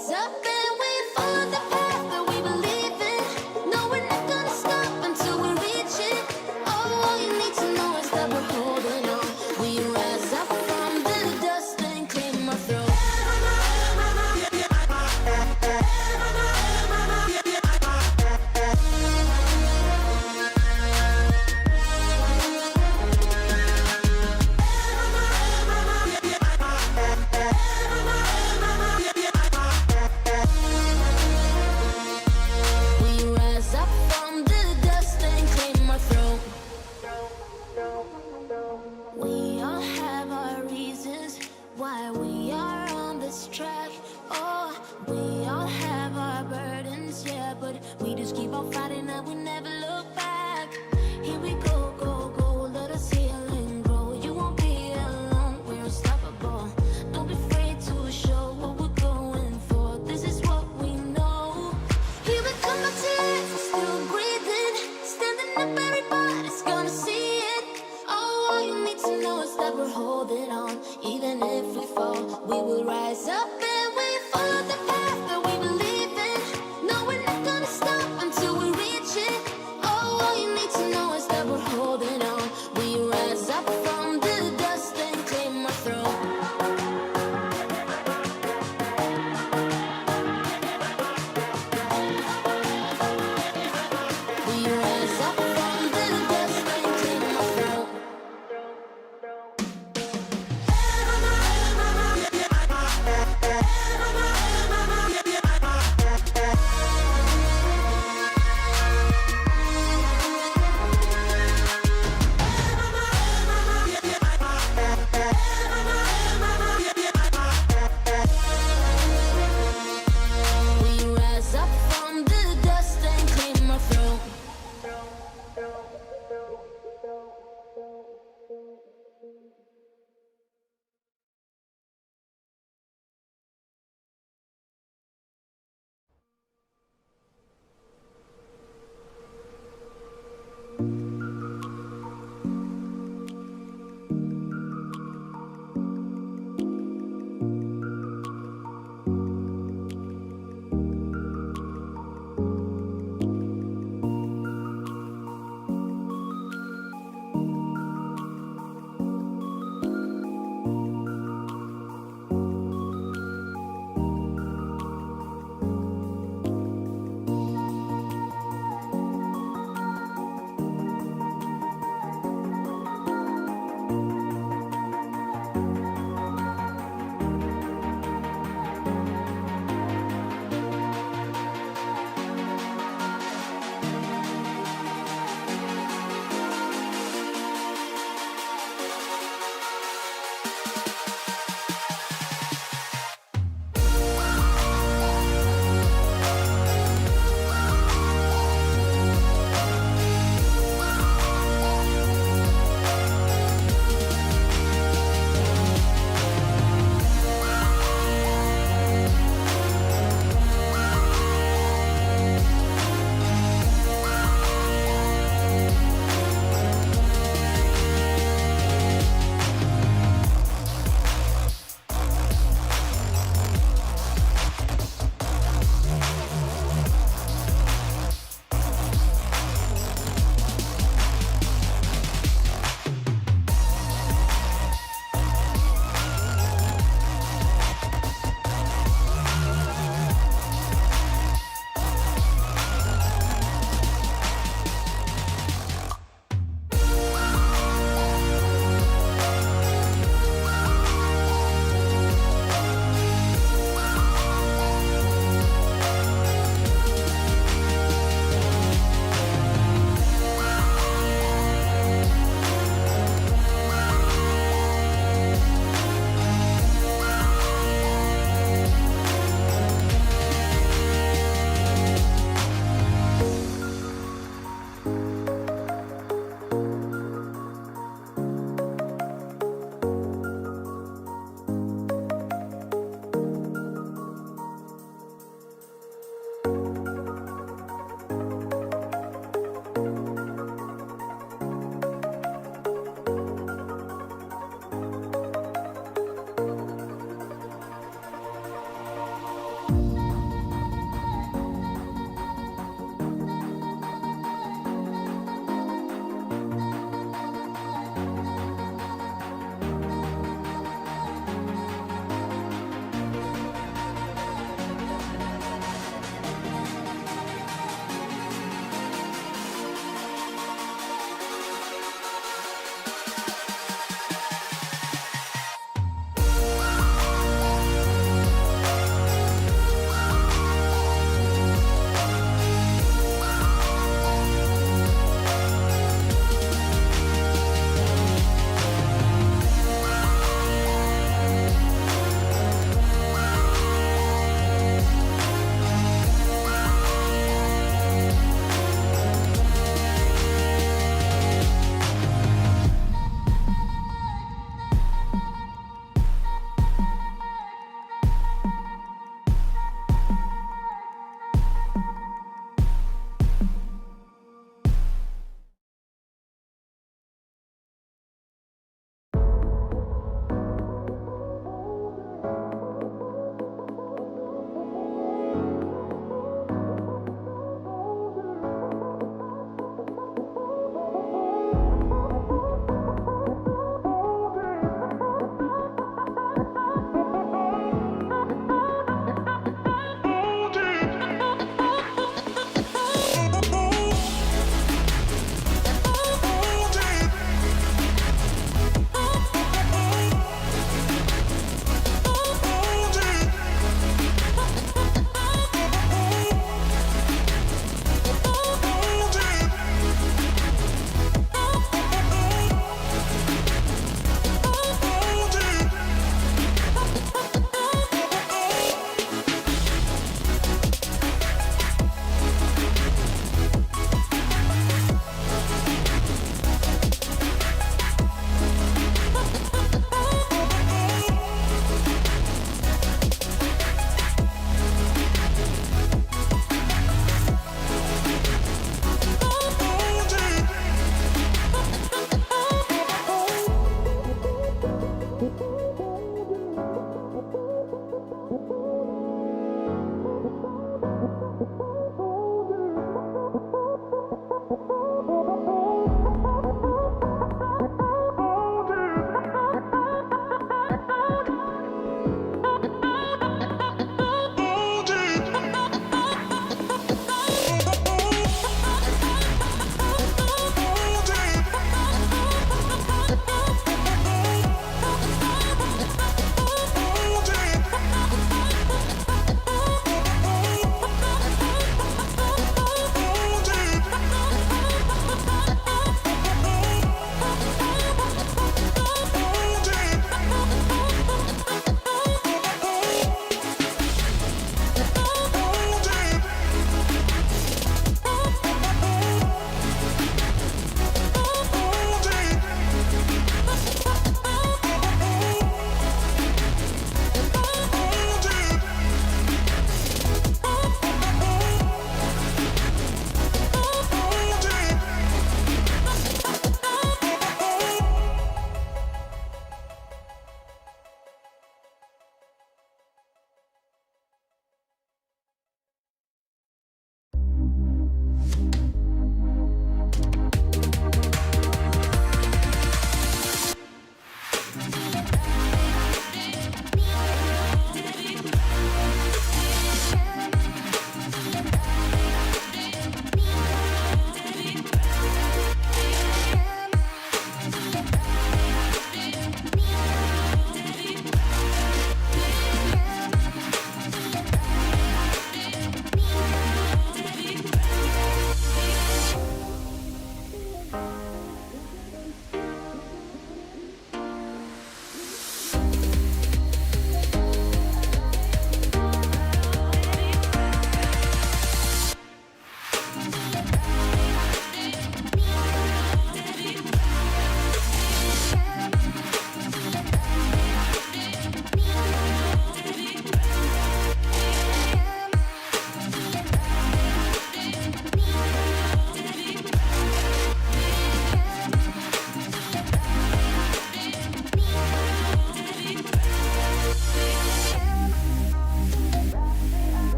rise up and we follow the path that we believe in. No, we're not gonna stop until we reach it. Oh, all you need to know is that we're holding on. We rise up from the dust and claim our throne. We all have our reasons why we are on this track. Oh, we all have our burdens, yeah, but we just keep on fighting and we never look back. Here we go, go, go, let us heal and grow. You won't be alone, we're unstoppable. Don't be afraid to show what we're going for. This is what we know. Here we come back to life, we're still breathing. Standing up, everybody's gonna see it. Oh, all you need to know is that we're holding on. Even if we fall, we will rise up and we follow the path that we believe in. No, we're not gonna stop until we reach it.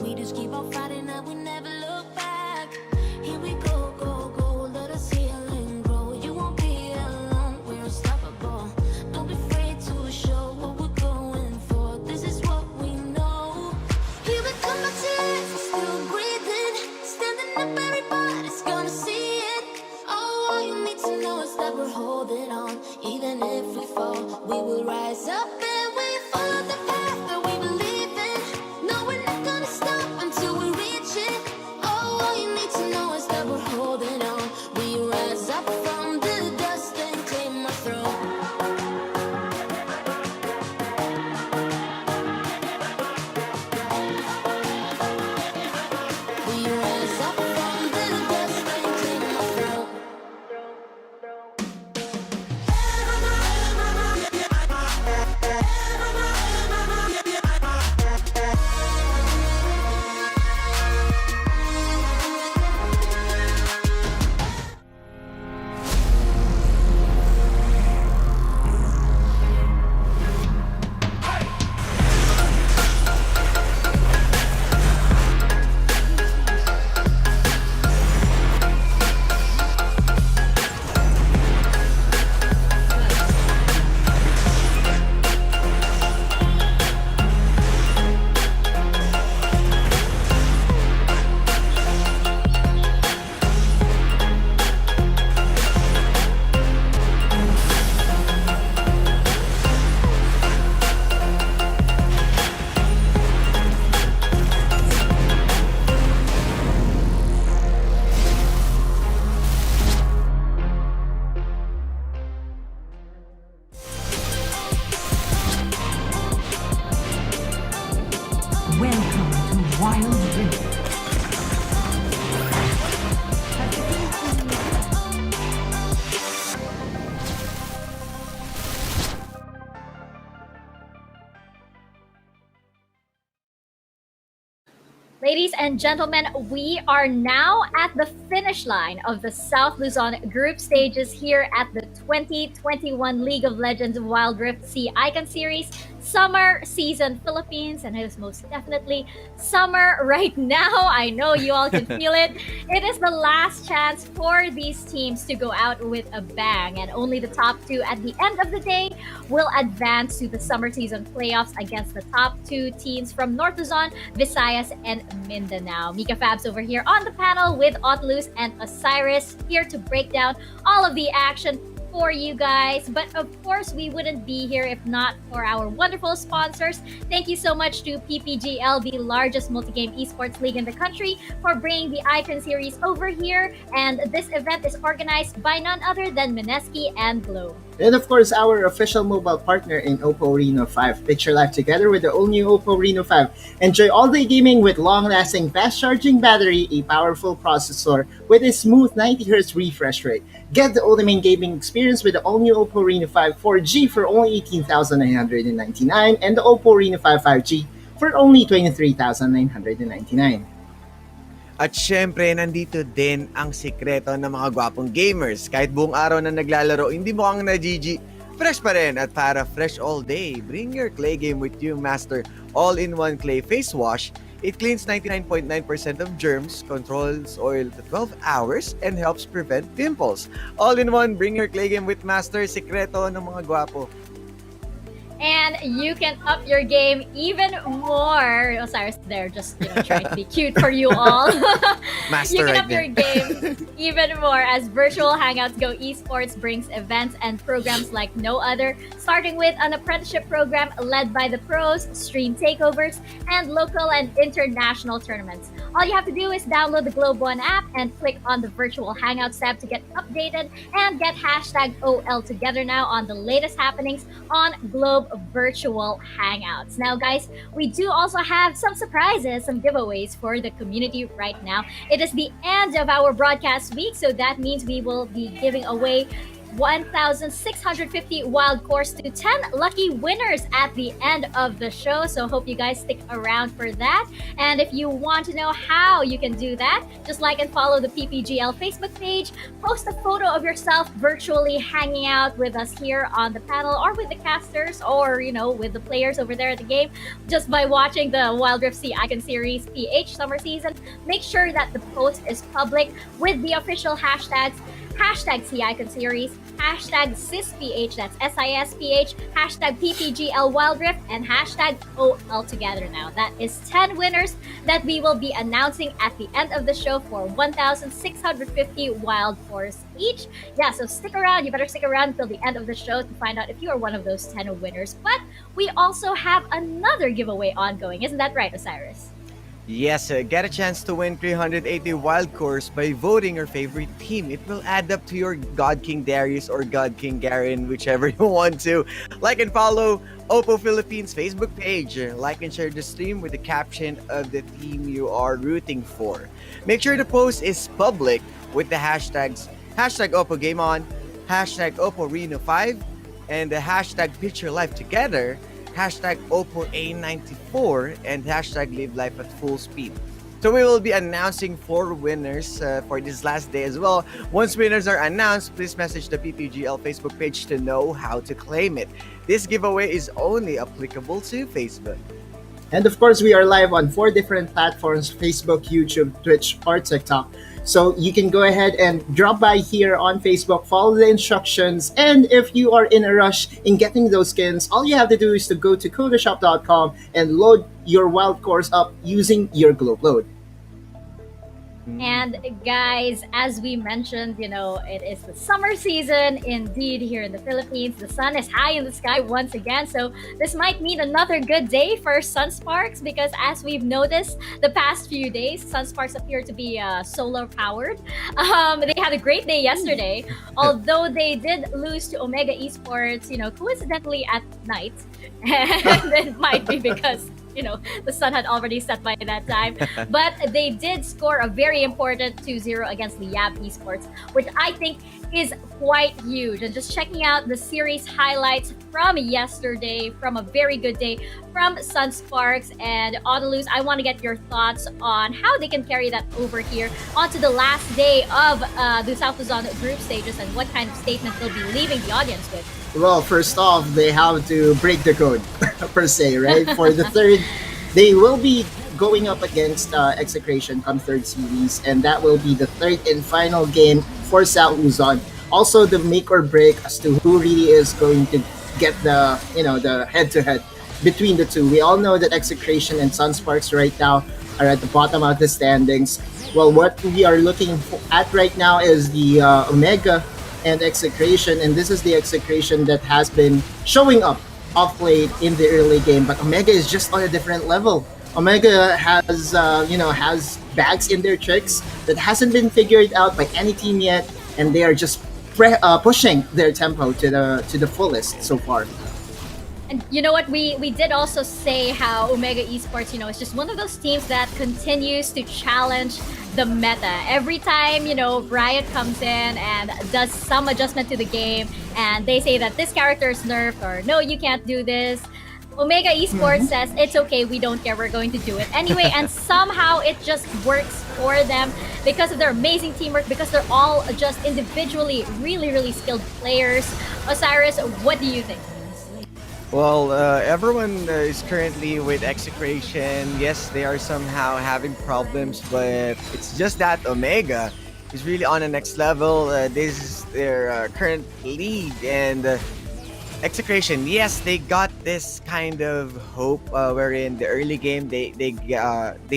we just keep on fighting and we never look back. Here we go, go, go, let us heal and grow. You won't be alone, we're unstoppable. Don't be afraid to show what we're going for. This is what we know. Here we come, my tears, we're still breathing. Standing up, everybody's gonna see it. Oh, all you need to know is that we're holding on. Even if we fall, we will rise up and we follow the path that we believe in. No, we're not gonna stop until we reach it. Oh, all you need to know is that we're holding on. We rise up from the dust and claim our throne. We rise up from the dust and claim our throne. Welcome to Wild Rift. Ladies and gentlemen, we are now at the finish line of the South Luzon group stages here at the 2021 League of Legends Wild Rift Sea Icon Series Summer Season Philippines, and it is most definitely summer right now. I know you all can feel it. It is the last chance for these teams to go out with a bang, and only the top two at the end of the day will advance to the summer season playoffs against the top two teams from North Luzon, Visayas, and Mindanao. Mika Fabs over here on the panel with Otlus and Osiris, here to break down all of the action for you guys. But of course, we wouldn't be here if not for our wonderful sponsors. Thank you so much to PPGL, the largest multi-game esports league in the country, for bringing the Icon Series over here. And this event is organized by none other than Mineski and Glow. And of course, our official mobile partner in Oppo Reno 5. Picture life together with the all-new Oppo Reno 5. Enjoy all-day gaming with long-lasting fast-charging battery, a powerful processor with a smooth 90Hz refresh rate. Get the ultimate gaming experience with the all-new Oppo Reno 5 4G for only 18,999 and the Oppo Reno 5 5G for only 23,999. At syempre, nandito din ang sikreto ng mga gwapong gamers. Kahit buong araw na naglalaro, hindi mo kang na-GG, fresh pa rin. At para fresh all day, bring your clay game with you, Master All-in-One Clay Face Wash. It cleans 99.9% of germs, controls oil to 12 hours, and helps prevent pimples. All-in-one, bring your clay game with Master. Sikreto ng mga gwapo. And you can up your game even more. Osiris there, just trying to be cute for you all. Master you can right up your there. game even more as Virtual Hangouts Go Esports brings events and programs like no other, starting with an apprenticeship program led by the pros, stream takeovers, and local and international tournaments. All you have to do is download the Globe One app and click on the Virtual Hangouts tab to get updated and get hashtag OL together now on the latest happenings on Globe Virtual Hangouts. Now, guys, we do also have some surprises, some giveaways for the community right now. It is the end of our broadcast week, so that means we will be giving away 1,650 wild cores to 10 lucky winners at the end of the show. So hope you guys stick around for that. And if you want to know how you can do that, just like and follow the PPGL Facebook page. Post a photo of yourself virtually hanging out with us here on the panel, or with the casters, or with the players over there at the game, just by watching the Wild Rift Sea Icon Series PH Summer Season. Make sure that the post is public with the official hashtags Sea Icon Series, hashtag SISPH, that's SISPH, hashtag PPGL Wild Rift, and hashtag OL Together Now. That is 10 winners that we will be announcing at the end of the show for 1,650 wild cores each. Yeah, so stick around. You better stick around until the end of the show to find out if you are one of those 10 winners. But we also have another giveaway ongoing. Isn't that right, Osiris? Yes, get a chance to win 380 wild cores by voting your favorite team. It will add up to your God King Darius or God King Garen, whichever you want to. Like and follow Oppo Philippines Facebook page. Like and share the stream with the caption of the team you are rooting for. Make sure the post is public with the hashtags hashtag Oppo Game On, hashtag Oppo Reno 5, and the hashtag Picture Life Together, hashtag Oppo A94, and hashtag Live Life at Full Speed. So we will be announcing 4 winners for this last day as well. Once winners are announced, please message the PPGL Facebook page to know how to claim it. This giveaway is only applicable to Facebook. And of course, we are live on 4 different platforms: Facebook, YouTube, Twitch, or TikTok. So you can go ahead and drop by here on Facebook, follow the instructions, and if you are in a rush in getting those skins, all you have to do is to go to kodashop.com and load your wild cores up using your globe load. And guys, as we mentioned, it is the summer season indeed here in the Philippines. The sun is high in the sky once again. So this might mean another good day for Sunsparks, because as we've noticed the past few days, Sunsparks appear to be solar powered. They had a great day yesterday, although they did lose to Omega Esports, coincidentally at night. And it might be because the sun had already set by that time. But they did score a very important 2-0 against Liyab Esports, which I think is quite huge. And just checking out the series highlights from yesterday, from a very good day from Sunsparks and Autolus, I want to get your thoughts on how they can carry that over here onto the last day of the South Luzon group stages, and what kind of statement they'll be leaving the audience with. Well, first off, they have to break the code, per se, right? For the third, they will be going up against Execration come third series, and that will be the third and final game for South Luzon. Also, the make or break as to who really is going to get the head-to-head between the two. We all know that Execration and Sunsparks right now are at the bottom of the standings. Well, what we are looking at right now is the Omega and Execration, and this is the Execration that has been showing up off late in the early game, but Omega is just on a different level. Omega has has bags in their tricks that hasn't been figured out by any team yet, and they are just pushing their tempo to the fullest so far. And you know what? We did also say how Omega Esports, is just one of those teams that continues to challenge the meta. Every time, Riot comes in and does some adjustment to the game, and they say that this character is nerfed, or no, you can't do this, Omega Esports says, it's okay, we don't care, we're going to do it anyway. And somehow it just works for them because of their amazing teamwork, because they're all just individually really, really skilled players. Osiris, what do you think? Well, everyone is currently with Execration. Yes, they are somehow having problems, but it's just that Omega is really on the next level. This is their current lead, and Execration, yes, they got this kind of hope wherein the early game they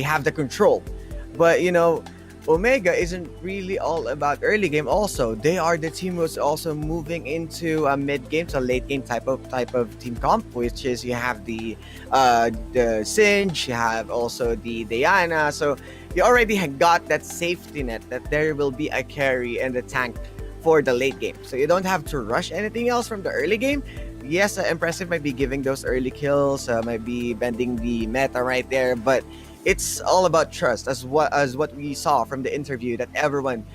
have the control, but Omega isn't really all about early game. Also, they are the team who's also moving into a mid game, so late game type of team comp, which is you have the Singe, you have also the Diana. So you already got that safety net that there will be a carry and a tank for the late game. So you don't have to rush anything else from the early game. Yes, Impressive might be giving those early kills, might be bending the meta right there, but it's all about trust, as what we saw from the interview, that everyone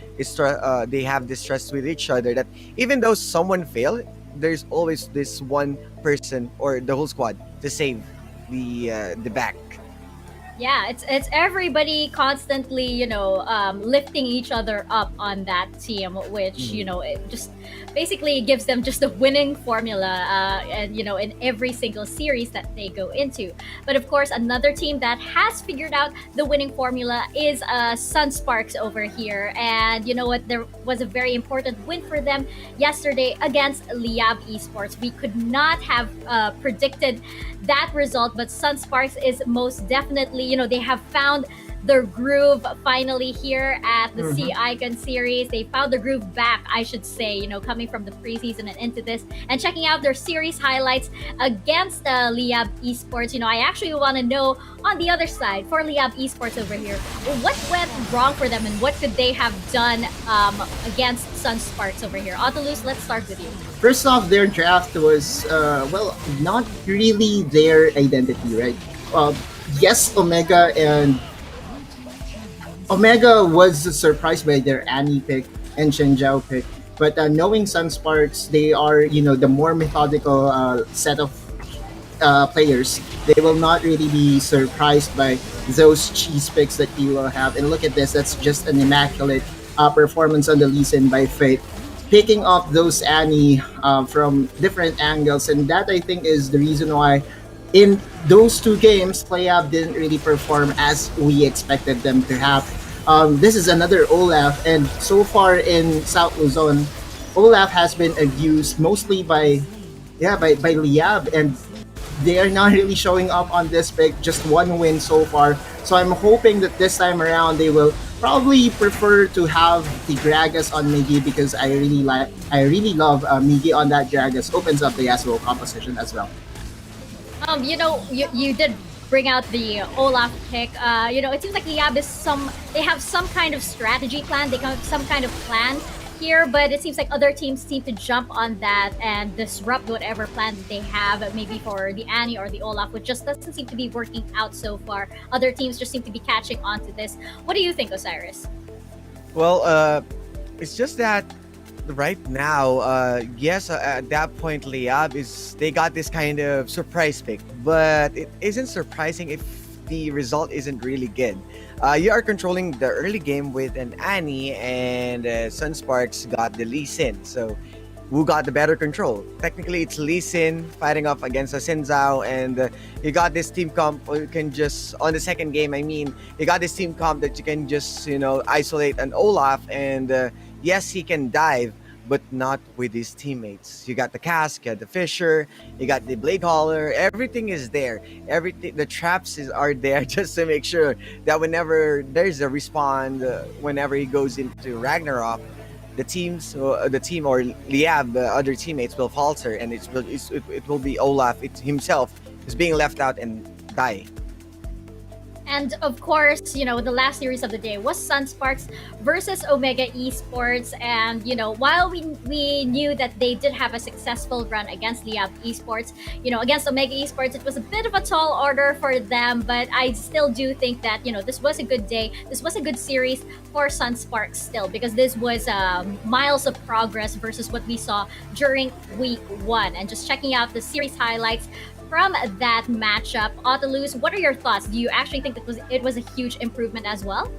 they have this trust with each other, that even though someone failed, there's always this one person or the whole squad to save the back. Yeah, it's everybody constantly, lifting each other up on that team, which it just basically gives them just a winning formula, and in every single series that they go into. But of course, another team that has figured out the winning formula is Sunsparks over here, and you know what? There was a very important win for them yesterday against Liyab Esports. We could not have predicted that result, but Sunsparks is most definitely, they have found their groove finally here at the C Icon series. They found the groove back, I should say, coming from the preseason and into this, and checking out their series highlights against Liyab Esports. I actually want to know on the other side for Liyab Esports over here, what went wrong for them and what could they have done against Sunsparks over here? Autolus, let's start with you. First off, their draft was, not really their identity, right? Yes, Omega was surprised by their Annie pick and Zhao pick, but knowing Sunsparks, they are, the more methodical set of players. They will not really be surprised by those cheese picks that you will have. And look at this, that's just an immaculate performance on the Lee Sin by Fate, picking up those Annie from different angles, and that I think is the reason why in those two games, Playab didn't really perform as we expected them to have. This is another Olaf, and so far in South Luzon, Olaf has been abused mostly by Liyab, and they are not really showing up on this pick. Just one win so far, so I'm hoping that this time around they will probably prefer to have the Gragas on Miggy, because I really love Miggy on that Gragas. Opens up the Yasuo composition as well. You did bring out the Olaf pick. It seems like Liyab they have some kind of strategy plan. They have some kind of plan here, but it seems like other teams seem to jump on that and disrupt whatever plan that they have, maybe for the Annie or the Olaf, which just doesn't seem to be working out so far. Other teams just seem to be catching on to this. What do you think, Osiris? Well, it's just that right now, yes, at that point, Liyab they got this kind of surprise pick, but it isn't surprising if the result isn't really good. You are controlling the early game with an Annie, and Sunsparks got the Lee Sin. So, who got the better control? Technically, it's Lee Sin fighting off against a Xin Zhao, and you got this team comp. You can just on the second game. I mean, you got this team comp that you can just isolate an Olaf, and yes, he can dive, but not with his teammates. You got the Cask, you got the Fisher, you got the Blade Hauler. Everything is there. Everything, the traps are there just to make sure that whenever there's a respawn, whenever he goes into Ragnarok, the team or Liyab, the other teammates will falter, and it will be Olaf himself is being left out and die. And of course, the last series of the day was Sunsparks versus Omega Esports. And, while we knew that they did have a successful run against Liyab Esports, against Omega Esports, it was a bit of a tall order for them. But I still do think that, this was a good day. This was a good series for Sunsparks still, because this was miles of progress versus what we saw during week 1. And just checking out the series highlights from that matchup, Autolus, what are your thoughts? Do you actually think that it was a huge improvement as well?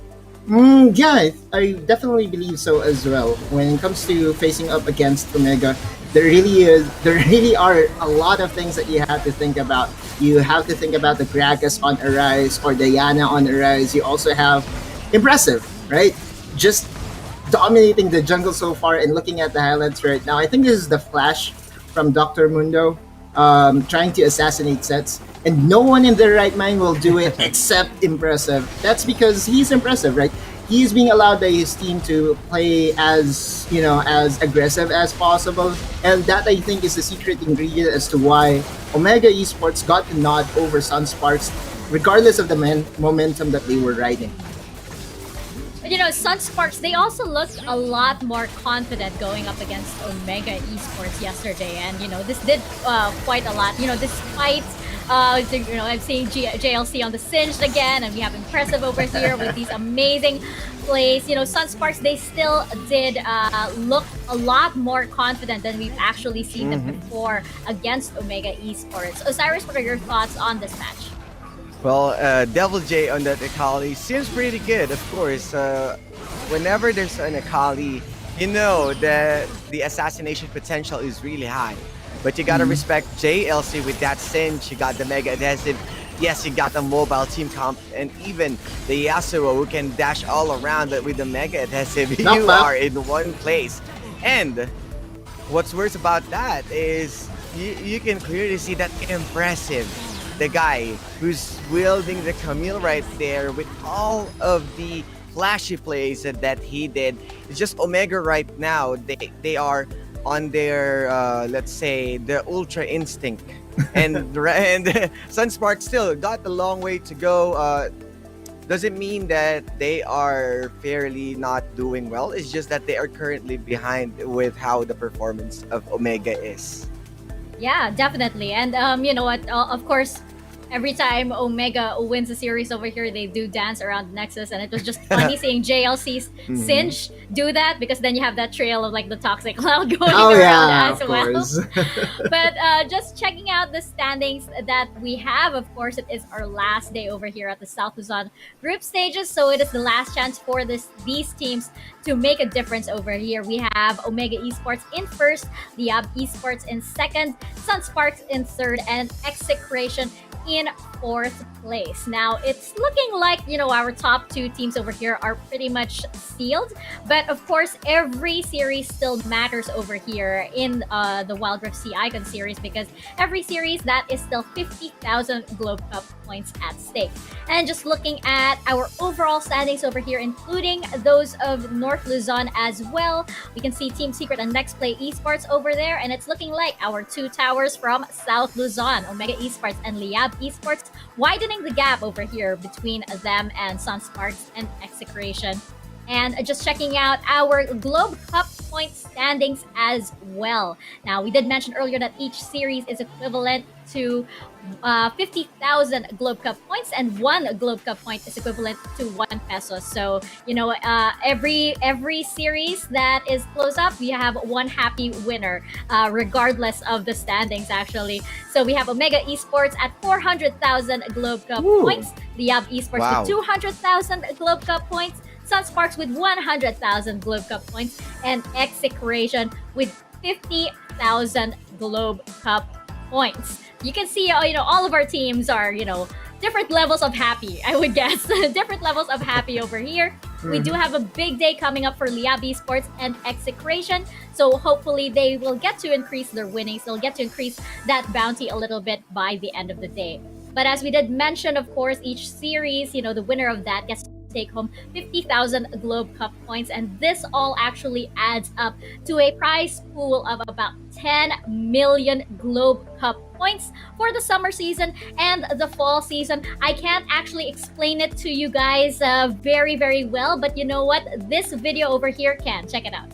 Yeah, I definitely believe so as well. When it comes to facing up against Omega, there really are a lot of things that you have to think about. You have to think about the Gragas on Arise or Diana on Arise. You also have Impressive, right? Just dominating the jungle so far, and looking at the highlights right now, I think this is the flash from Dr. Mundo. Trying to assassinate sets, and no one in their right mind will do it except Impressive. That's because he's Impressive, right? He's being allowed by his team to play as aggressive as possible, and that I think is the secret ingredient as to why Omega Esports got the nod over Sunsparks, regardless of the momentum that they were riding. Sunsparks, they also looked a lot more confident going up against Omega Esports yesterday. And, this did quite a lot. Despite I'm seeing JLC on the Singed again, and we have Impressive over here with these amazing plays. Sunsparks, they still did look a lot more confident than we've actually seen them before against Omega Esports. Osiris, what are your thoughts on this match? Well, Devil J on that Akali seems pretty good, of course. Whenever there's an Akali, you know that the assassination potential is really high. But you gotta respect JLC with that Singe. You got the Mega Adhesive. Yes, you got the mobile team comp, and even the Yasuo who can dash all around, but with the Mega Adhesive, you are in one place. And what's worse about that is you can clearly see that Impressive, the guy who's wielding the Camille right there with all of the flashy plays that he did. It's just Omega right now. They are on their let's say the Ultra Instinct, and Sunsparks still got a long way to go. Doesn't mean that they are fairly not doing well. It's just that they are currently behind with how the performance of Omega is. Yeah, definitely. And you know what? Of course, every time Omega wins a series over here, they do dance around Nexus, and it was just funny seeing JLC's Singe do that, because then you have that trail of like the toxic cloud going around as well. But just checking out the standings that we have, of course, it is our last day over here at the South Luzon group stages, so it is the last chance for these teams to make a difference over here. We have Omega Esports in first, Liyab Esports in second, Sunsparks in third, and Execration in fourth place. Now, it's looking like, our top two teams over here are pretty much sealed. But of course, every series still matters over here in the Wild Rift Sea Icon series, because every series, that is still 50,000 Globe Cup points at stake. And just looking at our overall standings over here, including those of North Luzon as well, we can see Team Secret and Next Play Esports over there. And it's looking like our two towers from South Luzon, Omega Esports and Liyab Esports, widening the gap over here between them and Sunsparks and Execration. And just checking out our Globe Cup point standings as well. Now, we did mention earlier that each series is equivalent to 50,000 Globe Cup points, and one Globe Cup point is equivalent to 1 peso. So, every series that is close up, we have one happy winner, regardless of the standings, actually. So we have Omega Esports at 400,000 Globe Cup points, Liyab Esports with 200,000 Globe Cup points, Sunsparks with 100,000 Globe Cup points, and Execration with 50,000 Globe Cup points. You can see, all of our teams are, different levels of happy, I would guess. Different levels of happy over here. We do have a big day coming up for Liyab Esports and Execration. So hopefully they will get to increase their winnings. They'll get to increase that bounty a little bit by the end of the day. But as we did mention, of course, each series, the winner of that gets to take home 50,000 Globe Cup points, and this all actually adds up to a prize pool of about 10 million Globe Cup points for the summer season and the fall season. I can't actually explain it to you guys very, very well, but you know what? This video over here can. Check it out.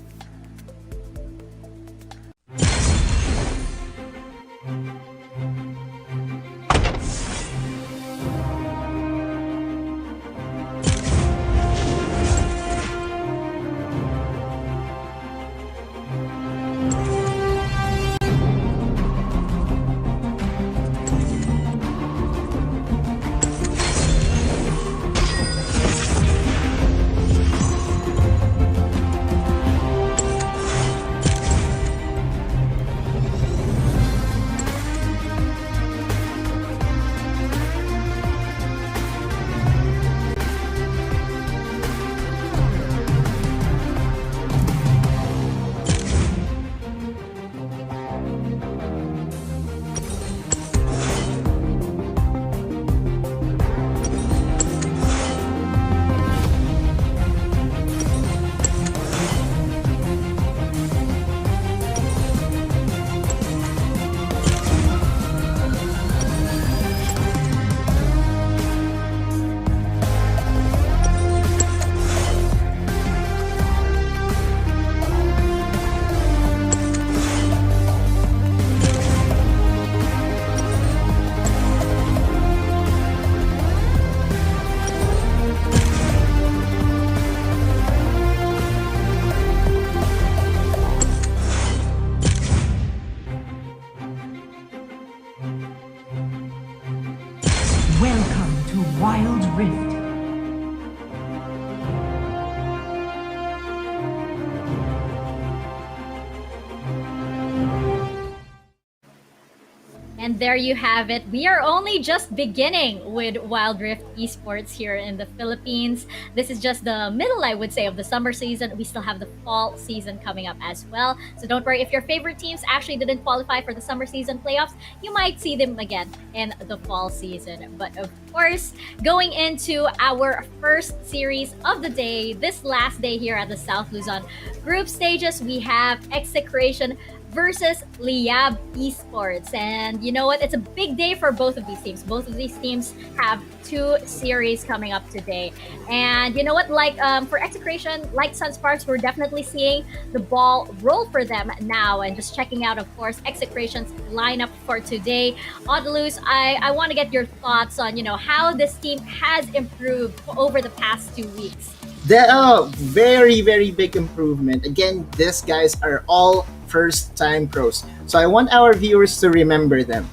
And there you have it. We are only just beginning with Wild Rift Esports here in the Philippines. This is just the middle, I would say, of the summer season. We still have the fall season coming up as well. So don't worry, if your favorite teams actually didn't qualify for the summer season playoffs, you might see them again in the fall season. But of course, going into our first series of the day, this last day here at the South Luzon group stages, we have Execration versus Liyab Esports. And you know what? It's a big day for both of these teams. Both of these teams have two series coming up today. And you know what? Like for Execration, like Sunsparks, we're definitely seeing the ball roll for them now. And just checking out, of course, Execration's lineup for today. Audaluz, I want to get your thoughts on, how this team has improved over the past 2 weeks. Very, very big improvement. Again, these guys are all first-time pros. So I want our viewers to remember them.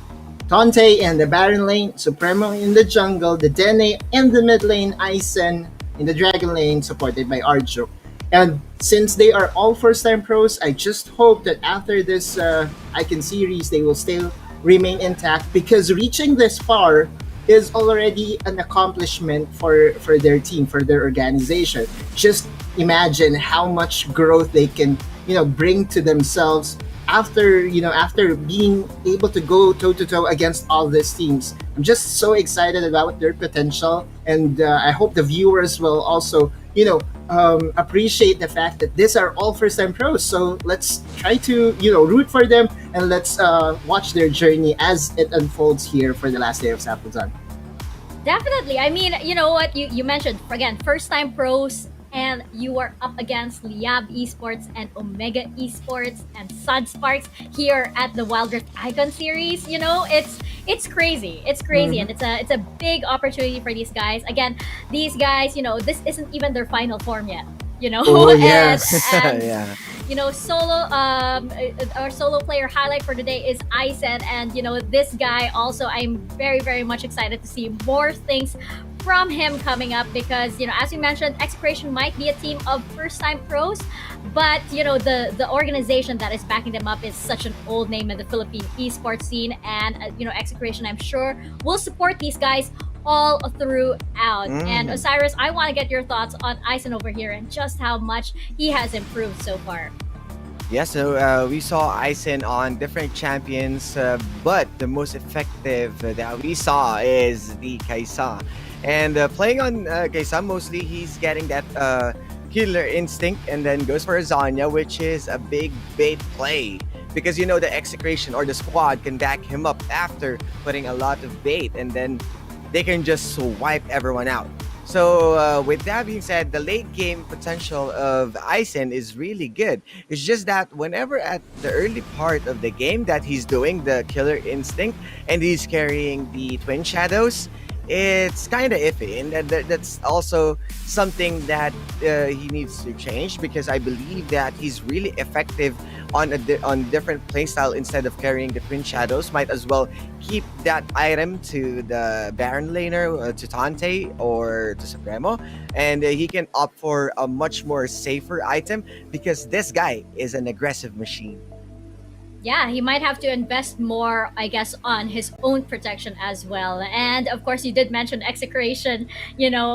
Tonte in the Baron lane, Supremo in the jungle, the Dene in the mid lane, Isen in the Dragon lane, supported by Arjo. And since they are all first-time pros, I just hope that after this Icon series, they will still remain intact, because reaching this far is already an accomplishment for their team, for their organization. Just imagine how much growth they can, bring to themselves after being able to go toe to toe against all these teams. I'm just so excited about their potential, and I hope the viewers will also, appreciate the fact that these are all first-time pros. So let's try to, root for them, and let's watch their journey as it unfolds here for the last day of South Luzon. Definitely. I mean, you know what? You mentioned, again, first-time pros, and you are up against Liyab Esports and Omega Esports and Sunsparks here at the Wild Rift Icon Series. It's crazy. It's crazy, and it's a big opportunity for these guys. Again, these guys, this isn't even their final form yet. Oh, yes. and, Yeah. Our solo player highlight for today is Isen, and this guy also, I'm very, very much excited to see more things from him coming up, because as we mentioned, Execration might be a team of first-time pros, but the organization that is backing them up is such an old name in the Philippine esports scene, and Execration, I'm sure, will support these guys all throughout. And Osiris, I want to get your thoughts on Ison over here and just how much he has improved so far. Yeah, so we saw Isen on different champions, but the most effective that we saw is the Kaisa. And playing on Kaisa, mostly he's getting that killer instinct, and then goes for a Zanya, which is a big bait play. Because the Execration or the squad can back him up after putting a lot of bait, and then they can just wipe everyone out. So with that being said, the late game potential of Isen is really good. It's just that whenever at the early part of the game that he's doing the killer instinct and he's carrying the twin shadows, it's kind of iffy, and that's also something that he needs to change, because I believe that he's really effective on different playstyle. Instead of carrying the twin shadows, might as well keep that item to the Baron laner, to Tante or to Supremo, and he can opt for a much more safer item, because this guy is an aggressive machine. Yeah, he might have to invest more, I guess, on his own protection as well. And of course, you did mention Execration,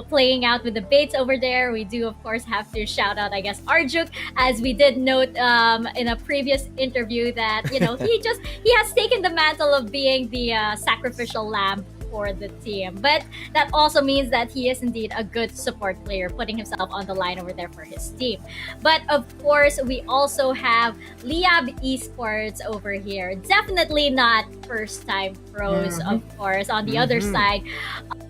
playing out with the baits over there. We do, of course, have to shout out, I guess, Arjuk, as we did note in a previous interview that, he has taken the mantle of being the sacrificial lamb for the team. But that also means that he is indeed a good support player, putting himself on the line over there for his team. But of course, we also have Liyab Esports over here. Definitely not first-time pros, of course, on the other side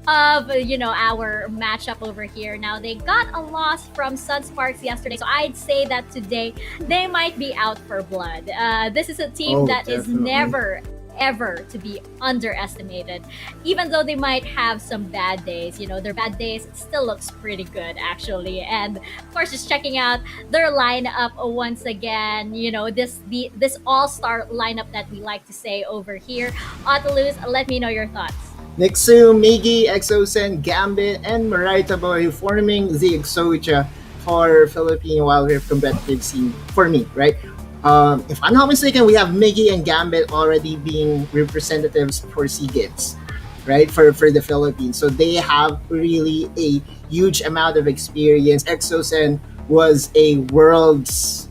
of our matchup over here. Now, they got a loss from Sunsparks yesterday, so I'd say that today they might be out for blood. This is a team that is never ever to be underestimated. Even though they might have some bad days, their bad days still looks pretty good, actually. And of course, just checking out their lineup once again, this all-star lineup that we like to say over here. Otaluz, let me know your thoughts. Nixu, Migi, Exosen, Gambit, and Marita Boy forming the Exocha for Philippine Wild Rift competitive scene for me, right? If I'm not mistaken, we have Miggy and Gambit already being representatives for SEA Games, right? For the Philippines. So they have really a huge amount of experience. Exosen was a world's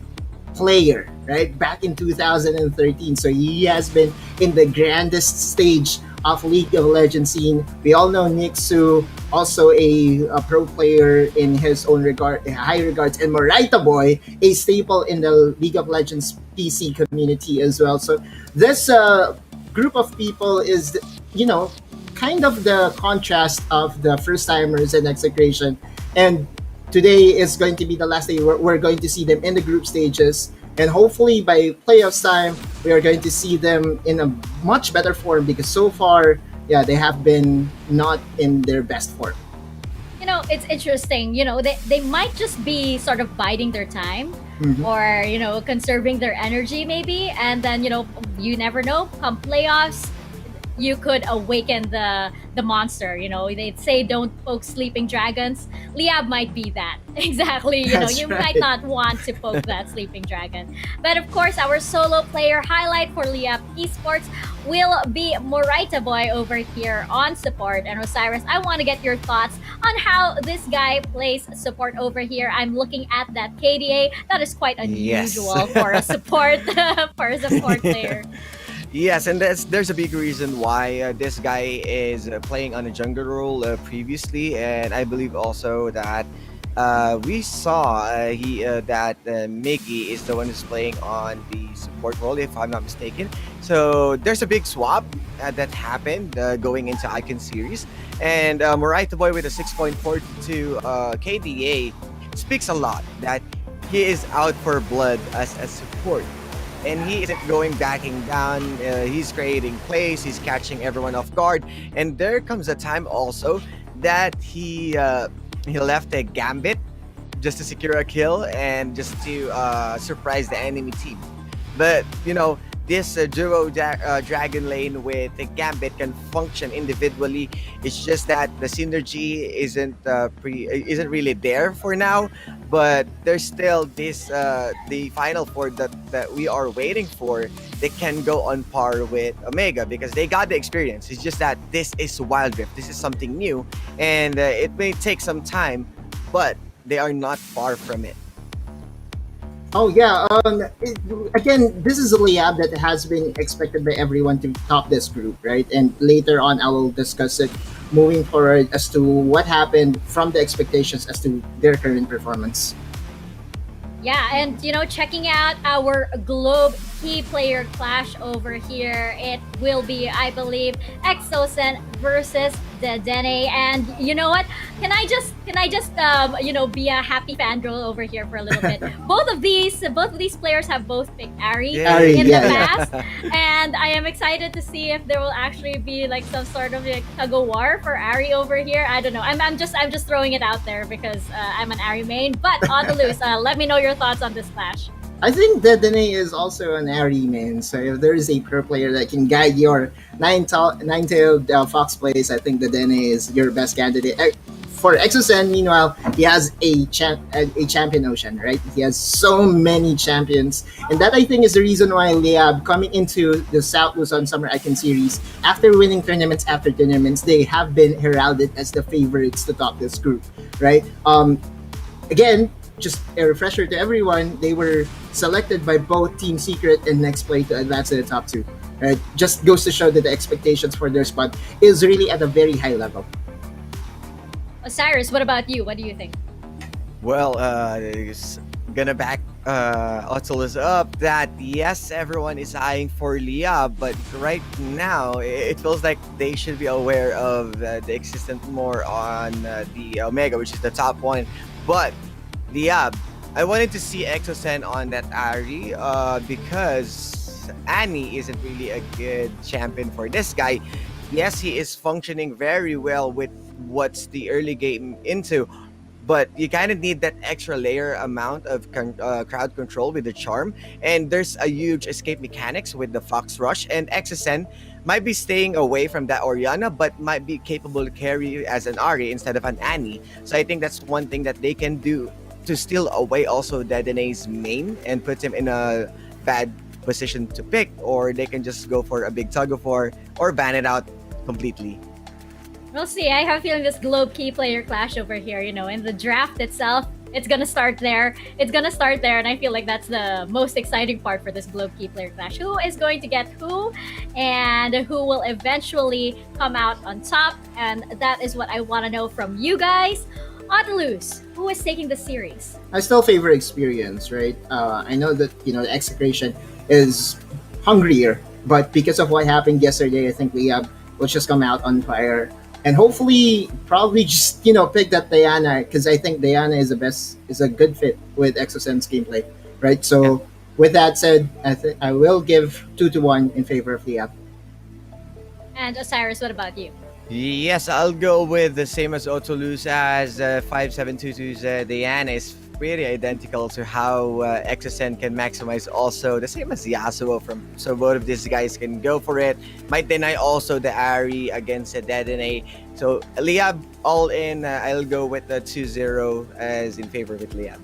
player, right? Back in 2013. So he has been in the grandest stage of League of Legends scene. We all know Nixu, also a pro player in his own regard, high regards, and Moraita Boy, a staple in the League of Legends PC community as well. So this group of people is, you know, kind of the contrast of the first timers and Execration. And today is going to be the last day we're going to see them in the group stages. And hopefully by playoffs time, we are going to see them in a much better form because so far, yeah, they have been not in their best form. You know, it's interesting. You know, they might just be sort of biding their time or, you know, conserving their energy maybe. And then, you know, you never know, come playoffs, you could awaken the monster. You know, they'd say don't poke sleeping dragons. Liyab might be that. Exactly. You know, That's you right. might not want to poke that sleeping dragon. But of course, our solo player highlight for Liyab Esports will be Moraita Boy over here on support. And Osiris, I want to get your thoughts on how this guy plays support over here. I'm looking at that KDA. That is quite Yes. unusual for a support for a support player. Yes, and there's a big reason why this guy is playing on a jungle role previously, and I believe also that we saw that Miggy is the one who's playing on the support role, if I'm not mistaken. So there's a big swap that happened going into Icon series, and Moraita Boy with a 6.42 KDA speaks a lot that he is out for blood as a support. And he isn't backing down. He's creating plays. He's catching everyone off guard. And there comes a time also that he left a gambit just to secure a kill and just to surprise the enemy team. But you know, this duo dragon lane with the gambit can function individually. It's just that the synergy isn't really there for now. But there's still this the final four that we are waiting for. They can go on par with Omega because they got the experience. It's just that this is Wild Rift. This is something new, and it may take some time, but they are not far from it. Oh yeah. Again, this is a Liyab that has been expected by everyone to top this group, right? And later on, I will discuss it moving forward as to what happened from the expectations as to their current performance. Yeah, and you know, checking out our Globe key player clash over here, it will be, I believe, Exosen versus the Dene. And you know what? Can I just you know, be a happy fangirl over here for a little bit? Both of these players have both picked Ari Yeah. Ari, in yeah, the yeah. past, and I am excited to see if there will actually be like some sort of like tug of war for Ari over here. I don't know. I'm just throwing it out there because I'm an Ari main. But on the loose, let me know your thoughts on this clash. I think that Dene is also an Ari man. So if there is a pro player that can guide your nine-tailed fox plays, I think the Dene is your best candidate. For Exosen, meanwhile, he has a champion ocean, right? He has so many champions, and that I think is the reason why Liyab coming into the South Luzon Summer Icon Series after winning tournaments after tournaments, they have been heralded as the favorites to top this group, right? Again, just a refresher to everyone, they were selected by both Team Secret and Next Play to advance to the top two. Right? Just goes to show that the expectations for their spot is really at a very high level. Osiris, what about you? What do you think? Well, it's gonna back Otulus up that yes, everyone is eyeing for Liyab, but right now it feels like they should be aware of the existence more on the Omega, which is the top one. But Liyab, I wanted to see Exosen on that Ari because Annie isn't really a good champion for this guy. Yes, he is functioning very well with what's the early game into, but you kind of need that extra layer amount of crowd control with the charm, and there's a huge escape mechanics with the Fox Rush, and Exosen might be staying away from that Oriana but might be capable to carry as an Ari instead of an Annie. So I think that's one thing that they can do to steal away also Dedene's main and put him in a bad position to pick, or they can just go for a big tug of war or ban it out completely. We'll see. I have a feeling this Globe key player clash over here, in the draft itself, it's gonna start there. And I feel like that's the most exciting part for this Globe key player clash. Who is going to get who, and who will eventually come out on top? And that is what I want to know from you guys. Audaluz, who is taking the series? I still favor experience, right? I know that the Execration is hungrier, but because of what happened yesterday, I think Liyab will just come out on fire, and hopefully, probably just pick that Diana, because I think Diana is a good fit with Exosen's gameplay, right? So with that said, I will give 2-1 in favor of Liyab. And Osiris, what about you? Yes, I'll go with the same as Otoluz, as 5722's Diana is pretty identical to how Exosen can maximize, also the same as Yasuo so both of these guys can go for it. Might deny also the Ari against Dedenne. So Liyab all in, I'll go with the 2-0 as in favor with Liyab.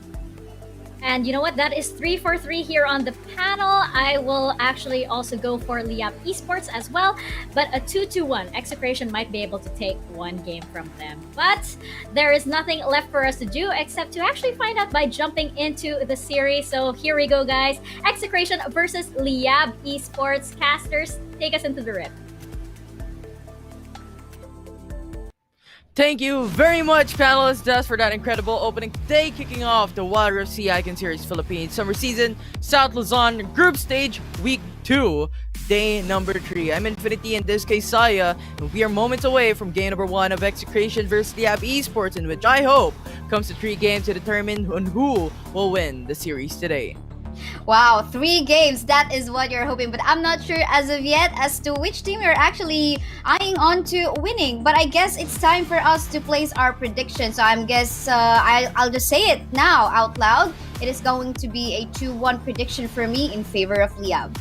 And you know what? That is 3 for 3 here on the panel. I will actually also go for Liyab Esports as well. But a 2-1. Execration might be able to take one game from them. But there is nothing left for us to do except to actually find out by jumping into the series. So here we go, guys. Execration versus Liyab Esports. Casters, take us into the rip. Thank you very much, panelists, Des, for that incredible opening day, kicking off the Wild Rift SEA Icon Series Philippines Summer Season, South Luzon Group Stage, Week 2, Day number 3. I'm Infinity, in this case Saya, and we are moments away from game number 1 of Execration versus Liyab Esports, in which I hope comes to 3 games to determine on who will win the series today. Wow, 3 games, that is what you're hoping, but I'm not sure as of yet as to which team you're actually eyeing on to winning. But I guess it's time for us to place our prediction. So I'll just say it now out loud. It is going to be a 2-1 prediction for me in favor of Liyab.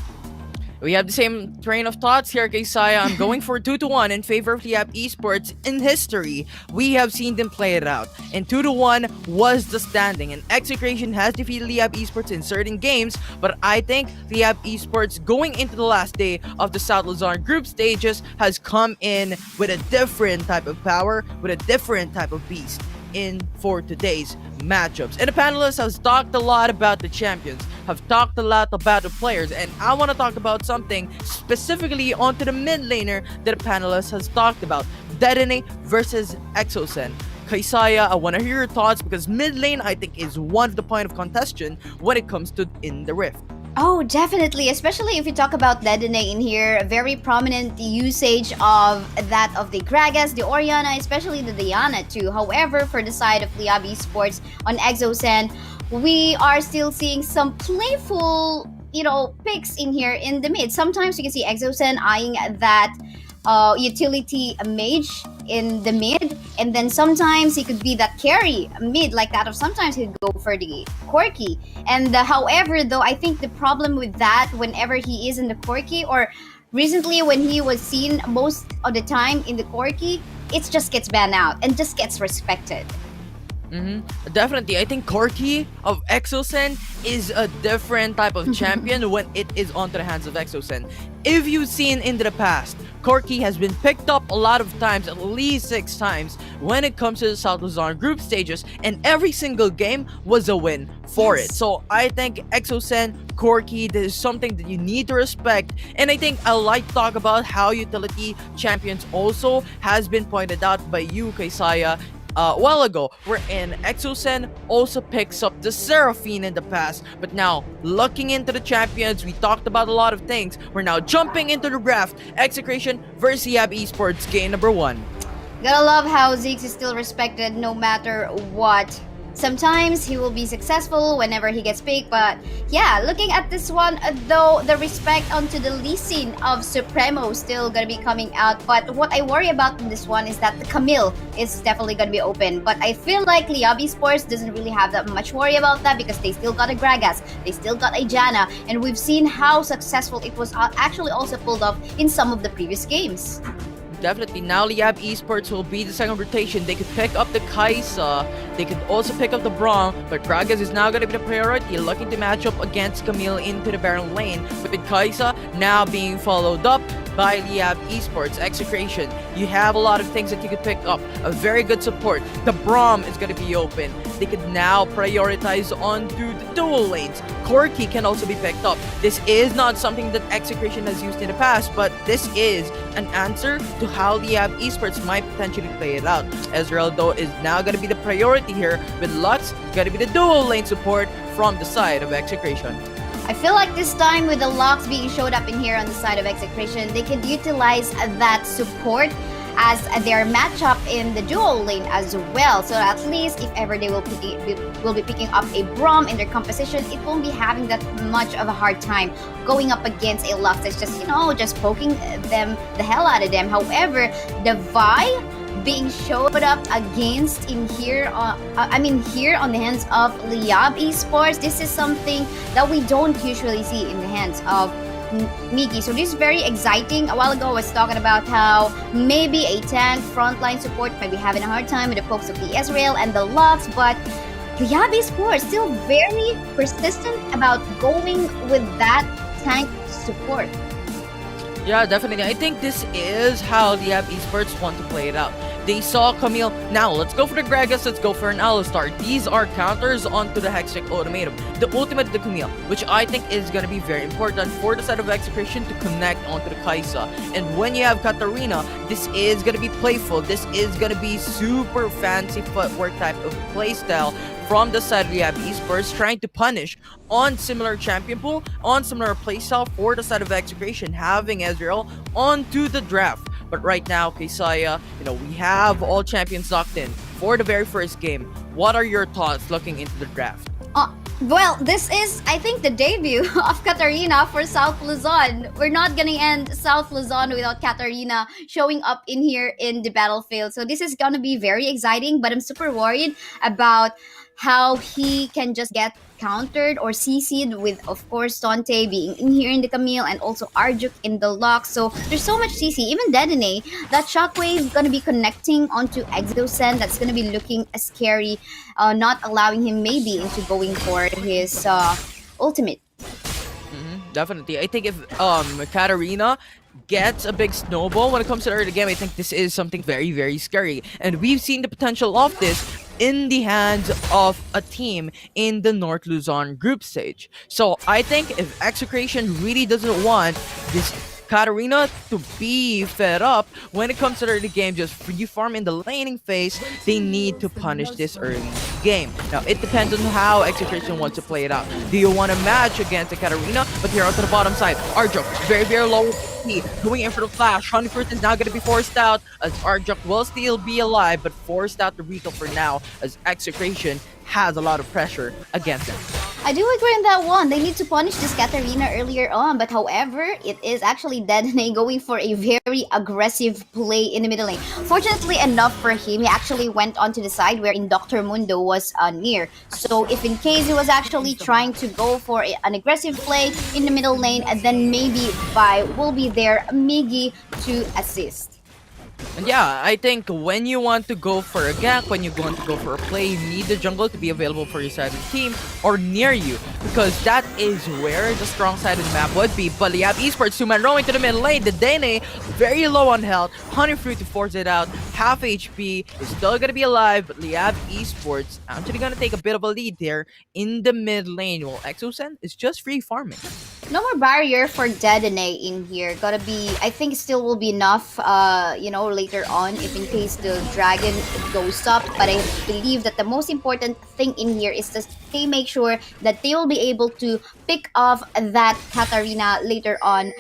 We have the same train of thoughts here, Saya. I'm going for 2-1 in favor of Liyab Esports. In history, we have seen them play it out, and 2-1 was the standing, and Execration has defeated Liyab Esports in certain games, but I think Liyab Esports, going into the last day of the South Luzon group stages, has come in with a different type of power, with a different type of beast in for today's matchups. And the panelists have talked a lot about the champions, have talked a lot about the players, and I want to talk about something specifically onto the mid laner that the panelists has talked about, Dedenne versus Exosen. Kaisaya, I want to hear your thoughts, because mid lane I think is one of the point of contention when it comes to in the Rift. Oh, definitely. Especially if you talk about Dedenne in here, very prominent usage of that of the Gragas, the Orianna, especially the Diana too. However, for the side of Liyab Esports on Exosen, we are still seeing some playful, picks in here in the mid. Sometimes you can see Exosen eyeing that utility mage in the mid, and then sometimes he could be that carry mid like that, or sometimes he'd go for the Corki. And however, though, I think the problem with that, whenever he is in the Corki, or recently when he was seen most of the time in the Corki, it just gets banned out and just gets respected. Definitely, I think Corki of Exosen is a different type of champion when it is onto the hands of Exosen. If you've seen in the past, Corki has been picked up a lot of times, at least 6 times, when it comes to the South Luzon group stages, and every single game was a win for it. So I think Exosen, Corki, this is something that you need to respect. And I think I like to talk about how utility champions also has been pointed out by you, Kaisaya, a while ago, wherein Exosen also picks up the Seraphine in the past. But now, looking into the champions, we talked about a lot of things. We're now jumping into the draft. Execration versus Liyab Esports, game number 1. Gotta love how Ziggs is still respected no matter what. Sometimes he will be successful whenever he gets picked, but yeah, looking at this one, though, the respect onto the Lee Sin of Supremo still gonna be coming out. But what I worry about in this one is that the Camille is definitely gonna be open. But I feel like Liyab Esports doesn't really have that much worry about that, because they still got a Gragas, they still got a Janna, and we've seen how successful it was actually also pulled off in some of the previous games. Definitely. Now Liyab Esports will be the second rotation. They could pick up the Kaisa. They could also pick up the Braum. But Gragas is now going to be the priority, looking to match up against Camille into the Baron lane. With Kaisa now being followed up by Liyab Esports, Execration. You have a lot of things that you could pick up. A very good support. The Braum is going to be open. They could now prioritize onto the dual lanes. Corki can also be picked up. This is not something that Execration has used in the past, but this is an answer to how Liyab Esports might potentially play it out. Ezreal, though, is now going to be the priority here, with Lux going to be the dual lane support from the side of Execration. I feel like this time with the locks being showed up in here on the side of Execration, they could utilize that support as their matchup in the dual lane as well. So at least if ever they will be picking up a Braum in their composition, it won't be having that much of a hard time going up against a Lux that's just, just poking them the hell out of them. However, the Vi being showed up against here on the hands of Liyab Esports, this is something that we don't usually see in the hands of Miggy. So this is very exciting. A while ago I was talking about how maybe a tank frontline support might be having a hard time with the pokes of the Ezreal and the Lux, but Liyab Esports still very persistent about going with that tank support. Yeah, definitely. I think this is how Liyab Esports want to play it out. They saw Camille. Now, let's go for the Gragas. Let's go for an Alistar. These are counters onto the Hextech Ultimatum. The ultimate of the Camille, which I think is going to be very important for the side of Execration to connect onto the Kaisa. And when you have Katarina, this is going to be playful. This is going to be super fancy footwork type of playstyle from the side of Liyab Esports, trying to punish on similar champion pool, on similar playstyle for the side of Execration, having Ezreal onto the draft. But right now, Kaisaya, we have all champions locked in for the very first game. What are your thoughts looking into the draft? Well, this is, I think, the debut of Katarina for South Luzon. We're not gonna end South Luzon without Katarina showing up in here in the battlefield. So this is gonna be very exciting, but I'm super worried about how he can just get countered or CC'd with, of course, Dante being in here in the Camille and also Arjuk in the lock. So there's so much CC. Even Dedenne, that shockwave gonna be connecting onto Exosen. That's gonna be looking scary, not allowing him maybe into going for his ultimate. Definitely. I think if Katarina gets a big snowball when it comes to the early game, I think this is something very, very scary. And we've seen the potential of this in the hands of a team in the North Luzon group stage. So I think if Execration really doesn't want this Katarina to be fed up when it comes to the early game, just free farm in the laning phase, they need to punish this early game. Now, it depends on how Execration wants to play it out. Do you want to match against the Katarina? But here onto the bottom side, Arjuk, very, very low HP, going in for the flash. 100% is now going to be forced out, as Arjuk will still be alive, but forced out the recall for now, as Execration has a lot of pressure against them. I do agree on that one. They need to punish this Katarina earlier on, but however, it is actually Dedenne going for a very aggressive play in the middle lane. Fortunately enough for him, he actually went onto the side wherein Dr. Mundo was near. So if in case he was actually trying to go for an aggressive play in the middle lane, and then maybe Vi will be there, Miggy, to assist. And yeah, I think when you want to go for a gank, when you want to go for a play, you need the jungle to be available for your side of the team or near you, because that is where the strong side of the map would be. But Liyab Esports, 2-man roaming to the mid lane. The Dene, very low on health, Honey Fruit to force it out, half HP, is still gonna be alive, but Liyab Esports actually gonna take a bit of a lead there in the mid lane, while Exosen is just free farming. No more barrier for Dedenne in here. Gotta be, I think still will be enough, later on if in case the dragon goes up. But I believe that the most important thing in here is that they make sure that they will be able to pick off that Katarina later on,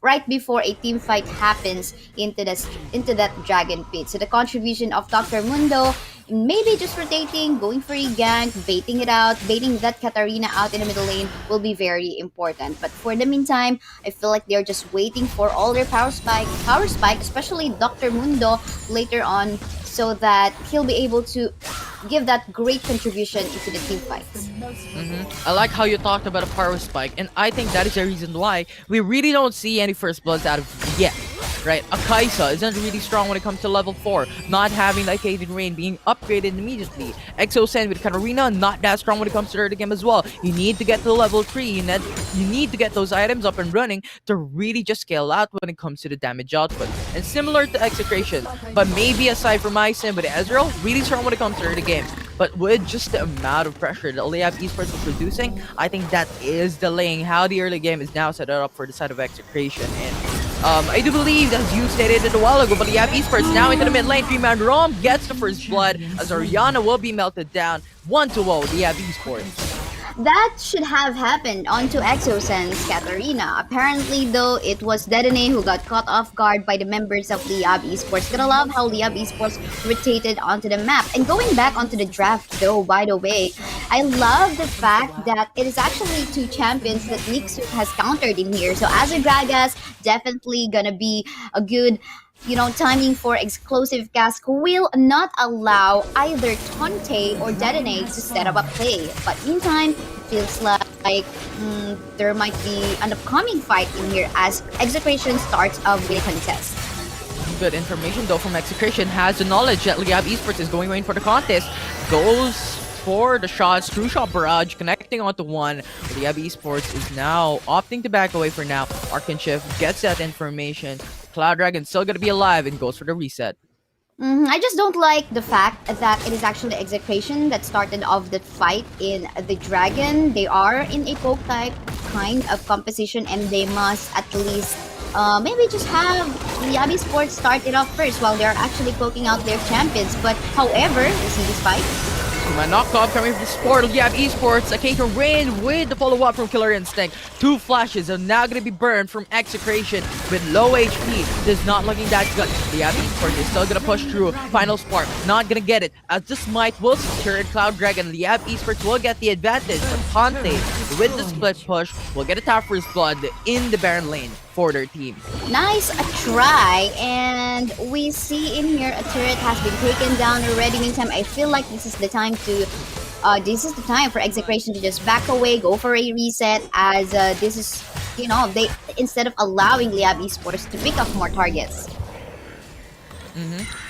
right before a team fight happens into that dragon pit. So the contribution of Dr. Mundo, maybe just rotating, going for a gank, baiting it out, baiting that Katarina out in the middle lane will be very important. But for the meantime, I feel like they're just waiting for all their power spike, especially Dr. Mundo later on, so that he'll be able to give that great contribution into the team fights. I like how you talked about a power spike, and I think that is the reason why we really don't see any first bloods out of yet. right? A Kaisa isn't really strong when it comes to level 4, not having like Haven Rain being upgraded immediately. Exosen with Katarina, not that strong when it comes to early game as well. You need to get to level 3, you need to get those items up and running to really just scale out when it comes to the damage output. And similar to Execration, but maybe aside from Ison with Ezreal, really strong when it comes to early game. But with just the amount of pressure that Liyab Esports is producing, I think that is delaying how the early game is now set up for the side of Execration. And I do believe, as you stated it a while ago, but Liyab Esports now into the mid lane. 3-man Rom gets the first blood as Orianna will be melted down. 1-0 Liyab Esports. That should have happened onto Exosense Katarina. Apparently, though, it was Dedene who got caught off guard by the members of Liyab Esports. Gotta love how Liyab Esports rotated onto the map. And going back onto the draft, though, by the way, I love the fact that it is actually 2 champions that Nixu has countered in here. So as a Gragas, definitely gonna be a good timing for Explosive Cask who will not allow either Tonte or Detonate to set up a play. But meantime, it feels like there might be an upcoming fight in here as Execration starts a win contest. Good information though from Execration, has the knowledge that Liyab Esports is going for the contest, goes for the shots, true shot barrage, connecting onto one. Liyab Esports is now opting to back away for now. Arkanshift gets that information. Cloud Dragon still gonna be alive and goes for the reset. I just don't like the fact that it is actually Execration that started off the fight in the Dragon. They are in a poke type kind of composition and they must at least maybe just have Liyab Esports start it off first while they're actually poking out their champions. But however, you see this fight? My knockoff coming from Sport, Liyab Esports, a Kater Rain with the follow-up from Killer Instinct. 2 flashes are now going to be burned from Execration with low HP. This is not looking that good. Liyab Esports is still going to push through. Final Spark, not going to get it. As the Smite will secure it, Cloud Dragon. Liyab Esports will get the advantage. But Ponte, with the split push, will get a tap for his blood in the Baron lane for their team. Nice try, and we see in here a turret has been taken down already. Meantime, I feel like this is the time for Execration to just back away, go for a reset, as this is, they instead of allowing Liyab Esports to pick up more targets.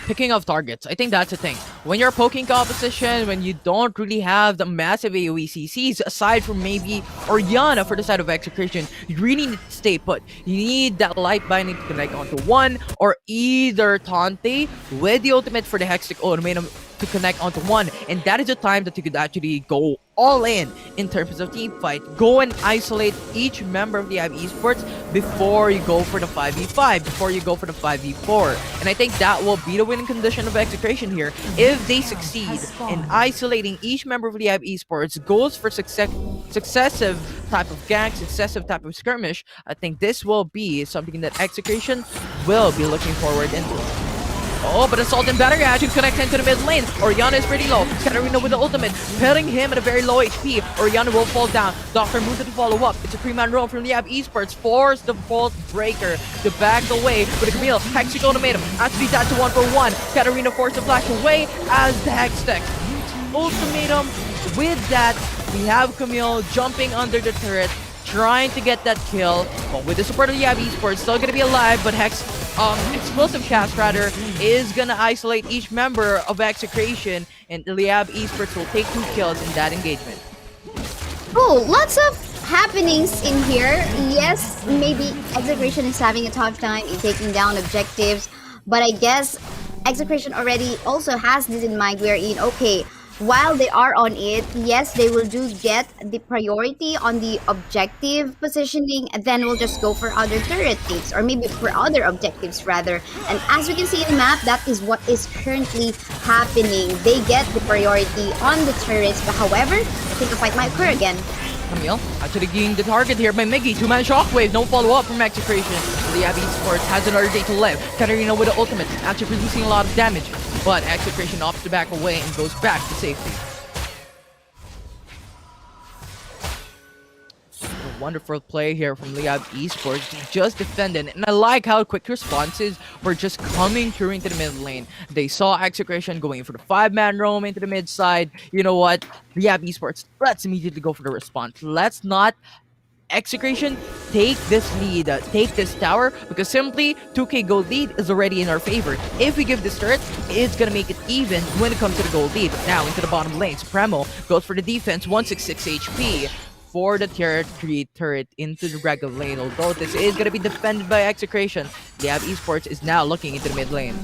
Picking up targets, I think that's the thing. When you're poking competition, when you don't really have the massive AoE CCs, aside from maybe Orianna for the side of Execration, you really need to stay put. You need that light binding to connect onto one, or either Tante with the ultimate for the Hextech Ultimatum to connect onto one, and that is the time that you could actually go all in terms of team fight. Go and isolate each member of the Liyab Esports before you go for the 5v5, before you go for the 5v4. And I think that will be the winning condition of Execration here. If they succeed in isolating each member of the Liyab Esports, goes for successive type of gank, successive type of skirmish, I think this will be something that Execration will be looking forward into. Oh, but Assault and Battery actually connect into the mid lane. Orianna is pretty low. Katarina with the ultimate, putting him at a very low HP. Orianna will fall down. Doctor moves to the follow-up. It's a 3-man roll from Liyab Esports. Force the Vault Breaker to back away with a Camille. Hextech Ultimatum has to be down to 1-for-1. Katarina forced to flash away as the Hextech Ultimatum. With that, we have Camille jumping under the turret, trying to get that kill. But with the support of Liyab Esports, still gonna be alive, but Explosive Cast rather is gonna isolate each member of Execration, and Liyab Esports will take 2 kills in that engagement. Oh, lots of happenings in here. Yes, maybe Execration is having a tough time in taking down objectives, but I guess Execration already also has this in mind wherein, okay, while they are on it, yes, they will do get the priority on the objective positioning, and then we'll just go for other turret takes, or maybe for other objectives rather. And as we can see in the map, that is what is currently happening. They get the priority on the turrets, but however, I think a fight might occur again. Camille actually getting the target here by Miggy. 2-man Shockwave, no follow-up from Execration. Liyab Esports has another day to live. Katarina with the ultimate, actually producing a lot of damage. But Execration opts to back away and goes back to safety. A wonderful play here from Liyab Esports. They just defended, and I like how quick responses were just coming through into the mid lane. They saw Execration going for the 5-man roam into the mid side. You know what? Liyab Esports, let's immediately go for the response. Let's not Execration, take this lead, take this tower, because simply 2k gold lead is already in our favor. If we give this turret, it's gonna make it even when it comes to the gold lead. Now into the bottom lane, Supremo goes for the defense, 166 HP. For the tier 3 turret into the regular lane, although this is gonna be defended by Execration. Liyab Esports is now looking into the mid lane.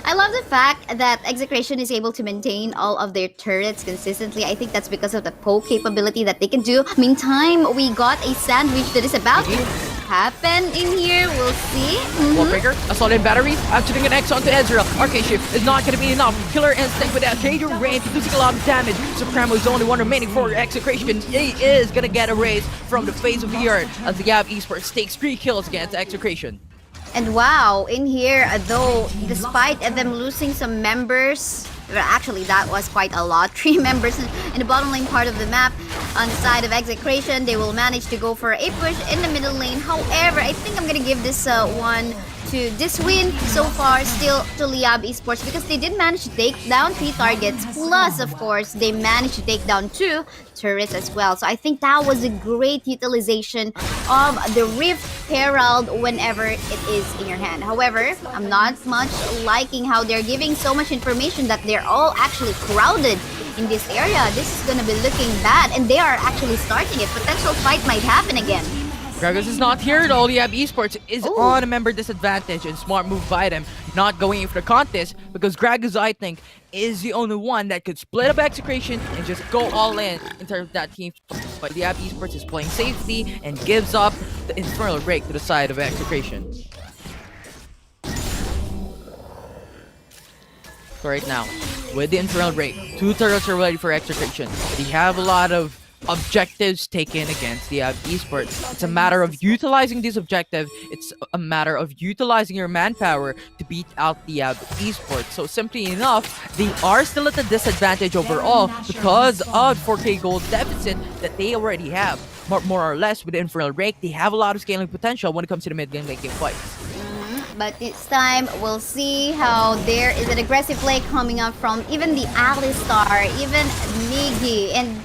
I love the fact that Execration is able to maintain all of their turrets consistently. I think that's because of the poke capability that they can do. Meantime, we got a sandwich that is about to happen in here. We'll see. Wallbreaker, Assault and Battery, actually an X onto Ezreal. Arcane Shift is not going to be enough. Killer Instinct with that major range, losing a lot of damage. Supremo is the only one remaining for Execration. He is going to get a raise from the face of the earth as the Liyab Esports takes 3 kills against Execration. And wow, in here, though, despite them losing some members, well, actually that was quite a lot, 3 members in the bottom lane part of the map. On the side of Execration, they will manage to go for a push in the middle lane. However, I think I'm gonna give this one to this win so far still to Liyab Esports, because they did manage to take down 3 targets, plus of course they managed to take down 2 turrets as well. So I think that was a great utilization of the Rift Herald whenever it is in your hand. However, I'm not much liking how they're giving so much information that they're all actually crowded in this area. This is gonna be looking bad, and they are actually starting it. Potential fight might happen again. Gragas is not here though. Liyab Esports is on a member disadvantage, and smart move by them not going in for the contest, because Gragas, I think, is the only one that could split up Execration and just go all in terms of that team. But Liyab Esports is playing safely and gives up the Infernal Break to the side of Execration. So right now, with the Infernal Break, 2 turrets are ready for Execration. They have a lot of objectives taken against the Esports. It's a matter of utilizing this objective. It's a matter of utilizing your manpower to beat out the Esports. So simply enough, they are still at a disadvantage overall because of 4k gold deficit that they already have. More or less with the Infernal Rake, they have a lot of scaling potential when it comes to the mid-game late game fights. But this time, we'll see how there is an aggressive play coming up from even the Alistar, even Niggy, and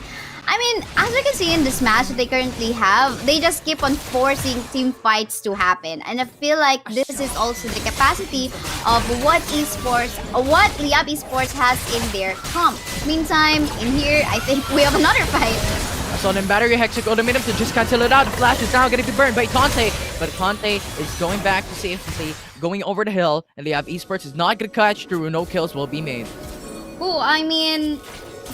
I mean, as we can see in this match that they currently have, they just keep on forcing team fights to happen. And I feel like this is also the capacity of what Liyab Esports has in their comp. Meantime, in here, I think we have another fight. Assault and Battery, Hexic Ultimatum to just cancel it out. The Flash is now going to be burned by Conte, but Conte is going back to safety, going over the hill, and Liyab Esports is not going to catch through. No kills will be made. Oh, I mean,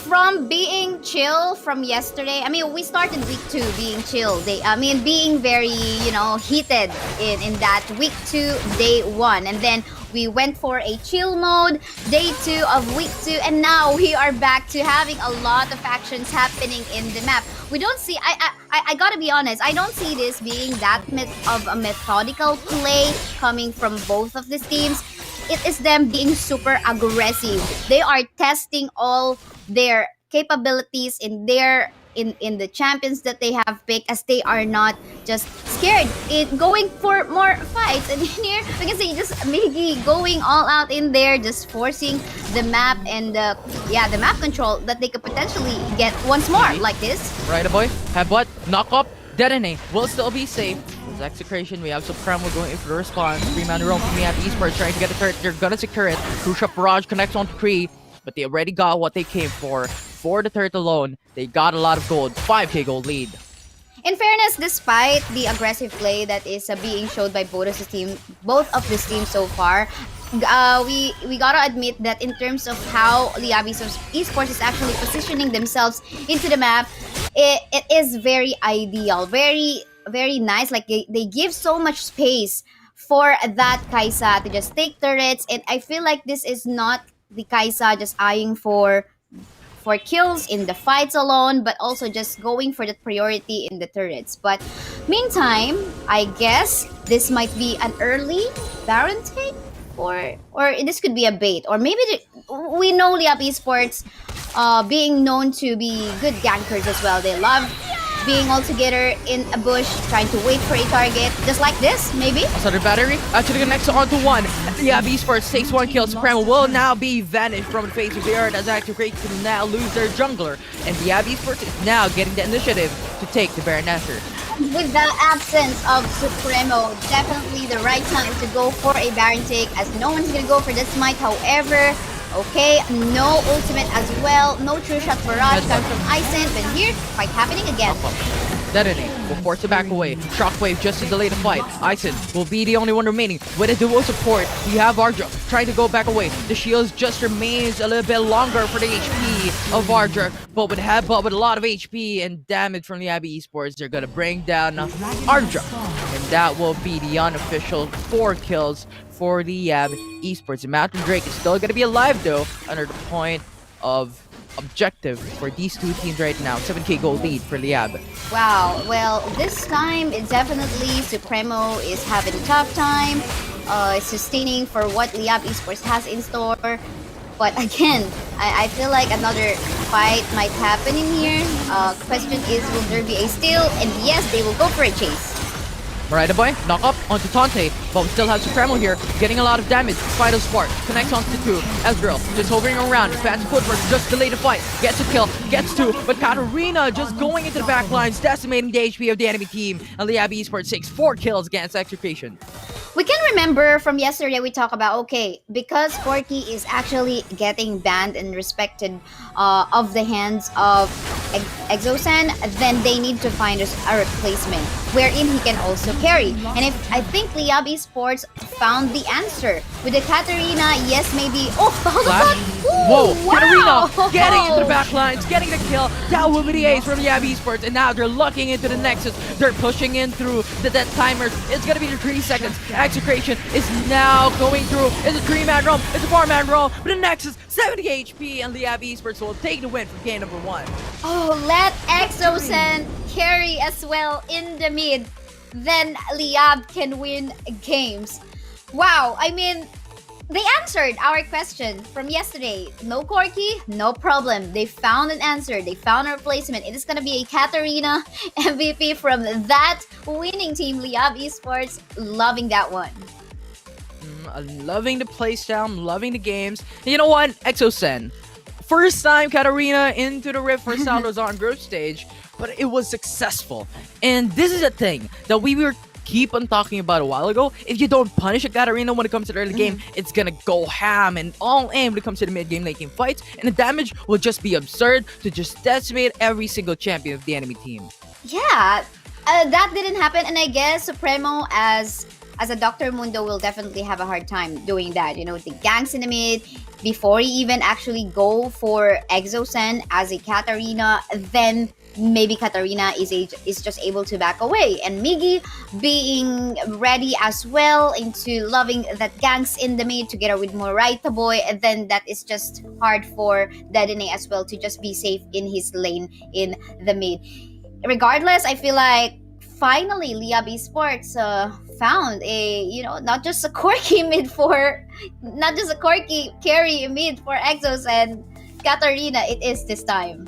from being chill from yesterday, I mean, we started week 2 being chill. Being very, heated in that week 2, day 1. And then we went for a chill mode, day 2 of week 2. And now we are back to having a lot of actions happening in the map. We don't see, I gotta be honest, I don't see this being that of a methodical play coming from both of these teams. It is them being super aggressive. They are testing all their capabilities in the champions that they have picked, as they are not just scared in going for more fights. And here we can see just Miggy going all out in there, just forcing the map and the map control that they could potentially get once more like this. Right, boy. Have what? Knock up, detonate. Will still be safe. Execration, we have Supremo going in for the response. 3-man roam from Liyab Esports trying to get the turret. They're gonna secure it. Crucial Barrage connects on to Kree, but they already got what they came for. For the turret alone, they got a lot of gold. 5k gold lead. In fairness, despite the aggressive play that is being showed by both of these teams so far, we gotta admit that in terms of how Liyab Esports is actually positioning themselves into the map, it is very ideal, very nice. Like they give so much space for that Kai'Sa to just take turrets, and I feel like this is not the Kai'Sa just eyeing for kills in the fights alone, but also just going for the priority in the turrets. But meantime, I guess this might be an early Baron take, or this could be a bait, or maybe we know Liyab Esports being known to be good gankers as well. They love being all together in a bush, trying to wait for a target, just like this, maybe. Assault Battery actually connects onto one. Liyab Esports takes 1 kill. Supremo will now be vanished from the face of the earth as Execration now lose their jungler, and Liyab Esports is now getting the initiative to take the Baron Nester. With the absence of Supremo, definitely the right time to go for a Baron take, as no one's gonna go for the smite. However, okay, no ultimate as well, no true shot barrage coming from Ison, but here, fight happening again. Detonate will force it back away. Shockwave just to delay the fight. Ison will be the only one remaining. With a duo support, we have Ardra trying to go back away. The shields just remains a little bit longer for the HP of Ardra, but with a lot of HP and damage from the Abbey Esports, they're gonna bring down Ardra, and that will be the unofficial 4 kills for the Liyab Esports. The Mountain Drake is still gonna be alive though, under the point of objective for these two teams right now. 7k gold lead for Liyab. Wow, well, this time, it definitely Supremo is having a tough time sustaining for what Liyab Esports has in store. But again, I feel like another fight might happen in here. Question is, will there be a steal? And yes, they will go for a chase. Marida Boy, knock up onto Tante, but we still have Supremo here, getting a lot of damage. Final Spark connects onto 2. Ezreal just hovering around, fancy footwork, just delay the fight, gets a kill, gets 2, but Katarina just going into the back lines, decimating the HP of the enemy team, and Liyab Esports takes 4 kills against Execration. We can remember from yesterday we talked about, okay, because Corky is actually getting banned and respected of the hands of Exosan, then they need to find a replacement wherein he can also carry. And if I think Liyab Esports found the answer with the Katarina, yes, maybe. Oh, Flash. Whoa, wow. Katarina getting into the back lines, getting the kill. That will be the ace from Liyab Esports, and now they're looking into the Nexus. They're pushing in through the dead timers. It's gonna be the 3 seconds. Execration is now going through. It's a 3-man roam. It's a 4-man roam. But the Nexus, 70 HP, and Liyab Esports will take the win for game number 1. Oh, let Exosan carry as well in the mid. Then Liyab can win games. Wow, I mean, they answered our question from yesterday. No Corky, no problem. They found an answer. They found a replacement. It is going to be a Katarina MVP from that winning team, Liyab Esports. Loving that one. I'm loving the playstyle. I'm loving the games. And you know what? Exosen. First time Katarina into the Rift for South Luzon group stage, but it was successful. And this is a thing that we were keep on talking about a while ago. If you don't punish a Katarina when it comes to the early game, it's gonna go ham and all in when it comes to the mid game, late game fights, and the damage will just be absurd to just decimate every single champion of the enemy team. Yeah, that didn't happen, and I guess Supremo as a Dr. Mundo will definitely have a hard time doing that. You know, the ganks in the mid, before he even actually go for Exosen as a Katarina, then maybe Katarina is just able to back away. And Miggy being ready as well into loving that ganks in the mid together with Morita Boy, and then that is just hard for Dedene as well to just be safe in his lane in the mid. Regardless, I feel like finally Liyab Esports found a, you know, not just a quirky carry mid for Exos and Katarina. It is this time.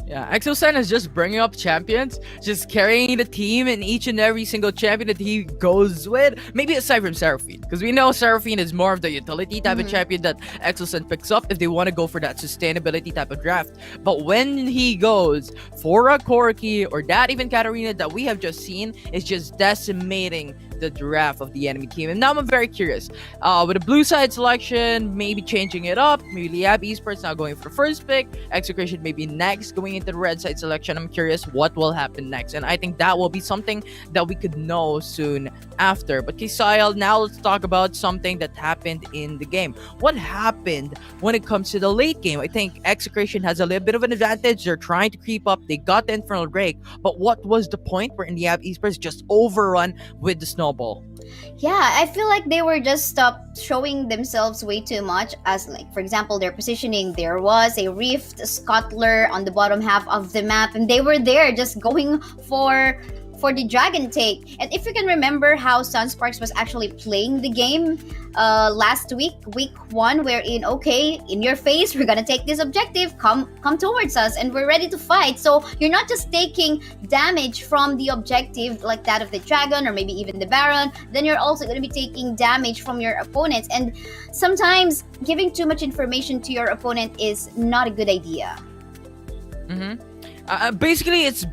Yeah, Exosen is just bringing up champions, just carrying the team in each and every single champion that he goes with. Maybe aside from Seraphine, because we know Seraphine is more of the utility type of champion that Exosen picks up if they want to go for that sustainability type of draft. But when he goes for a Corki or that even Katarina that we have just seen, is just decimating the draft of the enemy team. And now I'm very curious, with the blue side selection, maybe changing it up, maybe Liyab Esports now going for the first pick, Execration maybe next going into the red side selection. I'm curious what will happen next, and I think that will be something that we could know soon after. But Kisael, now let's talk about something that happened in the game. What happened when it comes to the late game? I think Execration has a little bit of an advantage. They're trying to creep up, they got the Infernal Drake, but what was the point where Liyab Esports just overrun with the snowball? Yeah, I feel like they were just showing themselves way too much, as like, for example, their positioning. There was a Rift Scuttler on the bottom half of the map, and they were there just going for the dragon take. And if you can remember how Sunsparks was actually playing the game last week 1, wherein, okay, in your face, we're gonna take this objective, come towards us, and we're ready to fight. So you're not just taking damage from the objective like that of the dragon or maybe even the baron, then you're also gonna be taking damage from your opponents. And sometimes giving too much information to your opponent is not a good idea. Basically, it's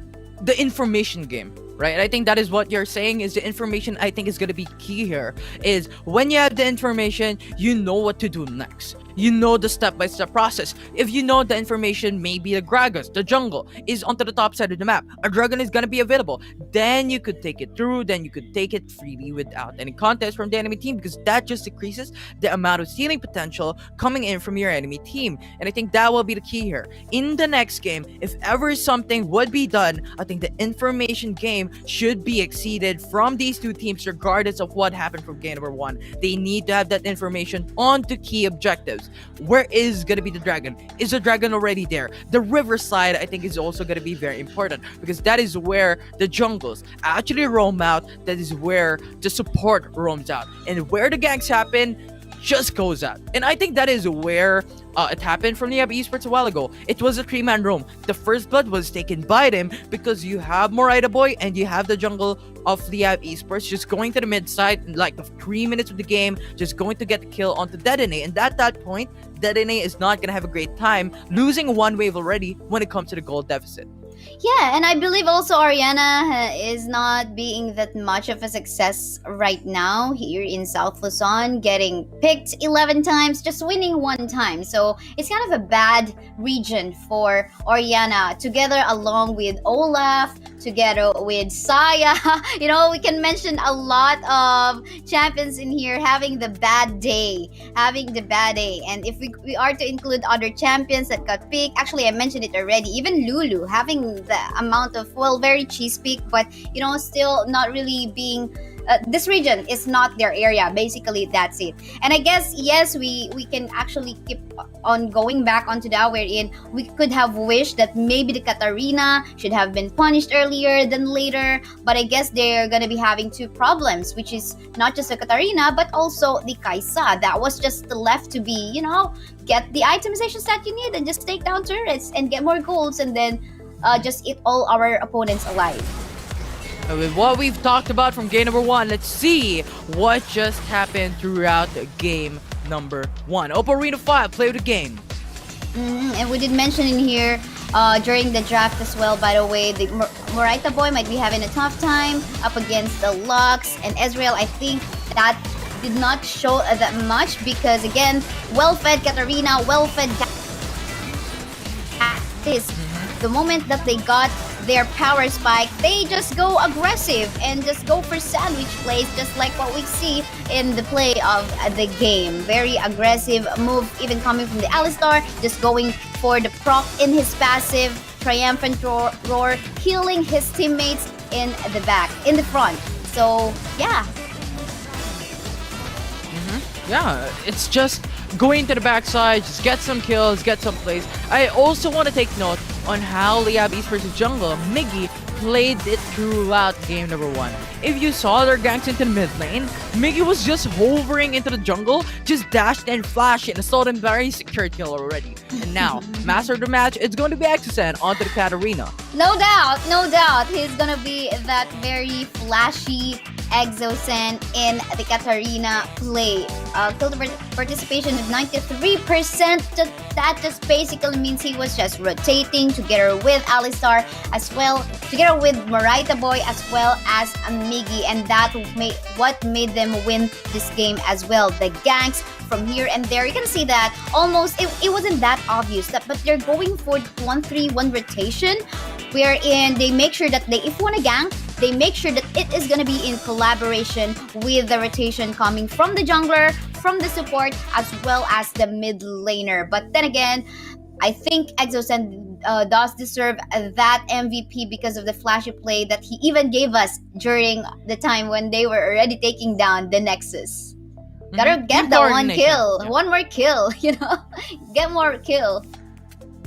the information game, right? I think that is what you're saying, is the information I think is going to be key here. Is when you have the information, you know what to do next. You know the step-by-step process. If you know the information, maybe the Gragas, the jungle, is onto the top side of the map, a dragon is gonna be available, then you could take it through, then you could take it freely without any contest from the enemy team, because that just decreases the amount of stealing potential coming in from your enemy team. And I think that will be the key here. In the next game, if ever something would be done, I think the information game should be exceeded from these two teams regardless of what happened from game number 1. They need to have that information onto key objectives. Where is gonna be the dragon? Is the dragon already there? The riverside, I think, is also gonna be very important, because that is where the jungles actually roam out. That is where the support roams out, and where the ganks happen just goes out. And I think that is where it happened from Liyab Esports a while ago. It was a 3-man roam. The first blood was taken by them because you have Morita Boy and you have the jungle of Liyab Esports just going to the mid side in like the 3 minutes of the game, just going to get the kill onto Dedenne. And at that point, Dedenne is not going to have a great time, losing one wave already when it comes to the gold deficit. Yeah, and I believe also Oriana is not being that much of a success right now here in South Luzon, getting picked 11 times, just winning 1 time. So it's kind of a bad region for Oriana, together along with Olaf, together with Saya. You know, we can mention a lot of champions in here having the bad day. And if we are to include other champions that got picked, actually I mentioned it already, even Lulu having the amount of, well, very cheese pick, but you know, still not really being this region is not their area. Basically, that's it. And I guess, yes, we can actually keep on going back onto that, wherein we could have wished that maybe the Katarina should have been punished earlier than later, but I guess they're gonna be having 2 problems, which is not just the Katarina but also the Kaisa. That was just left to be, you know, get the itemizations that you need and just take down turrets and get more golds, and then just eat all our opponents alive. With what we've talked about from game number 1, let's see what just happened throughout game number 1. Oppo Reno 5 play the game. And we did mention in here during the draft as well, by the way, the Morita Boy might be having a tough time up against the Lux and Ezreal. I think that did not show that much because, again, well-fed Katarina, well-fed this. The moment that they got their power spike, they just go aggressive and just go for sandwich plays, just like what we see in the play of the game. Very aggressive move, even coming from the Alistar, just going for the proc in his passive, triumphant roar, killing his teammates in the back, in the front. So, yeah. Yeah, it's just going to the backside, just get some kills, get some plays. I also want to take note on how Liyab Esports' jungle, Miggy, played it throughout game number 1. If you saw their ganks into the mid lane, Miggy was just hovering into the jungle, just dashed and flashed and saw them very secure kill already. And now, master of the match, it's going to be Execration onto the Katarina. No doubt, he's gonna be that very flashy Exocen in the Katarina play. Kill participation of 93%. That just basically means he was just rotating together with Alistar as well, together with Morita Boy as well as Miggy, and that what made them win this game as well. The ganks from here and there, you can see that almost it wasn't that obvious, but they're going for 1-3-1 rotation, wherein they make sure that if you want to gank, they make sure that it is going to be in collaboration with the rotation coming from the jungler, from the support, as well as the mid laner. But then again, I think Exocen does deserve that MVP because of the flashy play that he even gave us during the time when they were already taking down the Nexus. Gotta get the one kill. Yeah. One more kill, you know? Get more kill.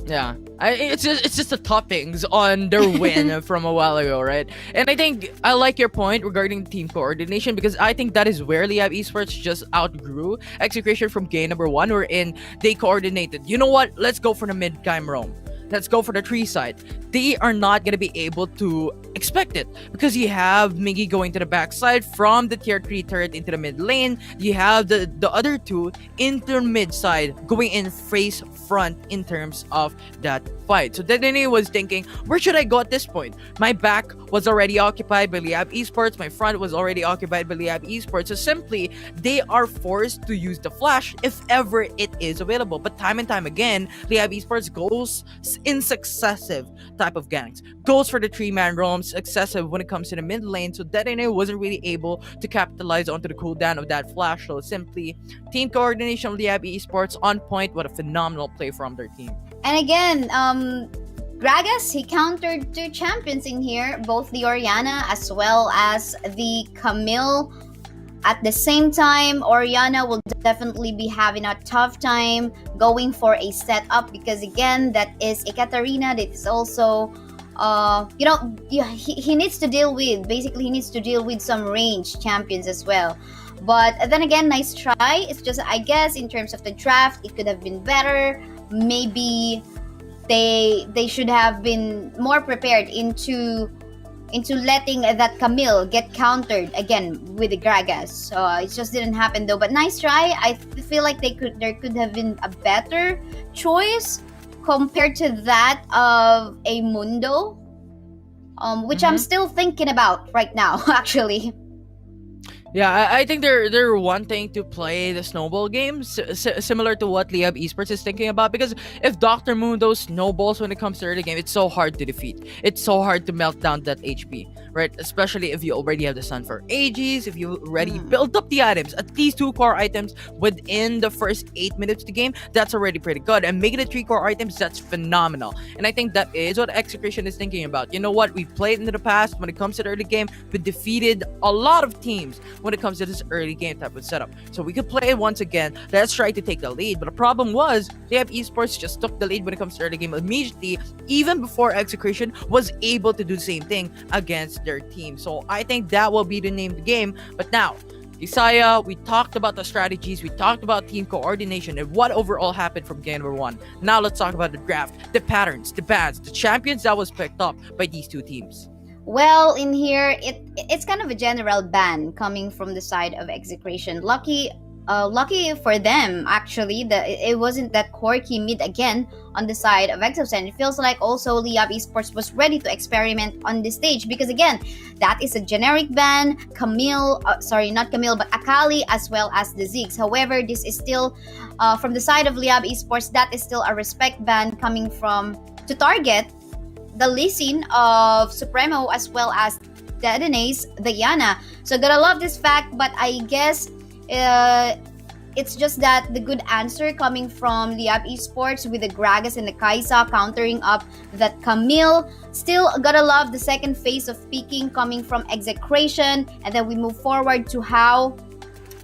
Yeah, it's just the toppings on their win from a while ago, right? And I think I like your point regarding team coordination, because I think that is where Liyab Esports just outgrew Execration from game number 1, wherein they coordinated. You know what? Let's go for the mid-game roam. Let's go for the tree side. they are not going to be able to expect it, because you have Miggy going to the backside from the tier 3 turret into the mid lane. You have the other two into the mid side going in face front in terms of that fight. So Dedenne was thinking, where should I go at this point? My back was already occupied by Liyab Esports, my front was already occupied by Liyab Esports. So simply, they are forced to use the flash if ever it is available. But time and time again, Liyab Esports goes in successive type of ganks, goes for the 3-man roams, excessive when it comes to the mid lane. So Dedenne wasn't really able to capitalize onto the cooldown of that flash. So simply, team coordination of Liyab Esports on point. What a phenomenal play from their team. And again, Gragas, he countered 2 champions in here, both the Orianna as well as the Camille. At the same time, Orianna will definitely be having a tough time going for a setup, because again, that is a Katarina that is also, he needs to deal with, basically he needs to deal with some range champions as well. But then again, nice try. It's just, I guess, in terms of the draft, it could have been better. Maybe they should have been more prepared into letting that Camille get countered again with the Gragas. It just didn't happen though. But nice try. I feel like there could have been a better choice compared to that of a Mundo, which I'm still thinking about right now, actually. Yeah, I think they're wanting to play the snowball games, similar to what Liyab Esports is thinking about. Because if Dr. Mundo snowballs when it comes to early game, it's so hard to defeat. It's so hard to melt down that HP, right? Especially if you already have the Sun for ages, if you already built up the items, at least 2 core items within the first 8 minutes of the game, that's already pretty good. And making it 3 core items, that's phenomenal. And I think that is what Execration is thinking about. You know what? We've played in the past when it comes to the early game, we defeated a lot of teams when it comes to this early game type of setup. So we could play it once again. Let's try to take the lead. But the problem was, Liyab Esports just took the lead when it comes to early game immediately, even before Execration was able to do the same thing against their team. So I think that will be the name of the game. But now, Isaiah, we talked about the strategies, we talked about team coordination, and what overall happened from game number 1. Now let's talk about the draft, the patterns, the bans, the champions that was picked up by these 2 teams. Well, in here, it's kind of a general ban coming from the side of Execration. Lucky for them, actually, it wasn't that quirky mid again on the side of Exocen. It feels like also Liyab Esports was ready to experiment on this stage, because again, that is a generic ban. Not Camille, but Akali as well as the Ziggs. However, this is still from the side of Liyab Esports, that is still a respect ban coming from to target the Lee Sin of Supremo as well as Dedenay's Diana. So gotta love this fact, but I guess it's just that the good answer coming from Liyab Esports with the Gragas and the Kaisa countering up that Camille. Still gotta love the second phase of peaking coming from Execration, and then we move forward to how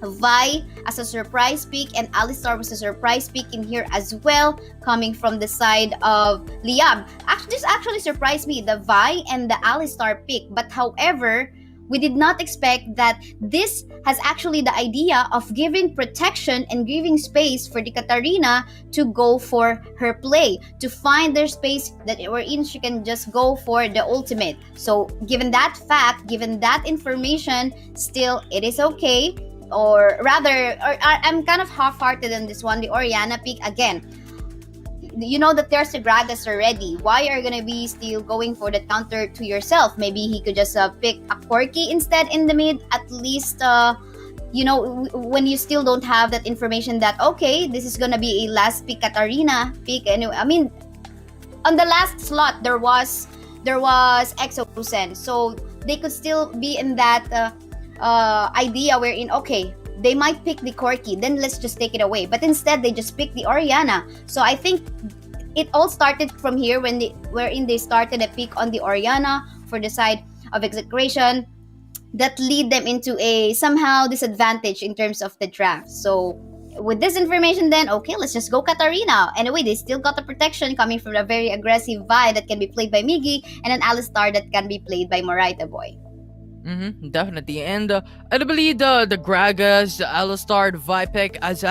Vi as a surprise pick and Alistar was a surprise pick in here as well, coming from the side of Liyab. This actually surprised me, the Vi and the Alistar pick. But however, we did not expect that this has actually the idea of giving protection and giving space for the Katarina to go for her play, to find their space that wherein she can just go for the ultimate. So given that fact, given that information, still it is okay. Or rather, I'm kind of half-hearted on this one. The Orianna pick again. You know that there's a Gragas already. Why are you gonna be still going for the counter to yourself? Maybe he could just pick a Quirky instead in the mid. At least, when you still don't have that information that okay, this is gonna be a last pick Katarina pick. Anyway, I mean, on the last slot there was Exocen, so they could still be in that. Idea wherein okay, they might pick the Corki, then let's just take it away. But instead they just pick the Orianna. So I think it all started from here wherein they started a pick on the Orianna for the side of Execration that lead them into a somehow disadvantage in terms of the draft. So with this information then, okay, let's just go Katarina. Anyway, they still got the protection coming from a very aggressive Vi that can be played by Miggy and an Alistar that can be played by Moraita Boy. Definitely. And I believe the Gragas, the Alistar, the Vi pick, as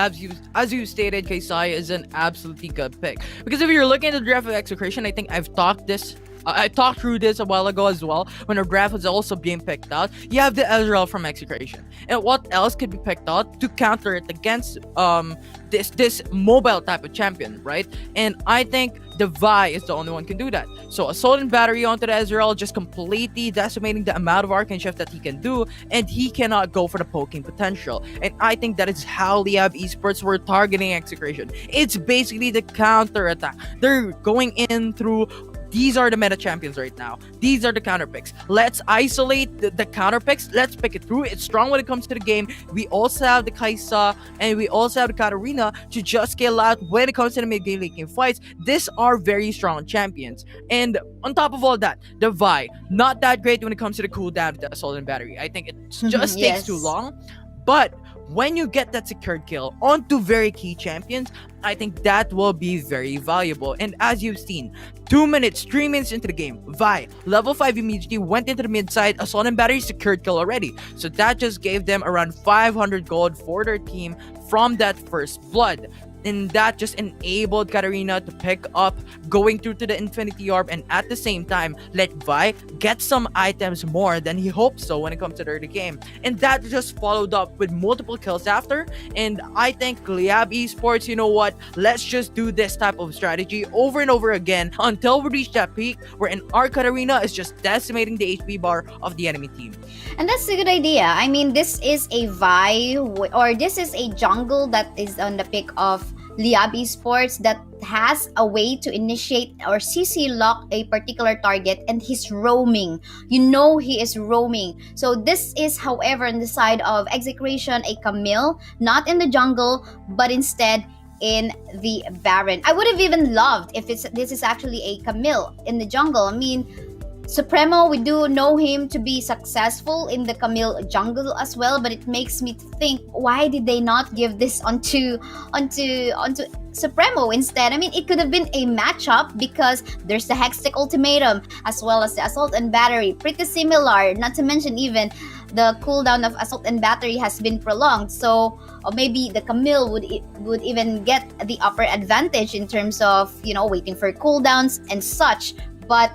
you stated, Kaisai is an absolutely good pick. Because if you're looking at the draft of Execration, I think I've talked this I talked through this a while ago as well when our draft was also being picked out. You have the Ezreal from Execration, and what else could be picked out to counter it against this mobile type of champion, right? And I think the Vi is the only one can do that. So Assault and Battery onto the Ezreal, just completely decimating the amount of Arcane Shift that he can do, and he cannot go for the poking potential. And I think that is how Liyab Esports were targeting Execration. It's basically the counter attack. They're going in through, these are the meta champions right now. These are the counter picks. Let's isolate the counter picks. Let's pick it through. It's strong when it comes to the game. We also have the Kaisa and we also have the Katarina to just scale out when it comes to the mid game late game fights. These are very strong champions. And on top of all that, the Vi, not that great when it comes to the cooldown of the Assault and Battery. I think it just takes too long. But when you get that secured kill onto very key champions, I think that will be very valuable. And as you've seen, 2 minutes, 3 minutes into the game, Vi, level 5 immediately went into the mid side, Assault and Battery secured kill already. So that just gave them around 500 gold for their team from that first blood. And that just enabled Katarina to pick up going through to the Infinity Orb, and at the same time let Vi get some items more than he hoped so when it comes to the early game. And that just followed up with multiple kills after. And I think Liyab Esports, you know what, let's just do this type of strategy over and over again until we reach that peak wherein our Katarina is just decimating the HP bar of the enemy team. And that's a good idea. I mean, this is a Vi, or this is a jungle that is on the pick of Liyab Esports that has a way to initiate or CC lock a particular target, and he's roaming. You know he is roaming. So this is, however, on the side of Execration, a Camille, not in the jungle, but instead in the Baron. I would have even loved if this is actually a Camille in the jungle. I mean, Supremo, we do know him to be successful in the Camille jungle as well, but it makes me think, why did they not give this onto Supremo instead? I mean, it could have been a matchup because there's the Hextech Ultimatum as well as the Assault and Battery, pretty similar, not to mention even the cooldown of Assault and Battery has been prolonged. So or maybe the Camille would even get the upper advantage in terms of, you know, waiting for cooldowns and such. But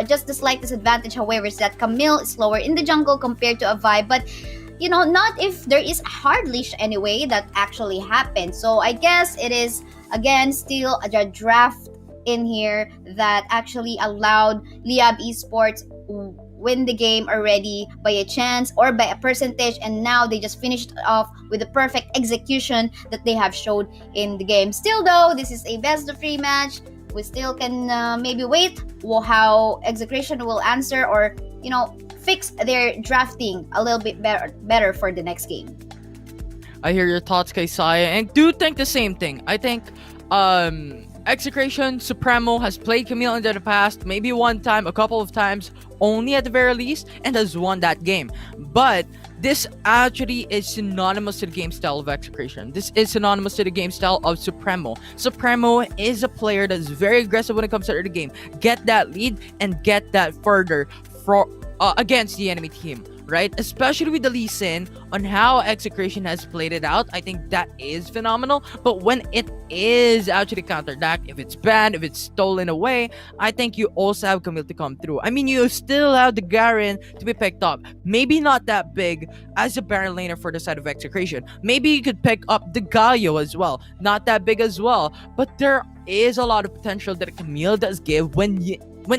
just the slight disadvantage, however, is that Camille is slower in the jungle compared to a Vi. But, you know, not if there is a hard leash anyway that actually happened. So I guess it is, again, still a draft in here that actually allowed Liyab Esports win the game already by a chance or by a percentage, and now they just finished off with the perfect execution that they have showed in the game. Still though, this is a best of 3 match. We still can maybe wait how Execration will answer, or, you know, fix their drafting a little bit better for the next game. I hear your thoughts, Kaisaya, and do think the same thing. I think Execration, Supremo has played Camille in the past, maybe one time, a couple of times, only at the very least, and has won that game. But this actually is synonymous to the game style of Execration. This is synonymous to the game style of Supremo. Supremo is a player that is very aggressive when it comes to the game. Get that lead and get that further against the enemy team, right? Especially with the Lee Sin on how Execration has played it out. I think that is phenomenal. But when it is actually counterattacked, if it's banned, if it's stolen away, I think you also have Camille to come through. I mean, you still have the Garen to be picked up. Maybe not that big as a Baron laner for the side of Execration. Maybe you could pick up the Galio as well. Not that big as well. But there is a lot of potential that Camille does give when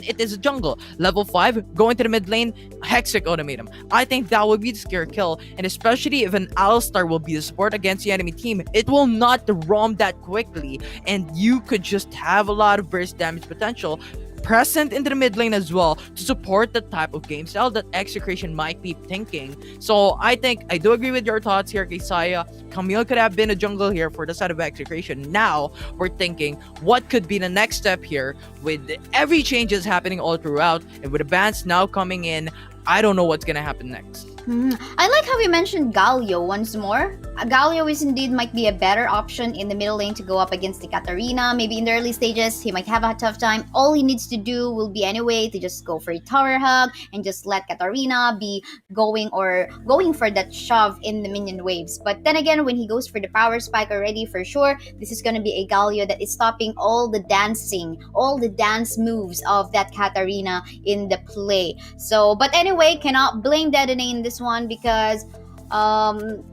it is a jungle. Level 5, going to the mid lane, Hextech Ultimatum. I think that would be the scare kill, and especially if an Alistar will be the support against the enemy team, it will not roam that quickly, and you could just have a lot of burst damage potential present into the mid lane as well to support the type of game style that Execration might be thinking. So I think I do agree with your thoughts here, Kaisaya. Camille could have been a jungle here for the side of Execration. Now we're thinking what could be the next step here with every changes happening all throughout, and with the bans now coming in. I don't know what's gonna happen next. I like how you mentioned Galio once more. Galio is indeed might be a better option in the middle lane to go up against the Katarina. Maybe in the early stages, he might have a tough time. All he needs to do will be anyway to just go for a tower hug and just let Katarina be going for that shove in the minion waves. But then again, when he goes for the power spike already, for sure, this is going to be a Galio that is stopping all the dancing, all the dance moves of that Katarina in the play. So, but anyway, cannot blame Dedenne in this one because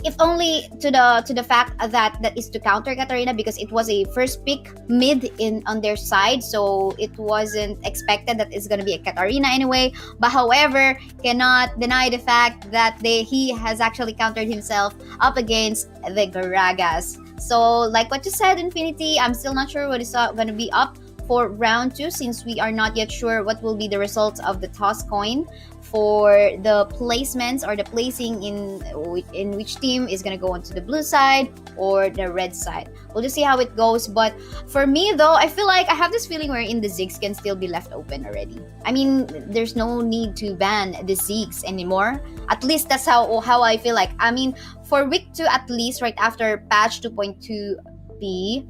if only to the fact that is to counter Katarina because it was a first pick mid on their side, so it wasn't expected that it's gonna be a Katarina anyway. But however, cannot deny the fact that he has actually countered himself up against the Gragas. So like what you said, Infinity, I'm still not sure what is gonna be up for round 2 since we are not yet sure what will be the results of the toss coin for the placements or the placing in which team is going to go onto the blue side or the red side. We'll just see how it goes. But for me though, I feel like I have this feeling wherein the Ziggs can still be left open already. I mean, there's no need to ban the Ziggs anymore. At least that's how I feel like. I mean, for week 2 at least, right after patch 2.2b,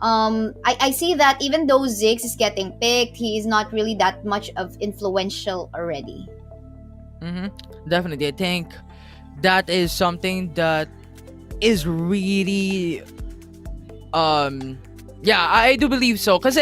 I see that even though Ziggs is getting picked, he is not really that much of influential already. Definitely, I think that is something that is really, yeah, I do believe so. Cause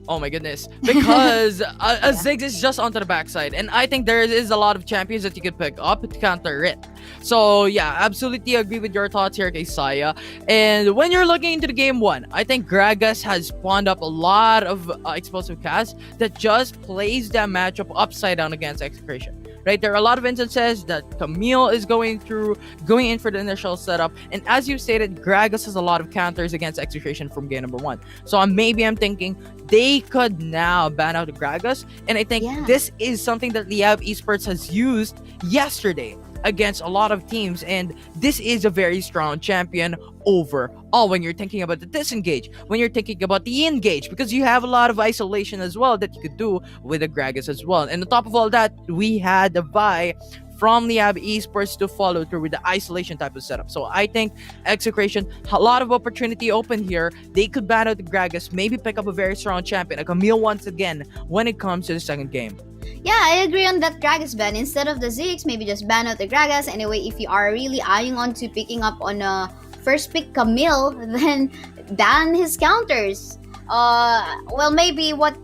oh my goodness, because a Ziggs is just onto the backside, and I think there is a lot of champions that you could pick up to counter it. So yeah, absolutely agree with your thoughts here, Saya. And when you're looking into the game 1, I think Gragas has spawned up a lot of explosive casts that just plays that matchup upside down against Execration. Right, there are a lot of instances that Camille is going in for the initial setup, and as you stated, Gragas has a lot of counters against Execration from game number 1. So I'm thinking they could now ban out Gragas, and I think this is something that Liyab Esports has used yesterday against a lot of teams, and this is a very strong champion overall when you're thinking about the disengage, when you're thinking about the engage, because you have a lot of isolation as well that you could do with the Gragas as well. And on top of all that, we had the buy from Liyab Esports to follow through with the isolation type of setup. So I think Execration, a lot of opportunity open here. They could ban out the Gragas, maybe pick up a very strong champion, like Camille once again, when it comes to the second game. Yeah, I agree on that Gragas ban. Instead of the Ziggs, maybe just ban out the Gragas. Anyway, if you are really eyeing on to picking up on a first pick Camille, then ban his counters. Well, maybe what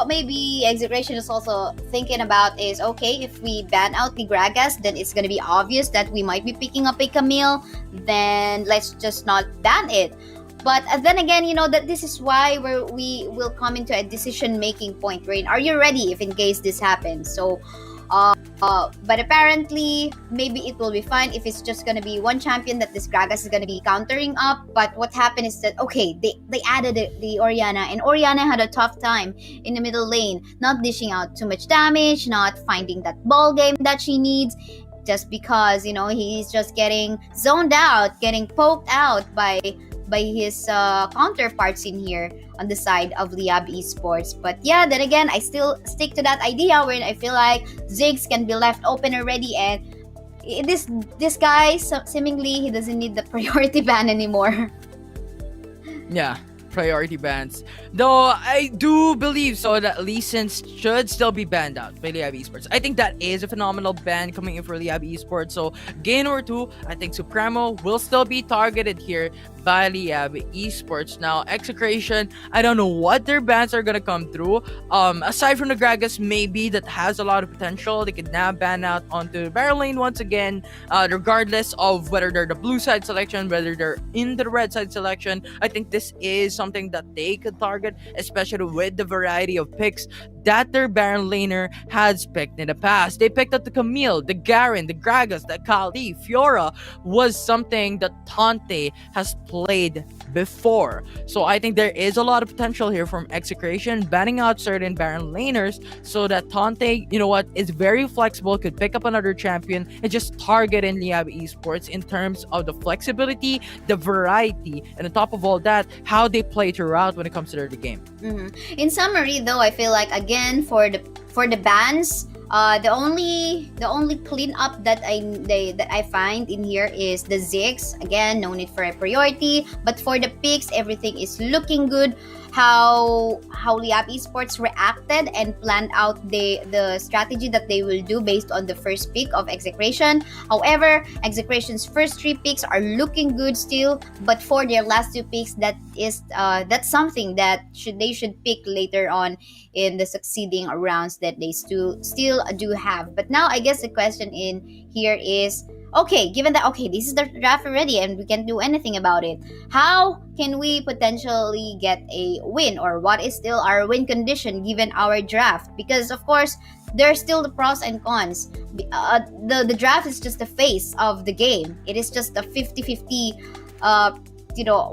maybe Execration is also thinking about is, okay, if we ban out the Gragas, then it's gonna be obvious that we might be picking up a Camille, then let's just not ban it. But then again, you know that this is why we will come into a decision-making point, right? Are you ready if in case this happens? So, but apparently, maybe it will be fine if it's just gonna be one champion that this Gragas is gonna be countering up. But what happened is that, okay, they added the Orianna, and Orianna had a tough time in the middle lane, not dishing out too much damage, not finding that ball game that she needs, just because, you know, he's just getting zoned out, getting poked out by his counterparts in here on the side of Liyab Esports. But yeah, then again, I still stick to that idea where I feel like Ziggs can be left open already, and this guy seemingly he doesn't need the priority ban anymore. Yeah, priority bans. Though I do believe so that Lee Sin should still be banned out by Liyab Esports. I think that is a phenomenal ban coming in for Liyab Esports. So game or 2, I think Supremo will still be targeted here by Liyab Esports. Now, Execration, I don't know what their bans are gonna come through. Aside from the Gragas, maybe that has a lot of potential. They could now ban out onto the barrel lane once again, regardless of whether they're the blue side selection, whether they're in the red side selection. I think this is something that they could target, especially with the variety of picks that their Baron laner has picked in the past. They picked up the Camille, the Garen, the Gragas, the Kali, Fiora was something that Tante has played before. So I think there is a lot of potential here from Execration banning out certain Baron laners so that Tante, you know what, is very flexible, could pick up another champion and just target in Liyab Esports in terms of the flexibility, the variety, and on top of all that, how they play throughout when it comes to the game. In summary, though, I feel like again for the bans, The only cleanup that I find in here is the Ziggs. Again, no need for a priority. But for the picks, everything is looking good. How Liyab Esports reacted and planned out the strategy that they will do based on the first pick of Execration. However, Execration's first 3 picks are looking good still, but for their last 2 picks, that's something that they should pick later on in the succeeding rounds that they still do have. But now I guess the question in here is, okay, given that, okay, this is the draft already and we can't do anything about it, how can we potentially get a win, or what is still our win condition given our draft? Because of course there's still the pros and cons. The draft is just the face of the game. It is just a 50-50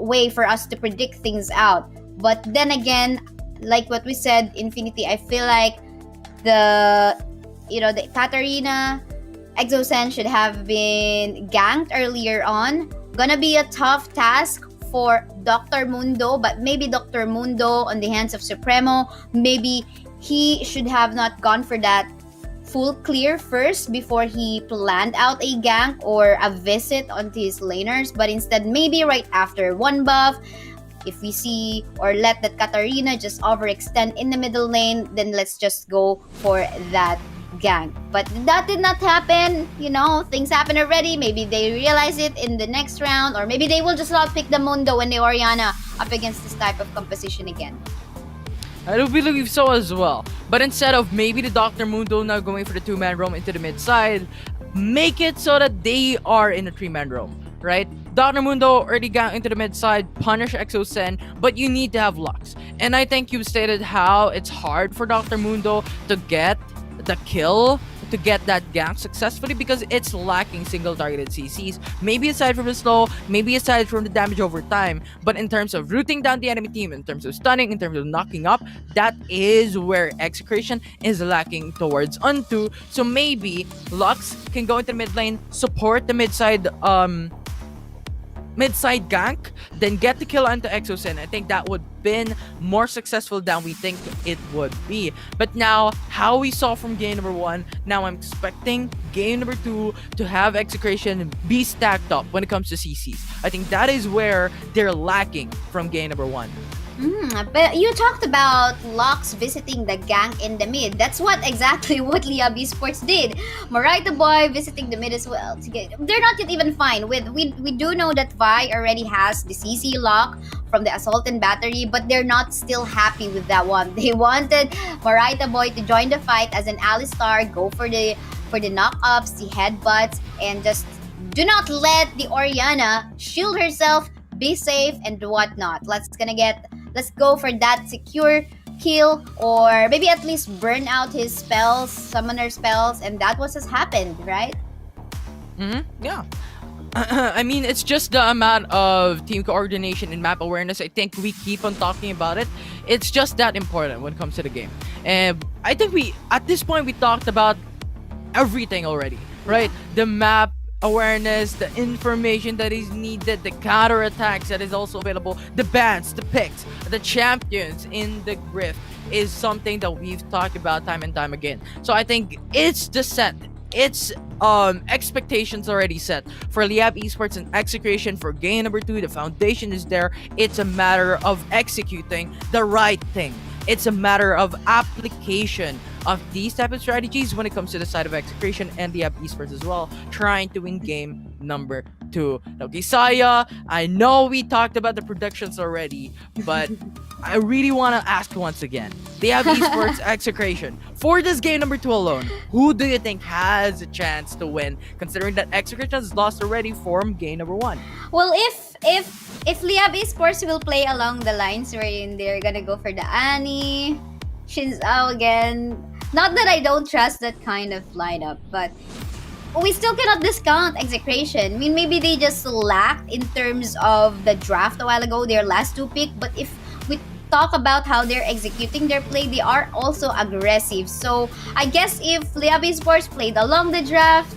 way for us to predict things out. But then again, like what we said, Infinity, I feel like the Katarina Exosen should have been ganked earlier on. Gonna be a tough task for Dr. Mundo, but maybe Dr. Mundo on the hands of Supremo, maybe he should have not gone for that full clear first before he planned out a gank or a visit onto his laners, but instead maybe right after one buff, if we see or let that Katarina just overextend in the middle lane, then let's just go for that gank. But that did not happen. Things happen already. Maybe they realize it in the next round, or maybe they will just not pick the Mundo and the Oriana up against this type of composition again. I do believe so as well. But instead of maybe the Dr. Mundo now going for the 2-man roam into the mid side, make it so that they are in a 3-man roam, right? Dr. Mundo already got into the mid side, punish Exosen, but you need to have Lux. And I think you've stated how it's hard for Dr. Mundo to get the kill, to get that gank successfully, because it's lacking single targeted CCs. Maybe aside from the slow, maybe aside from the damage over time, but in terms of rooting down the enemy team, in terms of stunning, in terms of knocking up, that is where Execration is lacking towards Unto. So maybe Lux can go into the mid lane, support the mid side gank, then get the kill onto Exosen. I think that would been more successful than we think it would be. But now, how we saw from game number 1, now I'm expecting game number 2 to have Execration be stacked up when it comes to CCs. I think that is where they're lacking from game number 1. But you talked about Lux visiting the gank in the mid. That's exactly what Liyab Esports did. Marita Boy visiting the mid as well. They're not yet even fine. We do know that Vi already has the CC lock from the Assault and Battery, but they're not still happy with that one. They wanted Marita Boy to join the fight as an Alistar, go for the knock-ups, the headbutts, and just do not let the Oriana shield herself, be safe, and whatnot. Let's go for that secure kill, or maybe at least burn out his spells, summoner spells, and that was has happened, right? Yeah. I mean, it's just the amount of team coordination and map awareness. I think we keep on talking about it. It's just that important when it comes to the game. And I think at this point, we talked about everything already, right? The map awareness, the information that is needed, the counter attacks that is also available, the bans, the picks, the champions in the Grift is something that we've talked about time and time again. So I think it's the set. It's expectations already set for Liyab Esports and Execration for game number 2. The foundation is there. It's a matter of executing the right thing. It's a matter of application of these type of strategies when it comes to the side of Execration and Liyab Esports as well, trying to win game number 2. Now, Kisaya, I know we talked about the predictions already, but I really want to ask once again, Liyab Esports Execration, for this game number 2 alone, who do you think has a chance to win, considering that Execration has lost already from game number 1? Well, if Liyab Esports will play along the lines wherein they're gonna go for the Annie, Shinzao again. Not that I don't trust that kind of lineup, but we still cannot discount Execration. I mean, maybe they just lacked in terms of the draft a while ago, their last 2 pick, but if we talk about how they're executing their play, they are also aggressive. So I guess if Liyab Esports played along the draft,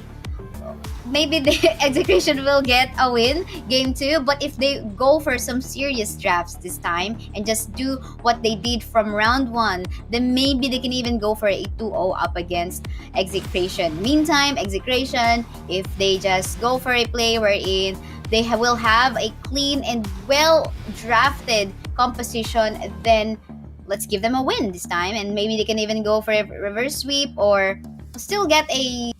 maybe the Execration will get a win game 2, but if they go for some serious drafts this time and just do what they did from round 1, then maybe they can even go for a 2-0 up against Execration. Meantime, Execration, if they just go for a play wherein they will have a clean and well drafted composition, then let's give them a win this time, and maybe they can even go for a reverse sweep or still get a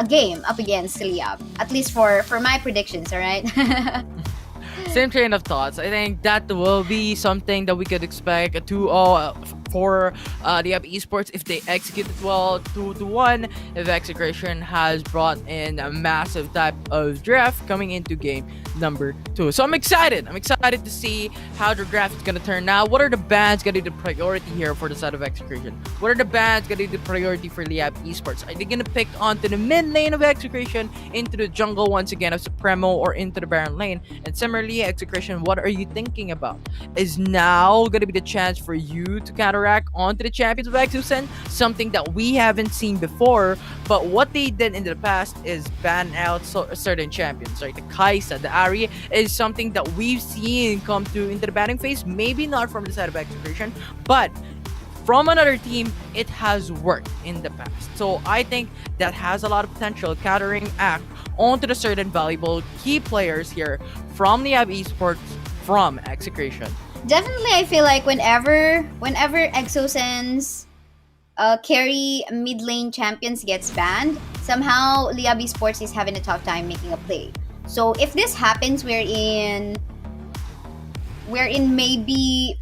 game up against Liyab. At least for my predictions, all right? Same train of thoughts. I think that will be something that we could expect a 2-0 for Liyab Esports if they execute it well. 2-1 if Execration has brought in a massive type of draft coming into game number 2. So I'm excited. I'm excited to see how the draft is gonna turn out. What are the bans gonna be the priority here for the side of Execration? What are the bans gonna be the priority for Liyab Esports? Are they gonna pick onto the mid lane of Execration, into the jungle once again of Supremo, or into the Baron lane? And similarly, Execration, what are you thinking about? Is now gonna be the chance for you to counteract onto the champions of Exosen, something that we haven't seen before. But what they did in the past is ban out certain champions, right? The Kaisa, the Ari is something that we've seen come to into the banning phase. Maybe not from the side of Execration, but from another team, it has worked in the past. So I think that has a lot of potential countering act onto the certain valuable key players here from the Liyab Esports, from Execration. Definitely, I feel like whenever Exosen's carry mid lane champions gets banned, somehow Liyab Esports is having a tough time making a play. So if this happens, wherein maybe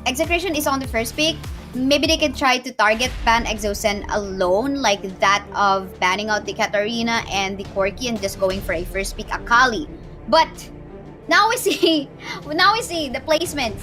Execration is on the first pick, maybe they can try to target ban Exosen alone, like that of banning out the Katarina and the Corki and just going for a first pick Akali. But now we see the placements.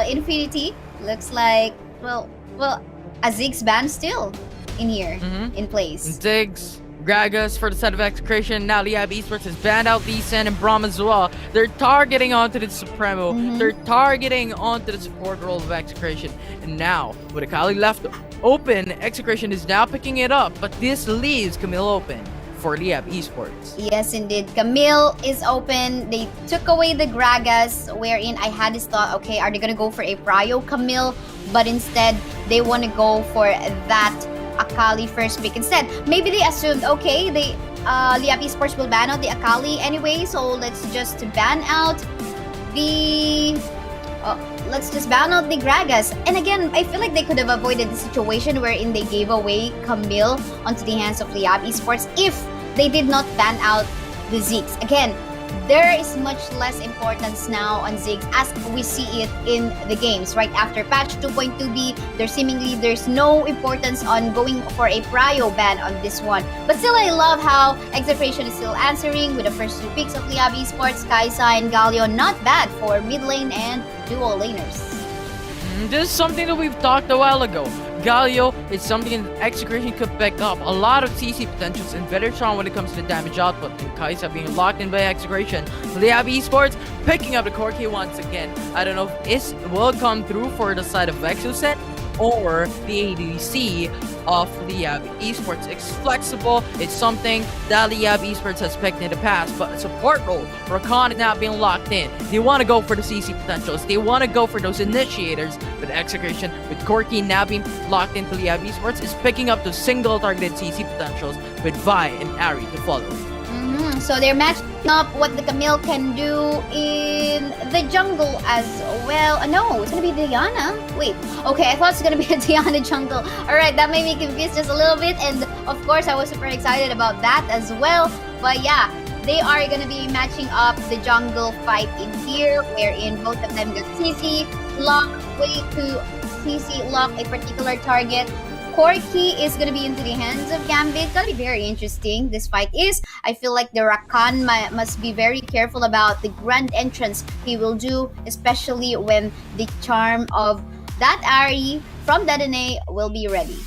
Infinity looks like well a Ziggs ban still in here in place. Ziggs, Gragas for the side of Execration. Now Liyab Esports has banned out Lee Sin and Braum as well. They're targeting onto the Supremo. They're targeting onto the support role of Execration. And now, with Akali left open, Execration is now picking it up. But this leaves Camille open for Liyab Esports. Yes, indeed. Camille is open. They took away the Gragas, wherein I had this thought, okay, are they gonna go for a Prio Camille? But instead, they want to go for that Akali first pick instead. Maybe they assumed, okay, Liyab Esports will ban out the Akali anyway, so let's just ban out the Gragas. And again, I feel like they could have avoided the situation wherein they gave away Camille onto the hands of Liyab Esports if they did not ban out the Ziggs. Again, there is much less importance now on Ziggs as we see it in the games. Right after patch 2.2b, there's no importance on going for a Prio ban on this one. But still, I love how Execration is still answering with the first 2 picks of Liyab Esports, Kaisa and Galio. Not bad for mid lane and dual laners. This is something that we've talked a while ago. Galio is something that Execration could pick up. A lot of CC potentials and very strong when it comes to the damage output. And Kaisa being locked in by Execration. Liyab Esports picking up the Corki once again. I don't know if this will come through for the side of Exoset or the ADC of Liyab Esports. It's flexible. It's something that Liyab Esports has picked in the past, but a support role, Rakan is now being locked in. They want to go for the CC potentials. They want to go for those initiators, but Execration with Corki now being locked into Liyab Esports is picking up those single targeted CC potentials with Vi and Ari to follow. So they're matching up what the Camille can do in the jungle as well. No, it's gonna be Diana. Wait, okay, I thought it's gonna be a Diana jungle. Alright, that made me confused just a little bit, and of course I was super excited about that as well. But yeah, they are gonna be matching up the jungle fight in here, wherein both of them got CC lock, way to CC lock a particular target. Corki is going to be into the hands of Gambit. It's going to be very interesting. This fight is. I feel like the Rakan must be very careful about the grand entrance he will do, especially when the charm of that Ari from Dedenne will be ready.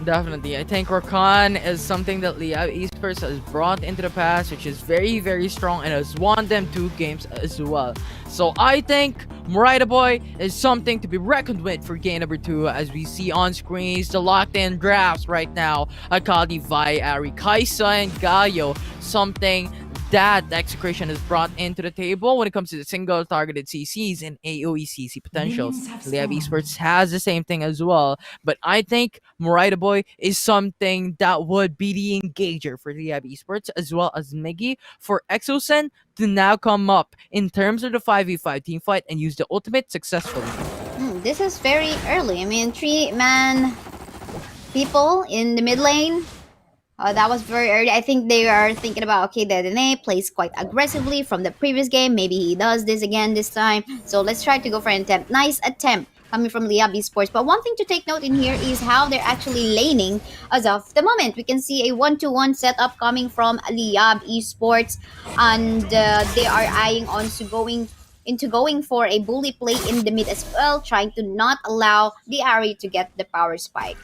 Definitely. I think Rakan is something that Liyab Esports has brought into the past, which is very, very strong and has won them 2 games as well. So I think Morita Boy is something to be reckoned with for game number 2, as we see on screens the locked-in drafts right now. Akali, Vi, Ari, Kaisa, and Gaio. Something that Execration has brought into the table when it comes to the single targeted CCs and AoE CC potentials. Minions have Liyab spawned. Esports has the same thing as well, but I think Morita Boy is something that would be the engager for Liyab Esports, as well as Miggy for Exocen to now come up in terms of the 5v5 team fight and use the ultimate successfully. This is very early. I mean, 3-man people in the mid lane. That was very early. I think they are thinking about, okay, Dedenne plays quite aggressively from the previous game. Maybe he does this again this time. So let's try to go for an attempt. Nice attempt coming from Liyab Esports. But one thing to take note in here is how they're actually laning as of the moment. We can see a 1-2-1 setup coming from Liyab Esports. And they are eyeing on to going for a bully play in the mid as well, trying to not allow the Ari to get the power spike.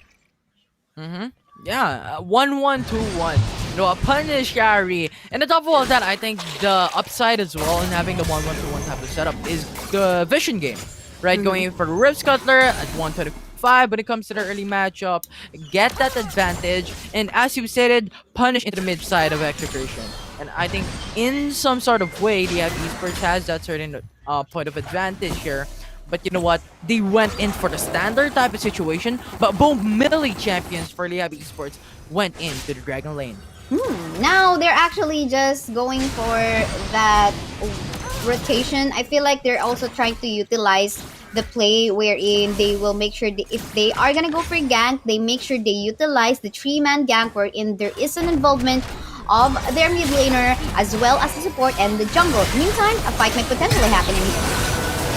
Yeah, 1-1-2-1. A punish Ari. And on top of all that, I think the upside as well in having the 1-1-2-1 type of setup is the vision game. Right, going for Rift Cutler at 125 when it comes to the early matchup. Get that advantage. And as you stated, punish into the mid side of Execration. And I think in some sort of way, the Esports has that certain point of advantage here. But you know what? They went in for the standard type of situation, but both melee champions for Liyab Esports went into the Dragon Lane. Now they're actually just going for that rotation. I feel like they're also trying to utilize the play wherein they will make sure if they are gonna go for gank, they make sure they utilize the 3-man gank wherein there is an involvement of their mid laner as well as the support and the jungle. Meantime, a fight might potentially happen in here.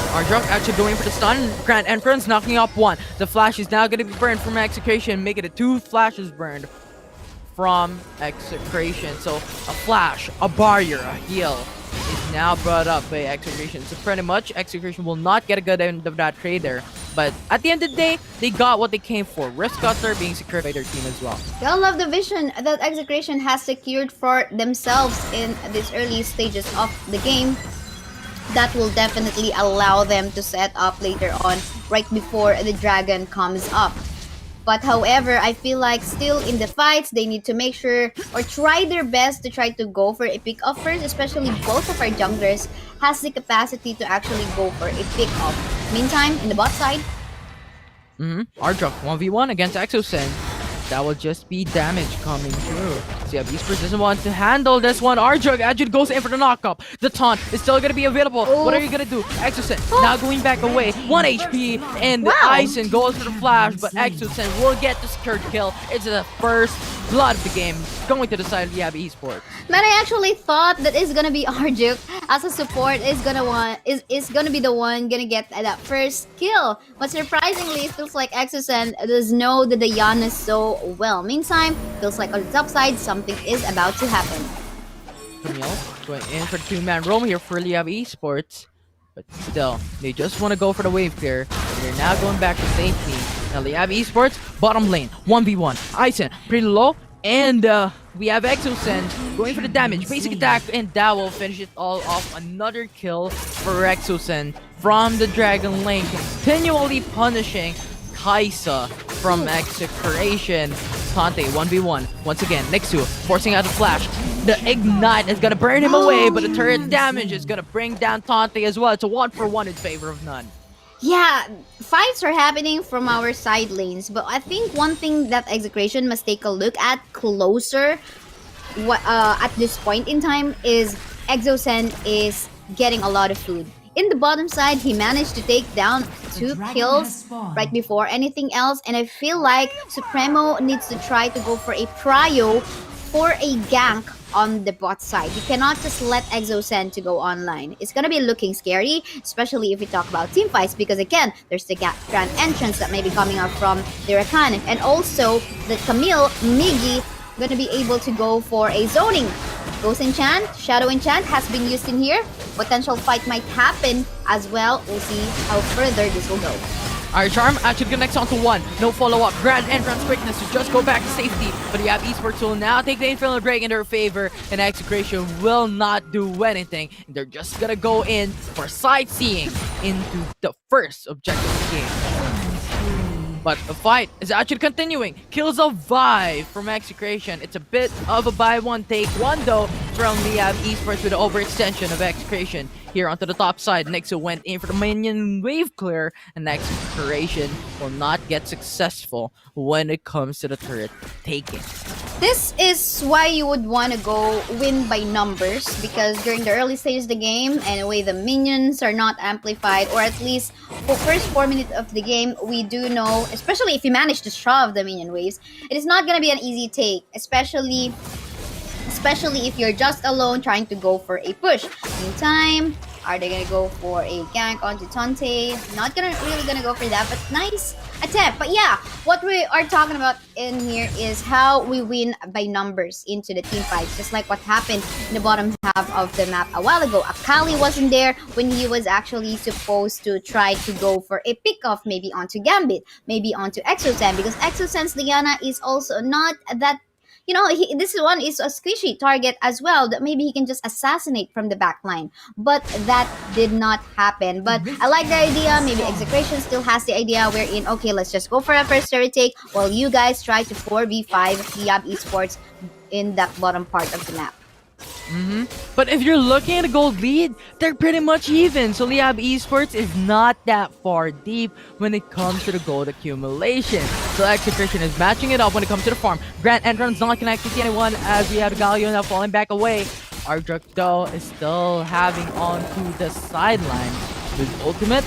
Ardrunk actually going for the stun. Grand Entrance knocking off one. The flash is now going to be burned from Execration, making it 2 flashes burned from Execration. So a flash, a barrier, a heal is now brought up by Execration. So pretty much Execration will not get a good end of that trade there. But at the end of the day, they got what they came for. Rift Cutter being secured by their team as well. I love the vision that Execration has secured for themselves in these early stages of the game. That will definitely allow them to set up later on, right before the dragon comes up. But however, I feel like still in the fights, they need to make sure or try their best to try to go for a pick-off first, especially both of our junglers has the capacity to actually go for a pick-off. Meantime, in the bot side, Ardrunk 1v1 against Exocen. That will just be damage coming through. So yeah, Esports doesn't want to handle this one. Ardrunk actually goes in for the knockup. The taunt is still going to be available. What are you going to do? Exocen now going back away. 1 HP and Ison goes for the flash, but Exocen will get the secured kill. It's the first blood of the game going to the side of Liyab Esports. man, I actually thought that it's gonna be Arjuk as a support is gonna be the one gonna get that first kill. But surprisingly, it feels like Exocen does know the Diana so well. Meantime, feels like on the top side, something is about to happen. Camille going in for the 2-man roam here for Liyab Esports. But still, they just want to go for the wave clear. They're now going back to safety. Now Liyab Esports, bottom lane, 1v1. Ison, pretty low. And we have Exocen going for the damage, basic attack, and that will finish it all off. Another kill for Exocen from the Dragon Lane, continually punishing Kaisa from Execration. Tante 1v1 once again. Nixu forcing out the flash. The ignite is gonna burn him away, but the turret damage is gonna bring down Tante as well. It's a 1-for-1 in favor of none. Yeah, fights are happening from our side lanes, but I think one thing that Execration must take a look at closer at this point in time is Exocen is getting a lot of food. In the bottom side, he managed to take down 2 kills right before anything else, and I feel like Supremo needs to try to go for a prio for a gank on the bot side. You cannot just let Exocen to go online. It's gonna be looking scary, especially if we talk about team fights, because again, there's the grand entrance that may be coming up from the Rakan, and also the Camille, Miggy, gonna be able to go for a zoning. Ghost Enchant, Shadow Enchant has been used in here. Potential fight might happen as well. We'll see how further this will go. Alright, Charm actually connects onto one. No follow-up. Grand entrance quickness to just go back to safety. But Liyab Esports will now take the infernal break in their favor, and Execration will not do anything. They're just gonna go in for sightseeing into the first objective of the game. But the fight is actually continuing. Kills a vibe from Execration. It's a bit of a buy one, take one though from Liyab Esports with the overextension of Execration. Here onto the top side, Nixu went in for the minion wave clear, and Execration will not get successful when it comes to the turret taking. This is why you would want to go win by numbers, because during the early stages of the game, anyway, the minions are not amplified, or at least for first 4 minutes of the game, we do know, especially if you manage to shove the minion waves, it is not going to be an easy take, especially if you're just alone trying to go for a push. Meantime, are they gonna go for a gank onto Tante? Not really gonna go for that, but nice attempt. But yeah, what we are talking about in here is how we win by numbers into the team fights, just like what happened in the bottom half of the map a while ago. Akali wasn't there when he was actually supposed to try to go for a pick-off, maybe onto Gambit, maybe onto Exosen, because Exosen's Diana is also not that, you know, this one is a squishy target as well that maybe he can just assassinate from the back line. But that did not happen. But I like the idea. Maybe Execration still has the idea wherein, okay, let's just go for a first turret take while you guys try to 4v5 Liyab Esports in that bottom part of the map. But if you're looking at a gold lead, they're pretty much even. So Liyab Esports is not that far deep when it comes to the gold accumulation. So Execration is matching it up when it comes to the farm. Grand entrance not connecting to anyone as we have Galio now falling back away. Ardruk though is still having on to the sideline with ultimate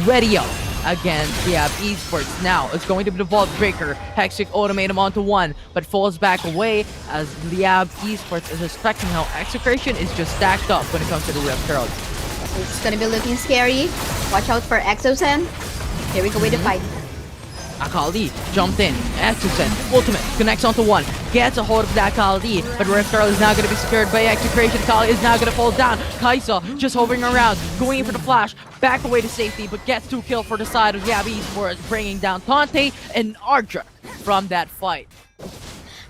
ready up against Liyab Esports. Now it's going to be the Vault Breaker. Hexic Ultimatum onto one, but falls back away as Liyab Esports is respecting how Execration is just stacked up when it comes to the Rift Heralds. It's gonna be looking scary. Watch out for Exosen. Here we go with the fight. Akali jumped in. Exosen, ultimate, connects onto one, gets a hold of that Akali, but Rift Herald is now going to be secured by Execration. Akali is now going to fall down. Kaisa just hovering around, going in for the flash, back away to safety, but gets 2 kills for the side of Liyab Esports, bringing down Tante and Ardruk from that fight.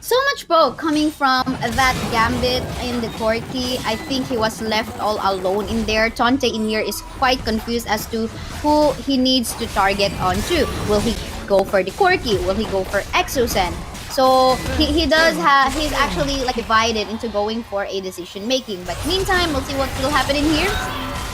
So much poke coming from that Gambit in the Corki. I think he was left all alone in there. Tante in here is quite confused as to who he needs to target onto. Will he go for the Corki? Will he go for Exosen? So he's actually like divided into going for a decision making. But meantime, we'll see what will happen in here.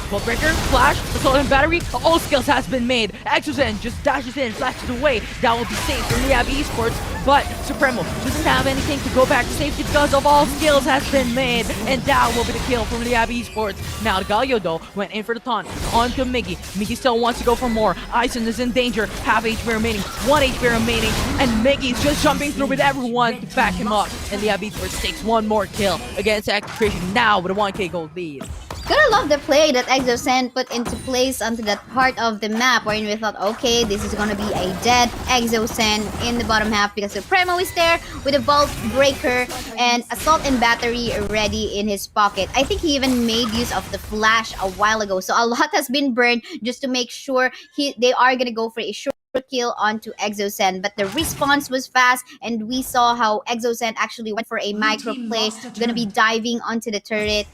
Vault Breaker, Flash, Assault and Battery, all skills has been made. Exosen just dashes in, flashes away. That will be safe for Liyab Esports, but Supremo doesn't have anything to go back to safety because of all skills has been made, and that will be the kill from Liyab Esports. Now Galio though went in for the taunt onto Miggy. Miggy still wants to go for more. Ison is in danger, half HP remaining, 1 HP remaining, and Miggy's just jumping through with everyone to back him up. And Liyab Esports takes 1 more kill against Execration now with a 1k gold lead. Gotta love the play that Exosen put into place onto that part of the map wherein we thought, okay, this is gonna be a dead Exosen in the bottom half because Supremo is there with a Vault Breaker and Assault and Battery ready in his pocket. I think he even made use of the flash a while ago, so a lot has been burned just to make sure they are gonna go for a short kill onto Exosen, but the response was fast and we saw how Exosen actually went for a micro play, gonna be diving onto the turret,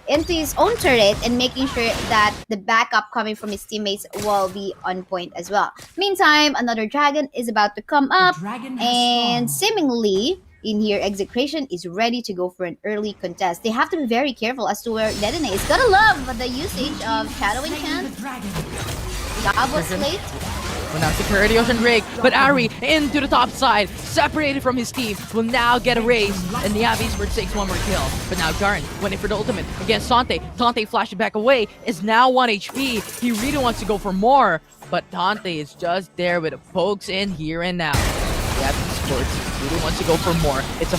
into his own turret, and making sure that the backup coming from his teammates will be on point as well. Meantime, another dragon is about to come up, and seemingly in here, Execration is ready to go for an early contest. They have to be very careful as to where Dedenne is. Gotta love the usage of Shadow Enchant. Liyab was late. Well, now security ocean break, but Ari into the top side, separated from his team, will now get a raise, and Liyab Esports takes 1 more kill. But now Garen went in for the ultimate against Tante. Tante flashing back away, is now 1 HP. He really wants to go for more, but Tante is just there with the pokes in here and now. Liyab Esports really wants to go for more. It's a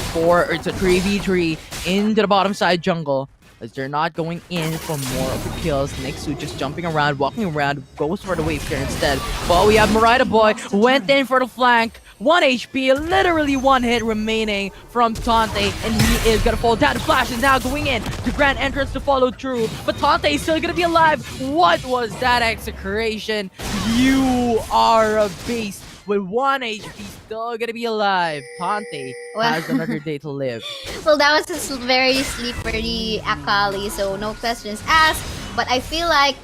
3v3 into the bottom side jungle, as they're not going in for more of the kills. Nixu just jumping around, walking around, goes for the wave clear instead. But we have Marida Boy, went in for the flank, 1 HP, literally 1 hit remaining from Tante, and he is gonna fall down. The Flash is now going in. The grand entrance to follow through, but Tante is still gonna be alive. What was that execration? You are a beast. With 1 HP, still gonna be alive. Tante has another day to live. Well, that was a very slippery Akali, so no questions asked. But I feel like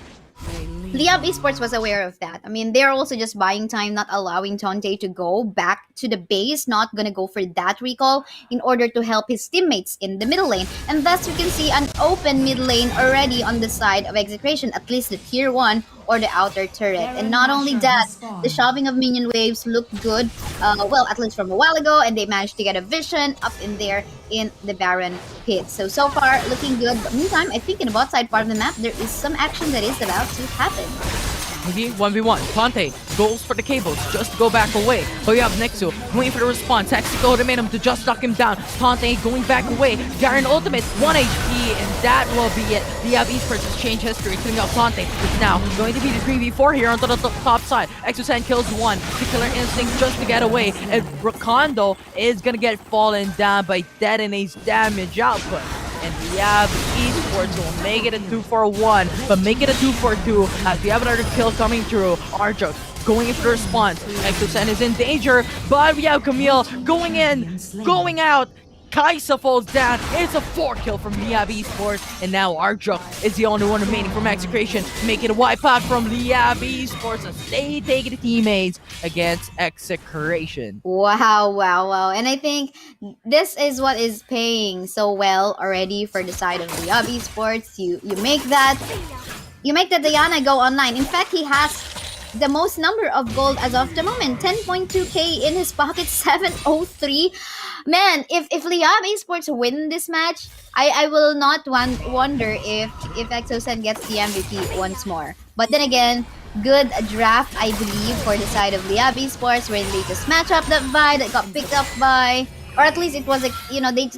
Liyab Esports was aware of that. I mean, they're also just buying time, not allowing Tonte to go back to the base, not gonna go for that recall in order to help his teammates in the middle lane. And thus, you can see an open mid lane already on the side of Execration, at least the tier 1 or the outer turret. And not only that, the shoving of minion waves looked good, well, at least from a while ago, and they managed to get a vision up in there in the Baron pit. So far, looking good. But meantime, I think in the bot side part of the map, there is some action that is about to happen. Maybe 1v1. Tante goes for the cables, just go back away. Liyab next to waiting for the response. Tactical ultimatum to just knock him down. Tante going back away. Garen ultimate, 1 HP, and that will be it. Liyab Esports has changed history, killing out Tante. It's now going to be the 3v4 here onto the top side. Exosan kills 1. The killer instinct just to get away. And Rakondo is gonna get fallen down by Detonate's damage output. And Liyab Esports will make it a 2-for-1, but make it a 2-for-2 as we have another kill coming through. Arjo going in for the response. Exosan is in danger, but we have Camille going in, going out. Kaisa falls down. It's a 4-kill from Liyab Esports. And now Arjo is the only one remaining from Execration. Make it a wipeout from Liyab Esports as they take the teammates against Execration. Wow. And I think this is what is paying so well already for the side of Liyab Esports. You make that Diana go online. In fact, he has the most number of gold as of the moment. 10.2k in his pocket, 703. Man, if Liyab Esports win this match, I will not wonder if Exosan gets the MVP once more. But then again, good draft, I believe, for the side of Liyab Esports, where they just match up that Vi that got picked up by, or at least it was like,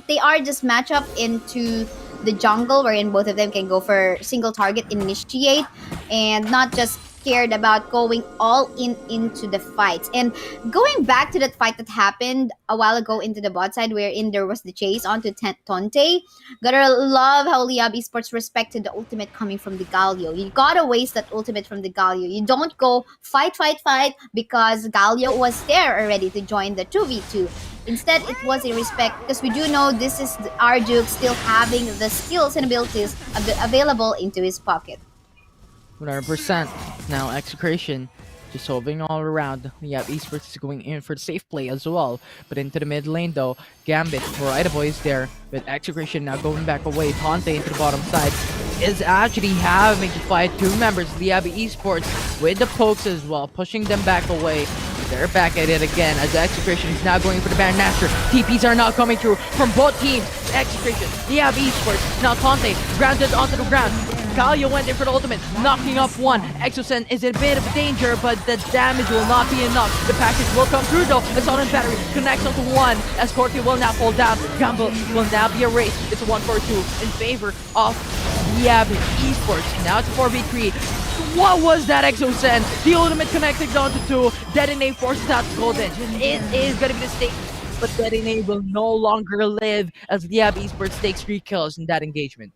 they are just match up into the jungle, wherein both of them can go for single target initiate and not just cared about going all into the fight. And going back to that fight that happened a while ago into the bot side, wherein there was the chase onto Tonte, gotta love how Liyab Esports respected the ultimate coming from the Galio. You gotta waste that ultimate from the Galio. You don't go fight because Galio was there already to join the 2v2. Instead, it was a respect, because we do know this is Arjuk still having the skills and abilities available into his pocket. 100%. Now Execration just hovering all around. Yeah, Esports is going in for the safe play as well. But into the mid lane though, Gambit, Boy is there. With Execration now going back away. Tante into the bottom side is actually having to fight 2 members of Liyab Esports with the pokes as well, pushing them back away. They're back at it again as Execration is now going for the Baron Master. TPs are now coming through from both teams. Execration, Liyab Esports, now Tante grounded onto the ground. Galio went in for the ultimate, knocking up 1. Exosan is in a bit of danger, but the damage will not be enough. The package will come through though. Assault Battery connects onto 1 as Corky will now fall down. Gamble will now be erased. It's a 1-4-2 in favor of Liyab Esports. Now it's a 4v3. What was that, Exosan? The ultimate connected onto 2. Detonate forces out Golden. It is going to be the stake, but Detonate will no longer live as Liyab Esports takes 3 kills in that engagement.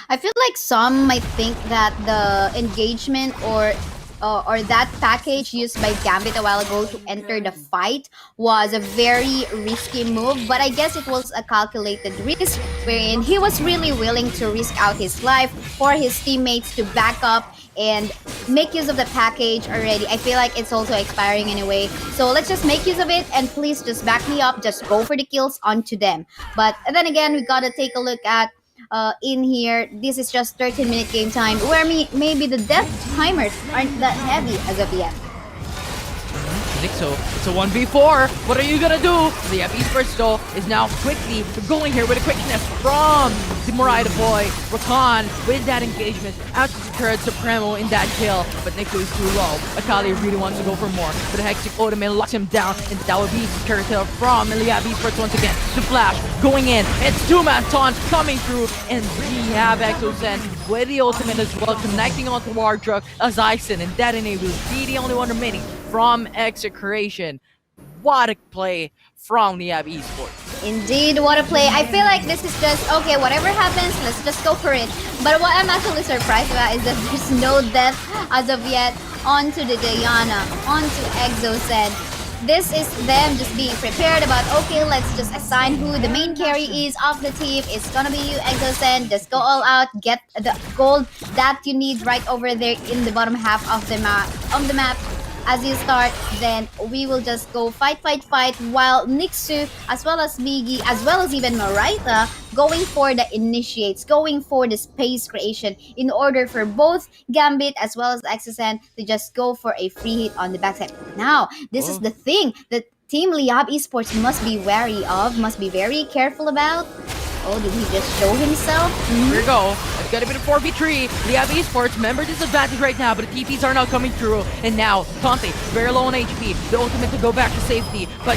I feel like some might think that the engagement or that package used by Gambit a while ago to enter the fight was a very risky move, but I guess it was a calculated risk wherein he was really willing to risk out his life for his teammates to back up and make use of the package already. I feel like it's also expiring anyway, so let's just make use of it and please just back me up, just go for the kills onto them. But then again, we gotta take a look at in here, this is just 13-minute game time where maybe the death timers aren't that heavy as of yet. I think so. It's a 1v4. What are you gonna do? The Esports though is now quickly going here with a quickness from the Morida boy. Rakan with that engagement out to secure Supremo in that kill, but Nico is too low. Akali really wants to go for more, but the Hextech ultimate locks him down, and that would be secured from Liyab Esports once again. The flash going in. It's 2-man taunt coming through, and we have Exosan with the ultimate as well, connecting onto Wardruk as Ison, and Detonate will be the only one remaining from Execration. What a play from Liyab Esports. Indeed, what a play. I feel like this is just, okay, whatever happens, let's just go for it. But what I'm actually surprised about is that there's no death as of yet onto the Diana, onto Exocen. This is them just being prepared about, okay, let's just assign who the main carry is of the team. It's gonna be you, Exocen. Just go all out, get the gold that you need right over there in the bottom half of the map. As you start, then we will just go fight, while Nixu, as well as Migi, as well as even Marita, going for the initiates, going for the space creation in order for both Gambit as well as Exocen to just go for a free hit on the backside. Now, this is the thing that Team Liyab Esports must be wary of, must be very careful about. Oh, did he just show himself? Here we go. It's gonna be the 4v3. Liyab Esports, member disadvantage right now, but the TPs are not coming through. And now, Tante, very low on HP. The ultimate to go back to safety. But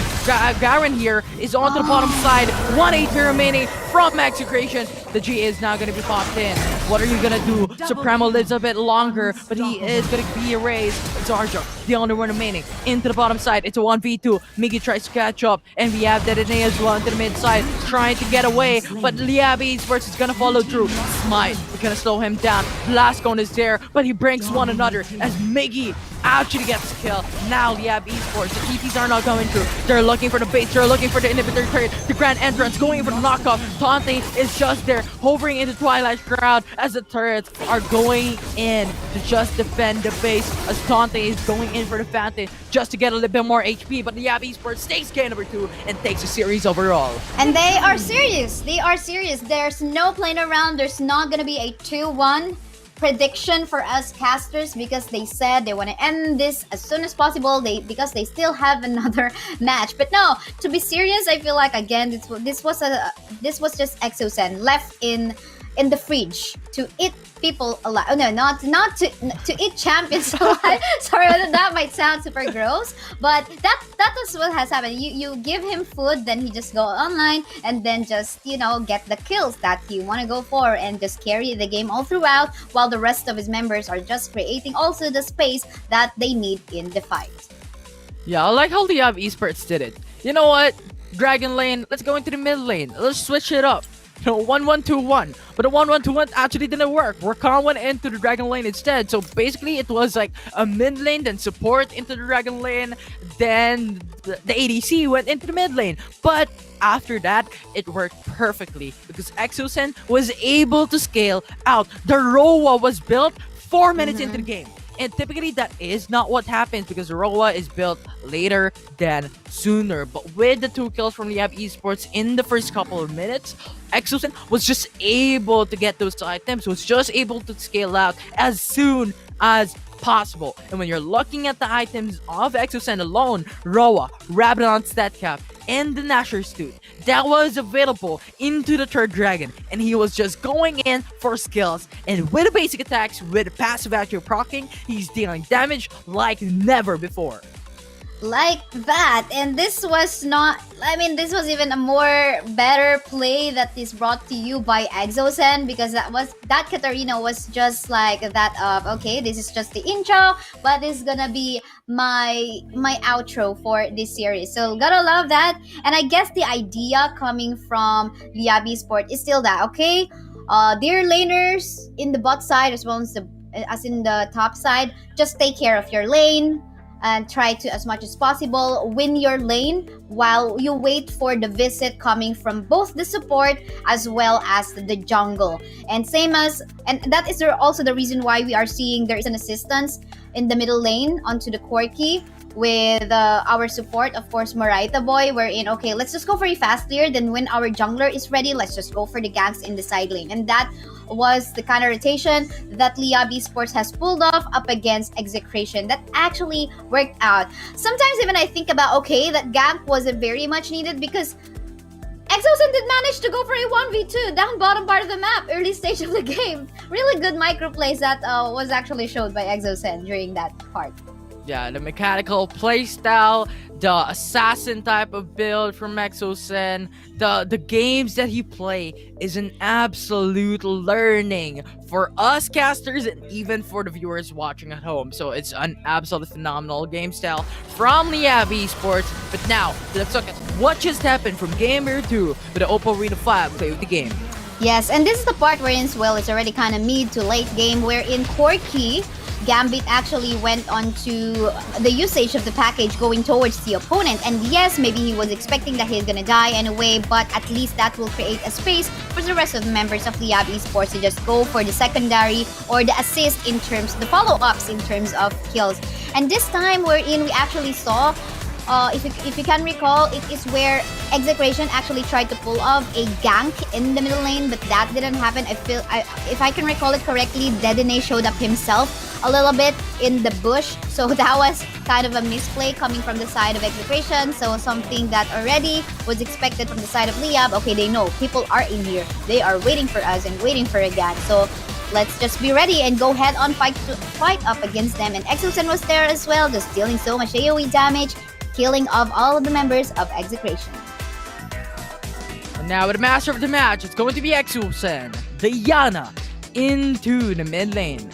Garen here is onto the bottom side. 1 HP remaining from Execration. The G is now gonna be popped in. What are you gonna do? Supremo lives a bit longer, but he is gonna be erased. Zarjo, the only one remaining. Into the bottom side, it's a 1v2. Migi tries to catch up, and we have Dedene as well into the mid side, trying to get away. But Liyab Esports is gonna follow through. Smite, we're gonna slow him down. Blastcone is there, but he breaks one another as Miggy actually gets the kill. Now Liyab Esports, the TPs are not going through. They're looking for the base, they're looking for the inhibitor turret, the grand entrance, going for the knockoff. Tante is just there, hovering into Twilight Crowd as the turrets are going in to just defend the base, as Tante is going in for the Phantom just to get a little bit more HP. But Liyab Esports takes game number 2 and takes the series overall. And they are serious. They are serious. There's no playing around. There's not going to be a 2-1 prediction for us casters because they said they want to end this as soon as possible because they still have another match. But no, to be serious, I feel like again this was just Exocen left in the fridge to eat people alive. Oh no, not to eat champions alive. Sorry, that might sound super gross, but that is what has happened. You give him food, then he just go online and then just get the kills that he want to go for and just carry the game all throughout, while the rest of his members are just creating also the space that they need in the fight. Yeah, I like how Liyab Esports did it. You know what? Dragon lane, let's go into the mid lane. Let's switch it up. 1-1-2-1, but the 1-1-2-1 actually didn't work. Rakan went into the Dragon lane instead, so basically it was like a mid lane, then support into the Dragon lane, then the ADC went into the mid lane. But after that, it worked perfectly because Exocen was able to scale out. The Roa was built 4 minutes into the game. And typically that is not what happens because Roa is built later than sooner. But with the 2 kills from Liyab Esports in the first couple of minutes, Exocen was just able to get those items, was just able to scale out as soon as possible. And when you're looking at the items of Exocen alone, Roa, Rabadon stat cap, and the Nashor's Tooth that was available into the 3rd Dragon, and he was just going in for skills, and with the basic attacks, with the passive accurate proccing, he's dealing damage like never before. Like that. And this was this was even a more better play that is brought to you by Exocen, because that Katarina was just like that of, okay, this is just the intro, but this is gonna be my outro for this series. So gotta love that. And I guess the idea coming from Liyab Esports is still that, okay, dear laners in the bot side as well as in the top side, just take care of your lane and try to, as much as possible, win your lane while you wait for the visit coming from both the support as well as the jungle. And that is also the reason why we are seeing there is an assistance in the middle lane onto the Corki with our support, of course, Marita Boy, wherein, okay, let's just go for a fast clear, then when our jungler is ready, let's just go for the ganks in the side lane. And that was the kind of rotation that Liyab Esports has pulled off up against Execration. That actually worked out. Sometimes even I think about, okay, that gank wasn't very much needed because Exocen did manage to go for a 1v2 down bottom part of the map, early stage of the game. Really good micro plays that was actually showed by Exocen during that part. Yeah, the mechanical playstyle, the assassin type of build from Exosen, the games that he play is an absolute learning for us casters and even for the viewers watching at home. So it's an absolute phenomenal game style from Liyab Esports. But now, let's look at what just happened from game number 2 with the Oppo Reno 5 play of the game. Yes, and this is the part wherein, well, it's already kind of mid to late game, wherein Corky Gambit actually went on to the usage of the package going towards the opponent. And yes, maybe he was expecting that he's gonna die anyway, but at least that will create a space for the rest of the members of Liyab Esports to just go for the secondary or the assist in terms, the follow-ups in terms of kills. And this time wherein we actually saw, if you can recall, it is where Execration actually tried to pull off a gank in the middle lane, but that didn't happen. If I can recall it correctly, Dedene showed up himself a little bit in the bush, so that was kind of a misplay coming from the side of Execration. So something that already was expected from the side of Liyab. Okay, they know people are in here, they are waiting for us and waiting for a gank. So let's just be ready and go head on fight up against them. And Exosen was there as well, just dealing so much AoE damage, killing of all of the members of Execration. And now with the master of the match, it's going to be Exosen, Diana, into the mid lane.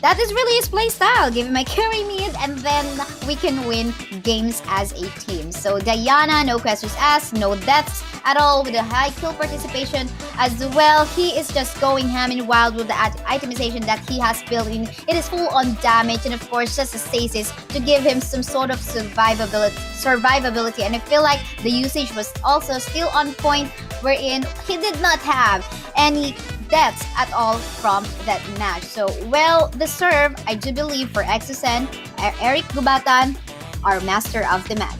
That is really his play style. Give him a carry mid and then we can win games as a team. So Diana, no questions asked, no deaths at all, with a high kill participation as well. He is just going ham and wild with the itemization that he has built in. It is full on damage and of course just a stasis to give him some sort of survivability. And I feel like the usage was also still on point, wherein he did not have any deaths at all from that match. So well deserved, I do believe, for Exosen, Eric Gubatan, our master of the match.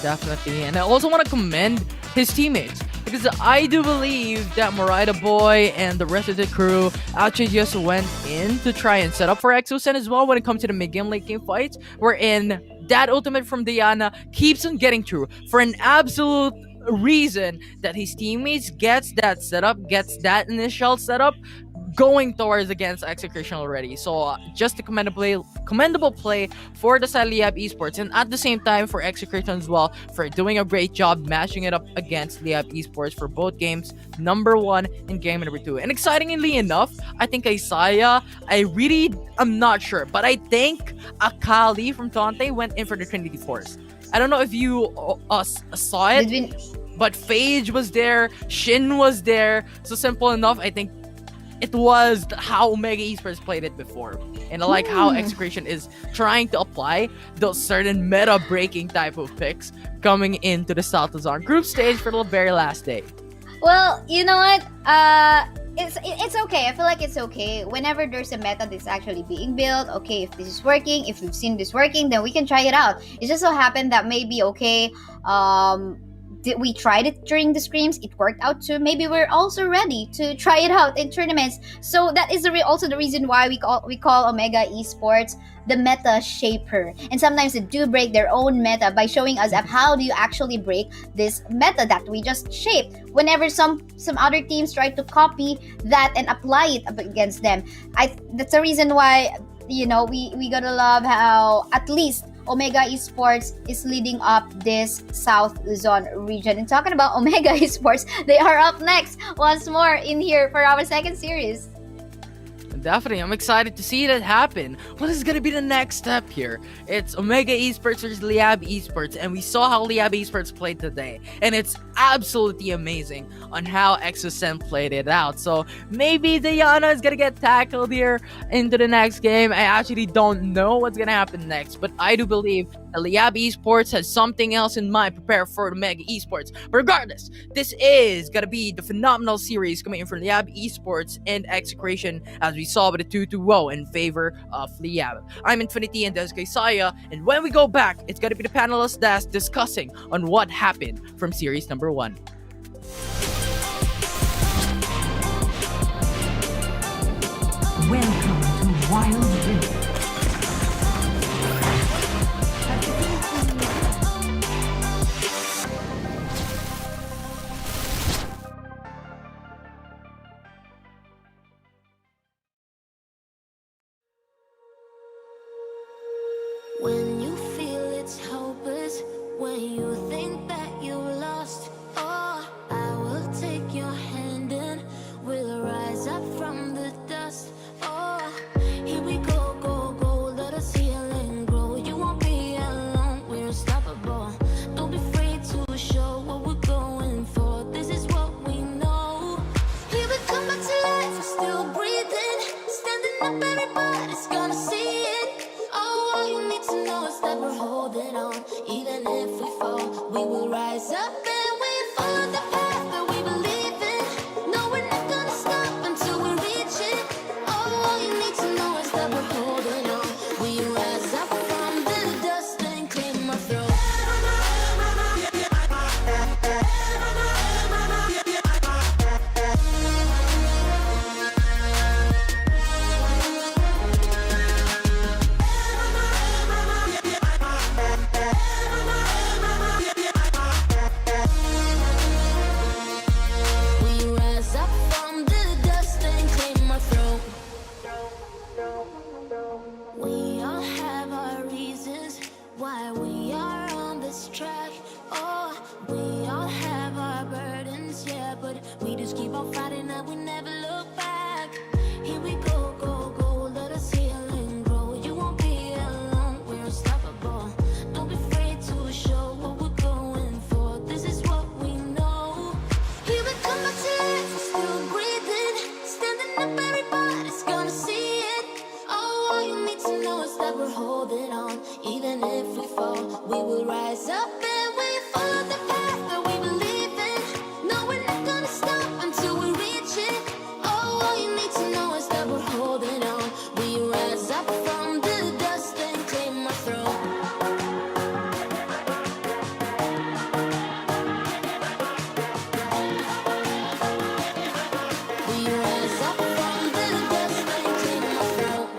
Definitely. And I also want to commend his teammates, because I do believe that Morida Boy and the rest of the crew actually just went in to try and set up for Exosen as well when it comes to the mid-game, late-game fights, wherein that ultimate from Diana keeps on getting through for an absolute reason that his teammates gets that setup, gets that initial setup going towards against Execration already. So just a commendable play for the side Liyab Esports, and at the same time for Execration as well for doing a great job matching it up against Liyab Esports for both games, number 1 and game number 2. And excitingly enough, I think Isaiah, I'm not sure, but I think Akali from Tante went in for the Trinity Force. I don't know if you saw it, but Phage was there, Shin was there. So simple enough, I think it was how Omega Esports played it before. And I like how Execration is trying to apply those certain meta-breaking type of picks coming into the South Luzon group stage for the very last day. Well, you know what? It's okay. I feel like it's okay. Whenever there's a meta that's actually being built, okay, if this is working, if we've seen this working, then we can try it out. It just so happened that maybe, okay, we tried it during the scrims, it worked out too. Maybe we're also ready to try it out in tournaments. So that is also the reason why we call Omega Esports the meta shaper. And sometimes they do break their own meta by showing us how do you actually break this meta that we just shaped. Whenever some other teams try to copy that and apply it up against them, that's the reason why, you know, we gotta love how at least Omega Esports is leading up this South Luzon region. And talking about Omega Esports, they are up next once more in here for our second series. Definitely, I'm excited to see that happen. What is gonna be the next step here? It's Omega Esports versus Liyab Esports, and we saw how Liyab Esports played today, and it's absolutely amazing on how Exosen played it out. So maybe Diana is gonna get tackled here into the next game. I actually don't know what's gonna happen next, but I do believe that Liyab Esports has something else in mind prepared for Omega Esports. But regardless, this is gonna be the phenomenal series coming in from Liyab Esports and Execration, as we saw with a 2-0 in favor of Liyab. I'm Infinity and there's Isaiah, and when we go back, it's gonna be the panelists that's discussing on what happened from series number 1. Welcome to Wild Rift. holding on. Even if we fall, we will rise up and we follow the path that we believe in. No, we're not gonna stop until we reach it. Oh, all you need to know is that we're holding on. We rise up from the dust and claim our throne. We rise up from the dust and claim our throne. We all have our reasons why we are on this track. Oh, we all have our burdens, yeah, but we just keep on fighting and we never look back. Here we go, go, go, let us heal and grow. You won't be alone, we're unstoppable. Don't be afraid to show what we're going for. This is what we know. Here we come back to life, we're still breathing. Standing up, everybody's gonna see it. Oh, all you need to know is that we're holding on. Even if we fall, we will rise up and we follow the path that we believe in. No, we're not gonna stop until we reach it. Oh, all you need to know is that we're holding on. We rise up from the dust and claim our throne. We rise up from the dust and claim our throne.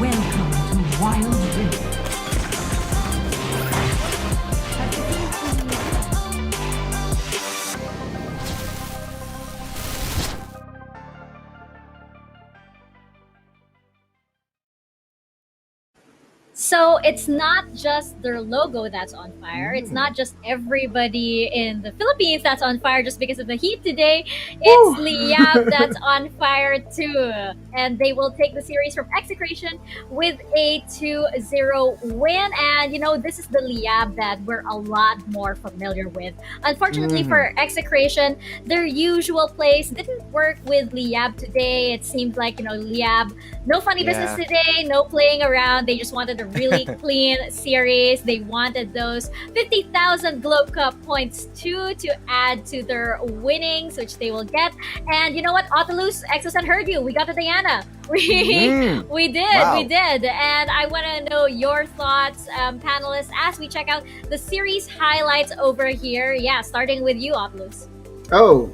Welcome to Wild Rift. So it's not just their logo that's on fire. It's not just everybody in the Philippines that's on fire just because of the heat today. It's Liyab that's on fire too. And they will take the series from Execration with a 2-0 win. And this is the Liyab that we're a lot more familiar with. Unfortunately for Execration, their usual plays didn't work with Liyab today. It seemed like, Liyab, no funny business today, no playing around. They just wanted a really clean series. They wanted those 50,000 Globe Cup points too to add to their winnings, which they will get. And you know what, Otolus, Exosen heard you. We got the Diana. We did. And I want to know your thoughts, panelists, as we check out the series highlights over here. Yeah, starting with you, Otolus. Oh,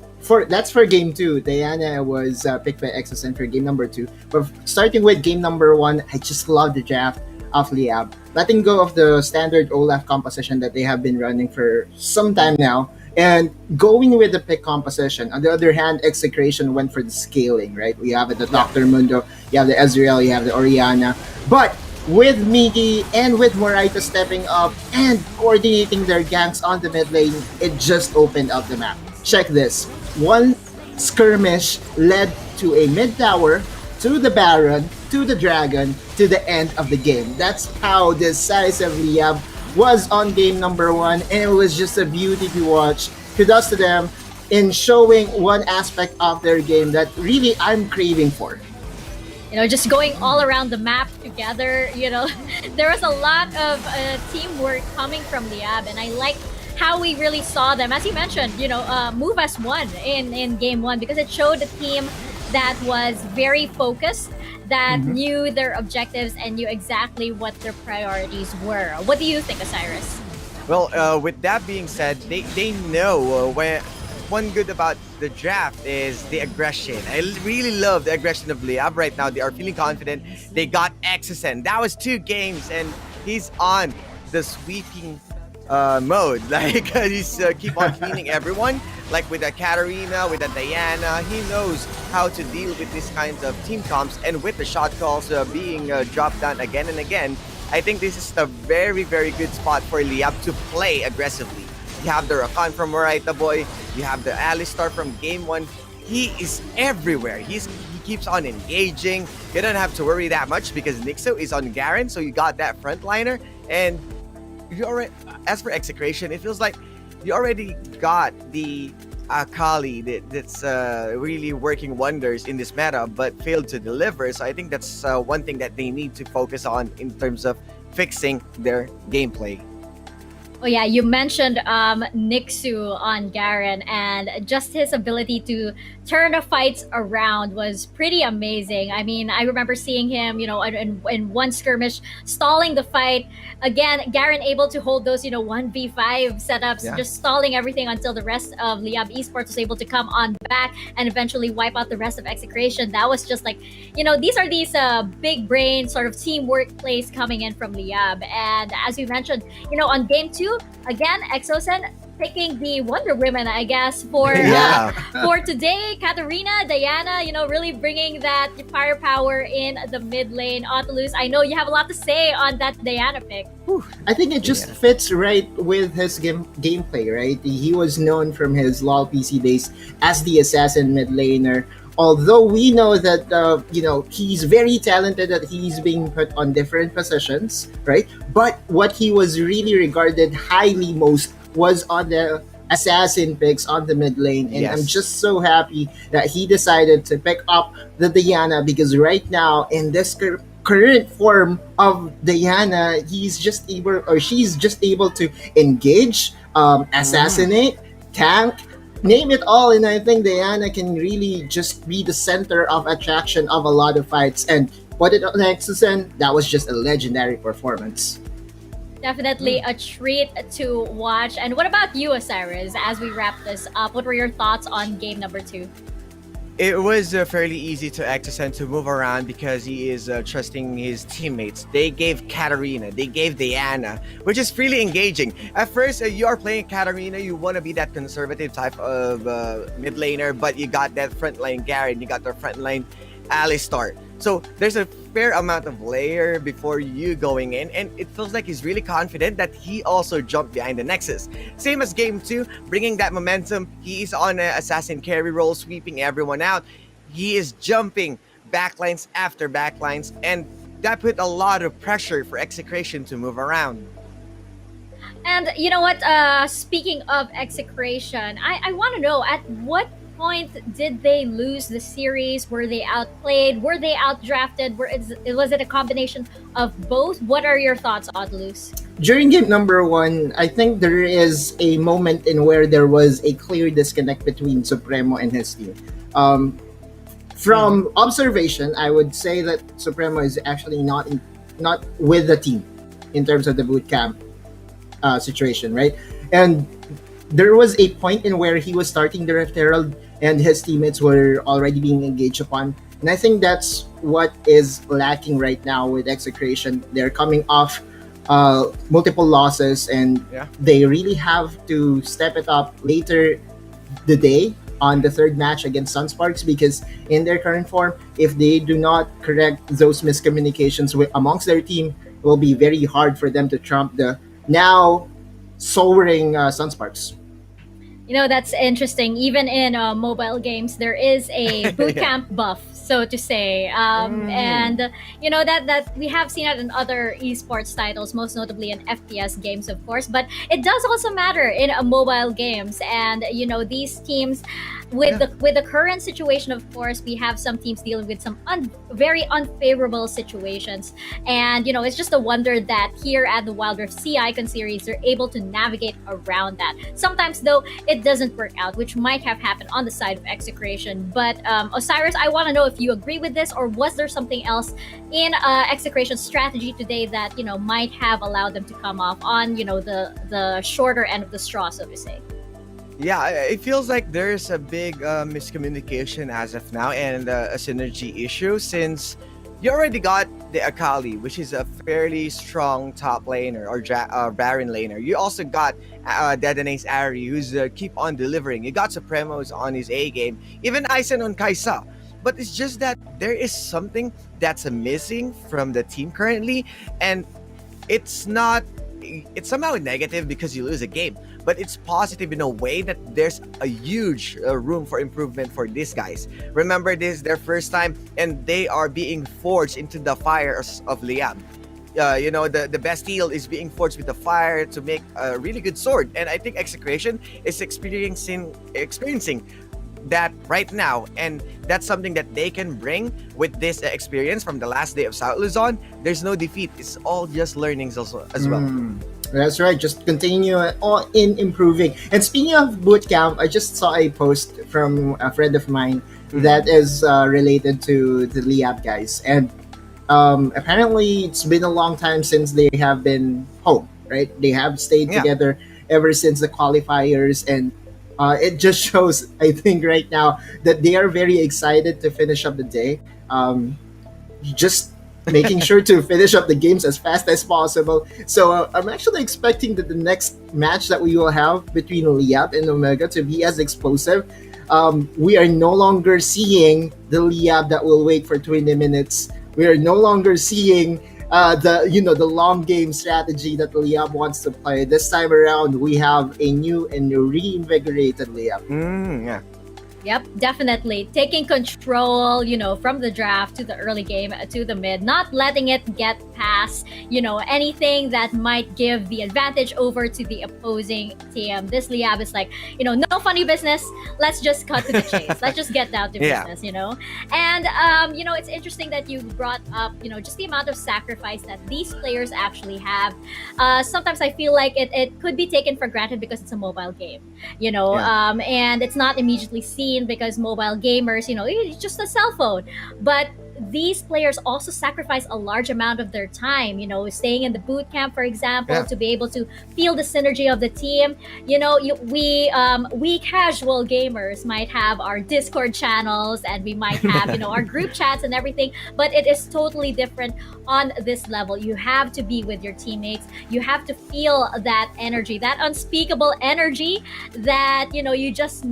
that's for game 2. Diana was picked by Exosen for game number 2. But starting with game number 1, I just love the draft of Liyab. Letting go of the standard Olaf composition that they have been running for some time now, and going with the pick composition. On the other hand, Execration went for the scaling, right? We have the Dr. Mundo, you have the Ezreal, you have the Orianna. But with Migi and with Moraito stepping up and coordinating their ganks on the mid lane, it just opened up the map. Check this. One skirmish led to a mid tower, to the Baron, to the Dragon, to the end of the game. That's how decisive Liyab was on game number 1, and it was just a beauty to watch. Kudos to them in showing one aspect of their game that really I'm craving for. Just going all around the map together, there was a lot of teamwork coming from Liyab, and I like how we really saw them, as you mentioned, move as one in game 1, because it showed a team that was very focused, that knew their objectives and knew exactly what their priorities were. What do you think, Osiris? Well, with that being said, they know when one good about the draft is the aggression. I really love the aggression of Liyab right now. They are feeling confident. They got Exosen. That was 2 games, and he's on the sweeping mode. Like he's keep on cleaning everyone. Like with a Katarina, with a Diana, he knows how to deal with these kinds of team comps, and with the shot calls being dropped down again and again. I think this is a very, very good spot for Liyab to play aggressively. You have the Rakan from Moraita Boy, you have the Alistar from game 1. He is everywhere. He keeps on engaging. You don't have to worry that much because Nixo is on Garen, so you got that frontliner. And you already, as for Execration, it feels like you already got the Akali that's really working wonders in this meta, but failed to deliver. So I think that's one thing that they need to focus on in terms of fixing their gameplay. Oh yeah, you mentioned Nixu on Garen, and just his ability to turn the fights around was pretty amazing. I mean, I remember seeing him, in one skirmish, stalling the fight. Again, Garen able to hold those, 1v5 setups, just stalling everything until the rest of Liyab Esports was able to come on back and eventually wipe out the rest of Execration. That was just like, these are these big brain sort of teamwork plays coming in from Liyab. And as you mentioned, on game 2, again, Exosen picking the Wonder Women, I guess, for for today. Katarina, Diana, really bringing that firepower in the mid lane. Otolus, I know you have a lot to say on that Diana pick. I think it just fits right with his gameplay, right? He was known from his LoL PC days as the assassin mid laner. Although we know that, he's very talented, that he's being put on different positions, right? But what he was really regarded highly most was on the assassin picks on the mid lane. And I'm just so happy that he decided to pick up the Diana, because right now, in this current form of Diana, she's just able to engage, assassinate, tank, name it all, and I think Diana can really just be the center of attraction of a lot of fights. And what it on Exosen, that was just a legendary performance. Definitely a treat to watch. And what about you, Osiris, as we wrap this up? What were your thoughts on game number 2? It was fairly easy to access and to move around because he is trusting his teammates. They gave Katarina, they gave Diana, which is really engaging. At first, you are playing Katarina, you want to be that conservative type of mid laner, but you got that frontline Garen, you got the frontline Alistar. So there's a fair amount of layer before you going in, and it feels like he's really confident that he also jumped behind the Nexus. Same as game 2, bringing that momentum. He is on an assassin carry role, sweeping everyone out. He is jumping backlines after backlines, and that put a lot of pressure for Execration to move around. And you know what? Speaking of Execration, I want to know at what point did they lose the series? Were they outplayed? Were they outdrafted? Was it a combination of both? What are your thoughts, Odlus? During game number 1, I think there is a moment in where there was a clear disconnect between Supremo and his team. From observation, I would say that Supremo is actually not with the team in terms of the boot camp situation, right? And there was a point in where he was starting the Rift Herald and his teammates were already being engaged upon. And I think that's what is lacking right now with Execration. They're coming off multiple losses, and they really have to step it up later the day on the 3rd match against Sunsparks, because in their current form, if they do not correct those miscommunications amongst their team, it will be very hard for them to trump the now soaring Sunsparks. You know, that's interesting. Even in mobile games, there is a boot camp buff, so to say. And, you know, that we have seen it in other esports titles, most notably in FPS games, of course. But it does also matter in mobile games. And, you know, these teams, with the current situation, of course, we have some teams dealing with some very unfavorable situations. And, you know, it's just a wonder that here at the Wild Rift C Icon series, they're able to navigate around that. Sometimes, though, it doesn't work out, which might have happened on the side of Execration. But Osiris, I want to know if you agree with this, or was there something else in Execration's strategy today that, you know, might have allowed them to come off on, you know, the shorter end of the straw, so to say? Yeah, it feels like there's a big miscommunication as of now, and a synergy issue, since you already got the Akali, which is a fairly strong top laner or Baron laner. You also got Dedena's Ari, who's keep on delivering. You got Supremos on his A game, even Aizen on Kaisa. But it's just that there is something that's missing from the team currently, and it's somehow negative because you lose a game, but it's positive in a way that there's a huge room for improvement for these guys. Remember, this is their first time, and they are being forged into the fires of Liyab. You know, the best heal is being forged with the fire to make a really good sword, and I think Execration is experiencing that right now, and that's something that they can bring with this experience from the last day of South Luzon. There's no defeat, it's all just learnings also as well. That's right, just continue in improving. And speaking of bootcamp, I just saw a post from a friend of mine that is related to the Liyab guys, and apparently it's been a long time since they have been home, right? They have stayed together ever since the qualifiers, and it just shows, I think, right now that they are very excited to finish up the day. Just making sure to finish up the games as fast as possible. So I'm actually expecting that the next match that we will have between Liyab and Omega to be as explosive. We are no longer seeing the Liyab that will wait for 20 minutes. We are no longer seeing the long game strategy that Liyab wants to play. This time around, we have a new and reinvigorated Liyab. Yep, definitely. Taking control, you know, from the draft to the early game to the mid, not letting it get past, you know, anything that might give the advantage over to the opposing team. This Liyab is like, you know, no funny business. Let's just cut to the chase. Let's just get down to business, you know. And, you know, it's interesting that you brought up, you know, just the amount of sacrifice that these players actually have. Sometimes I feel like it could be taken for granted because it's a mobile game, you know, and it's not immediately seen because mobile gamers, you know, it's just a cell phone. But these players also sacrifice a large amount of their time, staying in the boot camp, for example, Yeah. to be able to feel the synergy of the team. We casual gamers might have our Discord channels, and we might have our group chats and everything, but it is totally different on this level. You have to be with your teammates. You have to feel that energy, that unspeakable energy that you just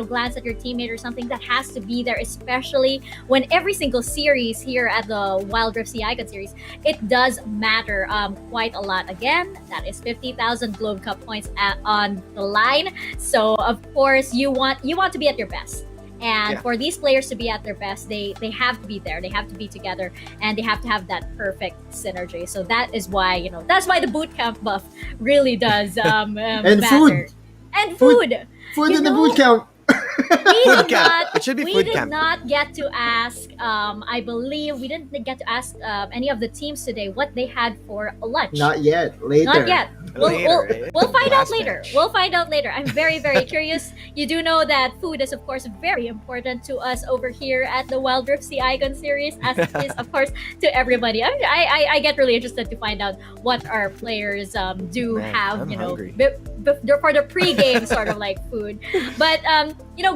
glance at your teammate or something, that has to be there, especially when every single series here at the Wild Rift Sea Icon series, it does matter quite a lot. Again, that is 50,000 Globe Cup points on the line. So of course you want to be at your best. And Yeah. for these players to be at their best, they have to be there. They have to be together, and they have to have that perfect synergy. So that is why the boot camp buff really does And matter. food. And Food. food. Food You in the know, boot camp. We Food did camp. not. It should be We food did camp. not get to ask. I believe we didn't get to ask any of the teams today what they had for lunch. Not yet. Later. Not yet. Later, We'll find out Last later. match. We'll find out later. I'm very, very curious. You do know that food is, of course, very important to us over here at the Wild Rift Sea Icon series, as it is, of course, to everybody. I get really interested to find out what our players do Man, have, I'm hungry. for the pre-game sort of like food. But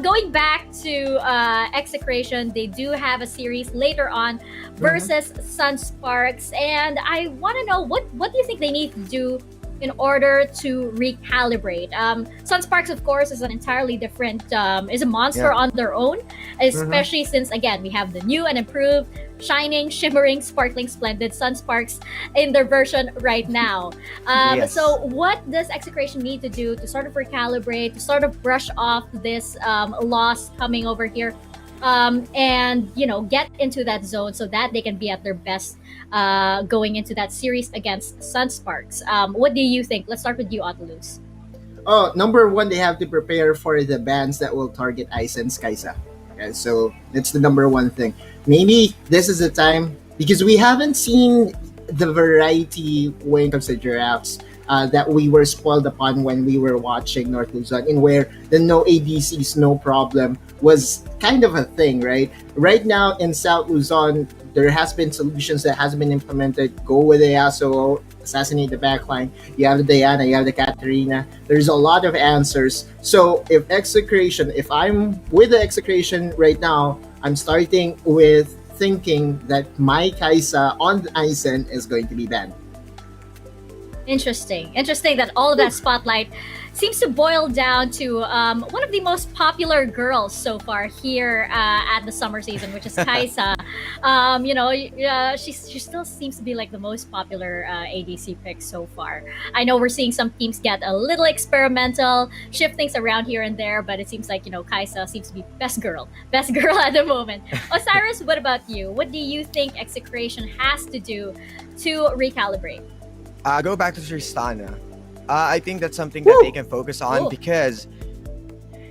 going back to Execration, they do have a series later on versus Sunsparks, and I want to know what do you think they need to do in order to recalibrate? Sunsparks, of course, is an entirely different, is a monster Yeah. on their own, especially since, again, we have the new and improved, shining, shimmering, sparkling, splendid Sunsparks in their version right now. Yes. So what does Execration need to do to sort of recalibrate, to sort of brush off this loss coming over here, and get into that zone so that they can be at their best going into that series against Sunsparks? What do you think? Let's start with you, Otolus. Oh, number one, they have to prepare for the bans that will target Ice and Skysa. Okay, so that's the number one thing. Maybe this is the time, because we haven't seen the variety when it comes to giraffes that we were spoiled upon when we were watching North Luzon, in where the no ADCs, no problem was kind of a thing, right? Right now in South Luzon, there has been solutions that has been implemented. Go with the Yasuo, assassinate the backline. You have the Diana, you have the Katarina. There's a lot of answers. So if I'm with the Execration right now, I'm starting with thinking that my Kaisa on the Isen is going to be banned. Interesting that all of that spotlight seems to boil down to one of the most popular girls so far here at the summer season, which is Kaisa. She still seems to be like the most popular ADC pick so far. I know we're seeing some teams get a little experimental, shift things around here and there, but it seems like Kaisa seems to be best girl at the moment. Osiris, what about you? What do you think Execration has to do to recalibrate? Go back to Tristana. I think that's something that they can focus on Cool. because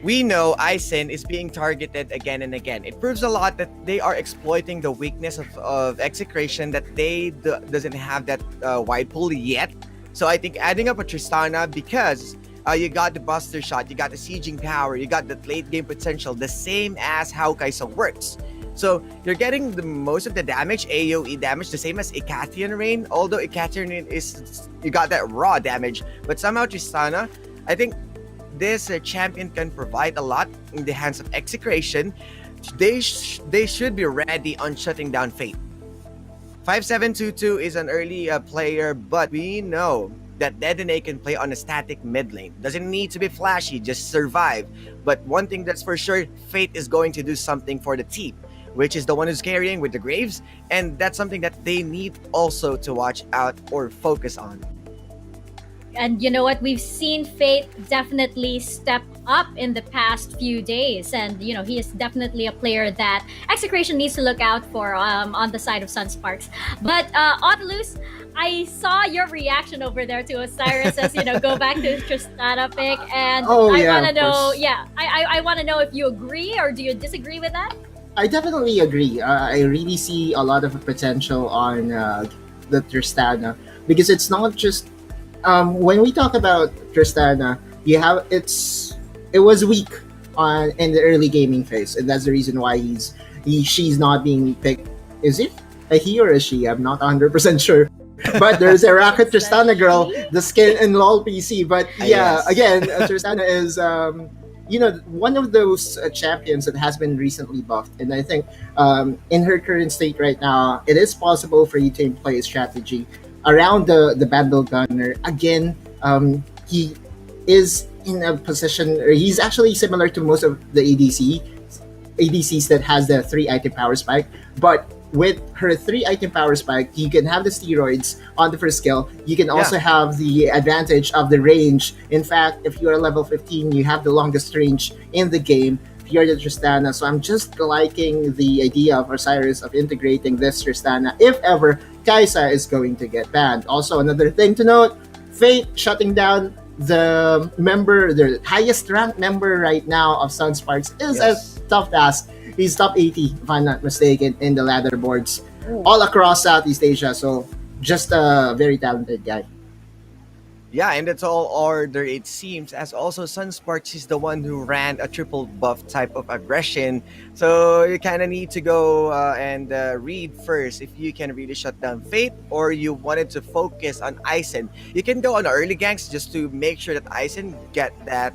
we know Isen is being targeted again and again. It proves a lot that they are exploiting the weakness of Execration, that they doesn't have that wide pull yet. So I think adding up a Tristana, because you got the buster shot, you got the sieging power, you got the late game potential, the same as how Kaisa works. So you're getting the most of the damage, AoE damage, the same as Icathian Rain. Although Icathian Rain you got that raw damage, but somehow Tristana, I think this champion can provide a lot in the hands of Execration. They should be ready on shutting down Fate. 5722 is an early player, but we know that Dedenne can play on a static mid lane. Doesn't need to be flashy, just survive. But one thing that's for sure, Fate is going to do something for the team, which is the one who's carrying with the Graves, and that's something that they need also to watch out or focus on. And you know what? We've seen Fate definitely step up in the past few days. And, he is definitely a player that Execration needs to look out for on the side of Sunsparks. But, Otolus, I saw your reaction over there to Osiris as, go back to Tristana pick. And Oh, I yeah, want to of know, course. I want to know if you agree or do you disagree with that? I definitely agree. I really see a lot of potential on the Tristana, because it's not just when we talk about Tristana, it was weak in the early gaming phase, and that's the reason why he's she's not being picked. Is it a he or a she? I'm not 100% sure. But there's a Rocket Tristana girl, the skin in LOL PC. But yeah, Yes. again, Tristana is one of those champions that has been recently buffed, and I think in her current state right now, it is possible for you to employ a strategy around the Battle Gunner. Again, he is in a position, or he's actually similar to most of the ADCs that has the 3-item power spike, but with her 3-item power spike, you can have the steroids on the first skill. You can also have the advantage of the range. In fact, if you are level 15, you have the longest range in the game. You're the Tristana. So I'm just liking the idea of Osiris of integrating this Tristana if ever Kaisa is going to get banned. Also, another thing to note, Fate shutting down the highest ranked member right now of Sunsparks is a tough task. He's top 80, if I'm not mistaken, in the ladder boards all across Southeast Asia. So just a very talented guy. Yeah, and it's all order, it seems, as also Sunsparks is the one who ran a triple buff type of aggression. So you kind of need to go and read first if you can really shut down Fate, or you wanted to focus on Isen. You can go on early ganks just to make sure that Isen get that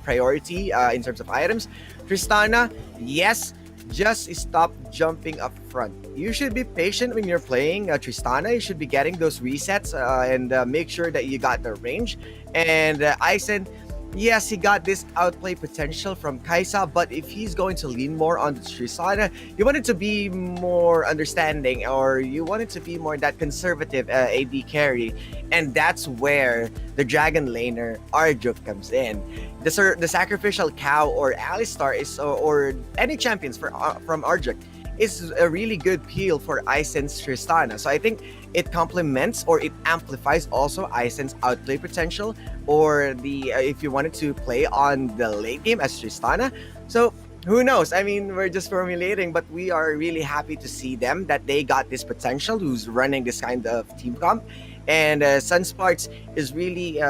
priority in terms of items. Tristana, yes, just stop jumping up front. You should be patient when you're playing Tristana. You should be getting those resets and make sure that you got the range. And Isen, yes, he got this outplay potential from Kaisa, but if he's going to lean more on the Tristana, you want it to be more understanding, or you want it to be more that conservative AD carry. And that's where the Dragon Laner Arjuk comes in. The sacrificial cow or Alistar is or any champions from Arjuk is a really good peel for Isen's Tristana. So I think it complements or it amplifies also Isen's outplay potential, or the if you wanted to play on the late game as Tristana. So who knows? I mean, we're just formulating, but we are really happy to see them that they got this potential who's running this kind of team comp. And Sunsparks is really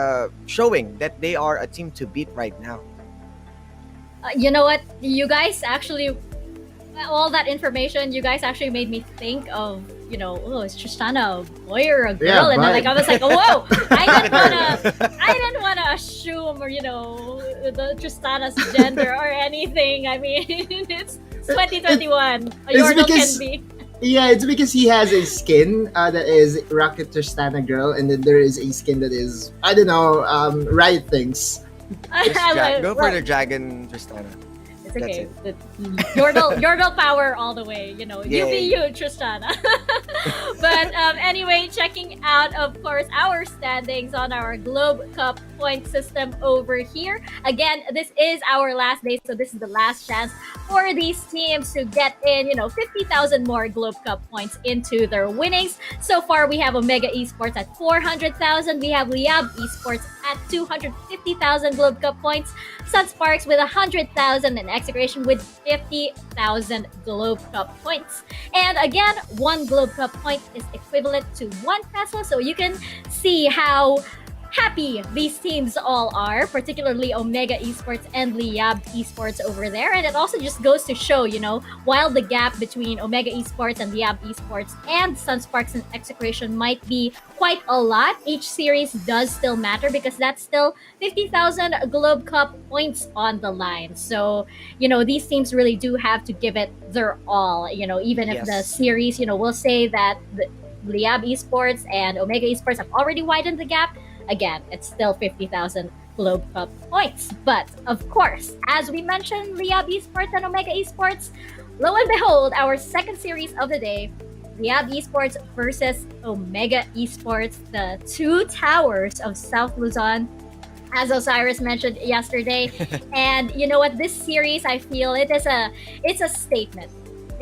showing that they are a team to beat right now. You know what? You guys actually, all that information, you guys actually made me think of, oh, is Tristana a boy or a girl? Yeah, and then right. I was like, oh, whoa! I didn't wanna assume, or the Tristana's gender or anything. I mean, it's 2021. A Yordle because- can be. Yeah, it's because he has a skin that is Rocket Tristana girl, and then there is a skin that is, I don't know, Riot things. Go for the Dragon Tristana. It's okay. Yordle power all the way. You be you, Tristana. But anyway, checking out, of course, our standings on our Globe Cup point system over here. Again, this is our last day, so this is the last chance for these teams to get in, 50,000 more Globe Cup points into their winnings. So far, we have Omega Esports at 400,000. We have Liyab Esports at 250,000 Globe Cup points. Sunsparks with 100,000 and Execration with 50,000 Globe Cup points. And again, one Globe Cup point is equivalent to 1 peso. So you can see how happy these teams all are, particularly Omega Esports and Liyab Esports over there. And it also just goes to show, while the gap between Omega Esports and Liyab Esports and Sunsparks and Execration might be quite a lot, each series does still matter because that's still 50,000 Globe Cup points on the line. So, these teams really do have to give it their all, even if the series, we'll say that the Liyab Esports and Omega Esports have already widened the gap. Again, it's still 50,000 Globe Cup points. But, of course, as we mentioned, Liyab Esports and Omega Esports, lo and behold, our second series of the day, Liyab Esports versus Omega Esports, the two towers of South Luzon, as Osiris mentioned yesterday. And you know what? This series, I feel it's a statement.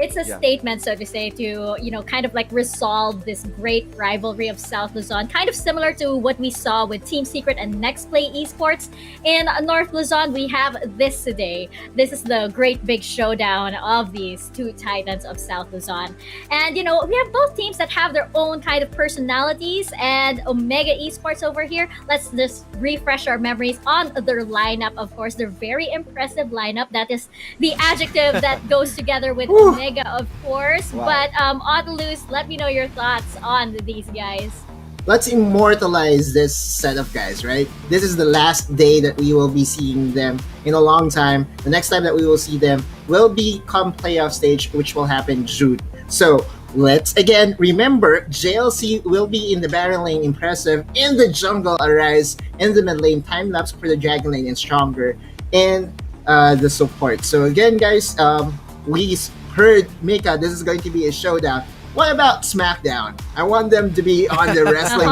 It's a statement, so to say, to, kind of like resolve this great rivalry of South Luzon, kind of similar to what we saw with Team Secret and Next Play Esports. In North Luzon, we have this today. This is the great big showdown of these two titans of South Luzon. And, we have both teams that have their own kind of personalities. And Omega Esports over here, let's just refresh our memories on their lineup. Of course, their very impressive lineup. That is the adjective that goes together with Omega Omega, of course. Wow. But Audalus, let me know your thoughts on these guys. Let's immortalize this set of guys, right? This is the last day that we will be seeing them in a long time. The next time that we will see them will be come playoff stage, which will happen June. So let's again remember JLC will be in the Baron lane, impressive. In the jungle, Arise. In the mid lane, time lapse for the Dragon lane and stronger. And the support. So again, guys, we heard Mika, this is going to be a showdown. What about SmackDown? I want them to be on the wrestling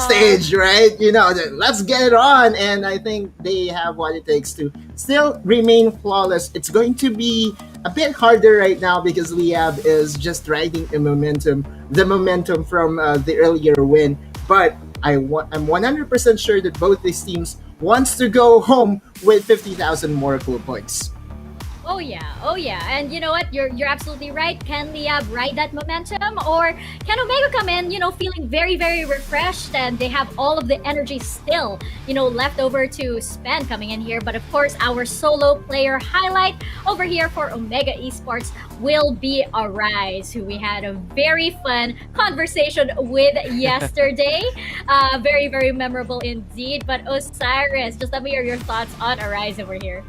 stage, right? You know, let's get it on. And I think they have what it takes to still remain flawless. It's going to be a bit harder right now because Liyab is just riding the momentum from the earlier win. But I'm 100% sure that both these teams wants to go home with 50,000 more cool points. Oh yeah. And you know what? You're absolutely right. Can Liyab ride that momentum, or can Omega come in, feeling very, very refreshed, and they have all of the energy still, left over to spend coming in here? But of course, our solo player highlight over here for Omega Esports will be Arise, who we had a very fun conversation with yesterday. Very, very memorable indeed. But Osiris, just let me hear your thoughts on Arise over here.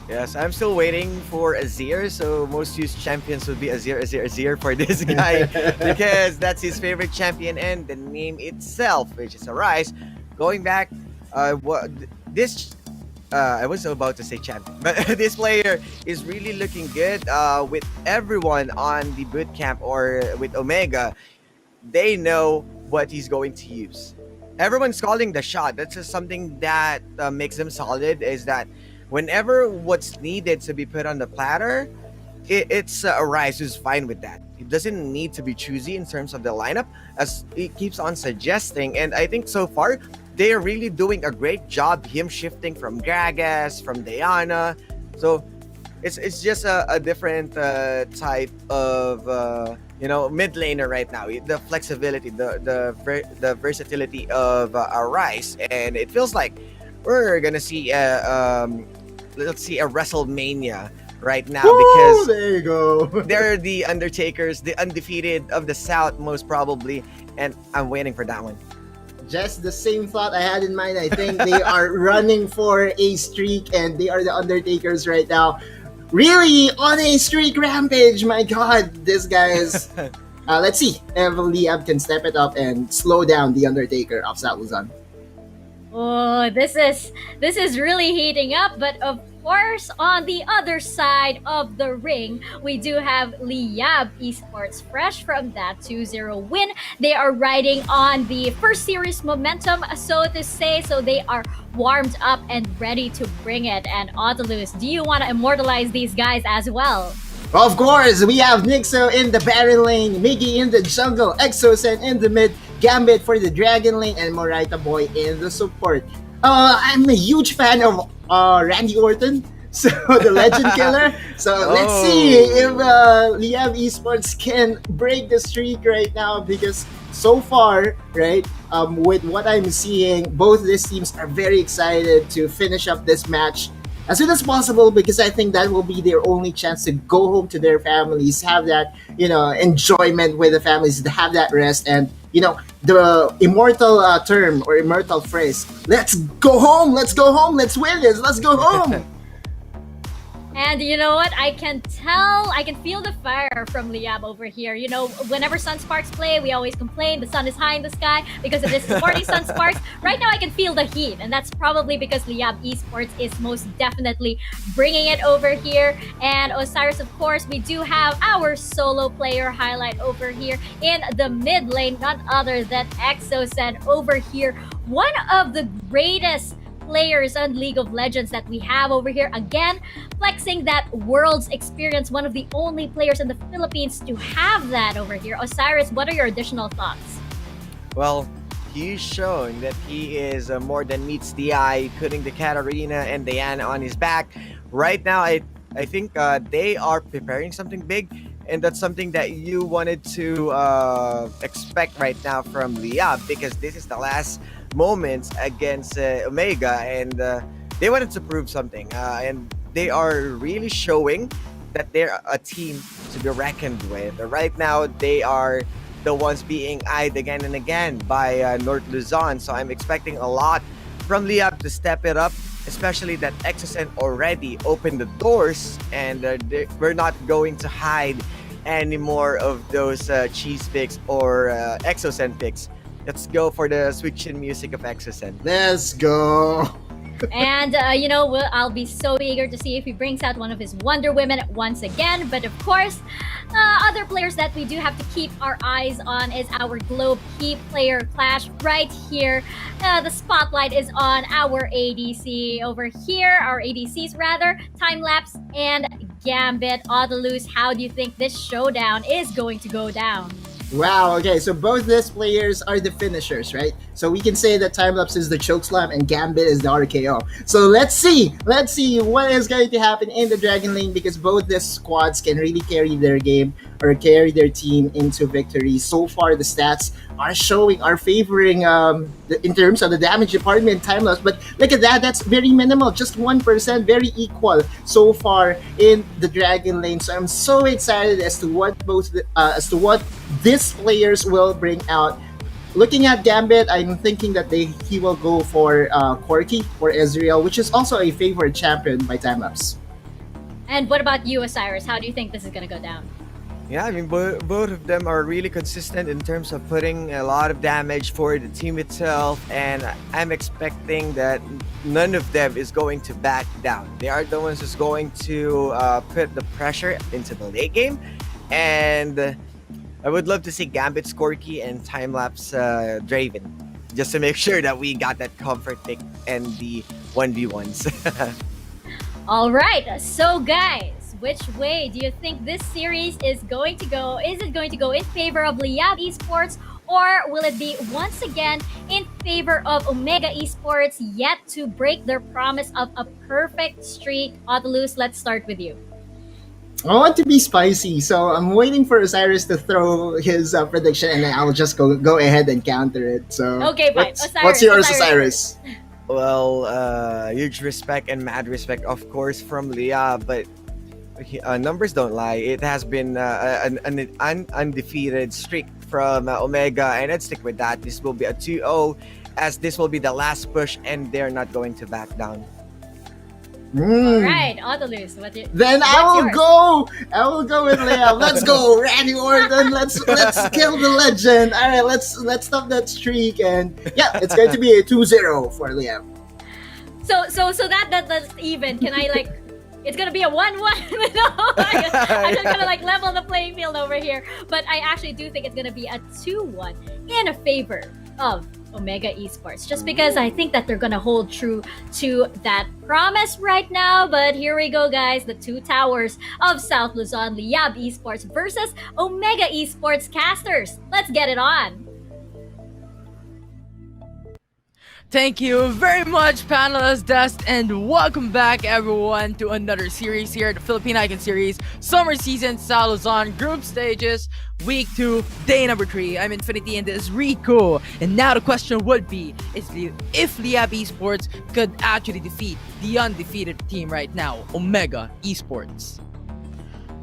Yes, I'm still waiting for Azir. So most used champions would be Azir for this guy because that's his favorite champion and the name itself, which is Arise. Going back, I was about to say champion, but this player is really looking good. With everyone on the boot camp or with Omega, they know what he's going to use. Everyone's calling the shot. That's just something that makes them solid. Is that whenever what's needed to be put on the platter, it's Arise who's fine with that. He doesn't need to be choosy in terms of the lineup, as he keeps on suggesting. And I think so far, they are really doing a great job, him shifting from Gragas, from Diana. So it's just a different type of mid laner right now. The flexibility, the versatility of Arise, and it feels like we're gonna see let's see a WrestleMania right now. Woo, because there you go. they're the Undertakers, the undefeated of the South, most probably, and I'm waiting for that one. Just the same thought I had in mind. I think they are running for a streak, and they are the Undertakers right now. Really on a streak rampage. My God, this guy is. Let's see if Liyab can step it up and slow down the Undertaker of South Luzon. Oh, this is really heating up. But of course, on the other side of the ring, we do have Liyab Esports, fresh from that 2-0 win. They are riding on the first series momentum, so to say. So they are warmed up and ready to bring it. And Audalus, do you want to immortalize these guys as well? Of course, we have Nixo in the Baron lane, Miggy in the jungle, Exosen in the mid, Gambit for the Dragon lane, and Morita Boy in the support. I'm a huge fan of Randy Orton, so the Legend Killer. So let's see if Liyab Esports can break the streak right now, because so far, right, with what I'm seeing, both these teams are very excited to finish up this match as soon as possible, because I think that will be their only chance to go home to their families, have that, enjoyment with the families, to have that rest, and, the immortal term or immortal phrase, let's go home, let's win this, let's go home. And you know what? I can feel the fire from Liyab over here. Whenever Sunsparks play, we always complain the sun is high in the sky because it is supporting Sunsparks. Right now, I can feel the heat, and that's probably because Liyab Esports is most definitely bringing it over here. And Osiris, of course, we do have our solo player highlight over here in the mid lane, none other than Exosen over here. One of the greatest players on League of Legends that we have over here, again flexing that world's experience, one of the only players in the Philippines to have that over here. Osiris, what are your additional thoughts? Well, he's shown that he is more than meets the eye, putting the Katarina and Diana on his back. Right now, I think they are preparing something big, and that's something that you wanted to expect right now from Liyab, because this is the last moments against Omega, and they wanted to prove something, and they are really showing that they're a team to be reckoned with. Right now, they are the ones being eyed again and again by North Luzon. So I'm expecting a lot from Liyab to step it up, especially that Exocent already opened the doors, and we're not going to hide any more of those cheese picks or Exocent picks. Let's go for the sweet chin music of Exocent. Let's go. And, I'll be so eager to see if he brings out one of his Wonder Women once again. But of course, other players that we do have to keep our eyes on is our Globe Key player clash right here. The spotlight is on our ADC over here, our ADCs rather, Time-Lapse and Gambit. Odalus, how do you think this showdown is going to go down? Wow, okay, so both these players are the finishers, right? So we can say that Time-Lapse is the chokeslam and Gambit is the RKO. So let's see what is going to happen in the Dragon Lane, because both these squads can really carry their game or carry their team into victory. So far, the stats are favoring in terms of the damage department, Time-Lapse. But look at that, that's very minimal, just 1%, very equal so far in the Dragon Lane. So I'm so excited as to what these players will bring out. Looking at Gambit, I'm thinking that he will go for Corki or Ezreal, which is also a favorite champion by Time-Lapse. And what about you, Osiris? How do you think this is going to go down? Yeah, I mean, both of them are really consistent in terms of putting a lot of damage for the team itself, and I'm expecting that none of them is going to back down. They are the ones who's going to put the pressure into the late game, and I would love to see Gambit, Corki, and Time-Lapse Draven, just to make sure that we got that comfort pick and the 1v1s. All right, so guys, which way do you think this series is going to go? Is it going to go in favor of Liyab Esports, or will it be once again in favor of Omega Esports, yet to break their promise of a perfect streak? Odalus, let's start with you. I want to be spicy, so I'm waiting for Osiris to throw his prediction, and then I'll just go ahead and counter it. So Okay, fine. what's yours, Osiris? Well, huge respect and mad respect, of course, from Liyab, but numbers don't lie. It has been an undefeated streak from Omega, and let's stick with that. This will be a 2-0, as this will be the last push, and they're not going to back down. All right, Odalus, Then I will go with Liyab. Let's go, Randy Orton. Let's kill the legend. All right, let's stop that streak, and yeah, it's going to be a 2-0 for Liyab. So that's even. Can I like? It's gonna be a 1-1. No, I'm just gonna like level the playing field over here. But I actually do think it's gonna be a 2-1 in a favor of Omega Esports, just because I think that they're gonna hold true to that promise right now. But here we go, guys, the two towers of South Luzon, Liyab Esports versus Omega Esports casters. Let's get it on. Thank you very much, panelist Dust, and welcome back, everyone, to another series here at the Philippine Icon Series Summer Season South Luzon Group Stages, Week 2, Day number 3. I'm Infinity and this is Rico. And now the question would be, if Liyab Esports could actually defeat the undefeated team right now, Omega Esports.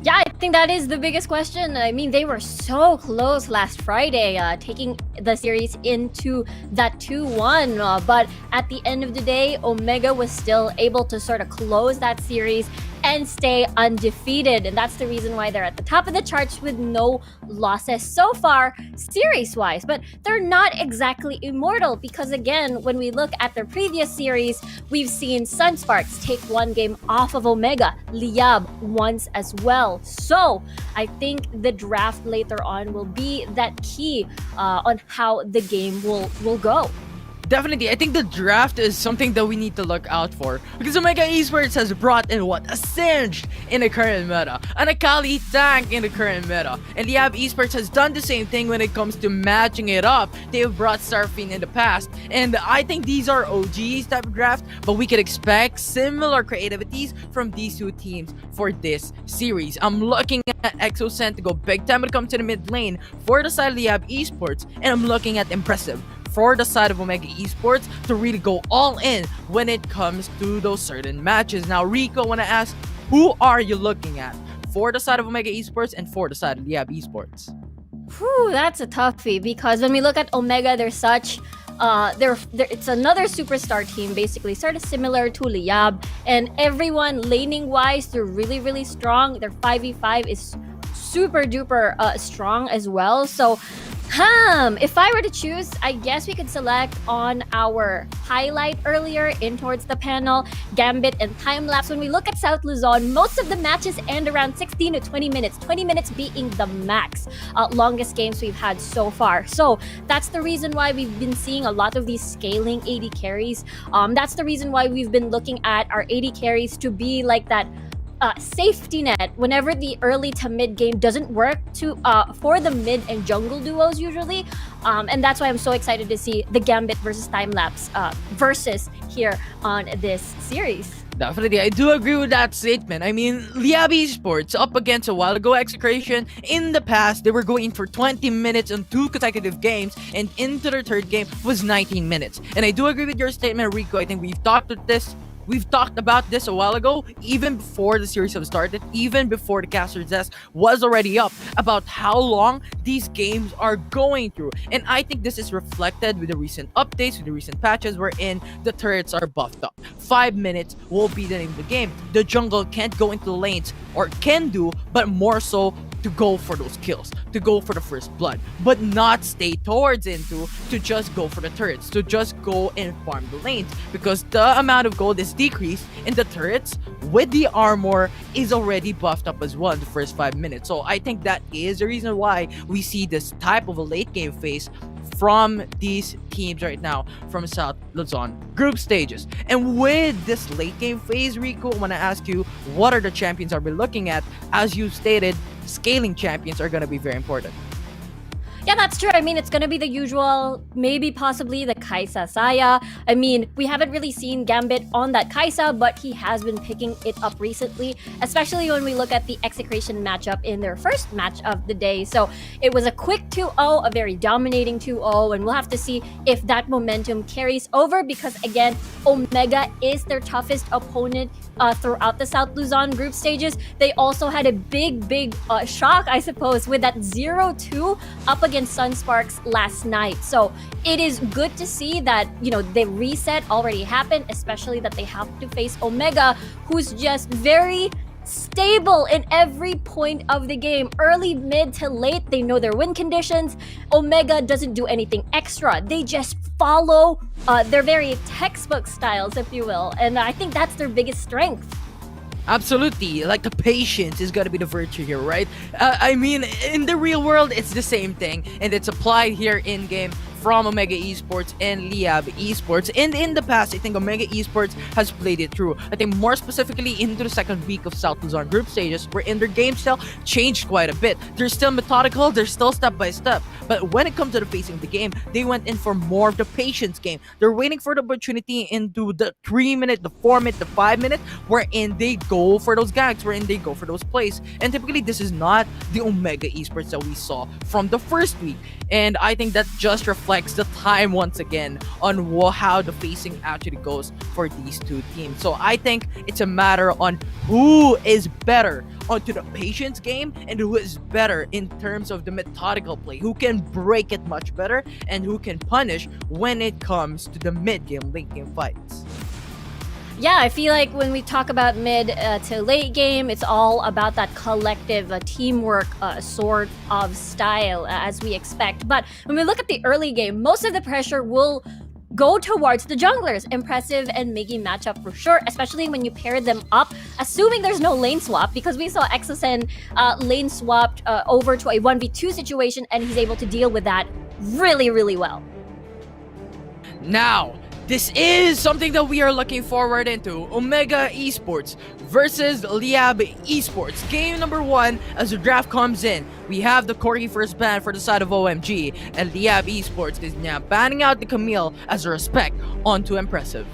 Yeah, I think that is the biggest question. I mean, they were so close last Friday, taking the series into that 2-1. But at the end of the day, Omega was still able to sort of close that series and stay undefeated. And that's the reason why they're at the top of the charts with no losses so far, series-wise. But they're not exactly immortal because, again, when we look at their previous series, we've seen Sunsparks take one game off of Omega, Liyab once as well. So I think the draft later on will be that key on how the game will go. Definitely, I think the draft is something that we need to look out for, because Omega Esports has brought in a Singed in the current meta, an Akali tank in the current meta, and Liyab Esports has done the same thing when it comes to matching it up. They've brought Starfiend in the past, and I think these are OGs type of draft, but we could expect similar creativities from these two teams for this series. I'm looking at Exocent to go big time when it comes to the mid lane for the side of Liyab Esports, and I'm looking at Impressive for the side of Omega Esports to really go all in when it comes to those certain matches. Now, Rico, I want to ask, who are you looking at for the side of Omega Esports and for the side of Liyab Esports? Whew, that's a toughie because when we look at Omega, they're such it's another superstar team, basically sort of similar to Liyab, and everyone laning wise they're really strong. Their 5v5 is super duper strong as well. So if I were to choose, I guess we could select on our highlight earlier in towards the panel, Gambit and Timelapse. When we look at South Luzon, most of the matches end around 16 to 20 minutes, 20 minutes being the max, longest games we've had so far. So that's the reason why we've been seeing a lot of these scaling AD carries. That's the reason why we've been looking at our AD carries to be like that safety net whenever the early to mid game doesn't work to for the mid and jungle duos usually, and that's why I'm so excited to see the Gambit versus Timelapse versus here on this series. Definitely, I do agree with that statement. I mean, Liyab Esports up against a while ago Execration. In the past, they were going for 20 minutes on 2 consecutive games, and into their third game was 19 minutes. And I do agree with your statement, Rico. I think we've talked about this a while ago, even before the series have started, even before the caster's desk was already up, about how long these games are going through. And I think this is reflected with the recent updates, with the recent patches wherein the turrets are buffed up. 5 minutes will be the name of the game. The jungle can't go into the lanes, or can do, but more so to go for those kills, to go for the first blood, but not stay towards into to just go for the turrets, to just go and farm the lanes, because the amount of gold is decreased and the turrets with the armor is already buffed up as well in the first 5 minutes. So I think that is the reason why we see this type of a late game phase from these teams right now from South Luzon group stages. And with this late game phase, Rico, I want to ask you, what are the champions are we looking at? As you stated, scaling champions are going to be very important. Yeah, that's true. I mean, it's going to be the usual, maybe possibly the Kaisa Saya. I mean, we haven't really seen Gambit on that Kaisa, but he has been picking it up recently, especially when we look at the Execration matchup in their first match of the day. So it was a quick 2-0, a very dominating 2-0, and we'll have to see if that momentum carries over because, again, Omega is their toughest opponent throughout the South Luzon group stages. They also had a big shock, I suppose, with that 0-2 up against Sunsparks last night. So it is good to see that, the reset already happened, especially that they have to face Omega, who's just very stable in every point of the game. Early, mid to late, they know their win conditions. Omega doesn't do anything extra. They just follow their very textbook styles, if you will. And I think that's their biggest strength. Absolutely, like the patience is gonna be the virtue here, right? I mean, in the real world, it's the same thing, and it's applied here in game from Omega Esports and Liyab Esports. And in the past, I think Omega Esports has played it through. I think more specifically into the second week of South Luzon group stages, wherein their game style changed quite a bit. They're still methodical, they're still step by step. But when it comes to the facing of the game, they went in for more of the patience game. They're waiting for the opportunity into the 3 minute, the 4 minute, the 5 minute, wherein they go for those ganks, wherein they go for those plays. And typically, this is not the Omega Esports that we saw from the first week. And I think that just reflects the time once again on how the facing actually goes for these two teams. So I think it's a matter on who is better onto the patience game and who is better in terms of the methodical play, who can break it much better and who can punish when it comes to the mid game, late game fights. Yeah, I feel like when we talk about mid to late game, it's all about that collective teamwork sort of style as we expect. But when we look at the early game, most of the pressure will go towards the junglers. Impressive and Miggy matchup for sure, especially when you pair them up, assuming there's no lane swap, because we saw Exosen lane swapped over to a 1v2 situation, and he's able to deal with that really well. Now, this is something that we are looking forward into. Omega Esports versus Liyab Esports. Game number 1 as the draft comes in. We have the Corgi first ban for the side of OMG, and Liyab Esports is now banning out the Camille as a respect onto Impressive.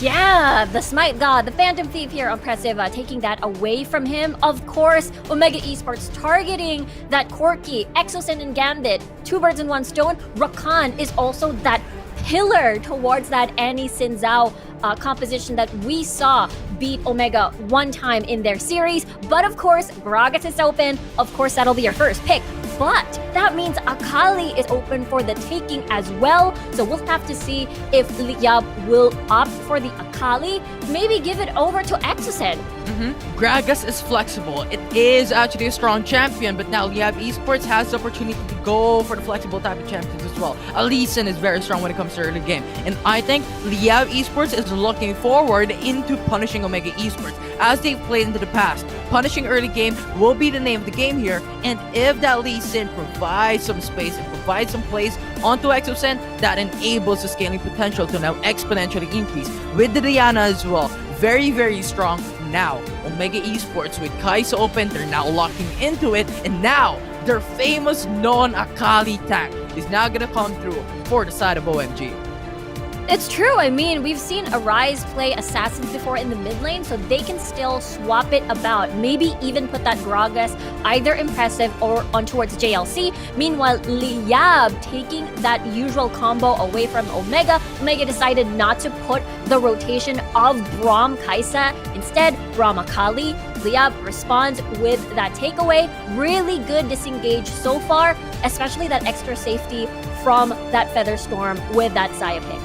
Yeah, the Smite God, the Phantom Thief here, Impressive, taking that away from him. Of course, Omega Esports targeting that Corki, Exosen, and Gambit. 2 birds in 1 stone. Rakan is also that pillar towards that Annie Sinzao composition that we saw beat Omega one time in their series. But of course, Gragas is open. Of course, that'll be your first pick. But that means Akali is open for the taking as well. So we'll have to see if Liyab will opt for the Akali. Maybe give it over to Exocen. Gragas is flexible. It is actually a strong champion, but now Liyab Esports has the opportunity to go for the flexible type of champions as well. Alison is very strong when it comes to early game, and I think Liyab Esports is looking forward into punishing Omega Esports as they've played into the past. Punishing early game will be the name of the game here, and if that Lee Sin provides some space and provides some plays onto Exocen, that enables the scaling potential to now exponentially increase with the Diana as well. Very, very strong. Now, Omega Esports with Kai'Sa open, they're now locking into it, and now their famous non-Akali tank is now gonna come through for the side of OMG. It's true. I mean, we've seen Arise play Assassins before in the mid lane, so they can still swap it about. Maybe even put that Gragas either impressive or on towards JLC. Meanwhile, Liyab taking that usual combo away from Omega. Omega decided not to put the rotation of Braum Kai'Sa. Instead, Braum Akali. Liyab responds with that takeaway. Really good disengage so far, especially that extra safety from that Feather Storm with that Xayah pick.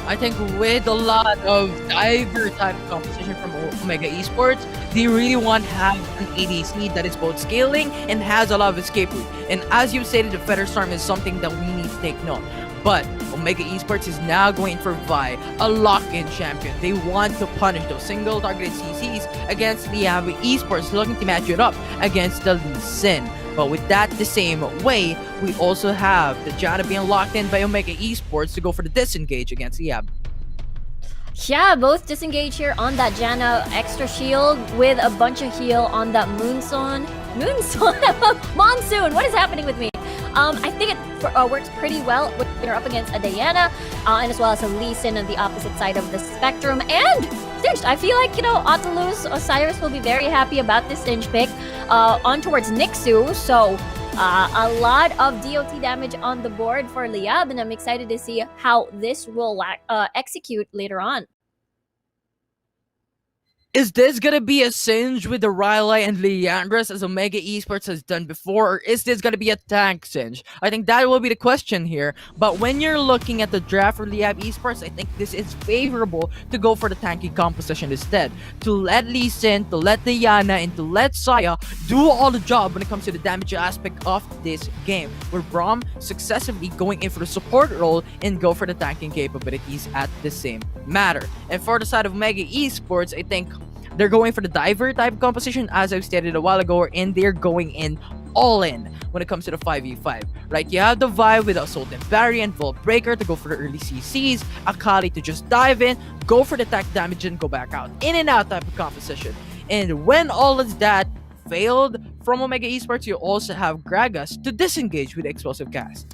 I think with a lot of diver type of competition from Omega Esports, they really want to have an ADC that is both scaling and has a lot of escape route. And as you stated, the Feather Storm is something that we need to take note. But Omega Esports is now going for Vi, a lock-in champion. They want to punish those single targeted CCs against Liyab Esports, looking to match it up against the Lee Sin. But with that the same way, we also have the Janna being locked in by Omega Esports to go for the disengage against Liyab. Yeah, both disengage here on that Janna extra shield with a bunch of heal on that Monsoon. What is happening with me? I think it works pretty well when you're up against a Diana and as well as a Lee Sin on the opposite side of the spectrum. And Singed, I feel like, Atalus Osiris will be very happy about this Singed pick on towards Nixu. So a lot of DOT damage on the board for Liyab, and I'm excited to see how this will execute later on. Is this gonna be a Singe with the Riley and Leandris as Omega Esports has done before, or is this gonna be a tank Singe? I think that will be the question here. But when you're looking at the draft for Liyab Esports, I think this is favorable to go for the tanky composition instead. To let Lee Sin, to let Diana, and to let Xayah do all the job when it comes to the damage aspect of this game, where Braum successively going in for the support role and go for the tanking capabilities at the same matter. And for the side of Omega Esports, I think they're going for the diver type composition, as I've stated a while ago, and they're going in all in when it comes to the 5v5. Right, you have the vibe with Assault and Barrier and Vault Breaker to go for the early CCs, Akali to just dive in, go for the attack damage and go back out. In and out type of composition. And when all of that failed from Omega Esports, you also have Gragas to disengage with Explosive Cast.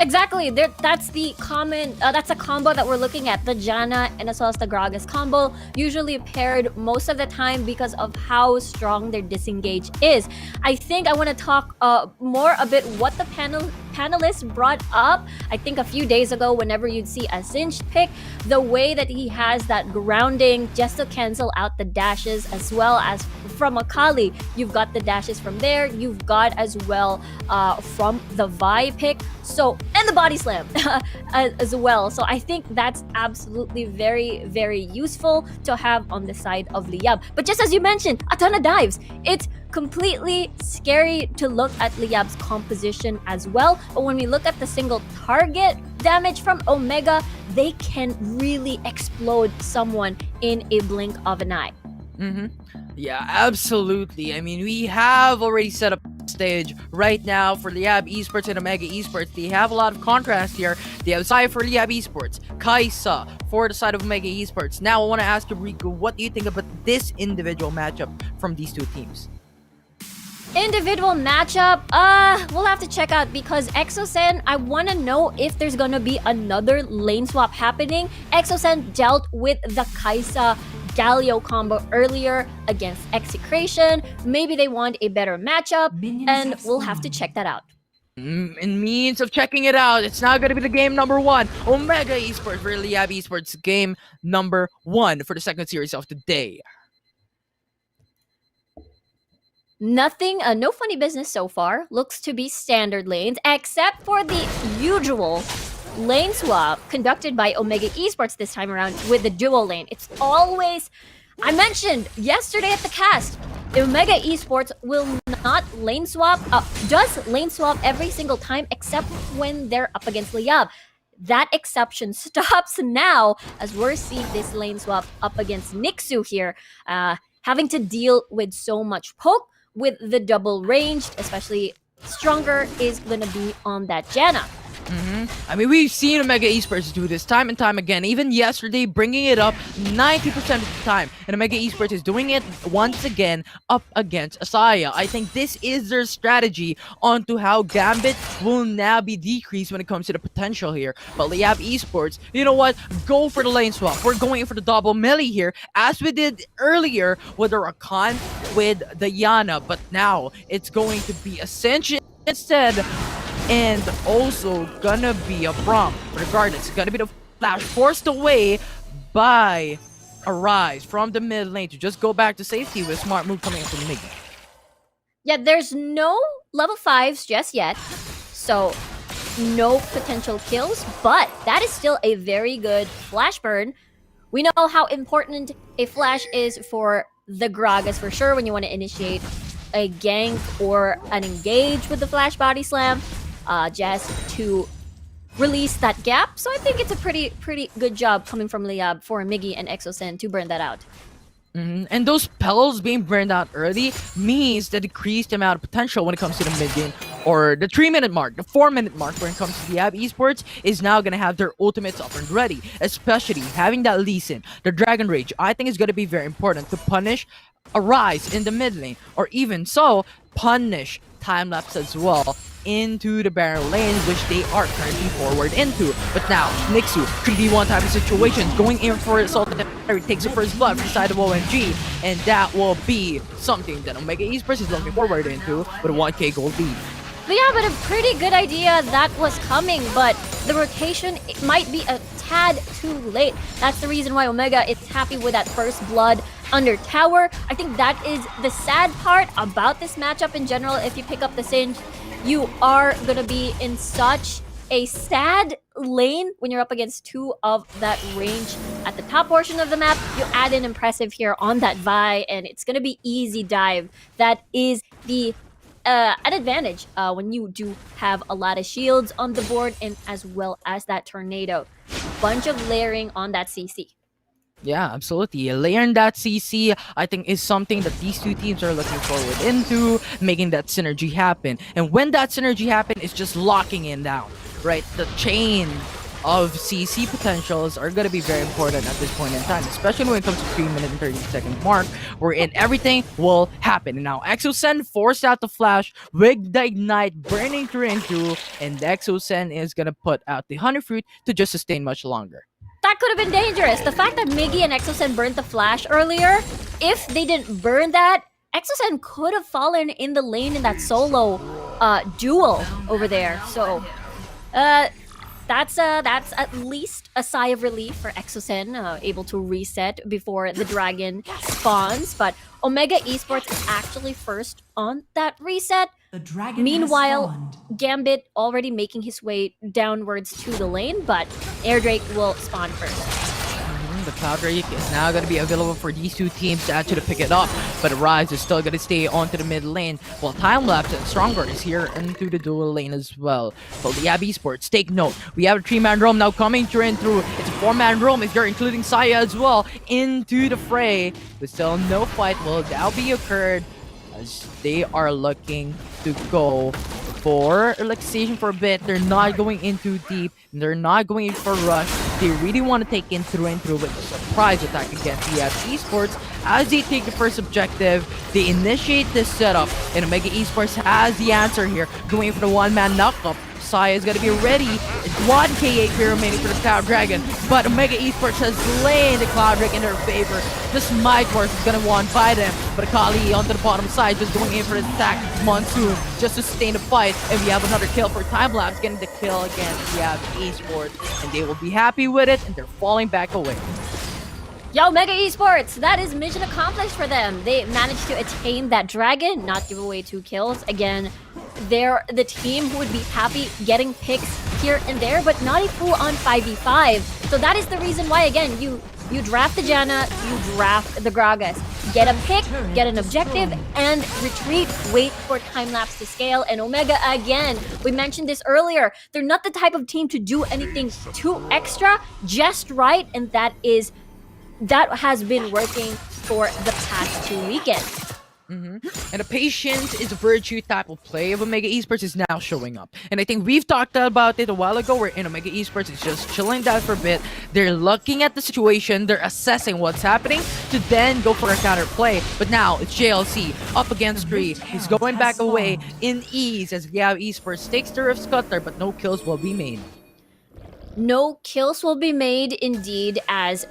Exactly. That's the common. That's a combo that we're looking at, the Janna and as well as the Gragas combo, usually paired most of the time because of how strong their disengage is. I think I want to talk more a bit what the panelists brought up. I think a few days ago, whenever you'd see a Singed pick, the way that he has that grounding just to cancel out the dashes, as well as from Akali, you've got the dashes from there. You've got as well from the Vi pick. So, and the body slam as well. So I think that's absolutely very, very useful to have on the side of Liyab. But just as you mentioned, a ton of dives. It's completely scary to look at Liyab's composition as well. But when we look at the single target damage from Omega, they can really explode someone in a blink of an eye. Yeah, absolutely. I mean, we have already set up stage right now for Liyab Esports and Omega Esports. They have a lot of contrast here. They have Xayah for Liyab Esports, Kai'Sa for the side of Omega Esports. Now I want to ask you, Rico, what do you think about this individual matchup from these two teams? Individual matchup, we'll have to check out because Exocen, I want to know if there's gonna be another lane swap happening. Exocen dealt with the Kai'Sa Galio combo earlier against Execration. Maybe they want a better matchup, and we'll have to check that out. In means of checking it out, it's now going to be the game number 1. Omega Esports for Liyab Esports game number 1 for the second series of the day. Nothing, no funny business so far. Looks to be standard lanes, except for the usual lane swap conducted by Omega Esports this time around with the dual lane. It's always, I mentioned yesterday at the cast, Omega Esports will not lane swap, does lane swap every single time except when they're up against Liyab. That exception stops now as we're seeing this lane swap up against Nixu here, having to deal with so much poke with the double ranged, especially stronger is gonna be on that Janna. I mean, we've seen Omega Esports do this time and time again. Even yesterday, bringing it up 90% of the time. And Omega Esports is doing it once again up against Asaya. I think this is their strategy onto how Gambit will now be decreased when it comes to the potential here. But Liyab Esports, you know what? Go for the lane swap. We're going for the double melee here, as we did earlier with the Rakan with the Yana. But now, it's going to be Ascension instead. And also gonna be a Braum. Regardless, it's gonna be the flash forced away by Arise from the mid lane to just go back to safety with a smart move coming up from Mig. Yeah, there's no level 5s just yet, so no potential kills, but that is still a very good flash burn. We know how important a flash is for the Gragas for sure when you want to initiate a gank or an engage with the flash body slam. Just to release that gap. So I think it's a pretty good job coming from Liyab for Miggy and Exosen to burn that out. And those petals being burned out early means the decreased amount of potential when it comes to the mid game, or the 3-minute mark, the 4-minute mark when it comes to Liyab Esports is now going to have their ultimates up and ready, especially having that Lee Sin, the Dragon Rage. I think is going to be very important to punish Arise in the mid lane, or even so, punish time-lapse as well into the Baron lane, which they are currently forward into. But now, Nixu could be one type of situation, going in for assault and takes the first blood from the side of ONG, and that will be something that Omega Esports is looking forward into with a 1k gold lead. But yeah, but a pretty good idea that was coming, but the rotation, it might be a tad too late. That's the reason why Omega is happy with that first blood under tower. I think that is the sad part about this matchup in general. If you pick up the Singe, you are gonna be in such a sad lane when you're up against 2 of that range at the top portion of the map. You add an impressive here on that Vi, and it's gonna be easy dive. That is the an advantage when you do have a lot of shields on the board, and as well as that tornado. Bunch of layering on that CC. Yeah, absolutely. Layering that CC, I think, is something that these two teams are looking forward into, making that synergy happen. And when that synergy happens, it's just locking in down, right? The chain of CC potentials are going to be very important at this point in time, especially when it comes to 3-minute and 30-second mark, wherein everything will happen. And now, Exosen forced out the flash with the Ignite burning through and through, and Exosen is going to put out the Honey Fruit to just sustain much longer. That could have been dangerous. The fact that Miggy and Exosen burnt the flash earlier, if they didn't burn that, Exosen could have fallen in the lane in that solo duel over there. So, that's at least a sigh of relief for Exosen, able to reset before the dragon spawns. But Omega Esports is actually first on that reset. The dragon Meanwhile, has spawned. Gambit already making his way downwards to the lane, but Airdrake will spawn first. The Cloud Drake is now going to be available for these two teams to actually pick it up, but Rise is still going to stay onto the mid lane, while Time-Lapse and Stronger is here into the dual lane as well. So the Liyab Esports, take note, we have a 3-man roam now coming through and through. It's a 4-man roam if you're including Saya as well into the fray, but still no fight will now be occurred as they are looking to go for relaxation for a bit. They're not going in too deep. They're not going in for rush. They really want to take in through and through with a surprise attack against Liyab Esports. As they take the first objective, they initiate this setup, and Omega Esports has the answer here, going for the 1-man knockup. Saya is gonna be ready. 1 K8 here remaining for the Cloud Dragon, but Omega Esports has laid the Cloud Dragon in their favor. The Smite Force is gonna one by them, but Akali onto the bottom side just going in for the attack. Monsoon just to sustain the fight, and we have another kill for Timelapse, getting the kill against Liyab Esports, and they will be happy with it, and they're falling back away. Yo, Mega Esports! That is mission accomplished for them. They managed to attain that dragon, not give away 2 kills. Again, they're the team who would be happy getting picks here and there, but not a full-on 5v5. So that is the reason why, again, you draft the Janna, you draft the Gragas. Get a pick, get an objective, and retreat. Wait for time-lapse to scale. And Omega, again, we mentioned this earlier, they're not the type of team to do anything too extra, just right, and that has been working for the past 2 weekends. And the patience is a virtue type of play of Omega Esports is now showing up. And I think we've talked about it a while ago where Omega Esports is just chilling down for a bit. They're looking at the situation, they're assessing what's happening to then go for a counter play. But now it's JLC up against 3. He's going back away in ease as Liyab Esports takes the Rift Scutter, but no kills will be made. No kills will be made indeed, as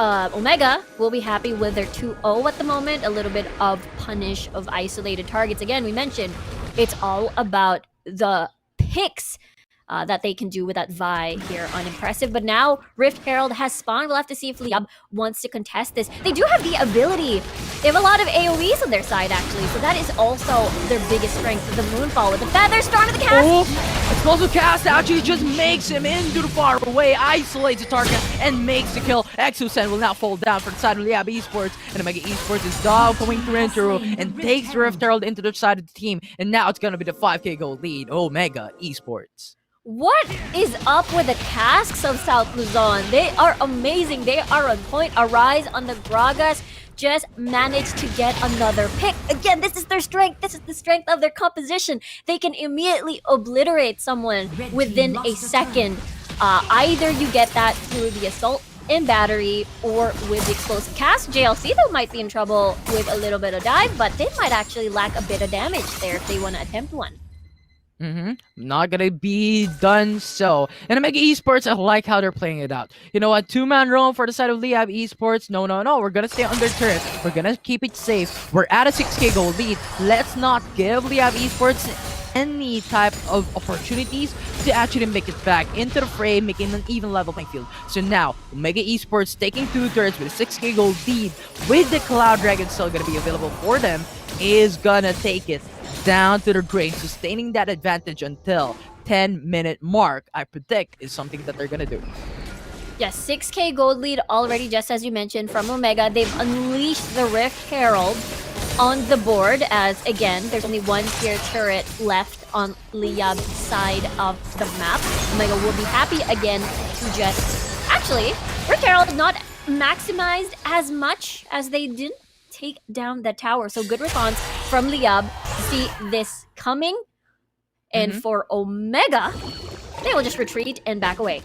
Omega will be happy with their 2-0 at the moment. A little bit of punish of isolated targets. Again, we mentioned it's all about the picks that they can do with that Vi here on Impressive. But now Rift Herald has spawned. We'll have to see if Liyab wants to contest this. They do have the ability. They have a lot of AoEs on their side, actually. So that is also their biggest strength. The Moonfall with the Feather Storm of the cast. Oh, explosive cast actually just makes him into the far away, isolates the target, and makes the kill. Exocen will now fall down for the side of Liyab Esports, and Omega Esports is down going through and takes the Rift Herald into the side of the team. And now it's gonna be the 5k gold lead. Omega Esports. What is up with the casks of South Luzon? They are amazing. They are on point. Arise on the Gragas just managed to get another pick. Again, this is their strength. This is the strength of their composition. They can immediately obliterate someone within a second. Either you get that through the assault and battery or with the explosive cast. JLC though might be in trouble with a little bit of dive, but they might actually lack a bit of damage there if they want to attempt one. Not gonna be done so. And Omega Esports, I like how they're playing it out. You know what? 2-man roam for the side of Liyab Esports. No. We're gonna stay under turret. We're gonna keep it safe. We're at a 6k gold lead. Let's not give Liyab Esports any type of opportunities to actually make it back into the fray, making an even level playing field. So now, Omega Esports taking 2 turrets with a 6k gold lead, with the Cloud Dragon still gonna be available for them, is gonna take it down to the drain, sustaining that advantage until 10-minute mark. I predict is something that they're gonna do. Yes, 6k gold lead already, just as you mentioned, from Omega. They've unleashed the Rift Herald on the board, as again, there's only 1 tier turret left on Liyab's side of the map. Omega will be happy again to just... Actually, Rift Herald not maximized as much as they didn't take down the tower. So good response from Liyab to see this coming. And for Omega, they will just retreat and back away.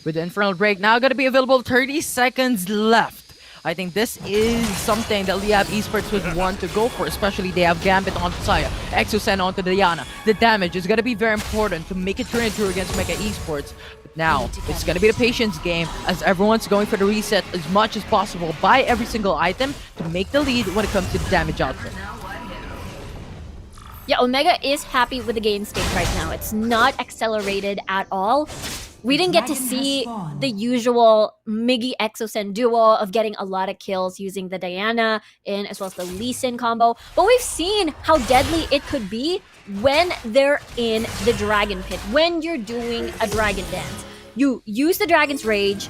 With the Infernal Break now going to be available, 30 seconds left. I think this is something that Liyab Esports would want to go for, especially they have Gambit on Saya, Exocen onto Diana. The damage is going to be very important to make it turn through against Mega Esports. But now, it's going to be the patience game as everyone's going for the reset as much as possible, buy every single item to make the lead when it comes to the damage output. Yeah, Omega is happy with the game state right now. It's not accelerated at all. We didn't get to see the usual Miggy Exocen duo of getting a lot of kills using the Diana in as well as the Lee Sin combo. But we've seen how deadly it could be when they're in the Dragon Pit, when you're doing a Dragon Dance. You use the Dragon's Rage,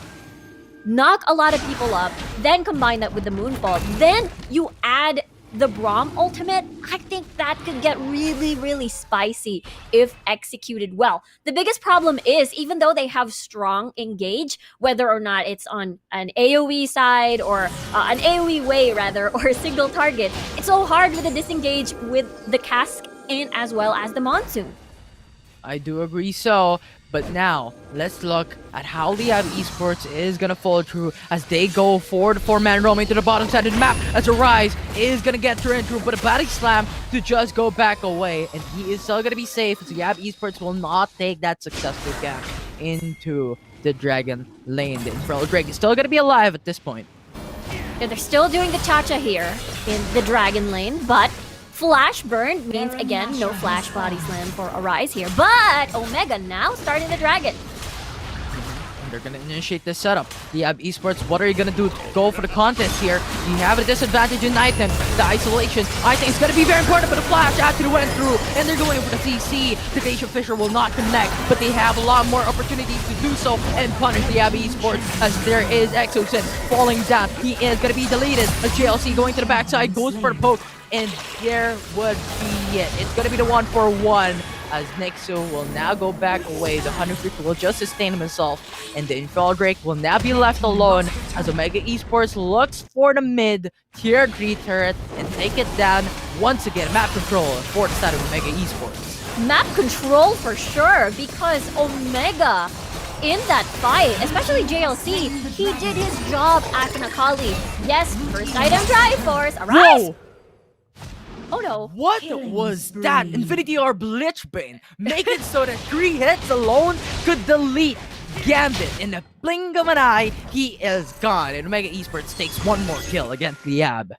knock a lot of people up, then combine that with the Moonfall. Then you add the Braum ultimate. I think that could get really, really spicy if executed well. The biggest problem is, even though they have strong engage, whether or not it's on an AoE side or an AoE way rather, or a single target, it's so hard with the disengage with the cask and as well as the Monsoon. I do agree so. But now, let's look at how Liyab Esports is gonna follow through as they go for the 4-man roaming to the bottom side of the map as Arise is gonna get through and through, but a body slam to just go back away. And he is still gonna be safe as Liyab Esports will not take that successful gap into the Dragon lane. The Infernal Drake is still gonna be alive at this point. Yeah, they're still doing the cha-cha here in the Dragon lane, but Flash Burn means, again, no Flash Body Slam for Arise here. But Omega now starting the Dragon. They're gonna initiate this setup. Liyab Esports, what are you gonna do to go for the contest here? You have a disadvantage in item. The isolation, I think, is gonna be very important, but the flash actually went through, and they're going for the CC. The Deja Fisher will not connect, but they have a lot more opportunities to do so and punish Liyab Esports as there is Exocet falling down. He is gonna be deleted. A JLC going to the backside, goes for the poke, and there would be it. It's gonna be the 1-for-1. As Nexo will now go back away. The 150 will just sustain himself, and the Infernal Drake will now be left alone as Omega Esports looks for the mid tier 3 turret and take it down once again. Map control for the side of Omega Esports. Map control for sure, because Omega in that fight, especially JLC, he did his job as an Akali. Yes, first item Triforce, Arise! Whoa! Oh no. What was that? Infinity Orb Lichbane. Make it so that 3 hits alone could delete Gambit. In the blink of an eye, he is gone. And Omega Esports takes one more kill against Liyab.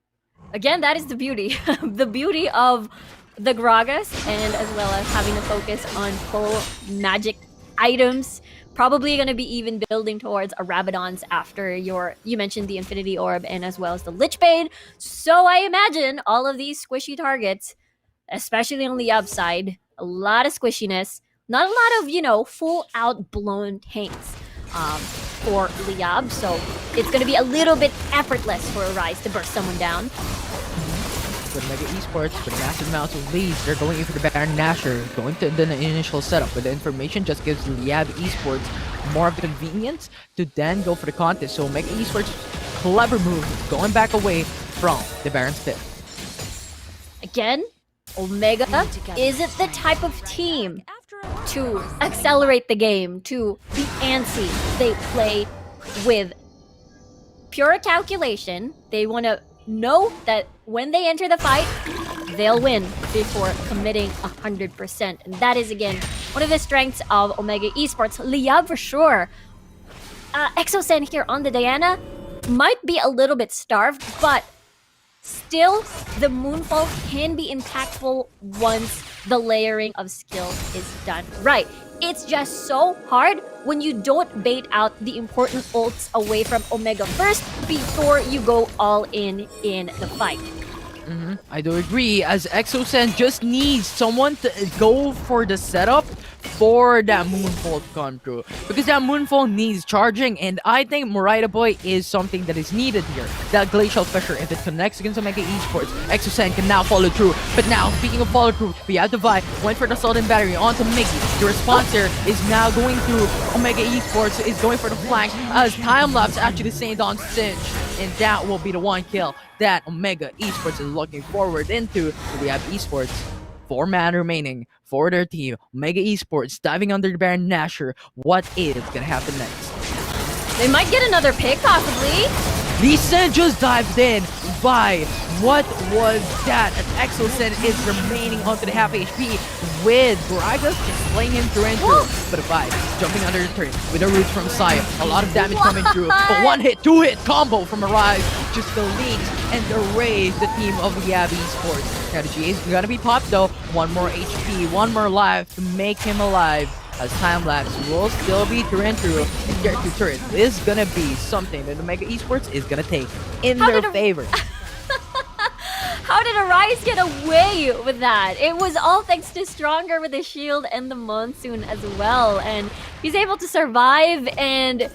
Again, that is the beauty. The beauty of the Gragas, and as well as having to focus on full magic items. Probably going to be even building towards a Rabadon's after you mentioned the Infinity Orb and as well as the Lichbane. So I imagine all of these squishy targets, especially on the upside, a lot of squishiness, not a lot of, full out blown tanks for Liyab. So it's going to be a little bit effortless for Arise to burst someone down. With Mega Esports, with massive amounts of leads, they're going in for the Baron Nashor, going to the initial setup, but the information just gives Liyab Esports more of the convenience to then go for the contest. So Mega Esports, clever move, going back away from the Baron's pit. Again, Omega isn't the type of team to accelerate the game, to be antsy. They play with pure calculation. They want to know that when they enter the fight, they'll win before committing 100%. And that is, again, one of the strengths of Omega Esports. Liyab for sure. Exocet here on the Diana might be a little bit starved, but still, the Moonfall can be impactful once the layering of skills is done right. It's just so hard when you don't bait out the important ults away from Omega first before you go all in the fight. I do agree, as Exocet just needs someone to go for the setup for that Moonfall to come through. Because that Moonfall needs charging, and I think Morita Boy is something that is needed here. That Glacial Fissure, if it connects against Omega Esports, Exocet can now follow through. But now, speaking of follow through, we have Divide, went for the Salt and Battery onto Mickey. The response here is now going through. Omega Esports is going for the flank, as Timelapse actually stayed on Cinch. And that will be the one kill that Omega Esports is looking forward into. Liyab Esports, 4-man remaining for their team. Omega Esports diving under the Baron Nashor. What is gonna happen next? They might get another pick, possibly. Lee Sin just dives in by what was that? As Exocet is remaining onto the half HP with Gragas just playing him through and through. But a vibe jumping under the turret with the roots from Saya. A lot of damage coming through. A 1-hit, 2-hit combo from Arise just deletes and erase the team of Liyab Esports. Now the GA is gonna be popped though. 1 more HP, 1 more life to make him alive. As Timelapse will still be through and through, and Tier 2 turret is gonna be something that Omega Esports is gonna take in their favor. How did Arise get away with that? It was all thanks to Stronger with the shield and the Monsoon as well. And he's able to survive, and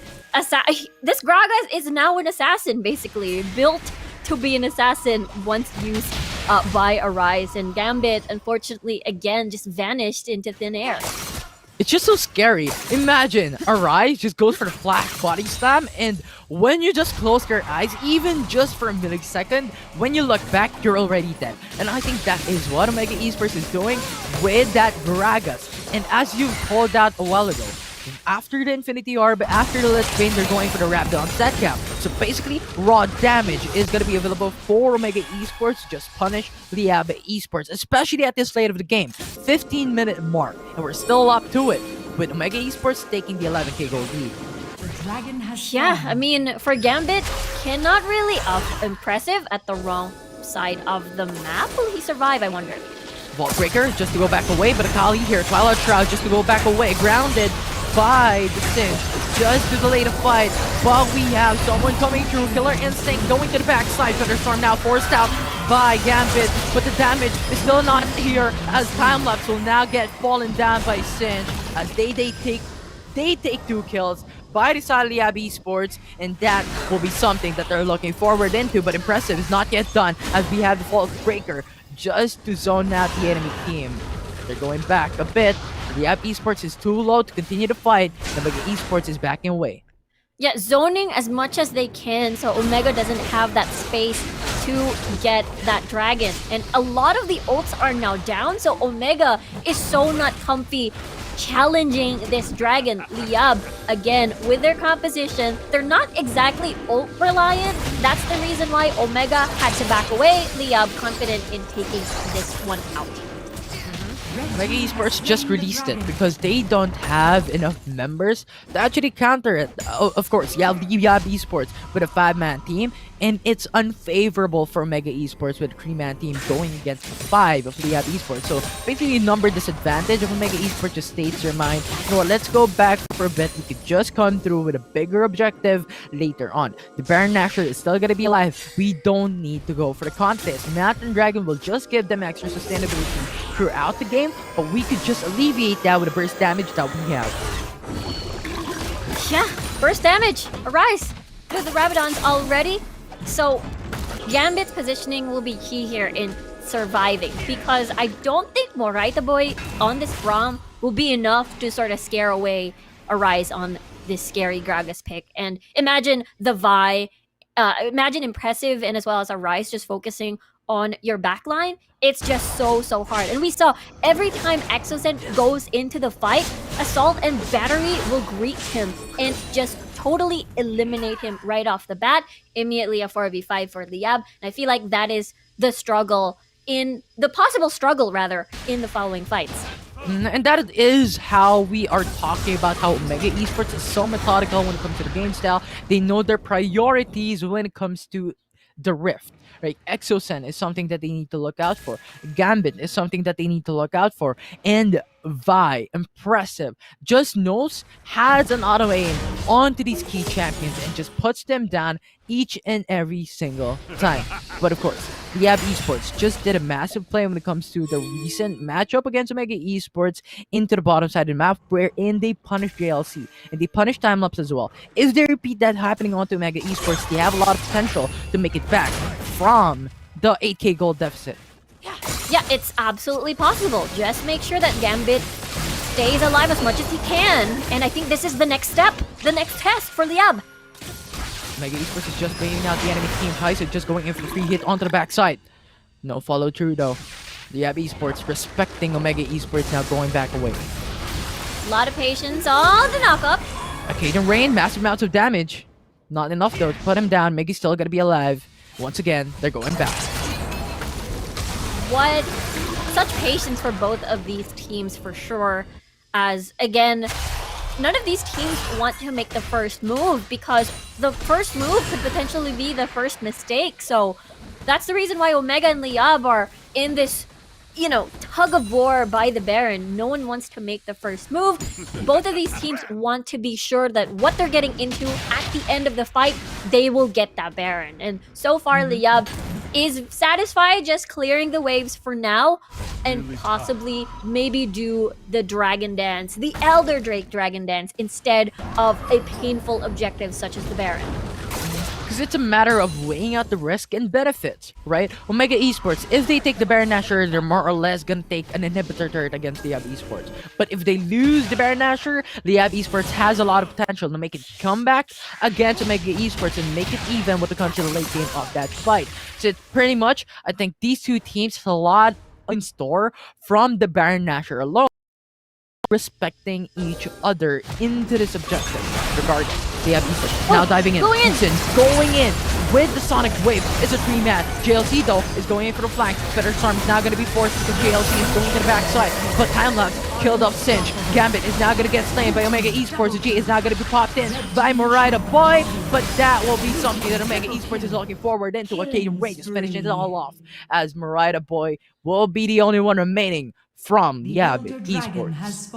this Gragas is now an assassin, basically. Built to be an assassin once used by Arise. And Gambit, unfortunately, again, just vanished into thin air. It's just so scary. Imagine Arise just goes for the flash body slam, and when you just close your eyes, even just for a millisecond, when you look back, you're already dead. And I think that is what Omega Esports is doing with that Gragas. And as you called out a while ago, after the Infinity Orb, after the Lich Bane, they're going for the Rabdon set cap. So basically, raw damage is going to be available for Omega Esports. Just punish Liyab Esports, especially at this late of the game. 15-minute mark, and we're still up to it, with Omega Esports taking the 11k gold lead. The dragon has Yeah, fallen. I mean, for Gambit, cannot really impressive at the wrong side of the map. Will he survive, I wonder? Vault Breaker just to go back away, but Akali here, Twilight Shroud just to go back away, grounded by the Cinch, just to delay the fight. But we have someone coming through, Killer Instinct going to the backside. Thunderstorm now forced out by Gambit, but the damage is still not here as Timelapse will now get fallen down by Cinch as they take 2 kills by the side of Liyab Esports, and that will be something that they're looking forward into. But impressive is not yet done as we have the Vault Breaker just to zone out the enemy team. They're going back a bit. Liyab Esports is too low to continue to fight. Omega Esports is backing away. Yeah, zoning as much as they can so Omega doesn't have that space to get that dragon. And a lot of the ults are now down, so Omega is so not comfy challenging this dragon. Liyab, again, with their composition, they're not exactly ult reliant. That's the reason why Omega had to back away. Liyab confident in taking this one out. Omega Esports just released it because they don't have enough members to actually counter it. Of course, yeah, Liyab Esports with a 5-man team, and it's unfavorable for Omega Esports with a 3-man team going against 5 of Liyab Esports. So basically, number disadvantage of Omega Esports just states your mind. You know what, let's go back for a bit. We could just come through with a bigger objective later on. The Baron Nashor is still gonna be alive. We don't need to go for the contest. Matt and Dragon will just give them extra sustainability throughout the game, but we could just alleviate that with the burst damage that we have. Yeah, burst damage. Arise with the Rabadons already. So Gambit's positioning will be key here in surviving because I don't think Moraita Boy on this Braum will be enough to sort of scare away Arise on this scary Gragas pick. And imagine the Vi, imagine Impressive and as well as Arise just focusing on your backline. It's just so hard. And we saw every time Exocent goes into the fight, Assault and Battery will greet him and just totally eliminate him right off the bat. Immediately a 4v5 for Liyab. And I feel like that is the struggle in the possible struggle rather in the following fights. And that is how we are talking about how Omega Esports is so methodical when it comes to the game style. They know their priorities when it comes to the Rift. Right, Exocent is something that they need to look out for. Gambit is something that they need to look out for. And Vi, Impressive, just knows, has an auto aim onto these key champions and just puts them down each and every single time. But of course, Liyab Esports just did a massive play when it comes to the recent matchup against Omega Esports into the bottom side of the map, wherein they punished JLC and they punished Timelapse as well. If they repeat that happening onto Omega Esports, they have a lot of potential to make it back from the 8k gold deficit. Yeah, it's absolutely possible. Just make sure that Gambit stays alive as much as he can. And I think this is the next step, the next test for Liyab. Omega Esports is just baiting out the enemy team. Tyson just going in for the free hit onto the backside. No follow through though. Liyab Esports respecting Omega Esports now going back away. A lot of patience on the knockup. Arcadian Rain, massive amounts of damage. Not enough though to put him down. Mega's still gonna be alive. Once again, they're going back. What such patience for both of these teams for sure. As again, none of these teams want to make the first move because the first move could potentially be the first mistake. So that's the reason why Omega and Liyab are in this, you know, tug of war by the Baron. No one wants to make the first move. Both of these teams want to be sure that what they're getting into at the end of the fight, they will get that Baron. And so far, Liyab is satisfied just clearing the waves for now and possibly maybe do the Dragon Dance, the Elder Drake Dragon Dance, instead of a painful objective such as the Baron. Because it's a matter of weighing out the risk and benefits, right? Omega Esports, if they take the Baron Nashor, they're more or less gonna take an inhibitor turret against Liyab Esports. But if they lose the Baron Nashor, Liyab Esports has a lot of potential to make it come back against Omega Esports and make it even when it comes to the late game of that fight. So it's pretty much, I think these two teams have a lot in store from the Baron Nashor alone. respecting each other into this objective. Regardless, they have Esports now diving in. Going in with the Sonic Wave. It's a 3-man. JLC though is going in for the flank. Better Storm is now going to be forced because JLC is going to the backside. But Timelapse killed off Singe. Gambit is now going to get slain by Omega Esports. G is now going to be popped in by Morida Boy. But that will be something that Omega Esports is looking forward into. Arcade Rage is finishing it all off as Morida Boy will be the only one remaining from Liyab Esports.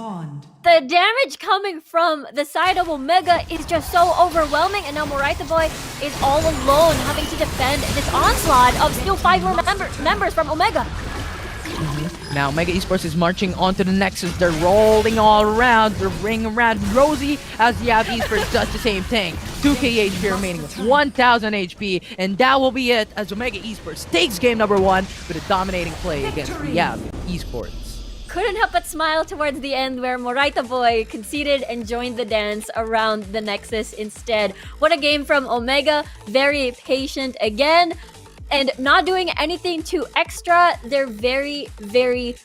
The damage coming from the side of Omega is just so overwhelming, and now Morita Boy is all alone, having to defend this onslaught of still 5 more members from Omega. Now Omega Esports is marching onto the Nexus. They're rolling all around. They're ringing around Rosie as Liyab Esports does the same thing. 2k HP remaining with 1000 HP, and that will be it as Omega Esports takes game number 1 with a dominating play against Liyab Esports. Couldn't help but smile towards the end where Morita Boy conceded and joined the dance around the Nexus instead. What a game from Omega. Very patient again and not doing anything too extra. They're very, very,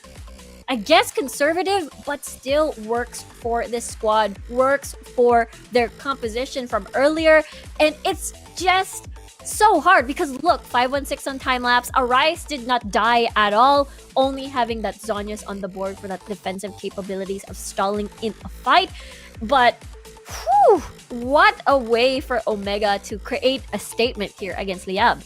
I guess, conservative, but still works for this squad, works for their composition from earlier. And it's just so hard because look, 516 on time-lapse. Arise did not die at all, only having that Zonius on the board for that defensive capabilities of stalling in a fight. But whew, what a way for Omega to create a statement here against Liyab.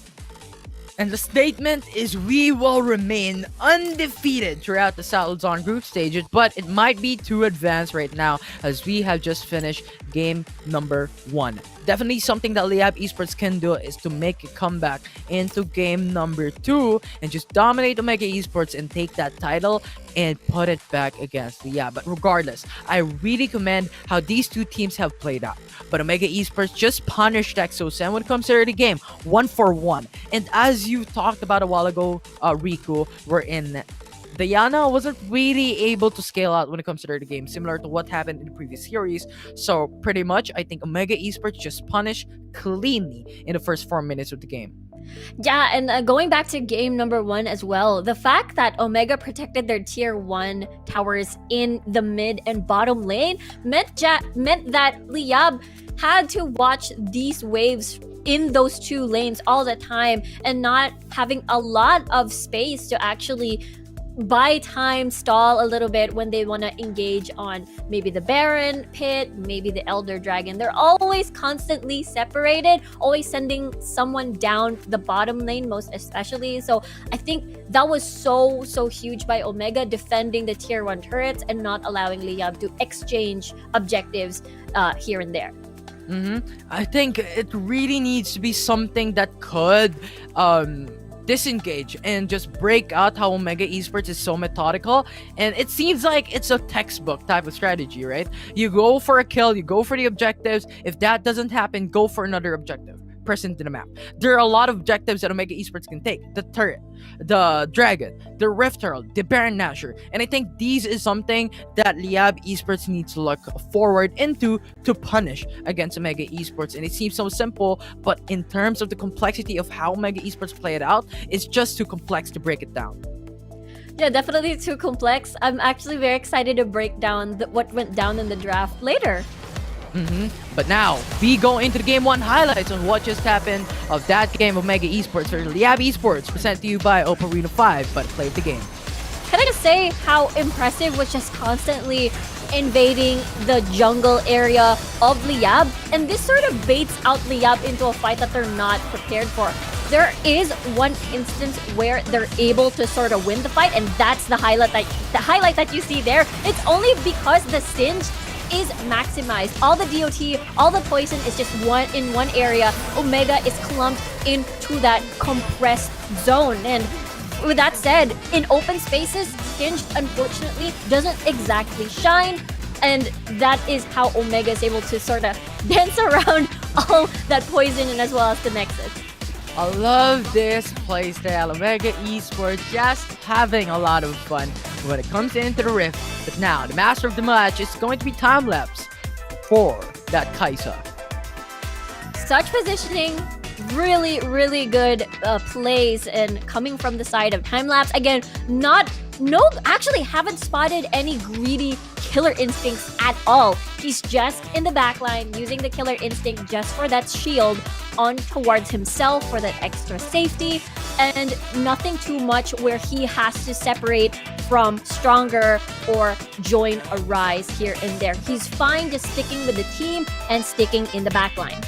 And the statement is we will remain undefeated throughout the South Luzon group stages, but it might be too advanced right now as we have just finished game number 1. Definitely something that Liyab Esports can do is to make a comeback into game number 2 and just dominate Omega Esports and take that title and put it back against Liyab. But regardless, I really commend how these two teams have played out. But Omega Esports just punished Exosen when it comes to the game, 1-for-1. And as you talked about a while ago, Riku, we're in Diana wasn't really able to scale out when it comes to the game, similar to what happened in the previous series. So pretty much, I think Omega Esports just punished cleanly in the first 4 minutes of the game. Yeah, and going back to game number 1 as well, the fact that Omega protected their tier 1 towers in the mid and bottom lane meant that Liyab had to watch these waves in those 2 lanes all the time and not having a lot of space to actually buy time, stall a little bit when they want to engage on maybe the Baron pit, maybe the Elder Dragon. They're always constantly separated, always sending someone down the bottom lane, most especially. So I think that was so huge by Omega, defending the tier 1 turrets and not allowing Liyab to exchange objectives here and there. I think it really needs to be something that could disengage and just break out how Omega Esports is so methodical, and it seems like it's a textbook type of strategy, right? You go for a kill, you go for the objectives. If that doesn't happen, go for another objective present in the map. There are a lot of objectives that Omega Esports can take: the turret, the dragon, the Rift Herald, the Baron Nashor. And I think these is something that Liyab Esports needs to look forward into to punish against Omega Esports. And it seems so simple, but in terms of the complexity of how Omega Esports play it out, it's just too complex to break it down. Yeah, definitely too complex. I'm actually very excited to break down what went down in the draft later. But now we go into the game 1 highlights on what just happened of that game of Omega Esports or Liyab Esports, presented to you by Oppo Reno 5. But play the game. Can I just say how impressive was just constantly invading the jungle area of Liyab, and this sort of baits out Liyab into a fight that they're not prepared for. There is one instance where they're able to sort of win the fight, and that's the highlight that you see there. It's only because the Singe is maximized. All the DOT, all the poison is just in one area. Omega is clumped into that compressed zone. And with that said, in open spaces, Singed unfortunately doesn't exactly shine. And that is how Omega is able to sort of dance around all that poison and as well as the Nexus. I love this playstyle. Omega Esports just having a lot of fun when it comes into the Rift. But now, the master of the match is going to be time-lapse for that Kaisa. Such positioning, really good plays, and coming from the side of time-lapse. Again, actually haven't spotted any greedy killer instincts at all. He's just in the backline using the killer instinct just for that shield on towards himself for that extra safety, and nothing too much where he has to separate from Stronger or join a Rise here and there. He's fine just sticking with the team and sticking in the backline.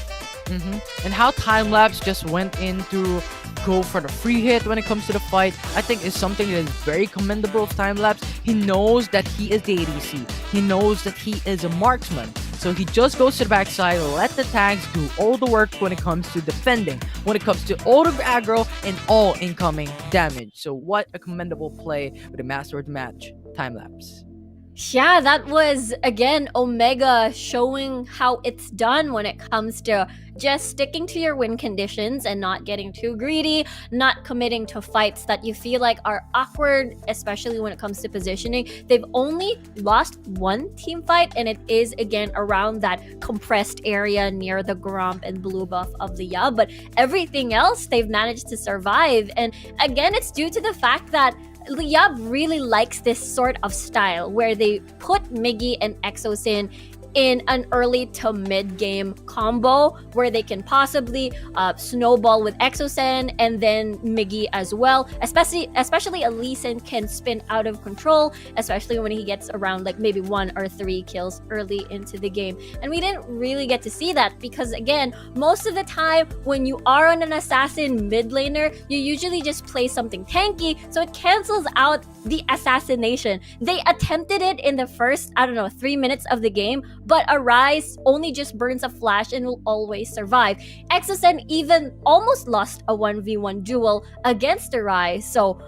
And how Timelapse just went in to go for the free hit when it comes to the fight, I think is something that is very commendable of Timelapse. He knows that he is the ADC. He knows that he is a marksman. So he just goes to the backside, let the tanks do all the work when it comes to defending, when it comes to all the aggro and all incoming damage. So what a commendable play with a master of the match, Timelapse. Yeah, that was, again, Omega showing how it's done when it comes to just sticking to your win conditions and not getting too greedy, not committing to fights that you feel like are awkward, especially when it comes to positioning. They've only lost one team fight, and it is, again, around that compressed area near the Gromp and blue buff of Liyab. But everything else, they've managed to survive. And again, it's due to the fact that Liyab really likes this sort of style where they put Miggy and Exosin in an early to mid game combo where they can possibly snowball with Exosen and then Miggy as well. Especially Elisen can spin out of control, especially when he gets around like maybe 1 or 3 kills early into the game. And we didn't really get to see that because, again, most of the time when you are on an assassin mid laner, you usually just play something tanky, so it cancels out the assassination. They attempted it in the first, 3 minutes of the game, but Arise only just burns a flash and will always survive. Exosen even almost lost a 1v1 duel against Arise. So,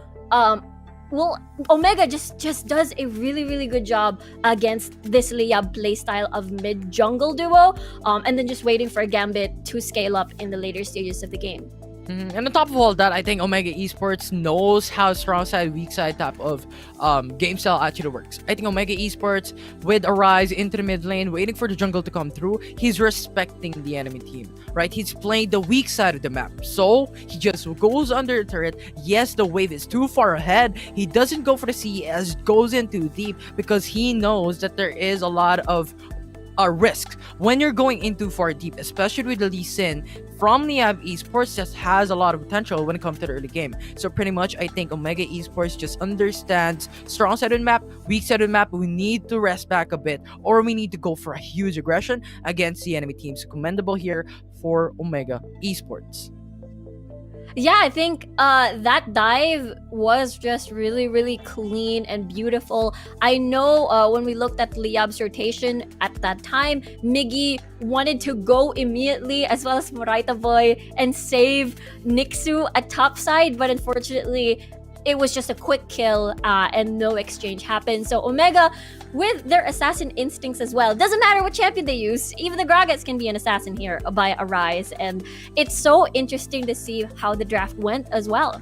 Omega just does a really, really good job against this Liyab playstyle of mid-jungle duo, and then just waiting for a Gambit to scale up in the later stages of the game. And on top of all that, I think Omega Esports knows how strong side, weak side type of game style actually works. I think Omega Esports, with Arise into the mid lane, waiting for the jungle to come through, he's respecting the enemy team, right? He's playing the weak side of the map. So he just goes under the turret. Yes, the wave is too far ahead. He doesn't go for the CS, goes in too deep because he knows that there is a lot of risk when you're going into far deep, especially with the Lee Sin from Liyab Esports. Just has a lot of potential when it comes to the early game. So pretty much I think Omega Esports just understands strong side of the map, weak side of the map. We need to rest back a bit, or we need to go for a huge aggression against the enemy team. So commendable here for Omega Esports. Yeah, I think that dive was just really, really clean and beautiful. I know when we looked at Liyab's rotation at that time, Miggy wanted to go immediately, as well as Moraita Boy, and save Nixu at top side, but unfortunately, it was just a quick kill and no exchange happened. So Omega, with their assassin instincts as well, doesn't matter what champion they use, even the Gragas can be an assassin here by Arise. And it's so interesting to see how the draft went as well.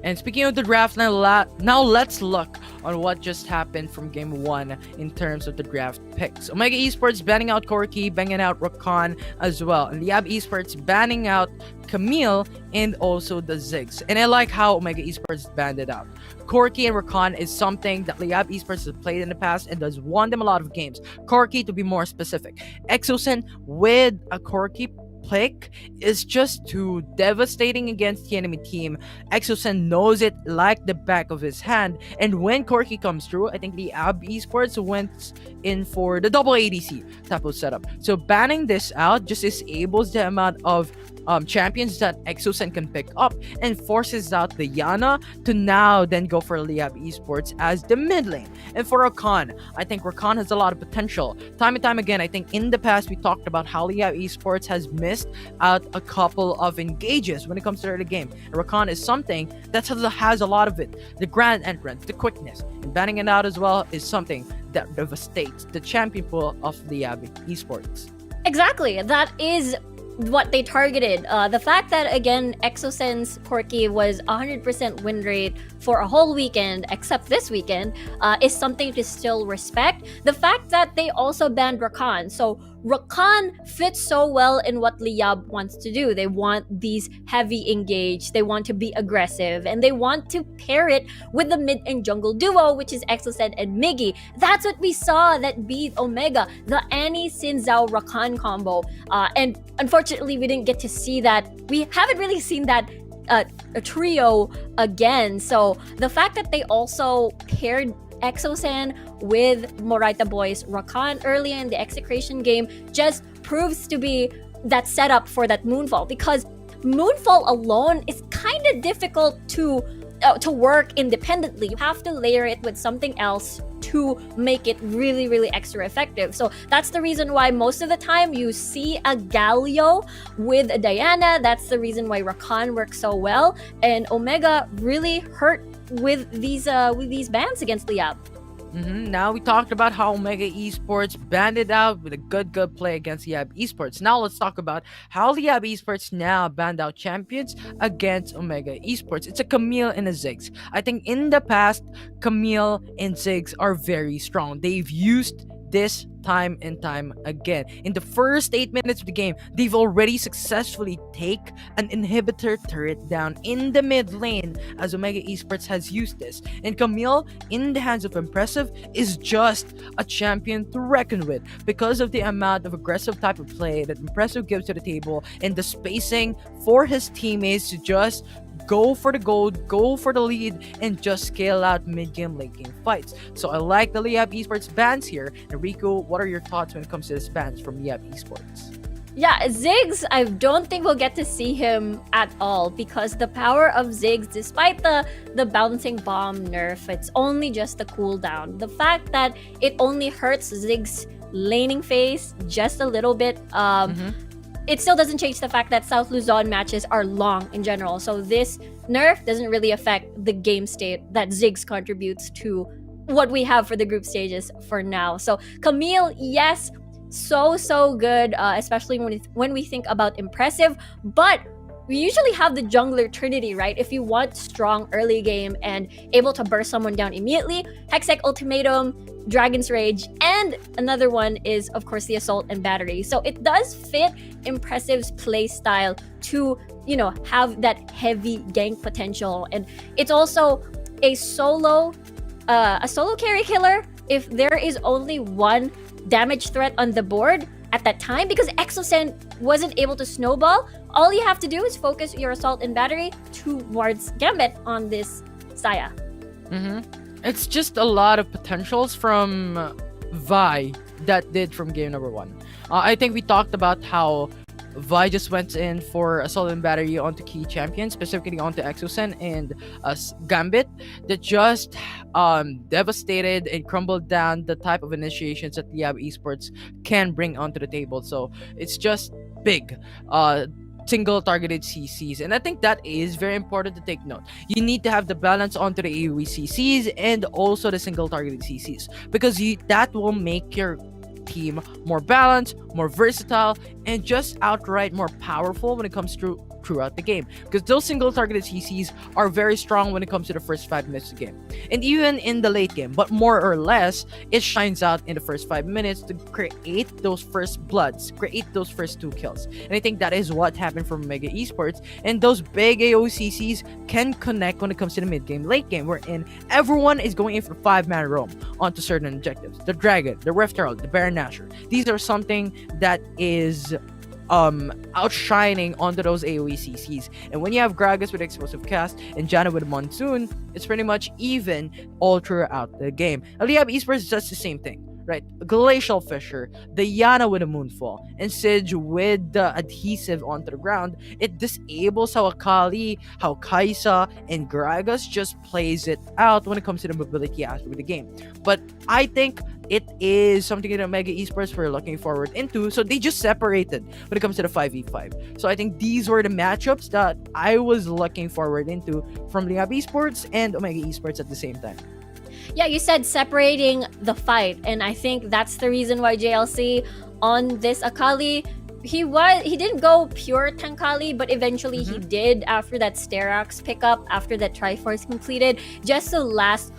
And speaking of the draft, now let's look on what just happened from game 1 in terms of the draft picks. Omega Esports banning out Corki, banning out Rakan as well, and Liyab Esports banning out Camille and also the Ziggs. And I like how Omega Esports banned it out. Corki and Rakan is something that Liyab Esports has played in the past and has won them a lot of games. Corki, to be more specific. Exosen with a Corki pick is just too devastating against the enemy team. Exosen knows it like the back of his hand, and when Corki comes through, I think the Liyab Esports went in for the double ADC type of setup. So banning this out just disables the amount of champions that Exosen can pick up and forces out the Yana to now then go for Liyab Esports as the mid lane. And for Rakan, I think Rakan has a lot of potential. Time and time again, I think in the past we talked about how Liyab Esports has missed out a couple of engages when it comes to the early game. And Rakan is something that has a lot of it. The grand entrance, the quickness, and banning it out as well is something that devastates the champion pool of Liyab Esports. Exactly. That is what they targeted. The fact that, again, Exosen's Corki was 100% win rate for a whole weekend, except this weekend, is something to still respect. The fact that they also banned Rakan. So Rakan fits so well in what Liyab wants to do. They want these heavy engage, they want to be aggressive, and they want to pair it with the mid and jungle duo, which is Exocet and Miggy. That's what we saw that beat Omega, the Annie Sin Zhao Rakan combo. And unfortunately, we didn't get to see that. We haven't really seen that a trio again. So the fact that they also paired Exosan with Moraita Boy's Rakan early in the Execration game just proves to be that setup for that Moonfall, because Moonfall alone is kind of difficult to work independently. You have to layer it with something else to make it really, really extra effective. So that's the reason why most of the time you see a Galio with a Diana. That's the reason why Rakan works so well, and Omega really hurt with these bans against Liyab. Now we talked about how Omega Esports banded out with a good play against Liyab Esports. Now let's talk about how Liyab Esports now banned out champions against Omega Esports. It's a Camille and a Ziggs. I think in the past, Camille and Ziggs are very strong. They've used this time and time again. In the first 8 minutes of the game, they've already successfully take an inhibitor turret down in the mid lane, as Omega Esports has used this. And Camille, in the hands of Impressive, is just a champion to reckon with because of the amount of aggressive type of play that Impressive gives to the table and the spacing for his teammates to just go for the gold, go for the lead, and just scale out mid-game, late-game fights. So I like the Liyab Esports bans here. And Rico, what are your thoughts when it comes to this bans from Liyab Esports? Yeah, Ziggs, I don't think we'll get to see him at all, because the power of Ziggs, despite the bouncing bomb nerf, it's only just a cooldown. The fact that it only hurts Ziggs' laning phase just a little bit, it still doesn't change the fact that South Luzon matches are long in general. So this nerf doesn't really affect the game state that Ziggs contributes to what we have for the group stages for now. So Camille, yes, so good, especially when we think about Impressive, but we usually have the jungler trinity, right? If you want strong early game and able to burst someone down immediately, Hextech Ultimatum, Dragon's Rage, and another one is, of course, the Assault and Battery. So it does fit Impressive's play style to, have that heavy gank potential. And it's also a solo carry killer if there is only one damage threat on the board at that time, because Exocent wasn't able to snowball. All you have to do is focus your Assault and Battery towards Gambit on this Saya. It's just a lot of potentials from Vi that did from game number 1. I think we talked about how Vi just went in for Assault and Battery onto key champions, specifically onto Exocent and Gambit, that just devastated and crumbled down the type of initiations that Liyab Esports can bring onto the table. So it's just big. Single targeted CCs, and I think that is very important to take note. You need to have the balance onto the AoE CCs and also the single targeted CCs, because that will make your team more balanced, more versatile, and just outright more powerful when it comes throughout the game, because those single targeted CCs are very strong when it comes to the first 5 minutes of the game and even in the late game, but more or less it shines out in the first 5 minutes to create those first bloods, create those first 2 kills. And I think that is what happened for Mega Esports, and those big AOCCs can connect when it comes to the mid game, late game, wherein everyone is going in for 5-man roam onto certain objectives. The Dragon, the Rift Herald, the Baron Nashor, these are something that is outshining onto those AoE CCs. And when you have Gragas with Explosive Cast and Janna with Monsoon, it's pretty much even all throughout the game. Liyab Esports does the same thing, right? Glacial Fissure, the Yana with a Moonfall, and Sidge with the adhesive onto the ground. It disables how Akali, how Kaisa, and Gragas just plays it out when it comes to the mobility aspect of the game. But I think it is something that Mega Esports were looking forward into, so they just separated when it comes to the 5v5. So I think these were the matchups that I was looking forward into from Liyab Esports and Omega Esports at the same time. Yeah, you said separating the fight, and I think that's the reason why JLC on this Akali, he didn't go pure Tankali, but eventually he did after that Sterax pickup, after that Triforce completed, just to last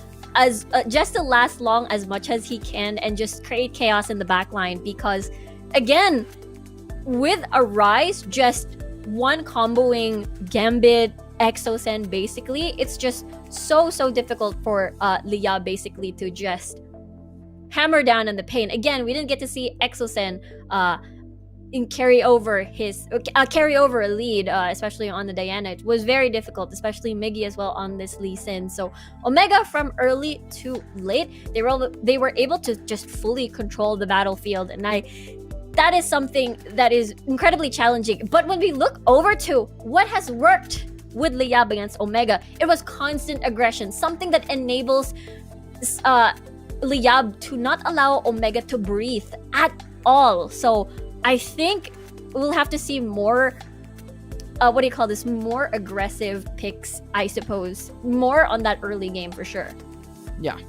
long as much as he can and just create chaos in the backline, because again, with a Rise, just one comboing Gambit, Exosen, basically, it's just so difficult for Liyab basically to just hammer down on the pain. Again, we didn't get to see Exosen carry over a lead, especially on the Diana. It was very difficult, especially Miggy as well on this Lee Sin. So Omega, from early to late, they were able to just fully control the battlefield, and that is something that is incredibly challenging. But when we look over to what has worked with Liyab against Omega, it was constant aggression, something that enables Liyab to not allow Omega to breathe at all. So I think we'll have to see more, more aggressive picks, I suppose. More on that early game for sure. Yeah.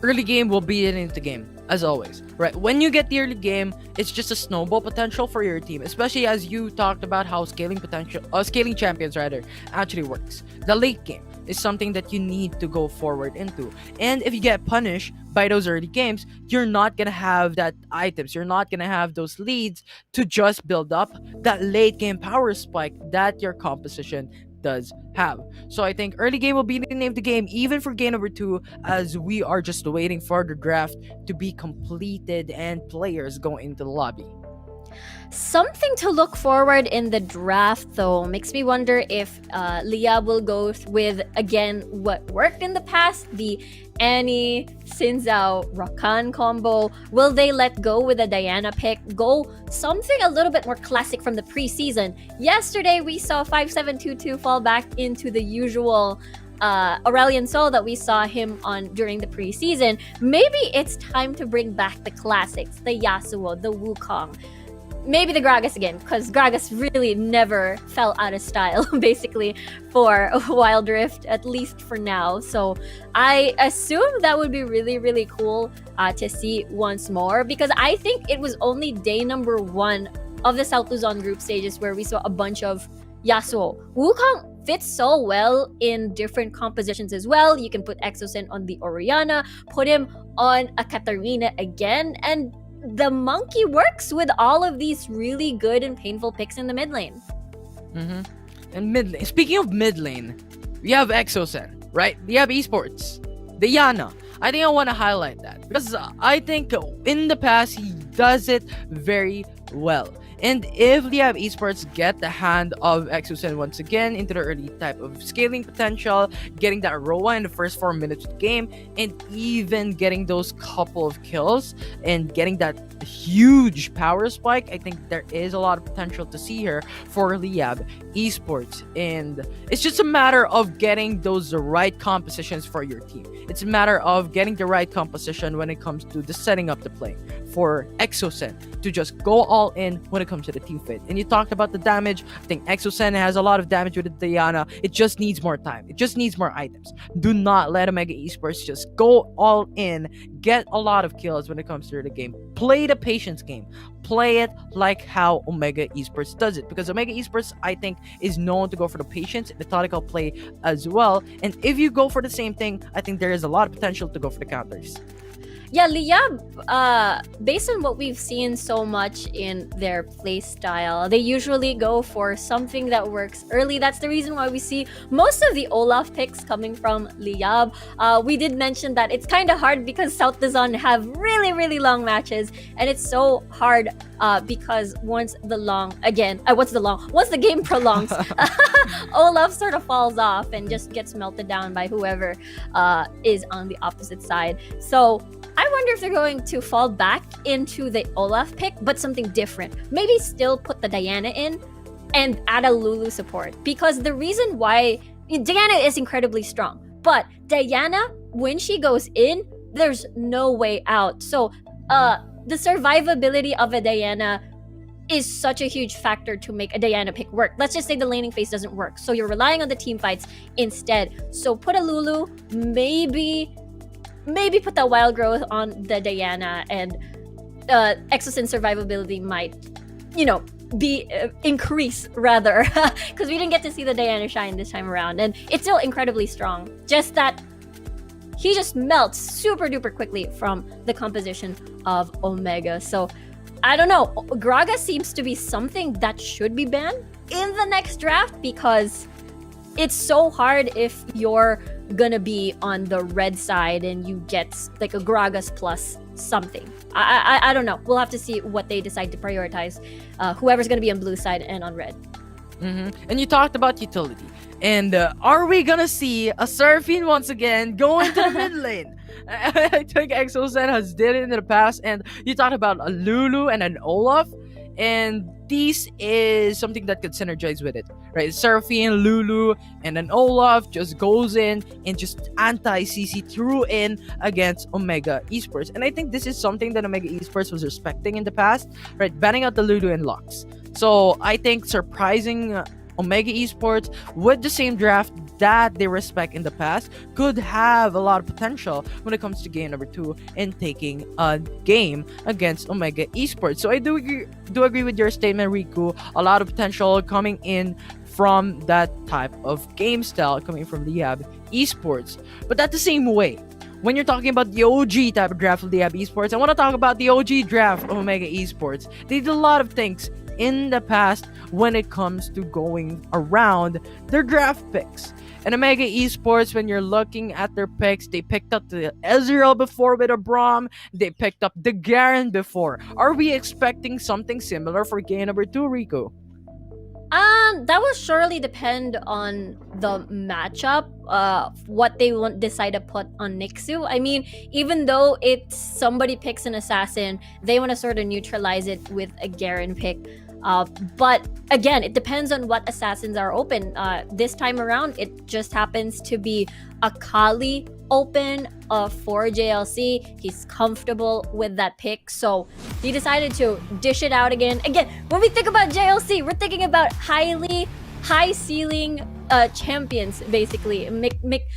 Early game will be in the game, as always. Right? When you get the early game, it's just a snowball potential for your team, especially as you talked about how scaling champions actually works. The late game is something that you need to go forward into. And if you get punished by those early games, you're not gonna have that items, you're not gonna have those leads to just build up that late game power spike that your composition does have. So I think early game will be the name of the game, even for game number 2, as we are just waiting for the draft to be completed and players go into the lobby. Something to look forward in the draft, though, makes me wonder if Liyab will go with, again, what worked in the past, the Annie, Sinzao, Rakan combo. Will they let go with a Diana pick? Go something a little bit more classic from the preseason. Yesterday, we saw 5722 fall back into the usual Aurelion Sol that we saw him on during the preseason. Maybe it's time to bring back the classics, the Yasuo, the Wukong. Maybe the Gragas again, because Gragas really never fell out of style, basically, for Wild Rift, at least for now. So I assume that would be really, really cool to see once more, because I think it was only day number 1 of the South Luzon group stages where we saw a bunch of Yasuo. Wukong fits so well in different compositions as well. You can put Exosen on the Orianna, put him on a Katarina again, and the monkey works with all of these really good and painful picks in the mid lane. And mid lane. Speaking of mid lane, we have Exosen, right? We have Esports, Diana. I think I want to highlight that because I think in the past he does it very well. And if Liyab Esports get the hand of Exosen once again into the early type of scaling potential, getting that ROA in the first 4 minutes of the game, and even getting those couple of kills and getting that huge power spike, I think there is a lot of potential to see here for Liyab Esports. And it's just a matter of getting those right compositions for your team. It's a matter of getting the right composition when it comes to the setting up the play for Exosen to just go all in when it comes to the team fit. And you talked about the damage. I think Exosen has a lot of damage with the Diana. It just needs more time. It just needs more items. Do not let Omega Esports just go all in, get a lot of kills when it comes to the game. Play the patience game. Play it like how Omega Esports does it, because Omega Esports, I think, is known to go for the patience, methodical play as well. And if you go for the same thing, I think there is a lot of potential to go for the counters. Yeah, Liyab, based on what we've seen so much in their play style, they usually go for something that works early. That's the reason why we see most of the Olaf picks coming from Liyab. We did mention that it's kind of hard because South Luzon have really, really long matches, and it's so hard because once the game prolongs, Olaf sort of falls off and just gets melted down by whoever is on the opposite side. So I wonder if they're going to fall back into the Olaf pick, but something different. Maybe still put the Diana in and add a Lulu support. Because the reason why Diana is incredibly strong, but Diana, when she goes in, there's no way out. So the survivability of a Diana is such a huge factor to make a Diana pick work. Let's just say the laning phase doesn't work, so you're relying on the team fights instead. So put a Lulu, maybe put that wild growth on the Diana, and Exosen survivability might, be increase rather, because we didn't get to see the Diana shine this time around, and it's still incredibly strong. Just that he just melts super duper quickly from the composition of Omega. So I don't know. Gragas seems to be something that should be banned in the next draft because it's so hard if you're gonna be on the red side and you get like a Gragas plus something. I don't know. We'll have to see what they decide to prioritize. Whoever's gonna be on blue side and on red. And you talked about utility. And are we gonna see a Seraphine once again go into the mid lane? I think Exocen has did it in the past, and you talked about a Lulu and an Olaf, and this is something that could synergize with it, right? Seraphine, Lulu, and an Olaf just goes in and just anti-CC threw in against Omega Esports. And I think this is something that Omega Esports was respecting in the past, right? Banning out the Lulu and Lux. So I think surprising Omega Esports with the same draft that they respect in the past could have a lot of potential when it comes to game number 2 and taking a game against Omega Esports. So I do agree with your statement, Riku. A lot of potential coming in from that type of game style coming from Liyab Esports. But at the same way, when you're talking about the OG type of draft of Liyab Esports, I want to talk about the OG draft of Omega Esports. They did a lot of things in the past when it comes to going around their draft picks. And Omega Esports, when you're looking at their picks, they picked up the Ezreal before with a Braum. They picked up the Garen before. Are we expecting something similar for game number 2, Rico? That will surely depend on the matchup, what they want decide to put on Nixu. I mean, even though it's somebody picks an assassin, they want to sort of neutralize it with a Garen pick. But again, it depends on what assassins are open. This time around, it just happens to be Akali open for JLC. He's comfortable with that pick, so he decided to dish it out again. Again, when we think about JLC, we're thinking about high ceiling champions, basically,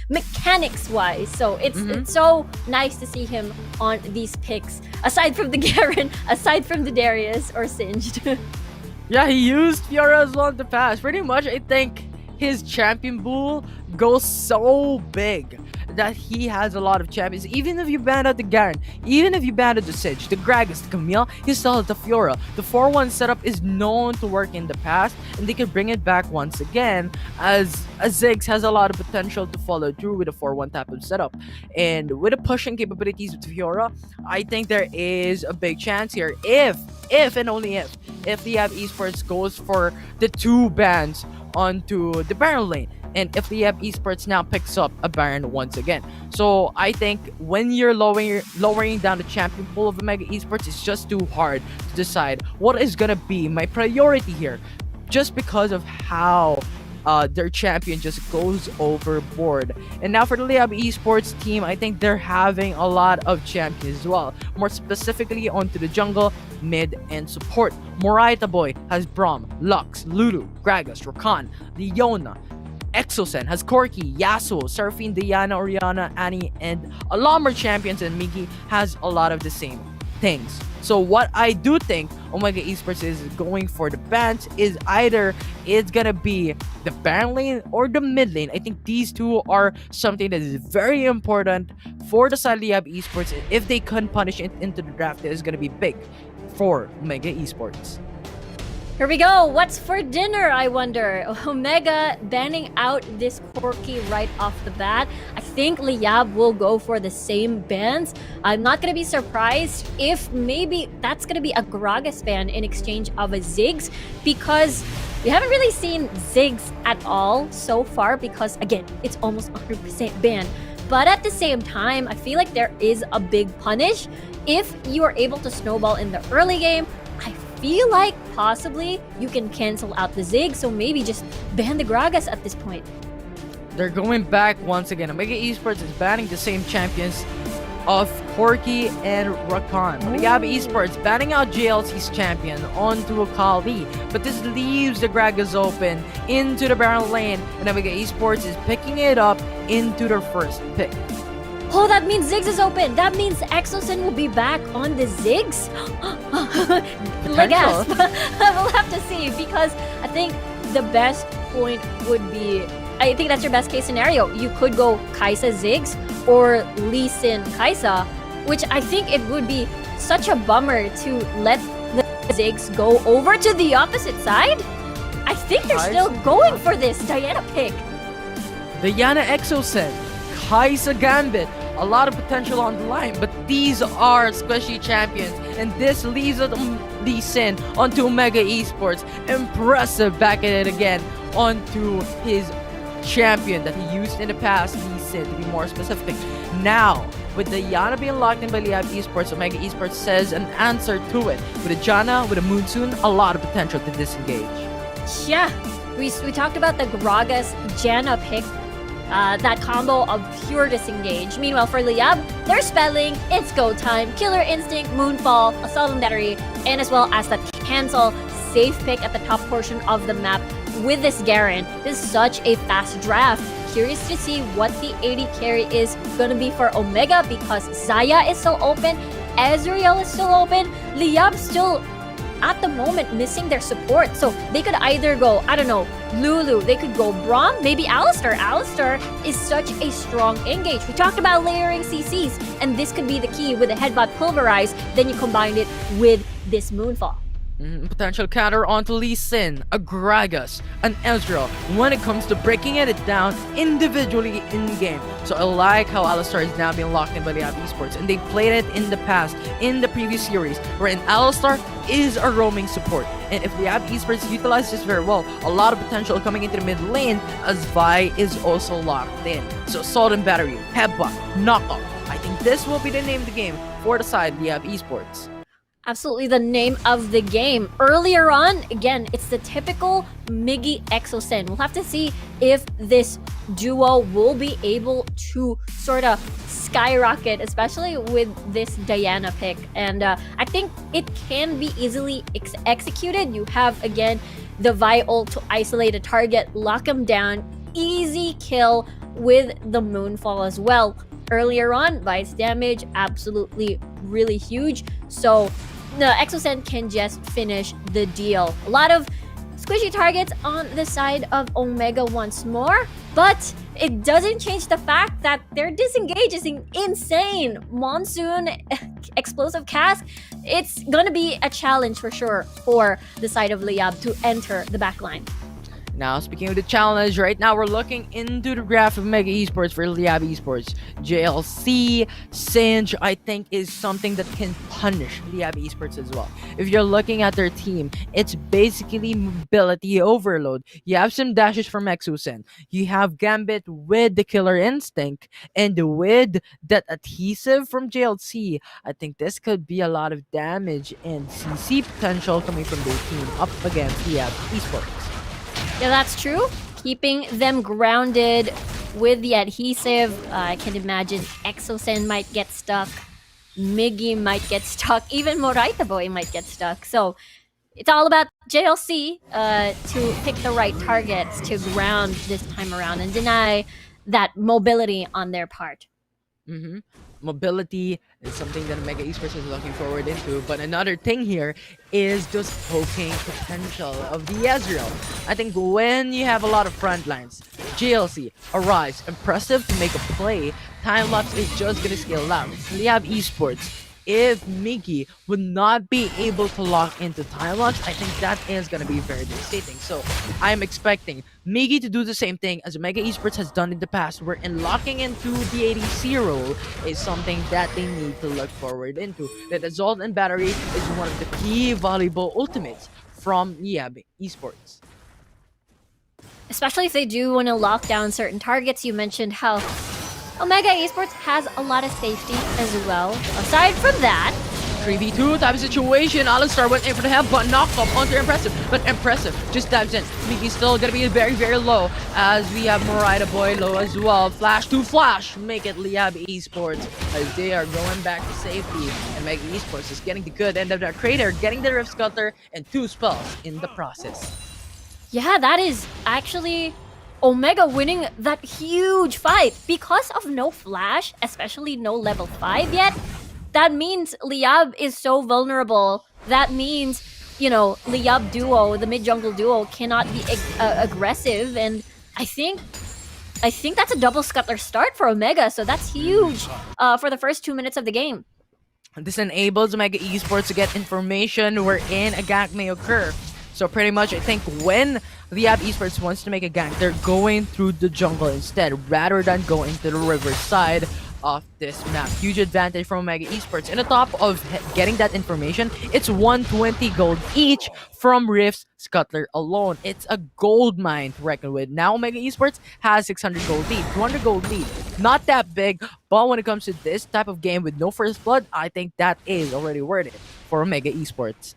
mechanics wise. So it's so nice to see him on these picks. Aside from the Garen, aside from the Darius or Singed. Yeah, he used Fiora as well in the past. Pretty much, I think his champion pool goes so big that he has a lot of champions. Even if you ban out the Garen, even if you ban out the Sage, the Gragas, the Camille, he still has the Fiora. The 4-1 setup is known to work in the past, and they can bring it back once again, as Ziggs has a lot of potential to follow through with a 4-1 type of setup. And with the pushing capabilities of Fiora, I think there is a big chance here, if and only if Liyab Esports goes for the 2 bans onto the Baron lane, and if Liyab Esports now picks up a Baron once again. So I think when you're lowering down the champion pool of Omega Esports, it's just too hard to decide what is gonna be my priority here, just because of how their champion just goes overboard. And now for the Liyab Esports team, I think they're having a lot of champions as well, more specifically onto the jungle, mid, and support. Moraita Boy has Braum, Lux, Lulu, Gragas, Rakan, Leona. Exocen has Corki, Yasuo, Seraphine, Diana, Oriana, Annie, and a lot more champions, and Miki has a lot of the same things. So what I do think Omega Esports is going for the bans is either it's gonna be the Baron lane or the mid lane. I think these two are something that is very important for the side of Liyab Esports. If they can punish it into the draft, it is gonna be big for Omega Esports. Here we go. What's for dinner, I wonder? Omega banning out this Corki right off the bat. I think Liyab will go for the same bans. I'm not going to be surprised if maybe that's going to be a Gragas ban in exchange of a Ziggs, because we haven't really seen Ziggs at all so far, because again, it's almost 100% ban. But at the same time, I feel like there is a big punish if you are able to snowball in the early game. I feel like possibly you can cancel out the Zig, so maybe just ban the Gragas at this point. They're going back once again. Omega Esports is banning the same champions of Corki and Rakan. Liyab Esports banning out JLC's champion onto Akali, but this leaves the Gragas open into the Baron lane, and Omega Esports is picking it up into their first pick. Oh, that means Ziggs is open. That means Exocen will be back on the Ziggs. Gasp. We'll have to see, because I think the best point would be, I think that's your best case scenario. You could go Kai'Sa Ziggs or Lee Sin Kai'Sa, which I think it would be such a bummer to let the Ziggs go over to the opposite side? I think they're still going for this Diana pick. Diana Exocet, Kaisa Gambit, a lot of potential on the line, but these are squishy champions, and this leaves Lee Sin onto Omega Esports. Impressive back at it again onto his champion that he used in the past, Lee Sin, to be more specific. Now, with Diana being locked in by Liyab Esports, Omega Esports says an answer to it. With a Janna, with a Moonsoon, a lot of potential to disengage. Yeah, we talked about the Gragas Janna pick. That combo of pure disengage. Meanwhile, for Liyab, they're spelling, it's go time, Killer Instinct, Moonfall, Assault and Battery, and as well as the cancel safe pick at the top portion of the map with this Garen. This is such a fast draft. Curious to see what the AD carry is gonna be for Omega because Zaya is still open, Ezreal is still open, Liyab still at the moment missing their support. So they could either go, I don't know, Lulu, they could go Braum, maybe Alistar. Alistar is such a strong engage. We talked about layering CCs, and this could be the key with a headbutt pulverize, then you combine it with this Moonfall. Potential counter onto Lee Sin, a Gragas, an Ezreal when it comes to breaking it down individually in game. So I like how Alistar is now being locked in by Liyab Esports, and they played it in the past, in the previous series, wherein Alistar is a roaming support. And if Liyab Esports utilizes this very well, a lot of potential coming into the mid lane as Vi is also locked in. So Assault and Battery, Headbutt, Knockoff. I think this will be the name of the game for the side Liyab Esports. Absolutely the name of the game. Earlier on, again, it's the typical Miggy Exocen. We'll have to see if this duo will be able to sort of skyrocket, especially with this Diana pick. And I think it can be easily executed. You have, again, the Vi ult to isolate a target, lock him down, easy kill with the Moonfall as well. Earlier on, Vi's damage, absolutely really huge. So the Exocen can just finish the deal. A lot of squishy targets on the side of Omega once more, but it doesn't change the fact that their disengage is insane. Monsoon, explosive cast, it's gonna be a challenge for sure for the side of Liyab to enter the backline. Now, speaking of the challenge, right now we're looking into the graph of Mega Esports for Liyab Esports. JLC, Singe, I think is something that can punish Liyab Esports as well. If you're looking at their team, it's basically mobility overload. You have some dashes from Exocen. You have Gambit with the Killer Instinct, and with that adhesive from JLC, I think this could be a lot of damage and CC potential coming from their team up against Liyab Esports. Yeah, that's true. Keeping them grounded with the adhesive. I can imagine Exocen might get stuck. Miggy might get stuck. Even Moraita Boy might get stuck. So it's all about JLC to pick the right targets to ground this time around and deny that mobility on their part. Mobility is something that Mega Esports is looking forward into, but another thing here is just poking potential of the Ezreal. I think when you have a lot of front lines, JLC arrives impressive to make a play. Time lapse is just gonna scale out. Liyab Esports, if Miggy would not be able to lock into time lapse, I think that is gonna be very devastating. So I'm expecting Miggy to do the same thing as Mega Esports has done in the past, wherein locking into the ADC role is something that they need to look forward into. That Assault and Battery is one of the key valuable ultimates from Liyab Esports. Especially if they do want to lock down certain targets. You mentioned how Omega Esports has a lot of safety as well. Aside from that, 3v2 type of situation. Alistar went in for the headbutt, knocked off onto Impressive, but Impressive just dives in. Mickey's still gonna be very, very low as we have Moraita Boy low as well. Flash to Flash, make it Liyab Esports as they are going back to safety. And Mega Esports is getting the good end of their crater, getting the Rift Scutter and 2 spells in the process. yeah, that is actually Omega winning that huge fight because of no flash, especially no level 5 yet. That means Liyab is so vulnerable. That means, you know, Liyab duo, the mid-jungle duo, cannot be aggressive. And I think that's a double scuttler start for Omega. So that's huge for the first 2 minutes of the game. This enables Omega Esports to get information wherein a gank may occur. So pretty much, I think when Liyab Esports wants to make a gank, they're going through the jungle instead, rather than going to the riverside of this map. Huge advantage from Omega Esports. And on top of getting that information, it's 120 gold each from Rift's Scuttler alone. It's a gold mine to reckon with. Now Omega Esports has 600 gold lead, 200 gold lead. Not that big, but when it comes to this type of game with no first blood, I think that is already worth it for Omega Esports.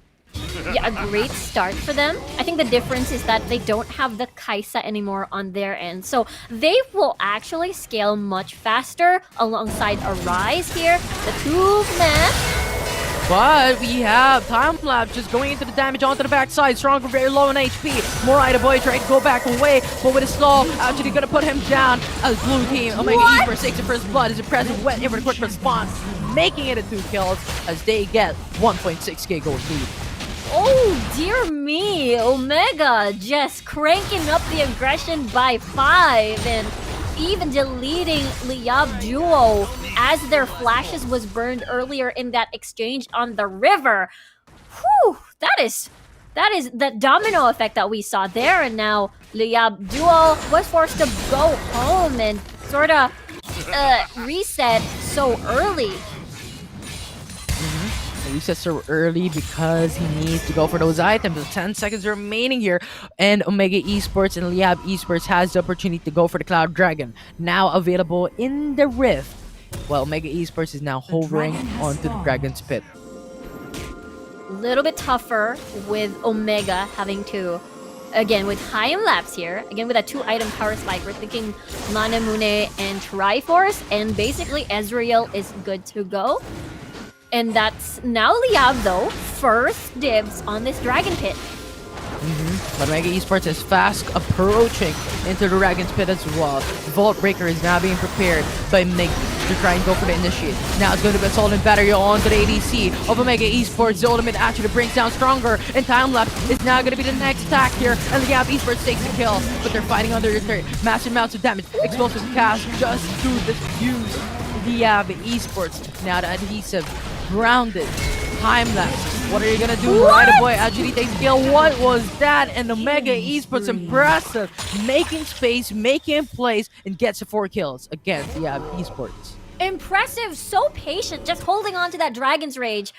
Yeah, a great start for them. I think the difference is that they don't have the Kaisa anymore on their end. So they will actually scale much faster alongside Arise here. The two-man. But we have Timelapse just going into the damage onto the backside. Stronger, very low on HP. Morida Boy trying to go back away, but with a slow, actually gonna put him down as blue team. Omega Esports takes the first blood. Is impressive. Wet here for a quick response, making it a 2 kills as they get 1.6k gold lead. Oh, dear me. Omega just cranking up the aggression by 5 and even deleting Liyab duo as their flashes was burned earlier in that exchange on the river. Whew, that is the domino effect that we saw there, and now Liyab duo was forced to go home and sort of reset so early. He says so early because he needs to go for those items. With 10 seconds remaining here, and Omega Esports and Liyab Esports has the opportunity to go for the Cloud Dragon, now available in the Rift, while Omega Esports is now hovering onto the Dragon's Pit. A little bit tougher with Omega having to, again, with Timelapse here, again with a 2-item power spike, we're thinking Manemune and Triforce, and basically Ezreal is good to go. And that's now Liyab, though, first dibs on this Dragon Pit. But Omega Esports is fast approaching into the Dragon's Pit as well. Vault Breaker is now being prepared by Miggy to try and go for the initiate. Now it's going to be Assault and Battery onto the ADC of Omega Esports. The ultimate actually brings down Stronger, and Timelapse is now going to be the next attack here. And Liyab Esports takes the kill, but they're fighting under the third. Massive amounts of damage. Explosive cast just to defuse Liyab Esports. Now the adhesive grounded. Timelapse. What are you gonna do? Right boy, actually takes kill. What was that? And Omega Esports impressive. Making space, making plays, and gets the 4 kills against Liyab Esports. Impressive, so patient, just holding on to that Dragon's Rage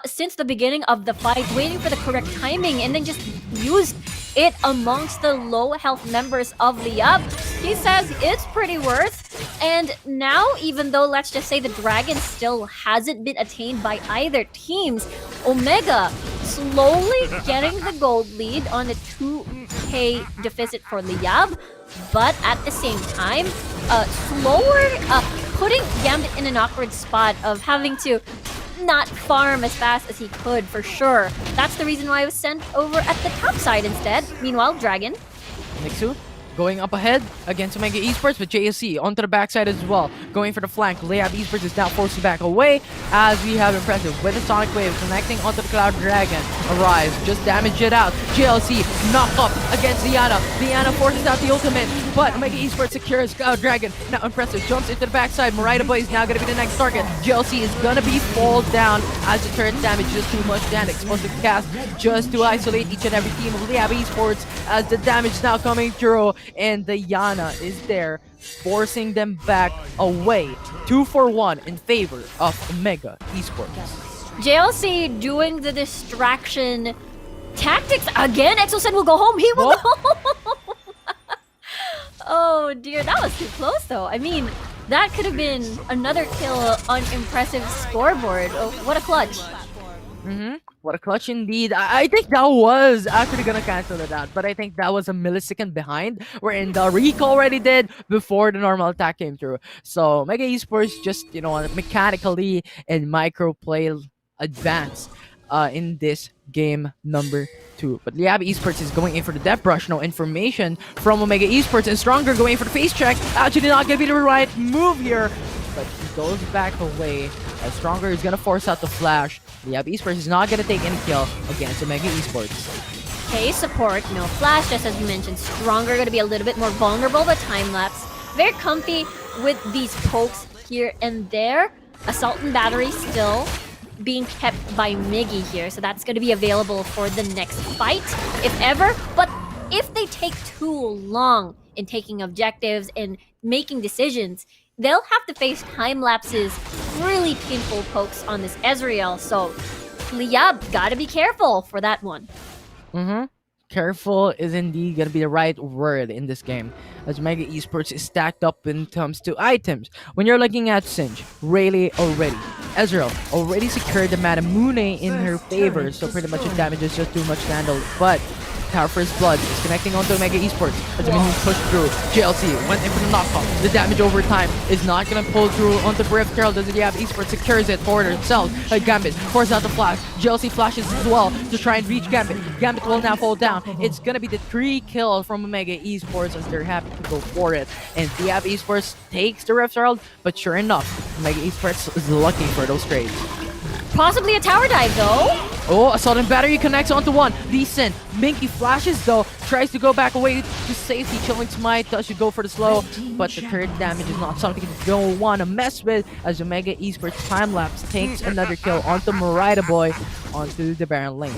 since the beginning of the fight, waiting for the correct timing, and then just used it amongst the low health members of Liyab. He says it's pretty worth. And now, even though, let's just say, the Dragon still hasn't been attained by either teams, Omega slowly getting the gold lead on a 2k deficit for Liyab, but at the same time, putting Gambit in an awkward spot of having to not farm as fast as he could, for sure. That's the reason why he was sent over at the top side instead. Meanwhile, Dragon. Nixu going up ahead against Omega Esports, but JSC onto the backside as well, going for the flank. Liyab Esports is now forced to back away as we have impressive with the Sonic Wave connecting onto the Cloud Dragon. Arise, just damage it out. JLC knock up against Liana. Liana forces out the ultimate, but Omega Esports secures Cloud Dragon. Now impressive, jumps into the backside. Morida Boy is now going to be the next target. JLC is going to be fall down as the turret damage, just too much damage. Explosive cast just to isolate each and every team of Liyab Esports as the damage is now coming through. And the Yana is there, forcing them back away. 2-for-1 in favor of Omega Esports. JLC doing the distraction tactics again. Exosen will go home. He will go home. Oh dear, that was too close though. I mean, that could have been another kill on impressive scoreboard. Oh, what a clutch. What a clutch indeed. I think that was actually gonna cancel it out, but I think that was a millisecond behind, wherein the recall already did before the normal attack came through. So Mega Esports just, mechanically and micro play advance in this game number 2. But Liyab Esports is going in for the depth brush. No information from Omega Esports, and Stronger going for the face check. Actually not gonna be the right move here, but he goes back away. Stronger is gonna force out the flash. Liyab Esports is not gonna take any kill against Omega Esports. Okay, support, no flash, just as you mentioned. Stronger gonna be a little bit more vulnerable, but Timelapse very comfy with these pokes here and there. Assault and Battery still being kept by Miggy here, so that's going to be available for the next fight, if ever. But if they take too long in taking objectives and making decisions, they'll have to face time lapses, really painful pokes on this Ezreal. So Liyab, gotta be careful for that one. Careful is indeed gonna be the right word in this game, as Mega Esports is stacked up when it comes to items. When you're looking at Singe, Rayleigh already, Ezreal already secured the Manamune in her favor, so pretty much the damage is just too much to handle. But Tower First Blood is connecting onto Mega Esports as Minnie pushed through. JLC went in for the knockoff. The damage over time is not gonna pull through onto Rift Herald as Liyab Esports secures it for itself. Gambit forces out the flash. JLC flashes as well to try and reach Gambit. Gambit will now fall down. It's gonna be the 3 kill from Mega Esports as they're happy to go for it. And Liyab Esports takes the Rift Herald, but sure enough, Mega Esports is looking for those trades. Possibly a tower dive though. Oh, a sudden battery connects onto one. Decent. Minky flashes though. Tries to go back away to safety. Chilling Smite does go for the slow. But the third damage is not something you don't want to mess with, as Omega Esports time-lapse takes another kill onto Marida Boy onto the Baron lane.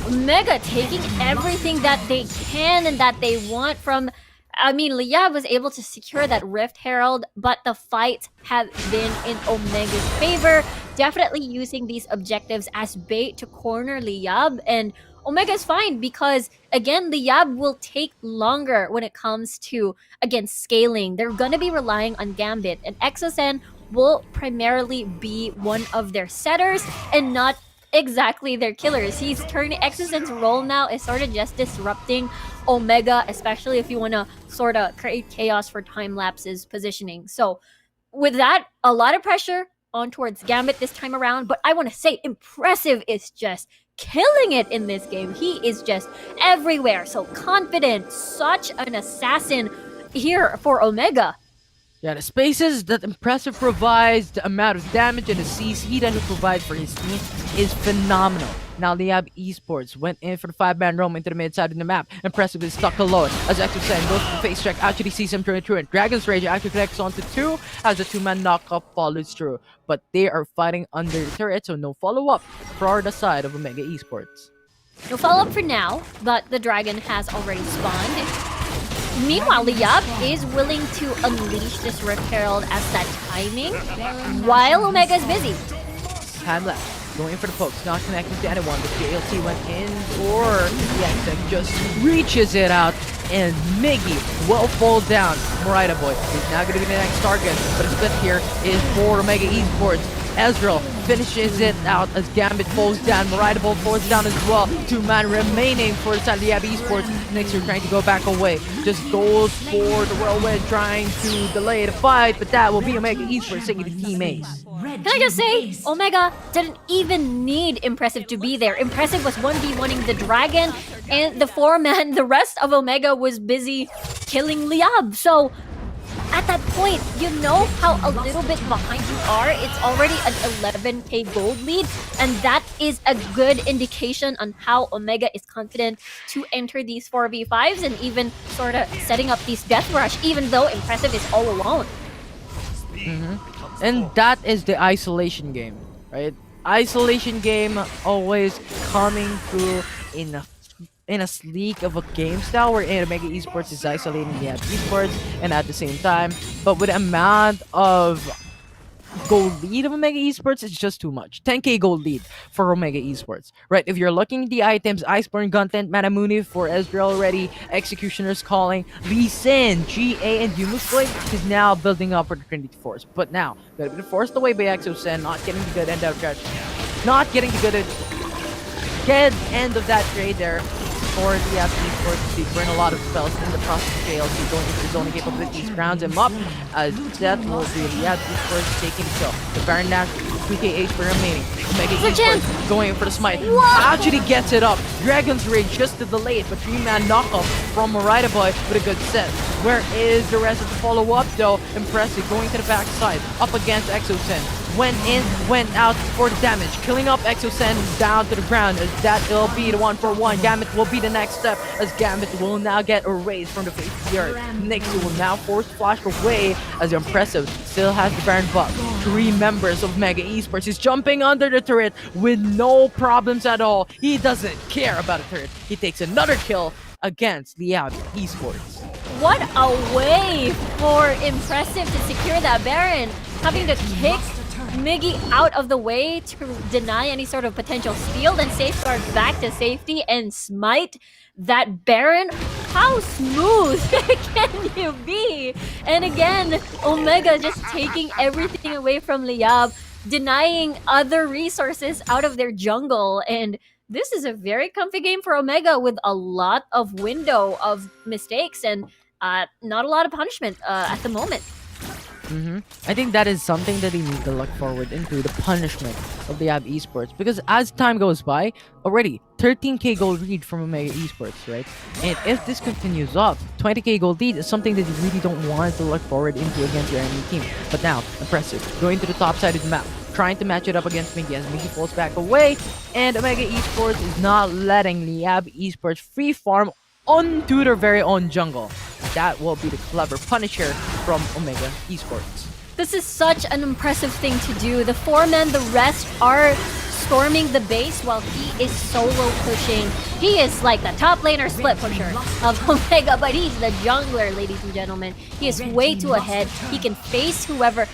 Omega taking everything that they can and that they want from... I mean, Liyab was able to secure that Rift Herald, but the fights have been in Omega's favor. Definitely using these objectives as bait to corner Liyab, and Omega's fine because, again, Liyab will take longer when it comes to, again, scaling. They're going to be relying on Gambit, and Exosen will primarily be one of their setters and not exactly their killers. He's turning Exosen's role now is sort of just disrupting Omega, especially if you want to sort of create chaos for time lapses positioning. So with that, a lot of pressure on towards Gambit this time around, but I want to say Impressive is just killing it in this game. He is just everywhere, so confident, such an assassin here for Omega. Yeah, the spaces that Impressive provides, the amount of damage and the CC that he provides for his team is phenomenal. Now Liyab Esports went in for the 5-man roam into the mid side of the map. Impressive is stuck alone as Exosen goes for the face check, actually sees him through and Dragon's Rage actually connects onto 2 as the 2-man knockup follows through. But they are fighting under the turret, so no follow-up for the side of Omega Esports. No follow-up for now, but the dragon has already spawned. Meanwhile, Liyab is willing to unleash this Rift Herald as that timing, while Omega is busy. Time left. Going for the pokes, not connecting to anyone, but JLC went in for the Exec, just reaches it out, and Miggy will fall down. Marida Boy is now going to be the next target, but a split here is for Omega Esports. Ezreal finishes it out as Gambit falls down. Marida Boy falls down as well. 2-man remaining for Liyab Esports. Next, you're trying to go back away. Just goes for the whirlwind, trying to delay the fight, but that will be Omega Esports taking the teammates. Can I just say, Omega didn't even need Impressive to be there. Impressive was 1v1ing the dragon, and the 4-man, the rest of Omega was busy killing Liyab. So, at that point, you know how a little bit behind you are. It's already an 11k gold lead, and that is a good indication on how Omega is confident to enter these 4v5s and even sort of setting up these death rush, even though Impressive is all alone. And that is the isolation game, right? Isolation game always coming through in a sleek of a game style where Omega Esports is isolating the Esports and at the same time, but with the amount of gold lead of Omega Esports, it's just too much. 10k gold lead for Omega Esports, right? If you're looking at the items, Iceborne Content, Manamune for Ezreal already, Executioner's Calling, Lee Sin, GA, and Yumus Boy is now building up for the Trinity Force. But now, gonna be forced away by Exosen, not getting the good end of that, not getting the good end of that trade there. For the Esports, he burn a lot of spells in the process of JLC going into his own capabilities, grounds him up, as that will be the Esports taking the kill. The Baron Nash, 2k HP remaining. Omega Esports going for the smite. Actually gets it up. Dragon's Rage just to delay it, but 3-man knockoff from Marida Boy with a good set. Where is the rest of the follow-up though? Impressive, going to the backside, up against Exosen. went out for the damage, killing up Exosen down to the ground. As that will be the 1-for-1. Gambit will be the next step, as Gambit will now get erased from the face of the earth. Nixie will now force Flash away, as Impressive still has the Baron buff. 3 members of Mega Esports is jumping under the turret with no problems at all. He doesn't care about the turret. He takes another kill against Liyab Esports. What a way for Impressive to secure that Baron, having to kick Miggy out of the way to deny any sort of potential steal, then safeguard back to safety and smite that Baron. How smooth can you be? And again, Omega just taking everything away from Liyab, denying other resources out of their jungle, and this is a very comfy game for Omega with a lot of window of mistakes and not a lot of punishment at the moment. I think that is something that they need to look forward into, the punishment of the Liyab Esports, because as time goes by, already 13k gold lead from Omega Esports, right? And if this continues up, 20k gold lead is something that you really don't want to look forward into against your enemy team. But now, Impressive, going to the top side of the map, trying to match it up against Miggy as Miggy falls back away, and Omega Esports is not letting Liyab Esports free farm onto their very own jungle. That will be the clever punisher from Omega Esports. This is such an impressive thing to do. The 4 men, the rest are storming the base while he is solo pushing. He is like the top laner split pusher of Omega, but he's the jungler, ladies and gentlemen. He is way too ahead. He can face whatever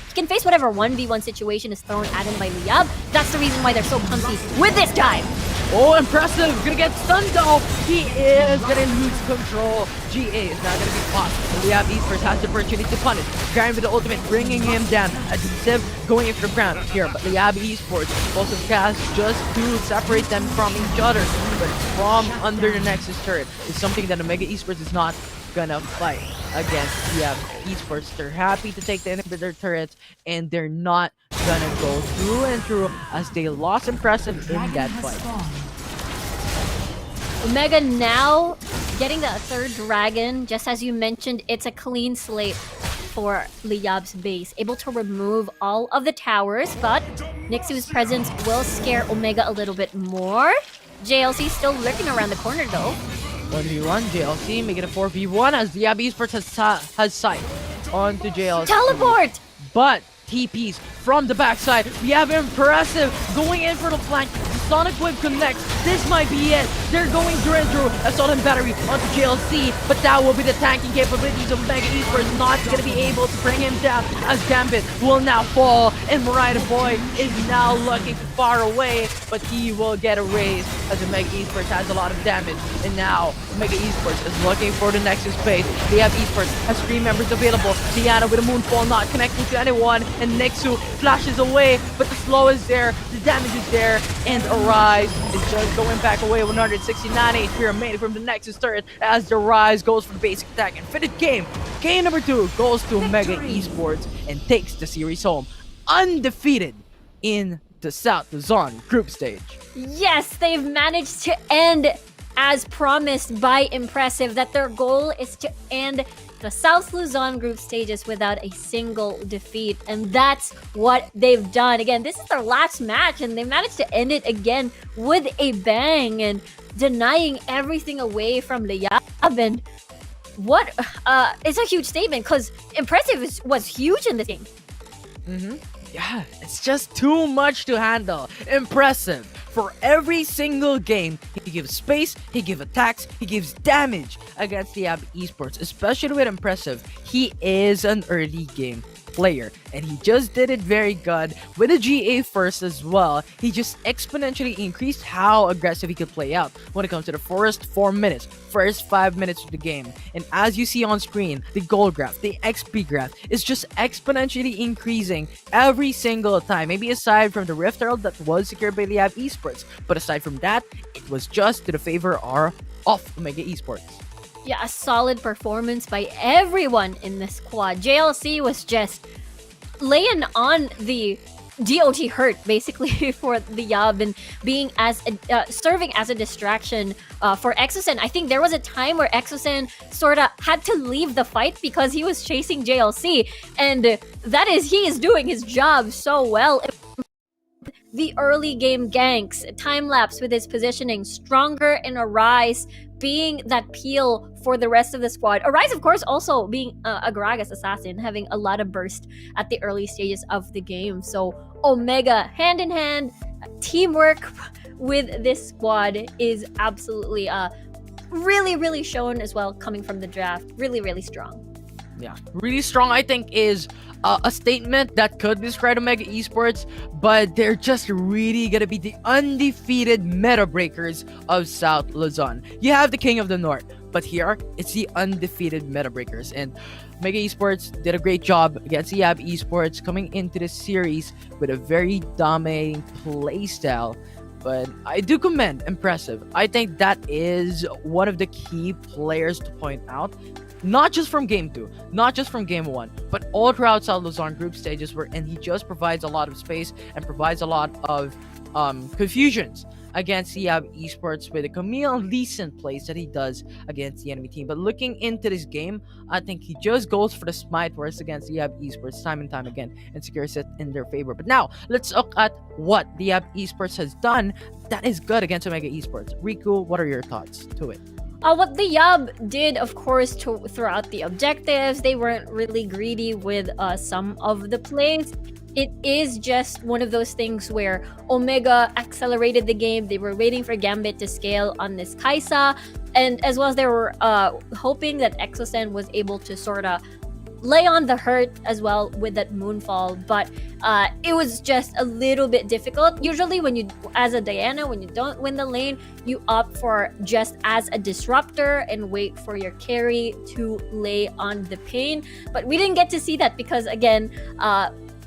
1v1 situation is thrown at him by Liyab. That's the reason why they're so comfy with this dive. Oh, Impressive! Gonna get stunned though! He is gonna lose control. GA is not gonna be caught. Liyab Esports has the opportunity to punish. Garen with the ultimate, bringing him down. Adhesive going into the ground here, but Liyab Esports explosive cast just to separate them from each other. But from under the Nexus turret is something that Omega Esports is not gonna fight against Liyab Esports. They're happy to take the inhibitor turrets, and they're not gonna go through and through as they lost Impressive in that fight. Omega now getting the 3rd dragon. Just as you mentioned, it's a clean slate for Liyab's base. Able to remove all of the towers, but Nixu's presence will scare Omega a little bit more. JLC still lurking around the corner though. 1v1, JLC making a 4v1 as Liyab Esports has sight onto JLC. Teleport! But TPs from the backside. We have Impressive going in for the flank. Sonic Wave connects. This might be it. They're going through and through. Assault and Battery onto JLC, but that will be the tanking capabilities of Mega Esports. Not going to be able to bring him down as Gambit will now fall, and Mariah Boy is now looking far away, but he will get erased as the Mega Esports has a lot of damage. And now Mega Esports is looking for the Nexus base. They have Esports has 3 members available. Diana with a Moonfall not connecting to anyone, and Nexu flashes away, but the slow is there, the damage is there, and Arise is just going back away. 169 HP remaining from the Nexus turret as the Rise goes for the basic attack and finish game. Game number 2 goes to Mega Esports and takes the series home undefeated in the South Luzon group stage. Yes, they've managed to end as promised by Impressive, that their goal is to end the South Luzon group stages without a single defeat, and that's what they've done. Again, this is their last match, and they managed to end it again with a bang and denying everything away from Liyab. And what it's a huge statement because Impressive was huge in this game. Yeah, it's just too much to handle. Impressive. For every single game, he gives space, he gives attacks, he gives damage against the Liyab Esports. Especially with Impressive, he is an early game player, and he just did it very good with the GA first as well. He just exponentially increased how aggressive he could play out when it comes to the first 4 minutes, first 5 minutes of the game. And as you see on screen, the gold graph, the XP graph is just exponentially increasing every single time. Maybe aside from the Rift Herald that was secured by Liyab Esports, but aside from that, it was just to the favor of Omega Esports. Yeah, a solid performance by everyone in the squad. JLC was just laying on the DOT hurt basically for Liyab and being as serving as a distraction for Exosen. I think there was a time where Exosen sort of had to leave the fight because he was chasing JLC, and he is doing his job so well. The early game ganks, time lapse with his positioning, stronger in Arise, being that peel for the rest of the squad. Arise, of course, also being a Gragas assassin, having a lot of burst at the early stages of the game. So Omega, hand in hand, teamwork with this squad is absolutely really shown as well, coming from the draft. Really strong. Yeah, really strong, I think, is a statement that could describe Omega Esports, but they're just really gonna be the undefeated meta breakers of South Luzon. You have the King of the North, but here it's the undefeated meta breakers, and Omega Esports did a great job against Liyab Esports, coming into the series with a very dominating playstyle. But I do commend impressive. I think that is one of the key players to point out. Not just from game 2, not just from game 1, but all throughout South Luzon group stages, and he just provides a lot of space and provides a lot of confusions against Liyab Esports with the Camille and Leeson plays that he does against the enemy team. But looking into this game, I think he just goes for the smite wars against Liyab Esports time and time again and secures it in their favor. But now, let's look at what Liyab Esports has done that is good against Omega Esports. Riku, what are your thoughts to it? What the Liyab did, of course, throughout the objectives, they weren't really greedy with some of the plays. It is just one of those things where Omega accelerated the game. They were waiting for Gambit to scale on this Kaisa, and as well as they were hoping that Exosen was able to sort of lay on the hurt as well with that Moonfall, but it was just a little bit difficult. Usually when you, as a Diana, when you don't win the lane, you opt for just as a disruptor and wait for your carry to lay on the pain. But we didn't get to see that because, again,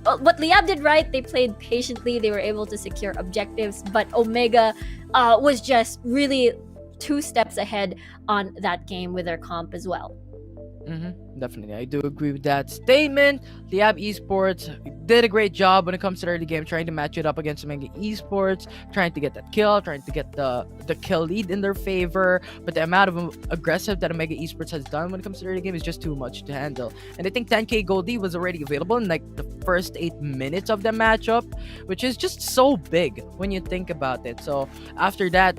what Liyab did right, they played patiently, they were able to secure objectives, but Omega was just really 2 steps ahead on that game with their comp as well. Definitely, I do agree with that statement. Liyab Esports did a great job when it comes to the early game, trying to match it up against Omega Esports, trying to get that kill, trying to get the kill lead in their favor. But the amount of aggressive that Omega Esports has done when it comes to the early game is just too much to handle. And I think 10k Goldie was already available in like the first 8 minutes of the matchup, which is just so big when you think about it. So after that,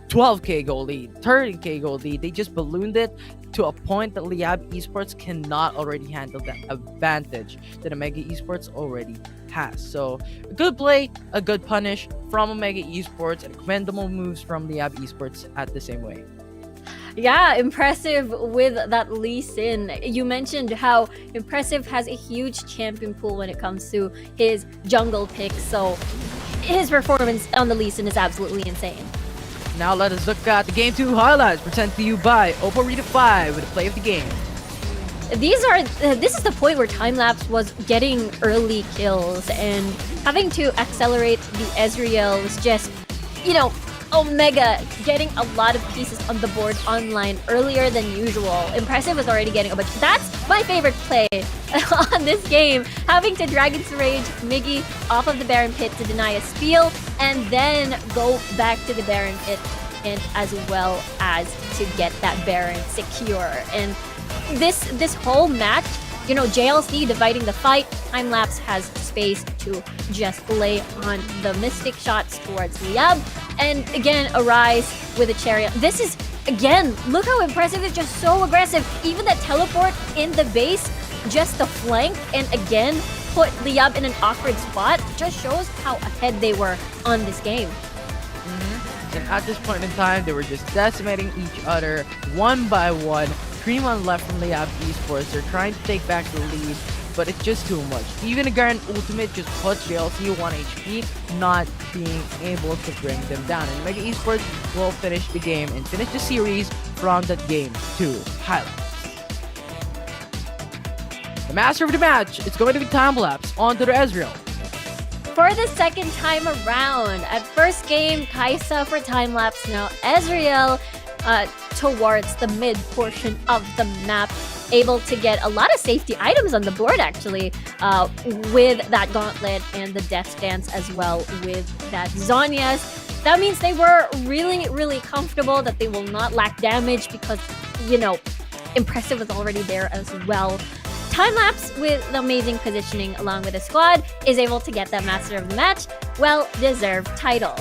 12k gold lead, 30k gold lead, they just ballooned it to a point that Liyab Esports cannot already handle the advantage that Omega Esports already has. So a good play, a good punish from Omega Esports, and commendable moves from Liyab Esports at the same way. Yeah, impressive with that Lee Sin. You mentioned how impressive has a huge champion pool when it comes to his jungle picks, so his performance on the Lee Sin is absolutely insane. Now let us look at the Game 2 highlights presented to you by Oppo Rita 5 with a play of the game. This is the point where time-lapse was getting early kills and having to accelerate the Ezreal was just, Omega getting a lot of pieces on the board online earlier than usual. Impressive was already getting a bunch. That's my favorite play on this game. Having to Dragon's Rage Miggy off of the Baron Pit to deny a steal and then go back to the Baron Pit and as well as to get that Baron secure. And this whole match, JLC dividing the fight, time-lapse has space to just lay on the Mystic shots towards Liyab. And again, Arise with a Chariot. This is, again, look how impressive it's just so aggressive. Even that teleport in the base, just the flank, and again, put Liyab in an awkward spot, just shows how ahead they were on this game. And at this point in time, they were just decimating each other one by one. 3-1 left from Liyab Esports. They're trying to take back the lead, but it's just too much. Even a Garen ultimate just puts JLC 1 HP, not being able to bring them down. And Mega Esports will finish the game and finish the series from that Game 2 highlights. The master of the match, it's going to be time-lapse onto the Ezreal. For the second time around, at first game, Kaisa for time-lapse, now Ezreal towards the mid portion of the map. able to get a lot of safety items on the board actually with that gauntlet and the death dance as well with that Zonia's. That means they were really, really comfortable that they will not lack damage because, you know, Impressive was already there as well. Time-lapse with the amazing positioning along with the squad is able to get that Master of the Match well-deserved title.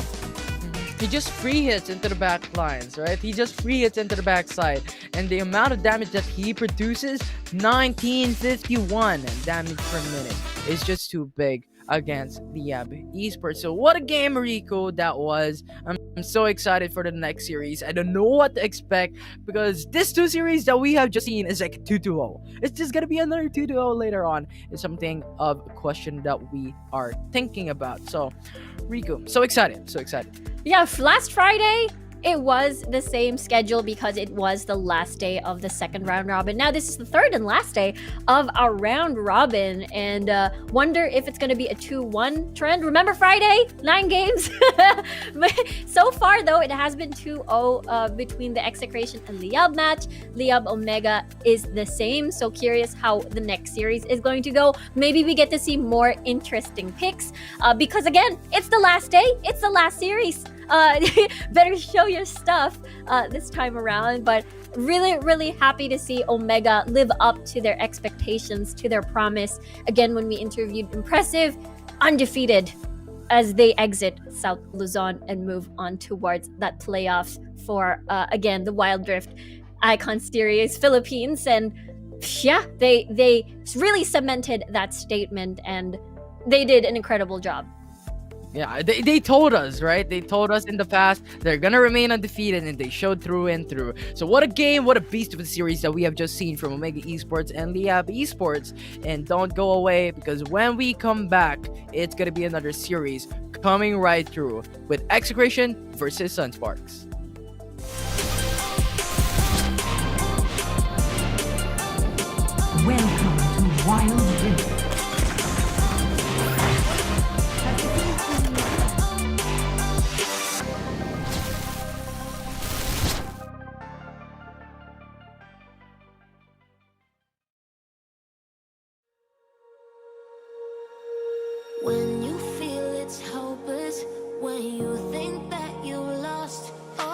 He just free hits into the back lines, right? He just free hits into the backside. And the amount of damage that he produces, 1951 damage per minute, is just too big against Liyab Esports. So what a game, Rico, that was. I'm so excited for the next series. I don't know what to expect because this 2 series that we have just seen is like 2-0. It's just gonna be another 2-0 later on. It's something of a question that we are thinking about. So Rico, so excited. Yeah, last Friday, it was the same schedule because it was the last day of the second round robin. Now, this is the third and last day of our round robin, and wonder if it's going to be a 2-1 trend. Remember Friday? 9 games? So far, though, it has been 2-0 between the Execration and Liyab match. Liyab Omega is the same, so curious how the next series is going to go. Maybe we get to see more interesting picks because, again, it's the last day. It's the last series. Better show your stuff this time around, but really happy to see Omega live up to their expectations, to their promise. Again, when we interviewed Impressive, undefeated as they exit South Luzon and move on towards that playoffs for again the Wild Rift Icon Series Philippines. And yeah, they really cemented that statement and they did an incredible job. Yeah, they told us, right? They told us in the past they're gonna remain undefeated, and they showed through and through. So what a game, what a beast of a series that we have just seen from Omega Esports and Liyab Esports. And don't go away, because when we come back, it's gonna be another series coming right through with Execration versus Sunsparks. Welcome to Wild Rift. When you feel it's hopeless, when you think that you lost all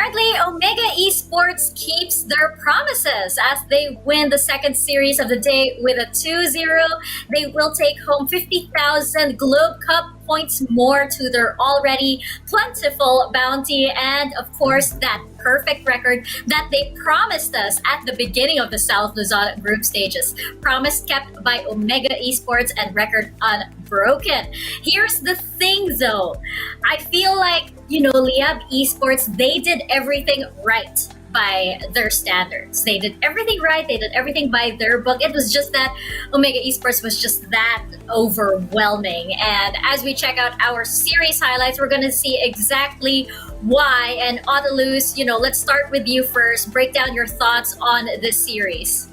apparently, Omega Esports keeps their promises as they win the second series of the day with a 2-0. They will take home 50,000 Globe Cup points more to their already plentiful bounty, and of course, that perfect record that they promised us at the beginning of the South Luzon group stages. Promise kept by Omega Esports and record unbroken. Here's the thing though, I feel like, Liyab Esports, they did everything right by their standards. They did everything right. They did everything by their book. It was just that Omega Esports was just that overwhelming. And as we check out our series highlights, we're going to see exactly why. And Audelus, let's start with you first. Break down your thoughts on this series.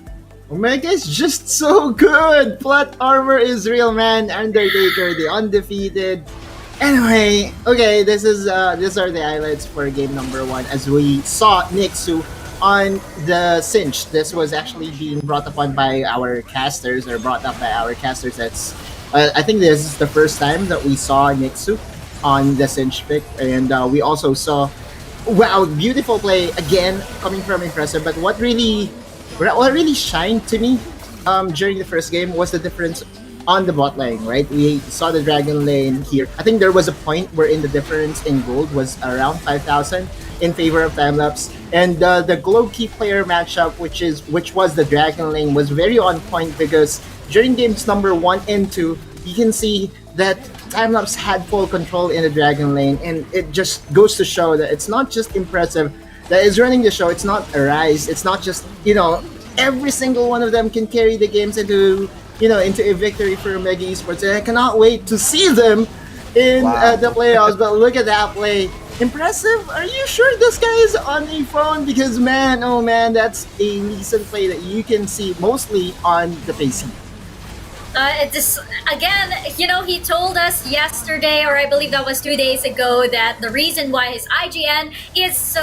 Omega is just so good. Plot armor is real, man. Undertaker, the undefeated. Anyway, okay, these are the highlights for game number 1 as we saw Nixu on the cinch. This was actually being brought upon by our casters, or brought up by our casters. I think this is the first time that we saw Nixu on the cinch pick, and we also saw, wow, beautiful play again coming from Impressive. But what really shined to me during the first game was the difference on the bot lane, right? We saw the Dragon lane here. I think there was a point wherein the difference in gold was around 5,000 in favor of Timelapse, and the Globe Key player matchup, which was the Dragon lane, was very on point because during games number 1 and 2, you can see that Timelapse had full control in the Dragon lane, and it just goes to show that it's not just Impressive that is running the show. It's not Arise. It's not just every single one of them can carry the games into a victory for Omega Esports. And I cannot wait to see them in the playoffs. But look at that play. Impressive. Are you sure this guy is on a phone? Because man, oh man, that's a decent play that you can see mostly on the PC. Again, he told us yesterday, or I believe that was 2 days ago, that the reason why his IGN is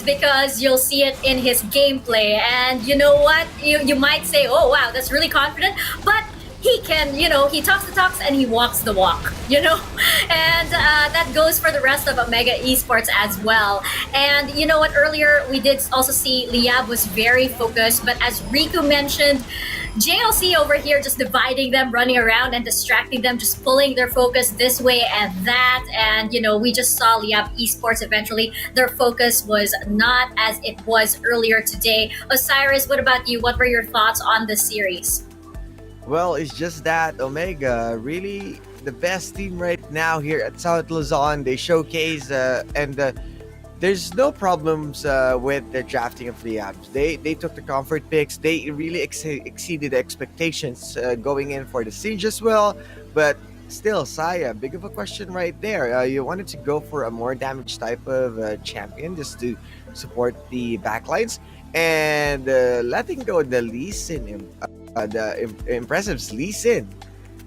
because you'll see it in his gameplay. And you know what? You might say, oh wow, that's really confident, but he can, he talks the talks and he walks the walk, and that goes for the rest of Omega Esports as well. And you know what? Earlier we did also see Liyab was very focused, but as Riku mentioned, JLC over here just dividing them, running around and distracting them, just pulling their focus this way and that. And, we just saw Liyab Esports eventually. Their focus was not as it was earlier today. Osiris, what about you? What were your thoughts on this series? Well, it's just that Omega really the best team right now here at South Luzon. They showcase and there's no problems with the drafting of Liyab. They took the comfort picks. They really exceeded expectations going in for the siege as well. But still, Saya, big of a question right there. You wanted to go for a more damage type of champion just to support the backlines, and letting go the Lee Sin, Impressive's Lee Sin.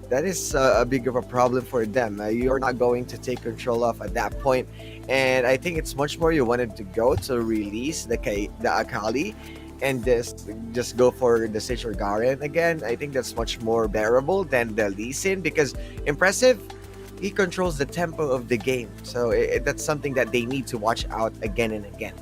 That is a big of a problem for them. You're not going to take control of at that point. And I think it's much more you wanted to go to release the Akali and just go for the Sage or Garen again. I think that's much more bearable than the Lee Sin, because Impressive, he controls the tempo of the game. So that's something that they need to watch out again and again.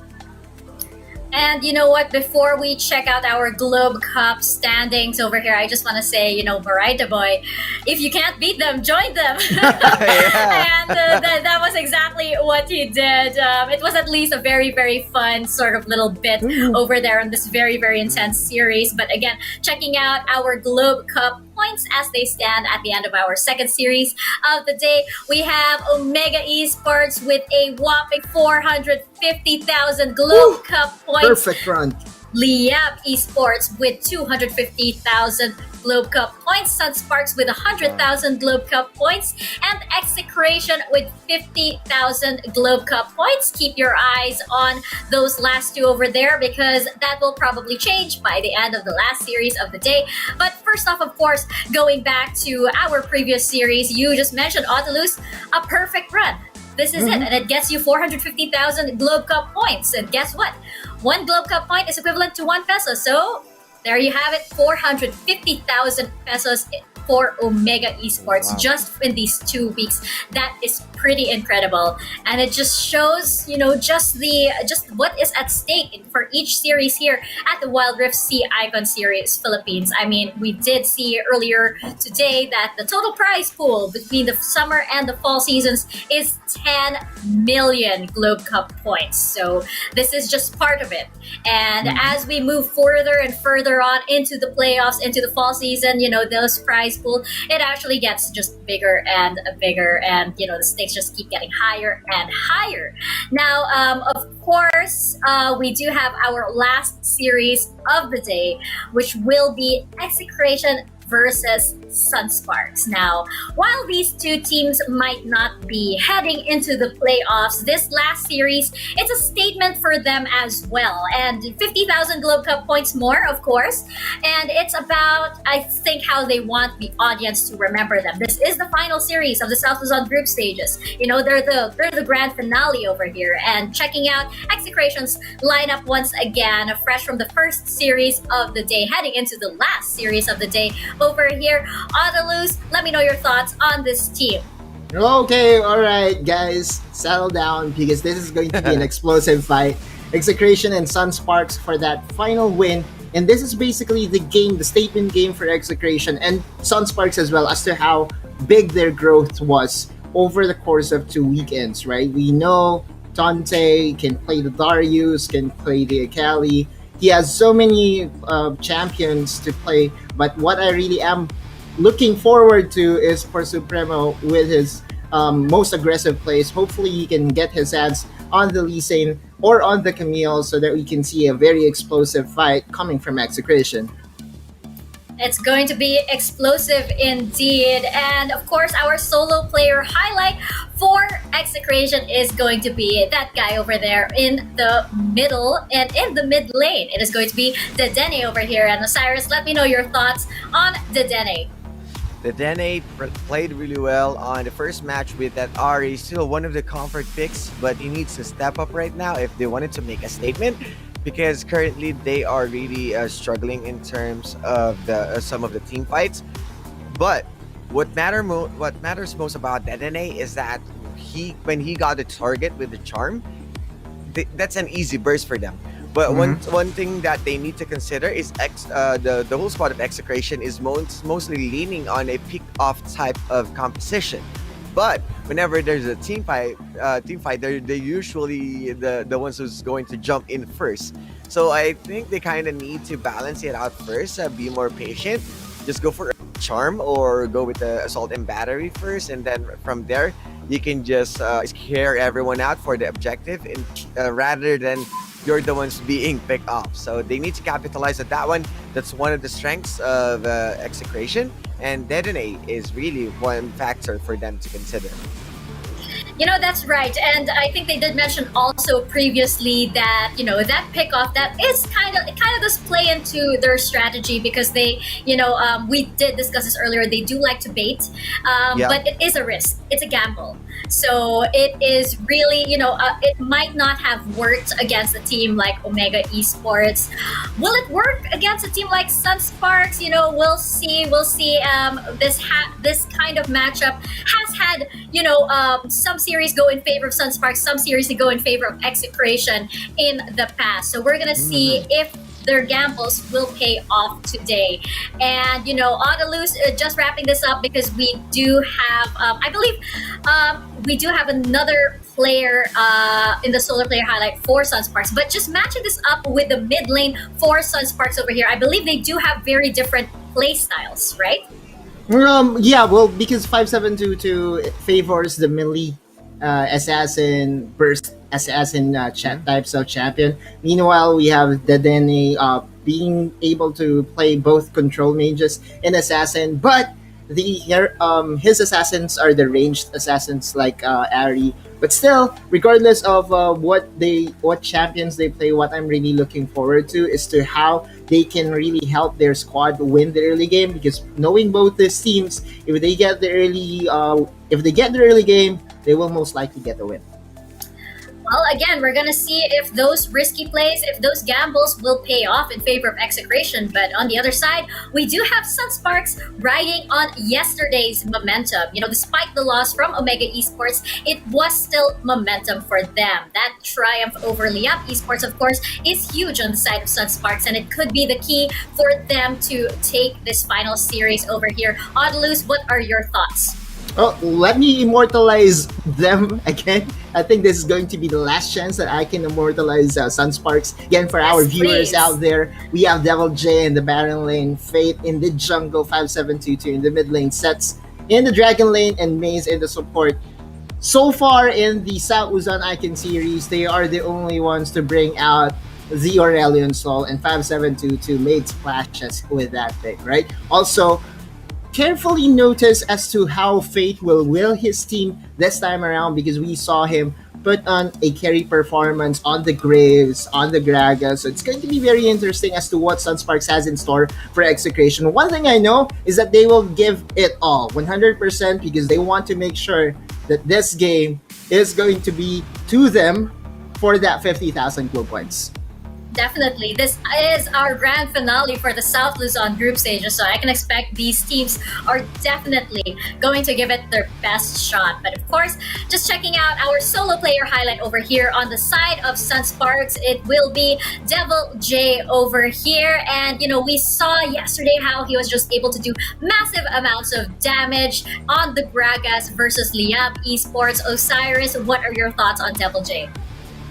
And you know what? Before we check out our Globe Cup standings over here, I just want to say, Marita Boy, if you can't beat them, join them. And that was exactly what he did. It was at least a very, very fun sort of little bit over there in this very, very intense series. But again, checking out our Globe Cup points as they stand at the end of our second series of the day. We have Omega Esports with a whopping 450,000 Globe Cup points. Perfect run. Liyab Esports with 250,000 Globe Cup points, Sunsparks with 100,000 Globe Cup points, and Execration with 50,000 Globe Cup points. Keep your eyes on those last two over there, because that will probably change by the end of the last series of the day. But first off, of course, going back to our previous series, you just mentioned, Audelus, a perfect run. This is it, and it gets you 450,000 Globe Cup points. And guess what? One Globe Cup point is equivalent to 1 peso. So There you have it, 450,000 pesos for Omega Esports Wow. just in these 2 weeks. That is pretty incredible, and it just shows, just what is at stake for each series here at the Wild Rift Sea Icon Series Philippines. I mean, we did see earlier today that the total prize pool between the summer and the fall seasons is 10 million Globe Cup points. So this is just part of it. And as we move further and further on into the playoffs, into the fall season, those prize pool, it actually gets just bigger and bigger, and the stakes just keep getting higher and higher. Now, of course, we do have our last series of the day, which will be Execration versus Sunsparks. Now, while these two teams might not be heading into the playoffs, this last series, it's a statement for them as well. And 50,000 Globe Cup points more, of course. And it's about, I think, how they want the audience to remember them. This is the final series of the South Luzon group stages. They're the grand finale over here. And checking out Execration's lineup once again, fresh from the first series of the day, heading into the last series of the day over here. Autaluz, let me know your thoughts on this team. Okay, alright, guys, settle down because this is going to be an explosive fight. Execration and Sunsparks for that final win. And this is basically the game, the statement game for Execration and Sunsparks as well, as to how big their growth was over the course of 2 weekends, right? We know Dante can play the Darius, can play the Akali. He has so many champions to play, but what I really am looking forward to is for Supremo with his most aggressive plays. Hopefully he can get his hands on the Lee Sin or on the Camille so that we can see a very explosive fight coming from Execration. It's going to be explosive indeed. And of course, our solo player highlight for Execration is going to be that guy over there in the middle and in the mid lane. It is going to be Dedenne over here. And Osiris, let me know your thoughts on Dedenne. The Dene played really well on the first match with that Ari. Still one of the comfort picks, but he needs to step up right now if they wanted to make a statement, because currently they are really struggling in terms of the some of the team fights. But what matters most about Dene is that when he got a target with the charm, that's an easy burst for them. But one thing that they need to consider is the whole squad of Execration is mostly leaning on a pick-off type of composition. But whenever there's a team fight, they're usually the ones who's going to jump in first. So I think they kind of need to balance it out first, be more patient, just go for a charm or go with the assault and battery first, and then from there you can just scare everyone out for the objective, rather than you're the ones being picked off. So they need to capitalize on that one. That's one of the strengths of Execration, and Dedenne is really one factor for them to consider. That's right. And I think they did mention also previously that, that pickoff, that is it kind of does play into their strategy, because they, we did discuss this earlier, they do like to bait, but it is a risk. It's a gamble. So it is really, it might not have worked against a team like Omega Esports. Will it work against a team like Sunsparks? We'll see. We'll see. This kind of matchup has had, some series go in favor of Sunsparks, some series to go in favor of Execration in the past. So we're gonna see if their gambles will pay off today. And Autaluz, just wrapping this up, because we do have, I believe, we do have another player in the solo player highlight for Sunsparks. But just matching this up with the mid lane for Sunsparks over here, I believe they do have very different play styles, right? Yeah, well, because 5722 favors the melee assassin, burst assassin types of champion. Meanwhile, we have Dedenne being able to play both control mages and assassin, but his assassins are the ranged assassins like Ari. But still, regardless of what champions they play, what I'm really looking forward to is to how they can really help their squad win the early game. Because knowing both these teams, if they get the early game, they will most likely get the win. Well, again, we're gonna see if those risky plays, if those gambles will pay off in favor of Execration. But on the other side, we do have Sunsparks riding on yesterday's momentum. Despite the loss from Omega Esports, it was still momentum for them. That triumph over Liyab Esports, of course, is huge on the side of Sunsparks, and it could be the key for them to take this final series over here. Audalus, what are your thoughts? Oh, let me immortalize them again. I think this is going to be the last chance that I can immortalize Sunsparks. Again, for our viewers please. out there, we have Devil J in the Baron lane, Fate in the jungle, 5722 in the mid lane, Sets in the Dragon lane, and Maze in the support. So far in the South Luzon Icon series, they are the only ones to bring out the Aurelion Soul, and 5722 made splashes with that thing, right? Also, carefully notice as to how Fate will will his team this time around, because we saw him put on a carry performance on the Graves, on the Gragas. So it's going to be very interesting as to what Sunsparks has in store for Execration. One thing I know is that they will give it all, 100%, because they want to make sure that this game is going to be to them for that 50,000 glow points. Definitely. This is our grand finale for the South Luzon group stages, so I can expect these teams are definitely going to give it their best shot. But of course, just checking out our solo player highlight over here on the side of Sunsparks, it will be Devil J over here. And, we saw yesterday how he was just able to do massive amounts of damage on the Gragas versus Liyab Esports. Osiris, what are your thoughts on Devil J?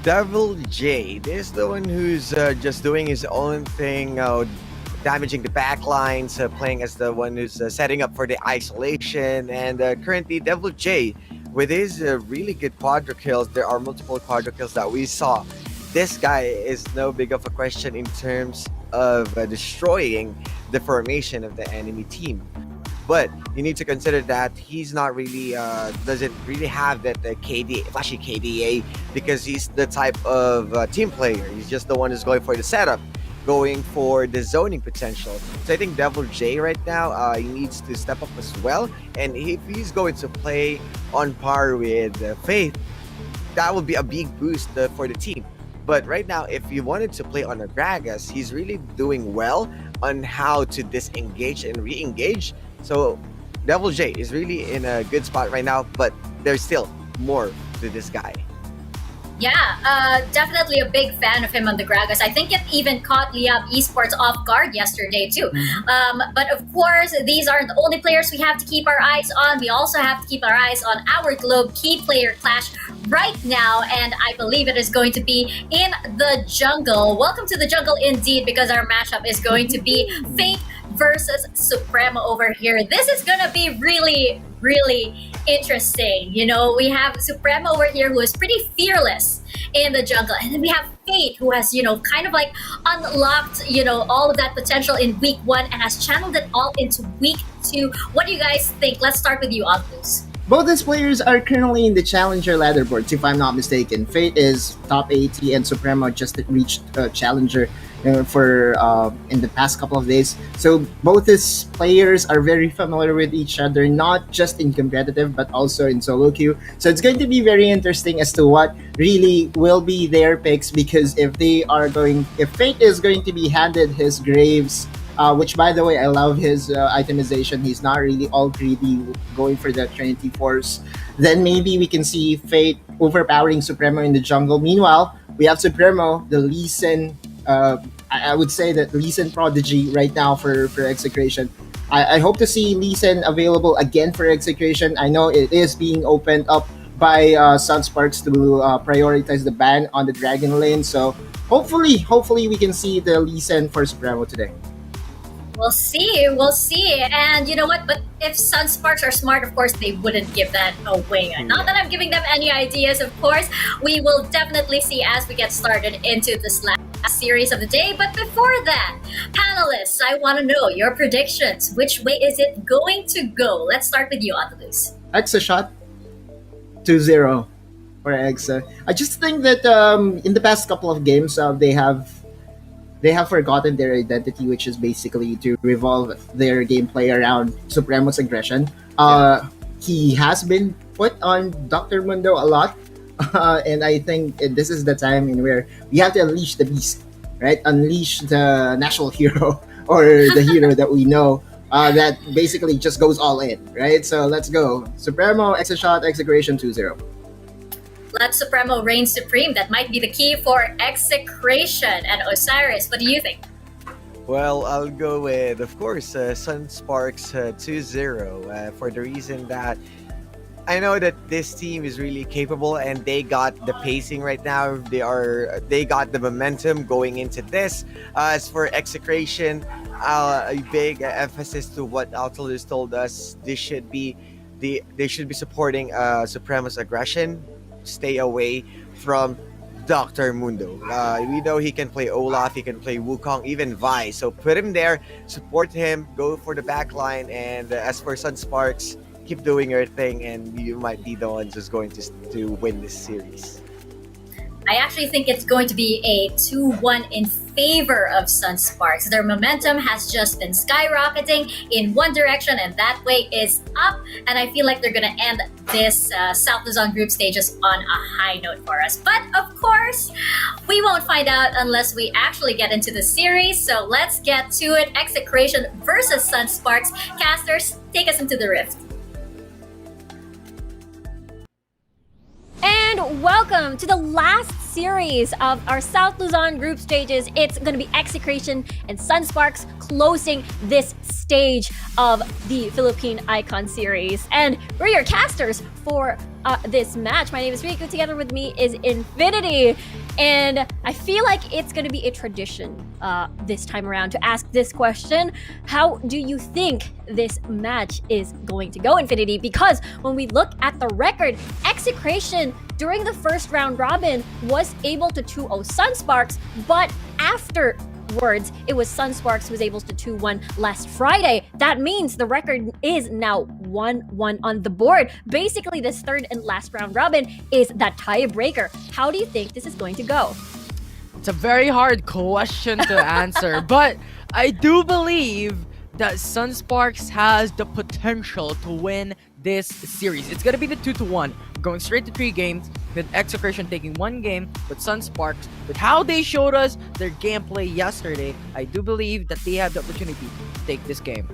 Devil J, this is the one who's just doing his own thing, damaging the backlines, playing as the one who's setting up for the isolation. And currently, Devil J, with his really good quadra kills, there are multiple quadra kills that we saw. This guy is no big of a question in terms of destroying the formation of the enemy team. But you need to consider that he's not really, doesn't really have that flashy KDA, because he's the type of team player. He's just the one who's going for the setup, going for the zoning potential. So I think Devil J right now, he needs to step up as well. And if he's going to play on par with Faith, that would be a big boost for the team. But right now, if you wanted to play on a Gragas, he's really doing well on how to disengage and re-engage. So Devil J is really in a good spot right now, but there's still more to this guy. Yeah, definitely a big fan of him on the Gragas. I think it even caught Liyab Esports off guard yesterday too. But of course, these aren't the only players we have to keep our eyes on. We also have to keep our eyes on our Globe key player clash right now, and I believe it is going to be in the jungle. Welcome to the jungle indeed, because our matchup is going to be Fate versus Supremo over here. This is gonna be really, really interesting. We have Supremo over here, who is pretty fearless in the jungle, and then we have Fate, who has kind of like unlocked all of that potential in week 1 and has channeled it all into week 2. What do you guys think? Let's start with you, Audalus. Both these players are currently in the Challenger leaderboards, if I'm not mistaken. Fate is top 80 and Supremo just reached Challenger for in the past couple of days. So both these players are very familiar with each other, not just in competitive but also in solo queue. So it's going to be very interesting as to what really will be their picks, because if Fate is going to be handed his Graves, which by the way, I love his itemization. He's not really all greedy, going for the Trinity Force. Then maybe we can see Fate overpowering Supremo in the jungle. Meanwhile, we have Supremo, the Lee Sin, I would say that Lee Sin prodigy right now for Execration. I hope to see Lee Sin available again for Execration. I know it is being opened up by Sunsparks to prioritize the ban on the Dragon lane. So hopefully we can see the Lee Sin for Supremo today. We'll see. And you know what? But if Sunsparks are smart, of course, they wouldn't give that away. Not that I'm giving them any ideas, of course. We will definitely see as we get started into this last series of the day. But before that, panelists, I want to know your predictions. Which way is it going to go? Let's start with you, Audalus. Exa shot 2-0 for Exa. I just think that in the past couple of games, they have forgotten their identity, which is basically to revolve their gameplay around Supremo's aggression. He has been put on Dr. Mundo a lot. And I think this is the time in where we have to unleash the beast, right? Unleash the national hero or the hero that we know that basically just goes all in, right? So let's go. Supremo, Exashot, Execration 2-0. Let Supremo reign supreme. That might be the key for Execration. And Osiris, what do you think? Well, I'll go with, of course, Sunsparks 2-0 for the reason that I know that this team is really capable and they got the pacing right now. They got the momentum going into this. As for Execration, a big emphasis to what Altolus told us. They should be supporting Supremo's aggression. Stay away from Dr. Mundo. We know he can play Olaf, he can play Wukong, even Vi. So put him there, support him, go for the back line. And as for Sunsparks, keep doing your thing, and you might be the ones who's going to win this series. I actually think it's going to be a 2-1 in favor of Sunsparks. Their momentum has just been skyrocketing in one direction, and that way is up. And I feel like they're going to end this South Luzon group stages on a high note for us. But of course, we won't find out unless we actually get into the series. So let's get to it. Execration versus Sunsparks. Casters, take us into the rift. And welcome to the last series of our South Luzon group stages. It's going to be Execration and Sunsparks closing this stage of the Philippine Icon series. And we're your casters for this match. My name is Riku. Together with me is Infinity. And I feel like it's going to be a tradition this time around to ask this question. How do you think this match is going to go, Infinity? Because when we look at the record, Execration during the first round robin was able to 2-0 Sunsparks, but afterwards, it was Sunsparks who was able to 2-1 last Friday. That means the record is now 1-1 on the board. Basically, this third and last round robin is that tiebreaker. How do you think this is going to go? It's a very hard question to answer, but I do believe that Sunsparks has the potential to win this series. It's going to be the 2-1. Going straight to 3 games, with Execration taking 1 game, but Sunsparks, with how they showed us their gameplay yesterday, I do believe that they have the opportunity to take this game.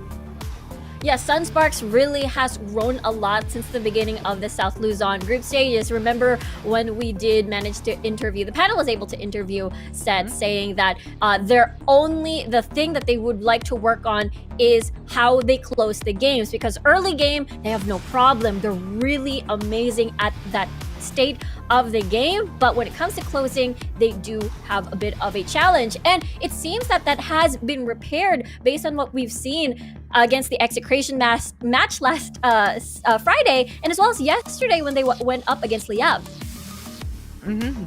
Yeah, Sunsparks really has grown a lot since the beginning of the South Luzon group stages. Remember when we did manage to interview, the panel was able to interview Seth, saying that the thing that they would like to work on is how they close the games, because early game, they have no problem. They're really amazing at that state of the game, but when it comes to closing, they do have a bit of a challenge. And it seems that has been repaired based on what we've seen against the Execration match last Friday, and as well as yesterday when they went up against Liyab.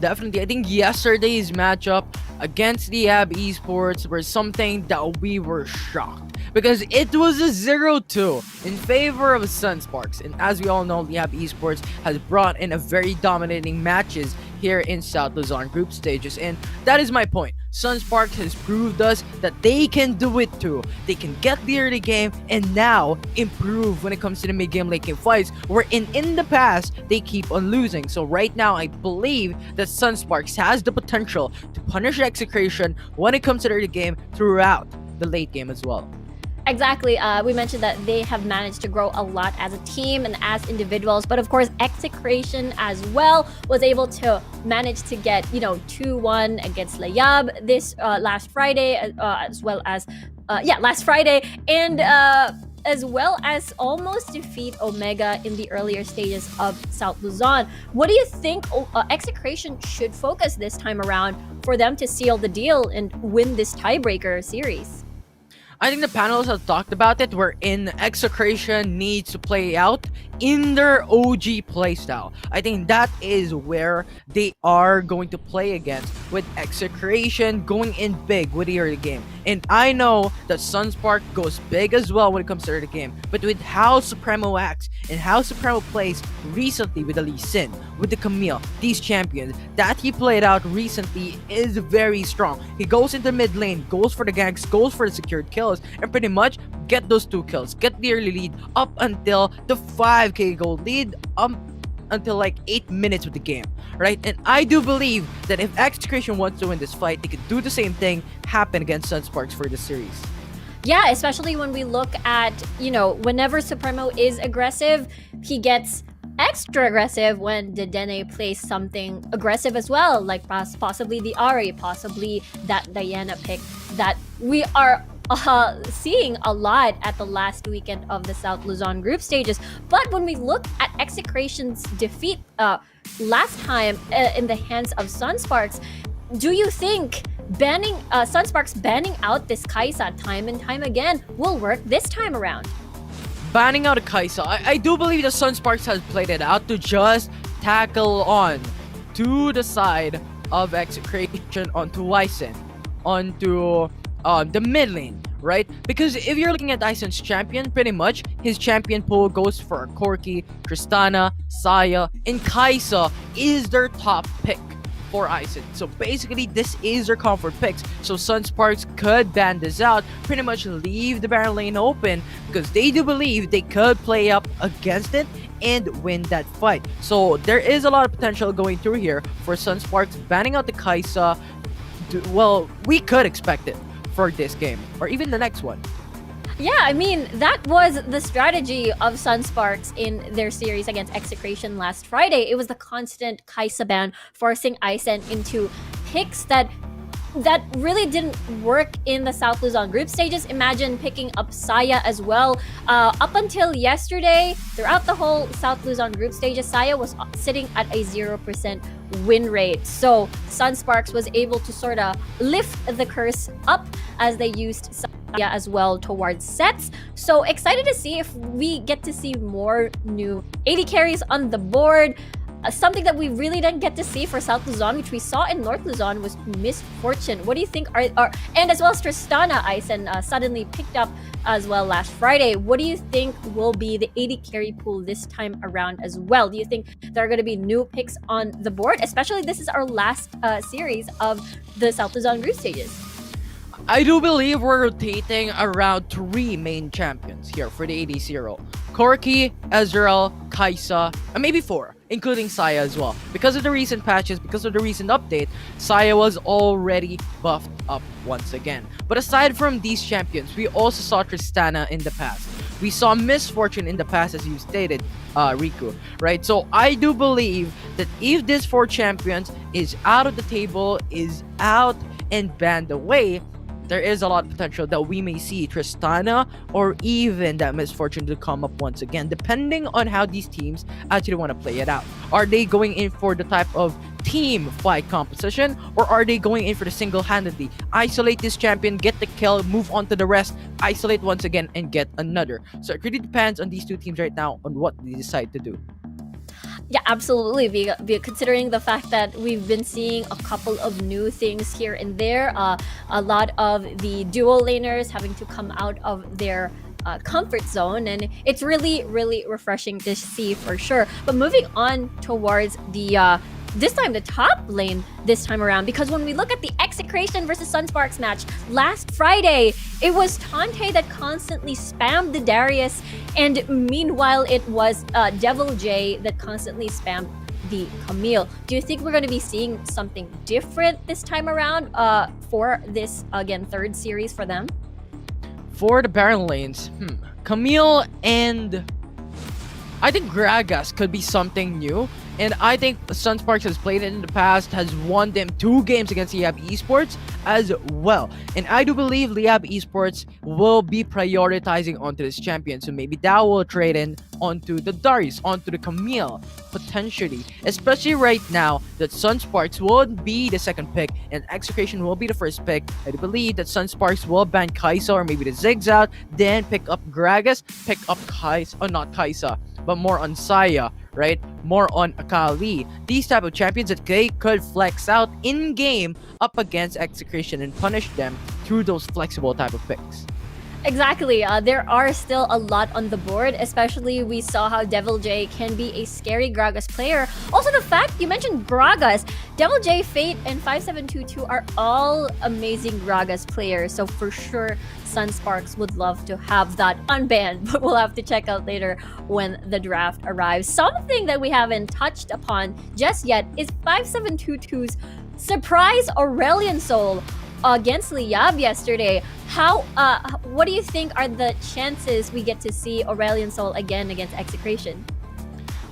Definitely. I think yesterday's matchup against Liyab Esports were something that we were shocked, because it was a 0-2 in favor of Sunsparks. And as we all know, Liyab Esports has brought in a very dominating matches here in South Luzon group stages. And that is my point. Sunsparks has proved us that they can do it too. They can get the early game and now improve when it comes to the mid-game, late game fights, where in the past, they keep on losing. So right now, I believe that Sunsparks has the potential to punish Execration when it comes to the early game throughout the late game as well. Exactly. We mentioned that they have managed to grow a lot as a team and as individuals, but of course, Execration as well was able to manage to get 2-1 against Liyab this last Friday, as well as last Friday, and as well as almost defeat Omega in the earlier stages of South Luzon. What do you think Execration should focus this time around for them to seal the deal and win this tiebreaker series? I think the panels have talked about it, wherein Execration needs to play out in their OG playstyle. I think that is where they are going to play against, with Execration going in big with the early game. And I know that Sunspark goes big as well when it comes to early game, but with how Supremo acts and how Supremo plays recently with the Lee Sin, with the Camille, these champions that he played out recently is very strong. He goes into mid lane, goes for the ganks, goes for the secured kills, and pretty much get those 2 kills, get the early lead up until the 5k gold lead, until like 8 minutes of the game, right? And I do believe that if Execration wants to win this fight, they could do the same thing happen against Sunsparks for this series. Yeah, especially when we look at, whenever Supremo is aggressive, he gets extra aggressive when Dedenne plays something aggressive as well, like possibly the Ari, possibly that Diana pick that we are seeing a lot at the last weekend of the South Luzon group stages. But when we look at Execration's defeat last time in the hands of Sunsparks, do you think Sunsparks banning out this Kaisa time and time again will work this time around? Banning out a Kaisa, I do believe that Sunsparks has played it out to just tackle on to the side of Execration onto Wysen, onto the mid lane, right? Because if you're looking at Isen's champion, pretty much his champion pool goes for Corki, Tristana, Saya, and Kaisa is their top pick for Ison. So basically, this is their comfort picks. So Sunsparks could ban this out, pretty much leave the Baron lane open because they do believe they could play up against it and win that fight. So there is a lot of potential going through here for Sunsparks banning out the Kaisa. Well, we could expect it for this game or even the next one. Yeah, I mean, that was the strategy of Sunsparks in their series against Execration last Friday. It was the constant Kaisa ban, forcing Isen into picks that really didn't work in the South Luzon group stages. Imagine picking up Saya as well. Up until yesterday, throughout the whole South Luzon group stages, Saya was sitting at a 0% win rate. So Sunsparks was able to sort of lift the curse up as they used Saya as well towards sets. So excited to see if we get to see more new AD carries on the board. Something that we really didn't get to see for South Luzon, which we saw in North Luzon, was Miss Fortune. What do you think are and as well as Tristana Isen suddenly picked up as well last Friday. What do you think will be the AD carry pool this time around as well? Do you think there are going to be new picks on the board? Especially this is our last series of the South Luzon group stages. I do believe we're rotating around 3 main champions here for the AD0. Corki, Ezreal, Kaisa, and maybe 4, including Saya as well. Because of the recent patches, because of the recent update, Saya was already buffed up once again. But aside from these champions, we also saw Tristana in the past. We saw Miss Fortune in the past, as you stated, Riku, right? So I do believe that if this 4 champions is out of the table, is out and banned away, there is a lot of potential that we may see Tristana or even that Miss Fortune to come up once again, depending on how these teams actually want to play it out. Are they going in for the type of team fight composition, or are they going in for the single-handedly isolate this champion, get the kill, move on to the rest, isolate once again, and get another? So it really depends on these 2 teams right now on what they decide to do. Yeah, absolutely. Considering the fact that we've been seeing a couple of new things here and there, a lot of the dual laners having to come out of their comfort zone, and it's really, really refreshing to see for sure. But moving on towards the this time the top lane this time around, because when we look at the Execration versus Sunsparks match last Friday, it was Tante that constantly spammed the Darius, and meanwhile it was Devil J that constantly spammed the Camille. Do you think we're going to be seeing something different this time around for this, again, 3rd series for them? For the Baron lanes, Camille and I think Gragas could be something new. And I think Sunsparks has played it in the past, has won them 2 games against Liyab Esports as well. And I do believe Liyab Esports will be prioritizing onto this champion. So maybe that will trade in onto the Darius, onto the Camille, potentially. Especially right now that Sunsparks will be the 2nd pick and Execration will be the 1st pick. I do believe that Sunsparks will ban Kaisa or maybe the Ziggs out, then pick up Gragas, pick up Kaisa, or not Kaisa, but more on Saya, right? More on Akali. These type of champions that they could flex out in game up against Execration and punish them through those flexible type of picks. Exactly. There are still a lot on the board, especially we saw how Devil J can be a scary Gragas player. Also, the fact you mentioned Gragas, Devil J, Fate, and 5722 are all amazing Gragas players. So for sure, Sunsparks would love to have that unbanned, but we'll have to check out later when the draft arrives. Something that we haven't touched upon just yet is 5722's surprise Aurelion Soul against Liyab yesterday. What do you think are the chances we get to see Aurelion Soul again against Execration?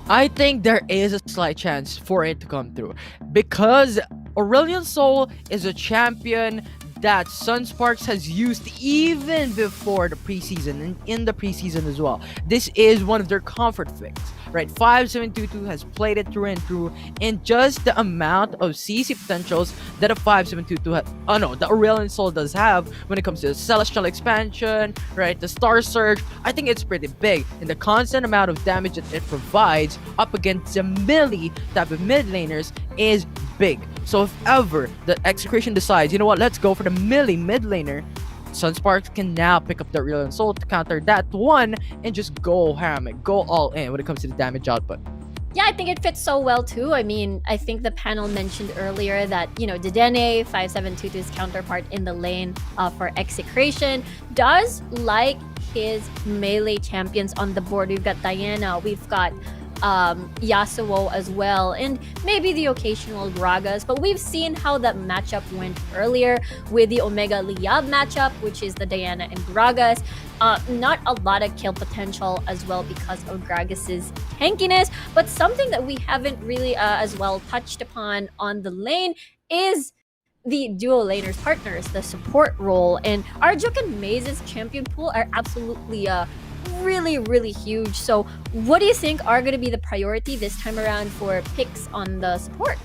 I think there is a slight chance for it to come through because Aurelion Soul is a champion that Sunsparks has used even before the preseason and in the preseason as well. This is one of their comfort picks, right? 5722 has played it through and through, and just the amount of CC potentials that a 5722 the Aurelion Soul does have when it comes to the Celestial Expansion, right? The Star Surge, I think it's pretty big, and the constant amount of damage that it provides up against the melee type of mid laners is big. So if ever the Execration decides, you know what, let's go for the melee mid laner, Sunsparks can now pick up the Aurelion Soul to counter that one and just go ham it, go all in when it comes to the damage output. Yeah, I think it fits so well too. I mean, I think the panel mentioned earlier that, Dedenne, 5722's counterpart in the lane for Execration, does like his melee champions on the board. We've got Diana, we've got Yasuo as well, and maybe the occasional Gragas, but we've seen how that matchup went earlier with the Omega Liyab matchup, which is the Diana and Gragas. Not a lot of kill potential as well because of Gragas's tankiness, but something that we haven't really as well touched upon on the lane is the duo laners partners, the support role, and Arjuk and Maze's champion pool are absolutely really, really huge. So what do you think are going to be the priority this time around for picks on the support?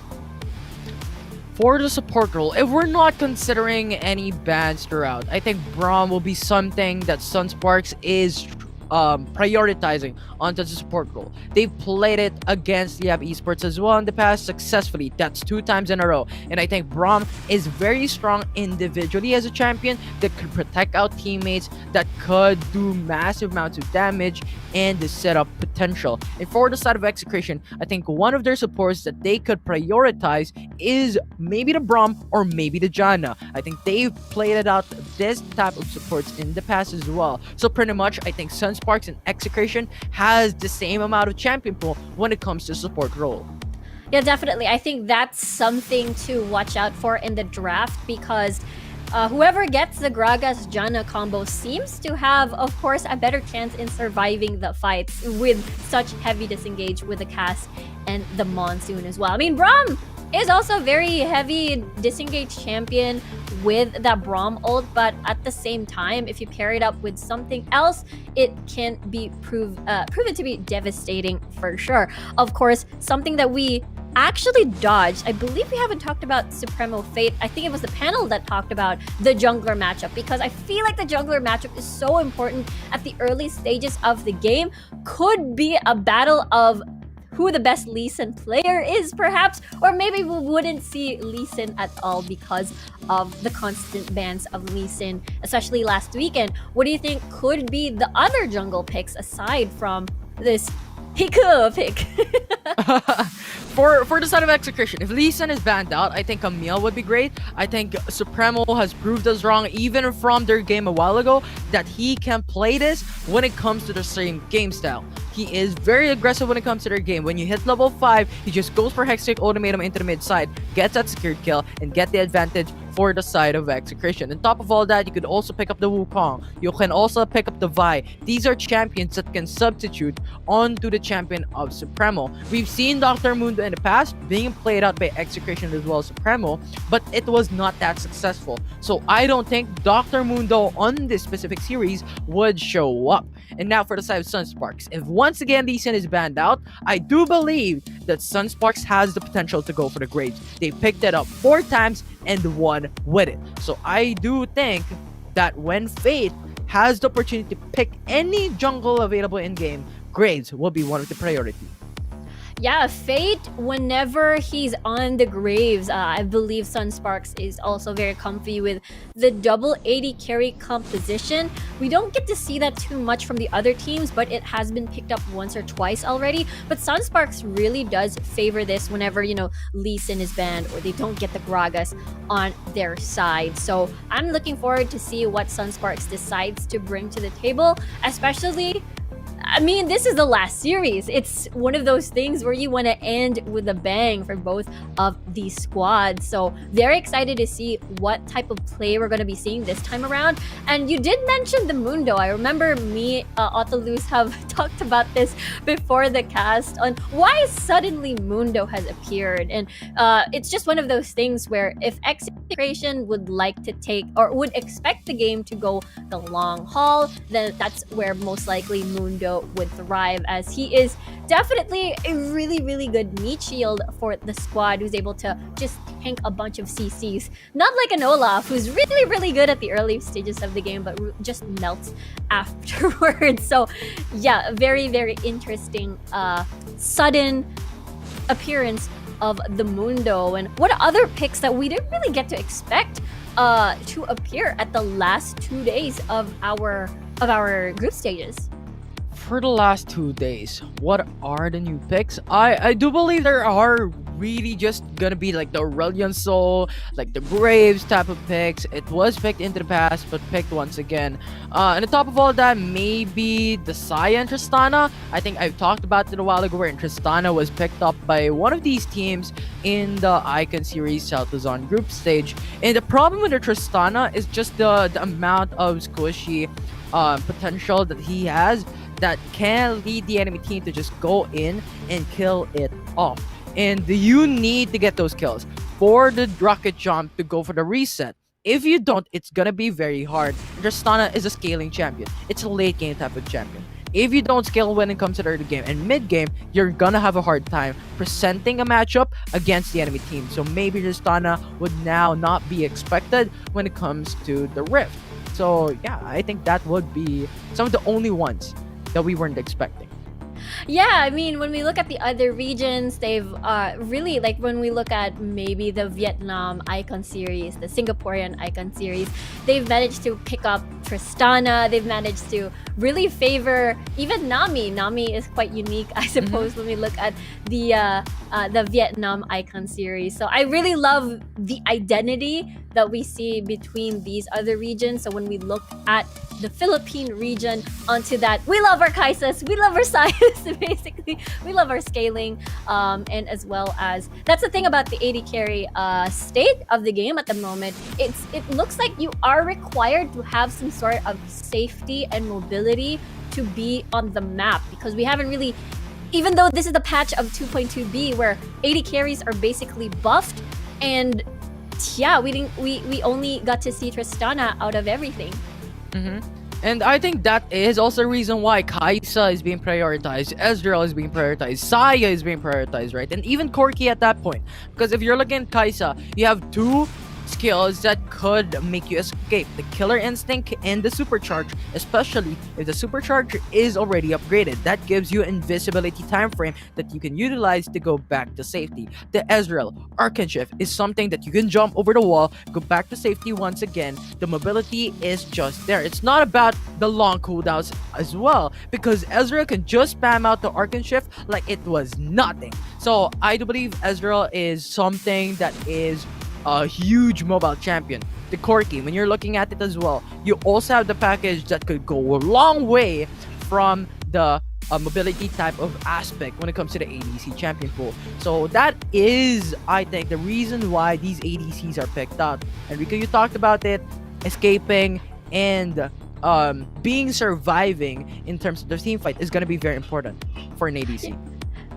For the support role, if we're not considering any bans throughout, I think Braum will be something that Sunsparks is prioritizing onto the support role. They've played it against Liyab Esports as well in the past successfully. That's 2 times in a row. And I think Braum is very strong individually as a champion that could protect out teammates, that could do massive amounts of damage and the setup potential. And for the side of Execration, I think one of their supports that they could prioritize is maybe the Braum or maybe the Janna. I think they've played it out this type of supports in the past as well. So pretty much, I think Sunsparks and Execration has the same amount of champion pool when it comes to support role. Yeah, definitely. I think that's something to watch out for in the draft because whoever gets the Gragas Janna combo seems to have, of course, a better chance in surviving the fights with such heavy disengage with the cast and the monsoon as well. I mean, Braum is also a very heavy disengage champion with that Braum ult, but at the same time, if you pair it up with something else, it can be proven to be devastating for sure. Of course, something that we actually dodged, I believe we haven't talked about Supremo Fate. I think it was the panel that talked about the jungler matchup because I feel like the jungler matchup is so important at the early stages of the game. Could be a battle of who the best Lee Sin player is, perhaps, or maybe we wouldn't see Lee Sin at all because of the constant bans of Lee Sin, especially last weekend. What do you think could be the other jungle picks aside from this Hiku pick? For the side of Execration, if Lee Sin is banned out, I think Camille would be great. I think Supremo has proved us wrong even from their game a while ago that he can play this when it comes to the same game style. He is very aggressive when it comes to their game. When you hit level 5, he just goes for Hextech, ultimatum into the mid side, gets that secured kill, and get the advantage for the side of Execration. On top of all that, you could also pick up the Wukong. You can also pick up the Vi. These are champions that can substitute onto the champion of Supremo. We've seen Dr. Mundo in the past being played out by Execration as well as Supremo, but it was not that successful. So I don't think Dr. Mundo on this specific series would show up. And now for the side of Sunsparks. If once again Lee Sin is banned out, I do believe that Sunsparks has the potential to go for the Graves. They picked it up 4 times and won with it. So I do think that when Fate has the opportunity to pick any jungle available in game, Graves will be one of the priority. Yeah, Fate, whenever he's on the graves, I believe Sunsparks is also very comfy with the double 80 carry composition. We don't get to see that too much from the other teams, but it has been picked up once or twice already. But Sunsparks really does favor this whenever, Lee Sin is banned or they don't get the Gragas on their side. So I'm looking forward to see what Sunsparks decides to bring to the table, especially this is the last series. It's one of those things where you want to end with a bang for both of these squads. So very excited to see what type of play we're going to be seeing this time around. And you did mention the Mundo. I remember me, Otoluz, have talked about this before the cast on why suddenly Mundo has appeared. And it's just one of those things where if Execration would like to take or would expect the game to go the long haul, then that's where most likely Mundo would thrive, as he is definitely a really, really good meat shield for the squad who's able to just tank a bunch of CCs. Not like an Olaf, who's really, really good at the early stages of the game, but just melts afterwards. So yeah, very, very interesting sudden appearance of the Mundo. And what other picks that we didn't really get to expect to appear at the last 2 days of our group stages? For the last 2 days, what are the new picks? I do believe there are really just gonna be like the Aurelion Soul, like the Graves type of picks. It was picked into the past, but picked once again. And on top of all that, maybe the Saya and Tristana. I think I've talked about it a while ago, where Tristana was picked up by one of these teams in the Icon Series South Luzon group stage. And the problem with the Tristana is just the amount of squishy potential that he has that can lead the enemy team to just go in and kill it off. And you need to get those kills for the rocket jump to go for the reset. If you don't, it's gonna be very hard. Tristana is a scaling champion. It's a late game type of champion. If you don't scale when it comes to the early game and mid game, you're gonna have a hard time presenting a matchup against the enemy team. So maybe Tristana would now not be expected when it comes to the Rift. So yeah, I think that would be some of the only ones that we weren't expecting. Yeah, when we look at the other regions, they've really, like when we look at maybe the Vietnam Icon Series, the Singaporean Icon Series, they've managed to pick up Tristana. They've managed to really favor even Nami. Nami is quite unique, I suppose, when we look at the Vietnam Icon Series. So I really love the identity that we see between these other regions. So when we look at the Philippine region onto that, we love our Kaisas, we love our Sayas, basically. We love our scaling, and as well as, that's the thing about the 80 carry state of the game at the moment. It looks like you are required to have some sort of safety and mobility to be on the map, because we haven't really, even though this is the patch of 2.2b where 80 carries are basically buffed, and yeah, we only got to see Tristana out of everything. And I think that is also the reason why Kaisa is being prioritized, Ezreal is being prioritized, Saya is being prioritized, right? And even Corki at that point. Because if you're looking at Kaisa, you have two skills that could make you escape: the Killer Instinct and the Supercharge, especially if the Supercharge is already upgraded. That gives you invisibility time frame that you can utilize to go back to safety. The Ezreal Archon is something that you can jump over the wall, go back to safety once again. The mobility is just there. It's not about the long cooldowns as well, because Ezreal can just spam out the Archon like it was nothing. So I do believe Ezreal is something that is a huge mobile champion. The Corki, when you're looking at it as well, you also have the package that could go a long way from the mobility type of aspect when it comes to the ADC champion pool. So that is, I think, the reason why these ADCs are picked out. Enrico, you talked about it, escaping and being surviving in terms of the team fight is going to be very important for an ADC.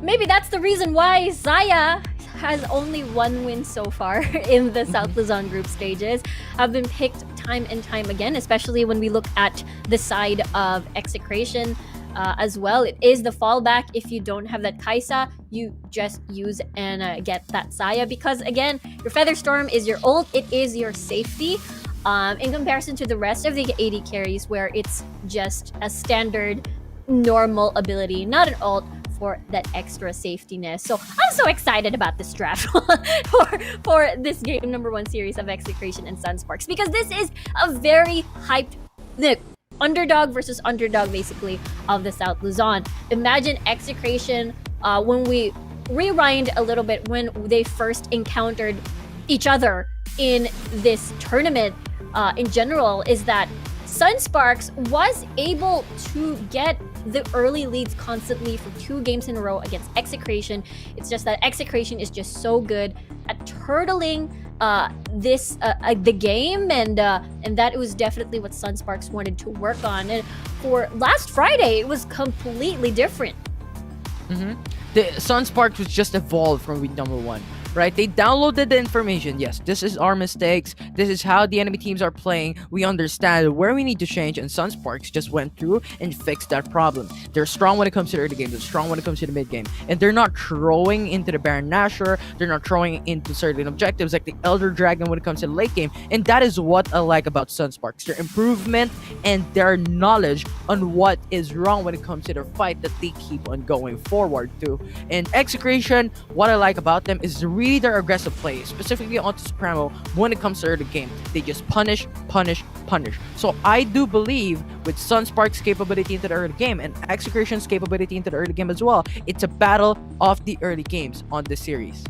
Maybe that's the reason why Saya has only one win so far in the South Luzon group stages. Have been picked time and time again, especially when we look at the side of Execration as well. It is the fallback. If you don't have that Kaisa, you just use and get that Saya, because again, your Featherstorm is your ult, it is your safety. In comparison to the rest of the 80 carries, where it's just a standard normal ability, not an ult, for that extra safety net. So I'm so excited about this draft for this game number 1 series of Execration and Sunsparks, because this is a very hyped underdog versus underdog basically of the South Luzon. Imagine Execration when we rewind a little bit when they first encountered each other in this tournament in general, is that Sunsparks was able to get the early leads constantly for 2 games in a row against Execration. It's just that Execration is just so good at turtling the game, and that was definitely what Sunsparks wanted to work on. And for last Friday, it was completely different. The Sunsparks was just evolved from week number 1. Right? They downloaded the information. Yes, this is our mistakes. This is how the enemy teams are playing. We understand where we need to change, and Sunsparks just went through and fixed that problem. They're strong when it comes to the early game. They're strong when it comes to the mid game. And they're not throwing into the Baron Nashor. They're not throwing into certain objectives like the Elder Dragon when it comes to the late game. And that is what I like about Sunsparks. Their improvement and their knowledge on what is wrong when it comes to their fight that they keep on going forward to. And Execration, what I like about them is really their aggressive play, specifically onto Supremo when it comes to early game. They just punish. So I do believe with Sunsparks' capability into the early game and Execration's capability into the early game as well, it's a battle of the early games on this series.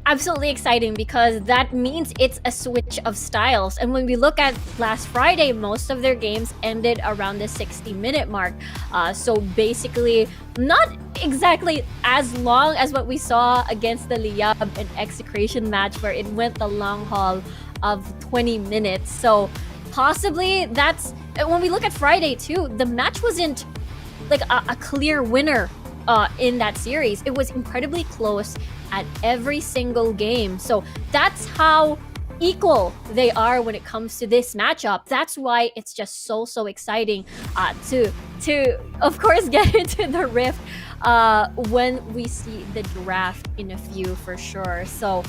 Absolutely exciting, because that means it's a switch of styles. And when we look at last Friday, most of their games ended around the 60-minute mark. So basically, not exactly as long as what we saw against the Liyab and Execration match, where it went the long haul of 20 minutes. So possibly that's when we look at Friday too, the match wasn't like a clear winner in that series. It was incredibly close at every single game. So that's how equal they are when it comes to this matchup. That's why it's just so exciting to of course get into the rift when we see the draft in a few for sure. So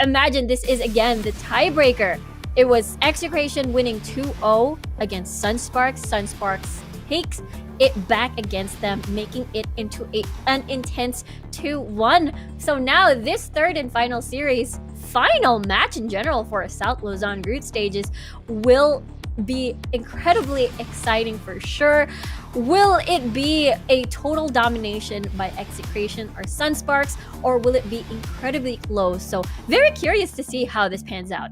imagine this is again the tiebreaker. It was Execration winning 2-0 against Sunsparks. Sunsparks takes it back against them, making it into an intense 2-1. So now this third and final series, final match in general for South Luzon group stages, will be incredibly exciting for sure. Will it be a total domination by Execration or Sunsparks, or will it be incredibly close? So very curious to see how this pans out.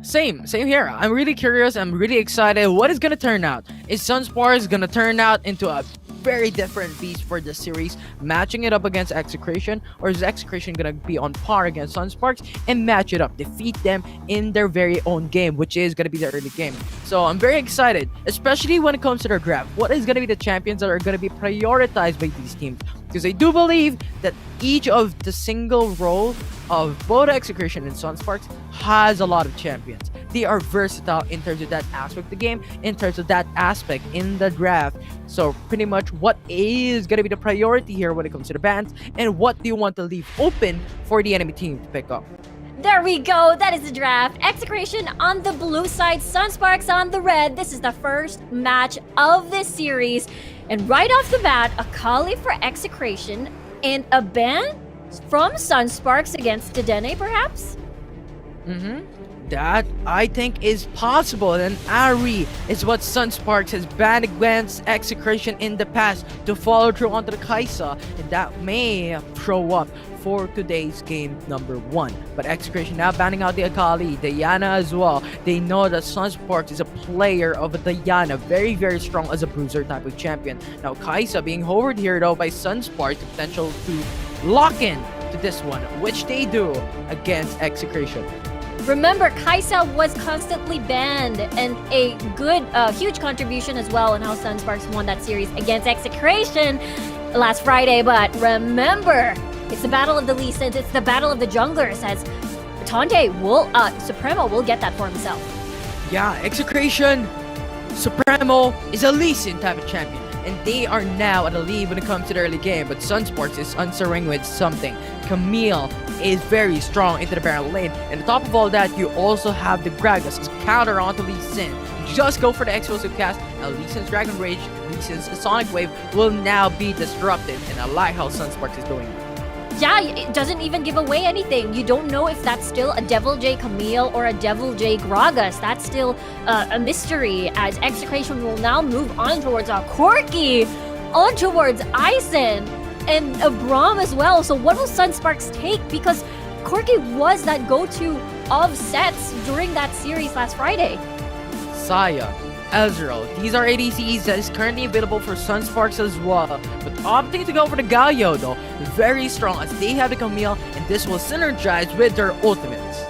Same here. I'm really curious. I'm really excited. What is gonna turn out? Is Sunsparks gonna turn out into a very different beast for this series, matching it up against Execration, or is Execration gonna be on par against Sunsparks and match it up, defeat them in their very own game, which is gonna be the early game? So I'm very excited, especially when it comes to their draft. What is gonna be the champions that are gonna be prioritized by these teams? Because I do believe that each of the single role of both Execration and Sunsparks has a lot of champions. They are versatile in terms of that aspect of the game, in terms of that aspect in the draft. So pretty much what is going to be the priority here when it comes to the bans, and what do you want to leave open for the enemy team to pick up? There we go. That is the draft. Execration on the blue side, Sunsparks on the red. This is the first match of this series. And right off the bat, a Kali for Execration and a ban from Sunsparks against Dedenne, perhaps? That, I think, is possible. And Ari is what Sunsparks has banned against Execration in the past to follow through onto the Kaisa. And that may show up for today's game number 1. But Execration now banning out the Akali, Diana as well. They know that Sunsparks is a player of a Diana, very strong as a bruiser type of champion. Now Kaisa being hovered here though by Sunsparks, the potential to lock in to this one, which they do against Execration. Remember, Kaisa was constantly banned, and a good, huge contribution as well on how Sunsparks won that series against Execration last Friday. But remember, it's the battle of the Lee Sins, it's the battle of the junglers, as Supremo will get that for himself. Yeah, Execration, Supremo is a Lee Sin type of champion. and they are now at a lead when it comes to the early game. But Sunsparks is answering with something. Camille is very strong into the barrel lane, and on top of all that, you also have the Gragas as counter onto Lee Sin. Just go for the explosive cast, and Lee Sin's Dragon Rage, Lee Sin's Sonic Wave will now be disrupted, and I like how Sunsparks is doing it. Yeah, it doesn't even give away anything. You don't know if that's still a Devil J Camille or a Devil J Gragas. That's still a mystery, as Execration will now move on towards Corky, on towards Ison, and Braum as well. So what will Sunsparks take? Because Corky was that go-to of sets during that series last Friday. Saya, Ezreal, these are ADCs that is currently available for Sunsparks as well. But opting to go for the Galio though, very strong as they have the Camille, and this will synergize with their ultimates.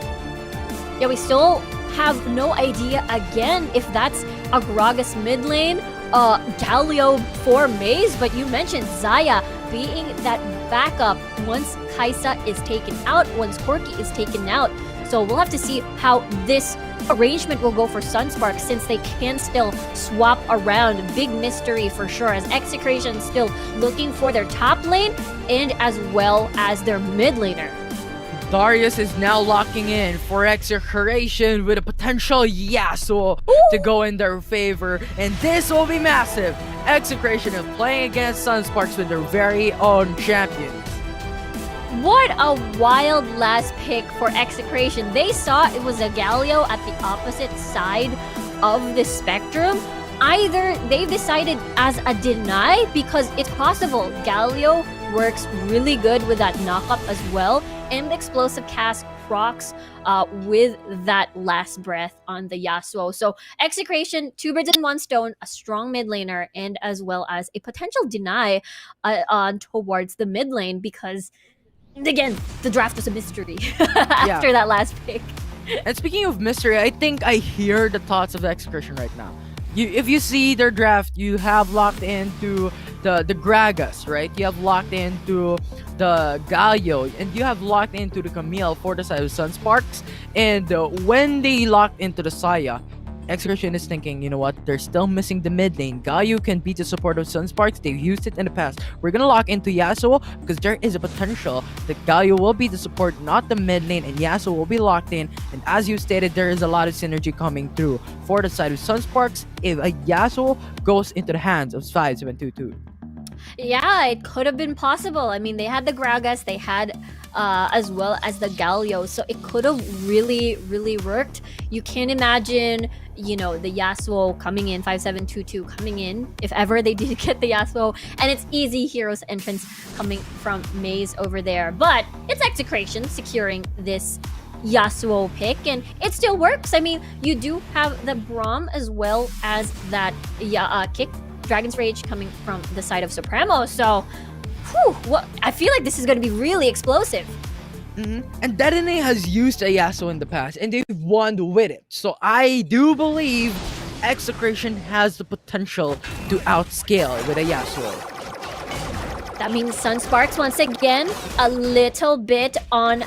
Yeah, we still have no idea again if that's a Gragas mid lane, Galio for Maze, but you mentioned Zaya being that backup once Kaisa is taken out, once Corky is taken out. So we'll have to see how this arrangement will go for Sunsparks, since they can still swap around. Big mystery for sure, as Execration still looking for their top lane and as well as their mid laner. Darius is now locking in for Execration with a potential Yasuo to go in their favor, and this will be massive. Execration is playing against Sunsparks with their very own champions. What a wild last pick for Execration. They saw it was a Galio at the opposite side of the spectrum. Either they've decided as a deny, because it's possible Galio works really good with that knockup as well, and the explosive cast procs with that last breath on the Yasuo. So Execration, 2 birds in 1 stone, a strong mid laner, and as well as a potential deny on towards the mid lane, because again, the draft was a mystery after that last pick. And speaking of mystery, I think I hear the thoughts of the Execration right now. If you see their draft, you have locked into the Gragas, right? You have locked into the Galio, and you have locked into the Camille for the side of Sunsparks. And when they locked into the Saya, Execration is thinking, you know what, they're still missing the mid lane. Galio can be the support of Sunsparks. They've used it in the past. We're gonna lock into Yasuo because there is a potential that Galio will be the support, not the mid lane, and Yasuo will be locked in. And as you stated, there is a lot of synergy coming through for the side of Sunsparks if a Yasuo goes into the hands of 5722. Yeah, it could have been possible. I mean, they had the Gragas, they had as well as the Galio, so it could have really worked. You can imagine, you know, the Yasuo coming in, 5722 coming in, if ever they did get the Yasuo, and it's easy heroes entrance coming from Maze over there. But it's Execration securing this Yasuo pick, and it still works. I mean, you do have the Braum as well as that kick Dragon's Rage coming from the side of Supremo. So, I feel like this is going to be really explosive. And Dedenne has used a Yasuo in the past, and they've won with it. So I do believe Execration has the potential to outscale with a Yasuo. That means Sunsparks once again a little bit on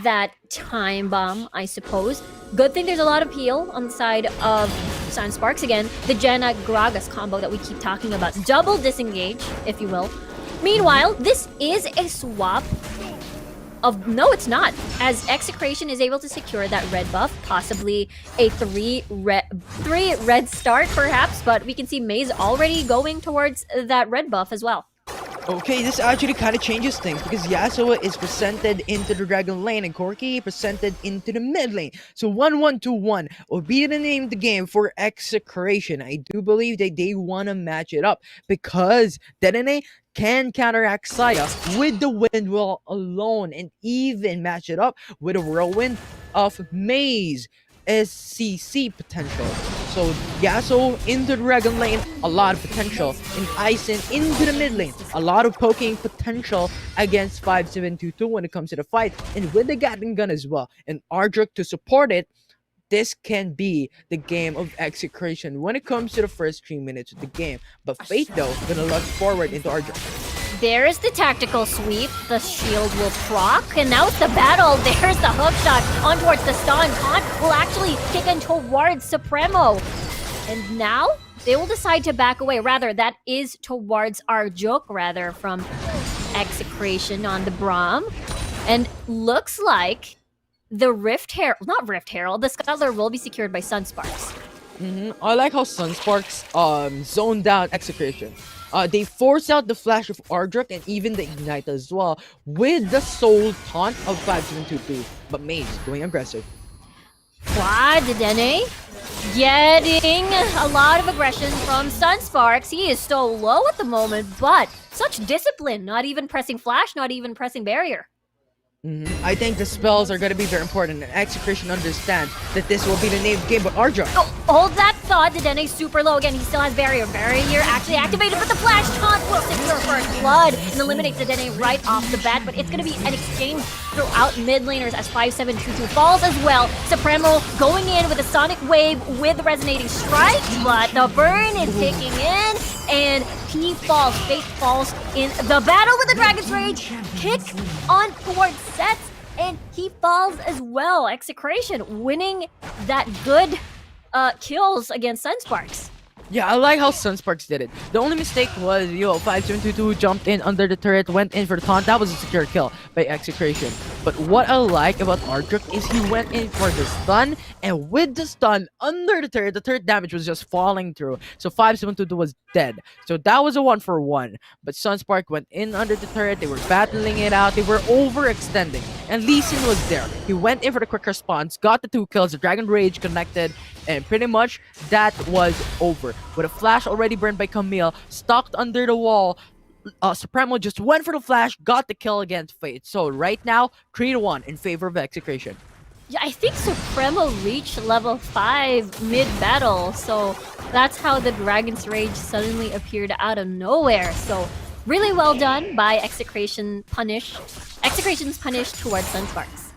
that time bomb, I suppose. Good thing there's a lot of heal on the side of Sunsparks. Again, the Jenna Gragas combo that we keep talking about. Double disengage, if you will. Meanwhile, this is a swap of... No, it's not. As Execration is able to secure that red buff, possibly a 3 red start, perhaps. But we can see Maze already going towards that red buff as well. Okay, this actually kind of changes things because Yasuo is presented into the Dragon lane and Corky presented into the mid lane. So 1-1-2-1 will be the name of the game for Execration. I do believe that they want to match it up because Dedenne can counteract Saya with the Wind Wall alone and even match it up with a Whirlwind of Maze SCC potential. So Yasuo into the Dragon lane, a lot of potential. And Ison into the mid lane, a lot of poking potential against 5722 when it comes to the fight. And with the Gatling gun as well, and Ardruk to support it, this can be the game of Execration when it comes to the first 3 minutes of the game. But Fate though, gonna look forward into Ardruk. There is the tactical sweep. The shield will proc, and now it's the battle. There's the hook shot on towards the stun. Kant will actually kick in towards Supremo. And now they will decide to back away. Rather, that is towards Arjuk, rather, from Execration on the Braum. And looks like the not Rift Herald, the Scuttler will be secured by Sunsparks. I like how Sunsparks zoned down Execration. They forced out the flash of Ardruk and even the Ignite as well with the soul taunt of 5722. But Maze going aggressive. Wow, Dedenne getting a lot of aggression from Sunsparks. He is so low at the moment, but such discipline. Not even pressing flash, not even pressing barrier. I think the spells are going to be very important, and Execration understands that this will be the name of the game, but Ardruk. Oh, hold that thought. Dedenne super low again. He still has barrier. Barrier actually activated, but the flash taunt will secure first blood and eliminate Dedenne right off the bat. But it's going to be an exchange throughout mid laners as 5722 falls as well. Supremo going in with a sonic wave with the resonating strike, but the burn is kicking in. And he falls. Fate falls in the battle with the Dragon's Rage. Kick on towards Sets, and he falls as well. Execration winning that good kills against Sunsparks. Yeah, I like how Sunsparks did it. The only mistake was, 5722 jumped in under the turret, went in for the taunt. That was a secure kill by Execration. But what I like about Ardruk is he went in for the stun, and with the stun under the turret damage was just falling through. So 5722 was dead. So that was a 1-for-1. But Sunspark went in under the turret. They were battling it out. They were overextending. And Lee Sin was there. He went in for the quick response, got the 2 kills, the Dragon Rage connected, and pretty much that was over. With a flash already burned by Camille, stuck under the wall, Supremo just went for the flash, got the kill against Fate. So right now, 3-1 in favor of Execration. Yeah, I think Supremo reached level 5 mid-battle, so that's how the Dragon's Rage suddenly appeared out of nowhere. So really well done by Execration's punish towards Sunsparks.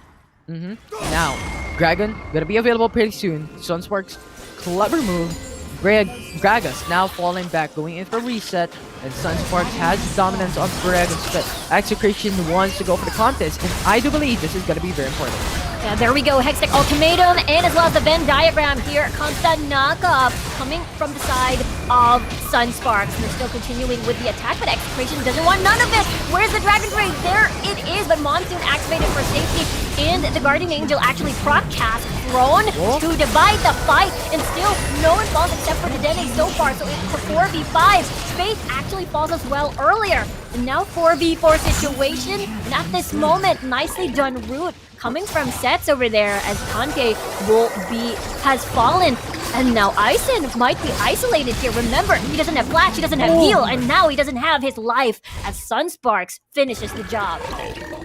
Now, Dragon gonna be available pretty soon. Sunsparks, clever move. Gragas now falling back, going in for reset, and Sunsparks has dominance on Dragon's Pit. Execration wants to go for the contest, and I do believe this is gonna be very important. Yeah, there we go. Hextech Ultimatum, and as well as the Venn diagram. Here comes that knockup coming from the side of Sunsparks. And they're still continuing with the attack, but Execration doesn't want none of it. Where's the Dragon's Rage? There it is, but Monsoon activated for safety, and the Guardian Angel actually proc cast thrown to divide the fight, and still no one falls except for Dedenne so far, so it's a 4v5. Faith actually falls as well earlier, and now 4v4 situation, and at this moment, nicely done root coming from Sets over there as Kante has fallen. And now Ison might be isolated here. Remember, he doesn't have flash, he doesn't have heal, and now he doesn't have his life as Sunsparks finishes the job.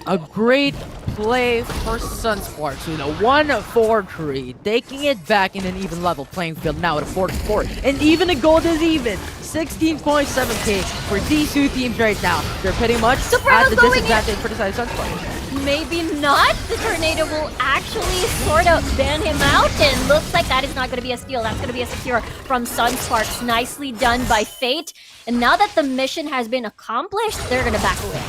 A great play for Sunsparks with a 1-4-3, taking it back in an even level playing field now at a 4-4. And even the gold is even. 16.7k for these two teams right now. They're pretty much at the disadvantage for the side of Sunsparks. Maybe not. The Tornado will actually sort of ban him out, and looks like that is not going to be a steal. That's going to be a secure from Sunsparks. Nicely done by Fate. And now that the mission has been accomplished, they're going to back away.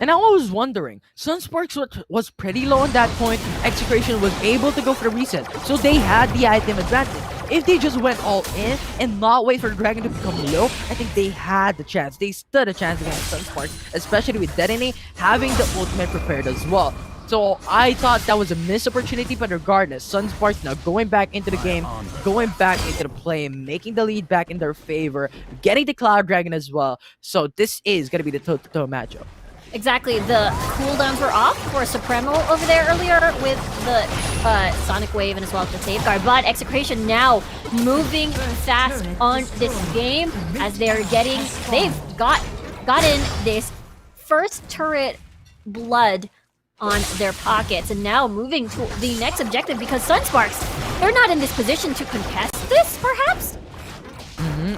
And now I was wondering, Sunsparks was pretty low at that point. Execration was able to go for the reset, so they had the item advantage. If they just went all in and not wait for the Dragon to become low, I think they had the chance. They stood a chance against Sunsparks, especially with Dedenne having the ultimate prepared as well. So I thought that was a missed opportunity, but regardless, Sunsparks now going back into the game, going back into the play, making the lead back in their favor, getting the Cloud Dragon as well. So this is going to be the toe-to-toe matchup. Exactly, the cooldowns were off for Supremo over there earlier with the Sonic Wave and as well as the Safeguard, but Execration now moving fast on this game as they've gotten this first turret blood on their pockets, and now moving to the next objective because Sunsparks, they're not in this position to contest this, perhaps?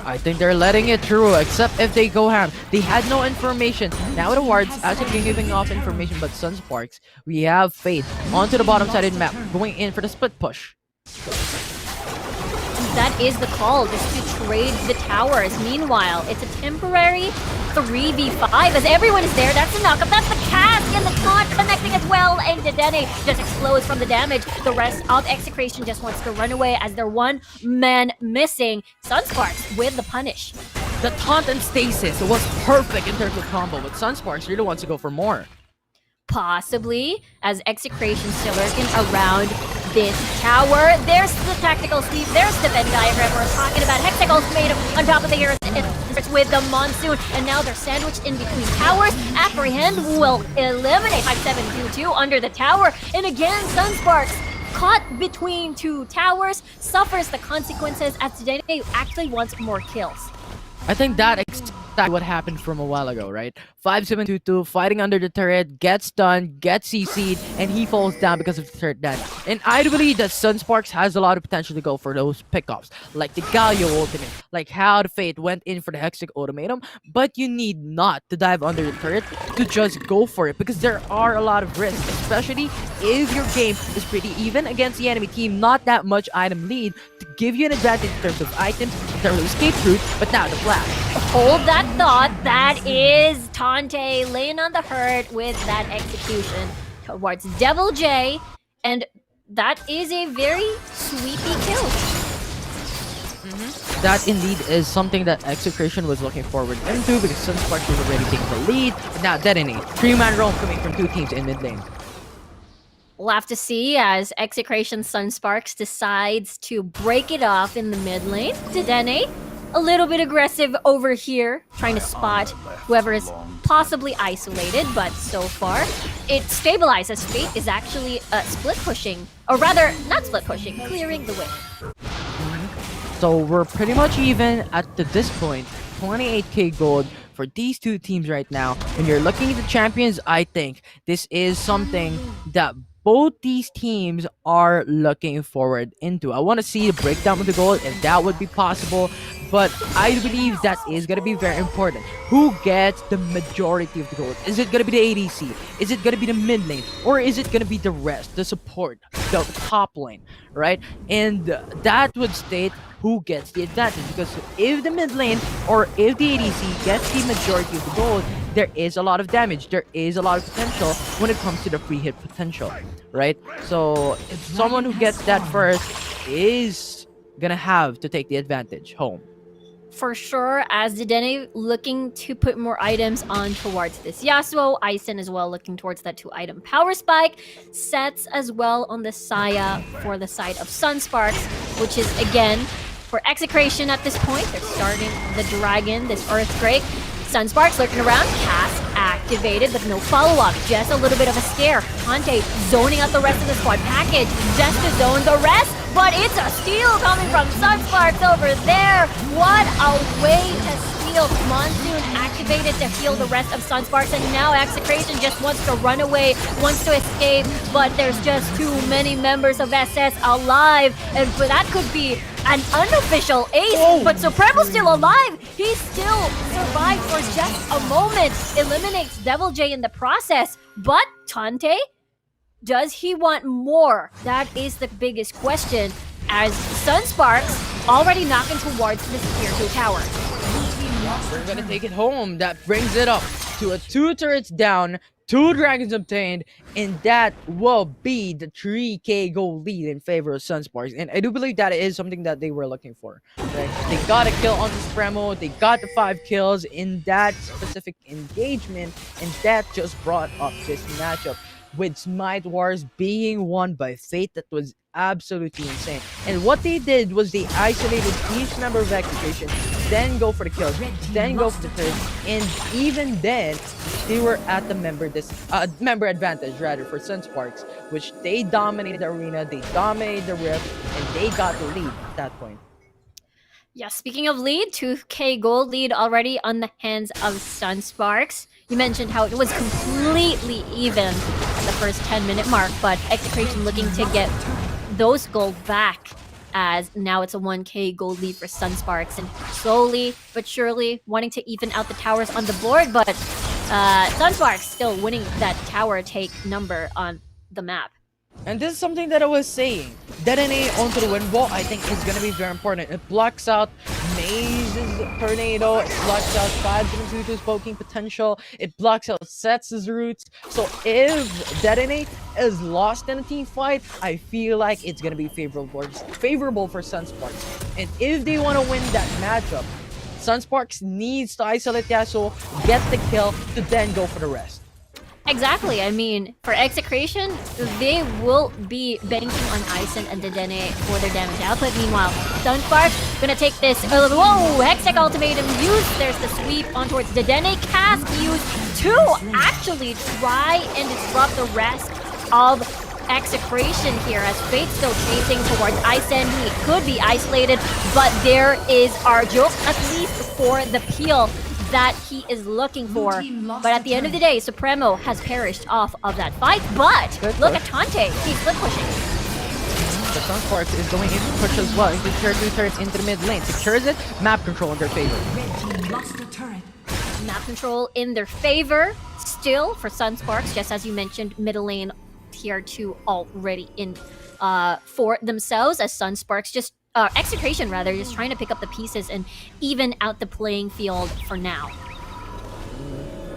I think they're letting it through, except if they go ham. They had no information. Now the wards actually giving off information, but Sunsparks, we have Fate onto the bottom side of the map, going in for the split push. That is the call, just to trade the towers. Meanwhile, it's a temporary 3v5 as everyone is there. That's the knockup, that's the cast, and the taunt connecting as well, and Dedenne just explodes from the damage. The rest of Execration just wants to run away as they're one man missing. Sunsparks with the punish. The taunt and stasis was perfect in terms of combo, but Sunsparks really wants to go for more. Possibly, as Execration still lurking around this tower. There's the tactical sweep, there's the Venn diagram we're talking about. Hexagons made on top of the heroes with the monsoon, and now they're sandwiched in between towers. Apprehend will eliminate 5722 under the tower, and again, Sunsparks caught between two towers, suffers the consequences as today actually wants more kills. I think that exactly what happened from a while ago, right? 5722 fighting under the turret, gets stunned, gets CC'd, and he falls down because of the turret damage. And I do believe that Sunsparks has a lot of potential to go for those pickoffs, like the Galio ultimate, like how the Fate went in for the Hextech ultimatum, but you need not to dive under the turret to just go for it, because there are a lot of risks, especially if your game is pretty even against the enemy team, not that much item lead to give you an advantage in terms of items, in terms of escape route, but now the flash. Hold that thought. That is Tante laying on the hurt with that execution towards Devil J, and that is a very sweepy kill. That indeed is something that Execration was looking forward into, because Sunsparks was already taking the lead, but now Detonate. 3-man roam coming from two teams in mid lane. We'll have to see as Execration Sunsparks decides to break it off in the mid lane. Dedenne, a little bit aggressive over here, trying to spot whoever is possibly isolated, but so far it stabilizes. Fate is actually split pushing, or rather, not split pushing, clearing the way. So we're pretty much even at this point. 28k gold for these two teams right now. When you're looking at the champions, I think this is something that both these teams are looking forward into. I want to see the breakdown of the gold, if that would be possible, but I believe that is going to be very important. Who gets the majority of the gold? Is it going to be the ADC? Is it going to be the mid lane? Or is it going to be the rest, the support, the top lane, right? And that would state who gets the advantage, because if the mid lane or if the ADC gets the majority of the gold, there is a lot of damage, there is a lot of potential when it comes to the free hit potential, right? So if someone who gets that first is gonna have to take the advantage home. For sure, as Dedenne looking to put more items on towards this Yasuo, Ison as well looking towards that 2-item power spike, sets as well on the Saya for the side of Sunsparks, which is again for Execration at this point. They're starting the dragon, this Earthquake. Sunsparks lurking around, cast activated, but no follow-up. Just a little bit of a scare. Tante zoning out the rest of the squad package, just to zone the rest, but it's a steal coming from Sunsparks over there. What a way to steal. Monsoon activated to heal the rest of Sunsparks, and now Execration just wants to run away, wants to escape, but there's just too many members of SS alive, and that could be an unofficial ace, but Supremo's still alive. He still survived for just a moment, eliminates Devil J in the process, but Tante, does he want more? That is the biggest question, as Sunsparks already knocking towards this tier 2 tower. We're gonna take it home. That brings it up to a 2 turrets down, 2 dragons obtained, and that will be the 3k gold lead in favor of Sunsparks. And I do believe that is something that they were looking for. Right? They got a kill on the Supremo, they got the 5 kills in that specific engagement, and that just brought up this matchup with Smite Wars being won by Fate. That was absolutely insane. And what they did was they isolated each member of Execration, then go for the kills, then go for the third, and even then they were at the member advantage rather for Sunsparks, which they dominated the arena, they dominated the rift, and they got the lead at that point. Yeah, speaking of lead, 2k gold lead already on the hands of Sunsparks. You mentioned how it was completely even at the first 10-minute mark, but Execration looking to get those gold back, as now it's a 1k gold lead for Sunsparks, and slowly but surely wanting to even out the towers on the board, but Sunsparks still winning that tower take number on the map. And this is something that I was saying. Detonate onto the win wall, I think, is going to be very important. It blocks out Maze's tornado. It blocks out 5-7-2-2's poking potential. It blocks out Sets' roots. So if Detonate is lost in a team fight, I feel like it's gonna be favorable for Sunsparks. And if they want to win that matchup, Sunsparks needs to isolate Yasuo, get the kill, to then go for the rest. Exactly. I mean, for Execration, they will be banking on Ison and Dedenne for their damage output. Meanwhile, Sunsparks gonna take this. Whoa! Hextech ultimatum used. There's the sweep on towards Dedenne. Cask used to actually try and disrupt the rest of Execration here, as Fate's still chasing towards Ison. He could be isolated, but there is Arjo, at least for the peel that he is looking for. But at the end of the day, Supremo has perished off of that fight. But look at Tante, he's split pushing. The Sunsparks is going in to push as well. Into tier 2 turrets into the mid lane. Secures it, map control in their favor. Map control in their favor still for Sunsparks, just as you mentioned, middle lane tier 2 already in for themselves, as Sunsparks just Execration rather, just trying to pick up the pieces and even out the playing field for now.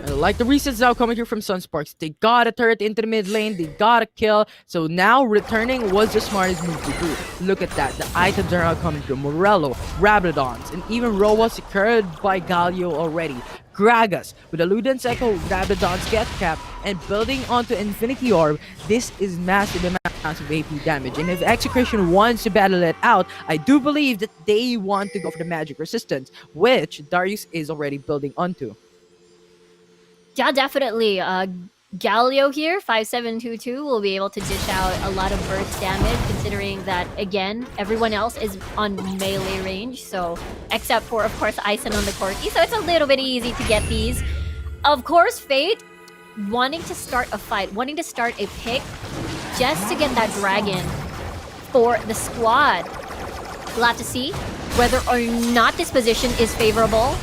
Like the resets now coming here from Sunsparks. They got a turret into the mid lane, they got a kill. So now returning was the smartest move to do. Look at that, the items are now coming through. Morello, Rabadons, and even Roa secured by Galio already. Gragas with a Luden's Echo, Rabadon's get cap, and building onto Infinity Orb. This is massive amounts of AP damage. And if Execration wants to battle it out, I do believe that they want to go for the magic resistance, which Darius is already building onto. Yeah, definitely. Galio here, 5722, will be able to dish out a lot of burst damage, considering that, again, everyone else is on melee range, so except for, of course, Ison on the Corki, so it's a little bit easy to get these. Of course, Fate wanting to start a fight, wanting to start a pick just to get that dragon for the squad. We'll have to see whether or not this position is favorable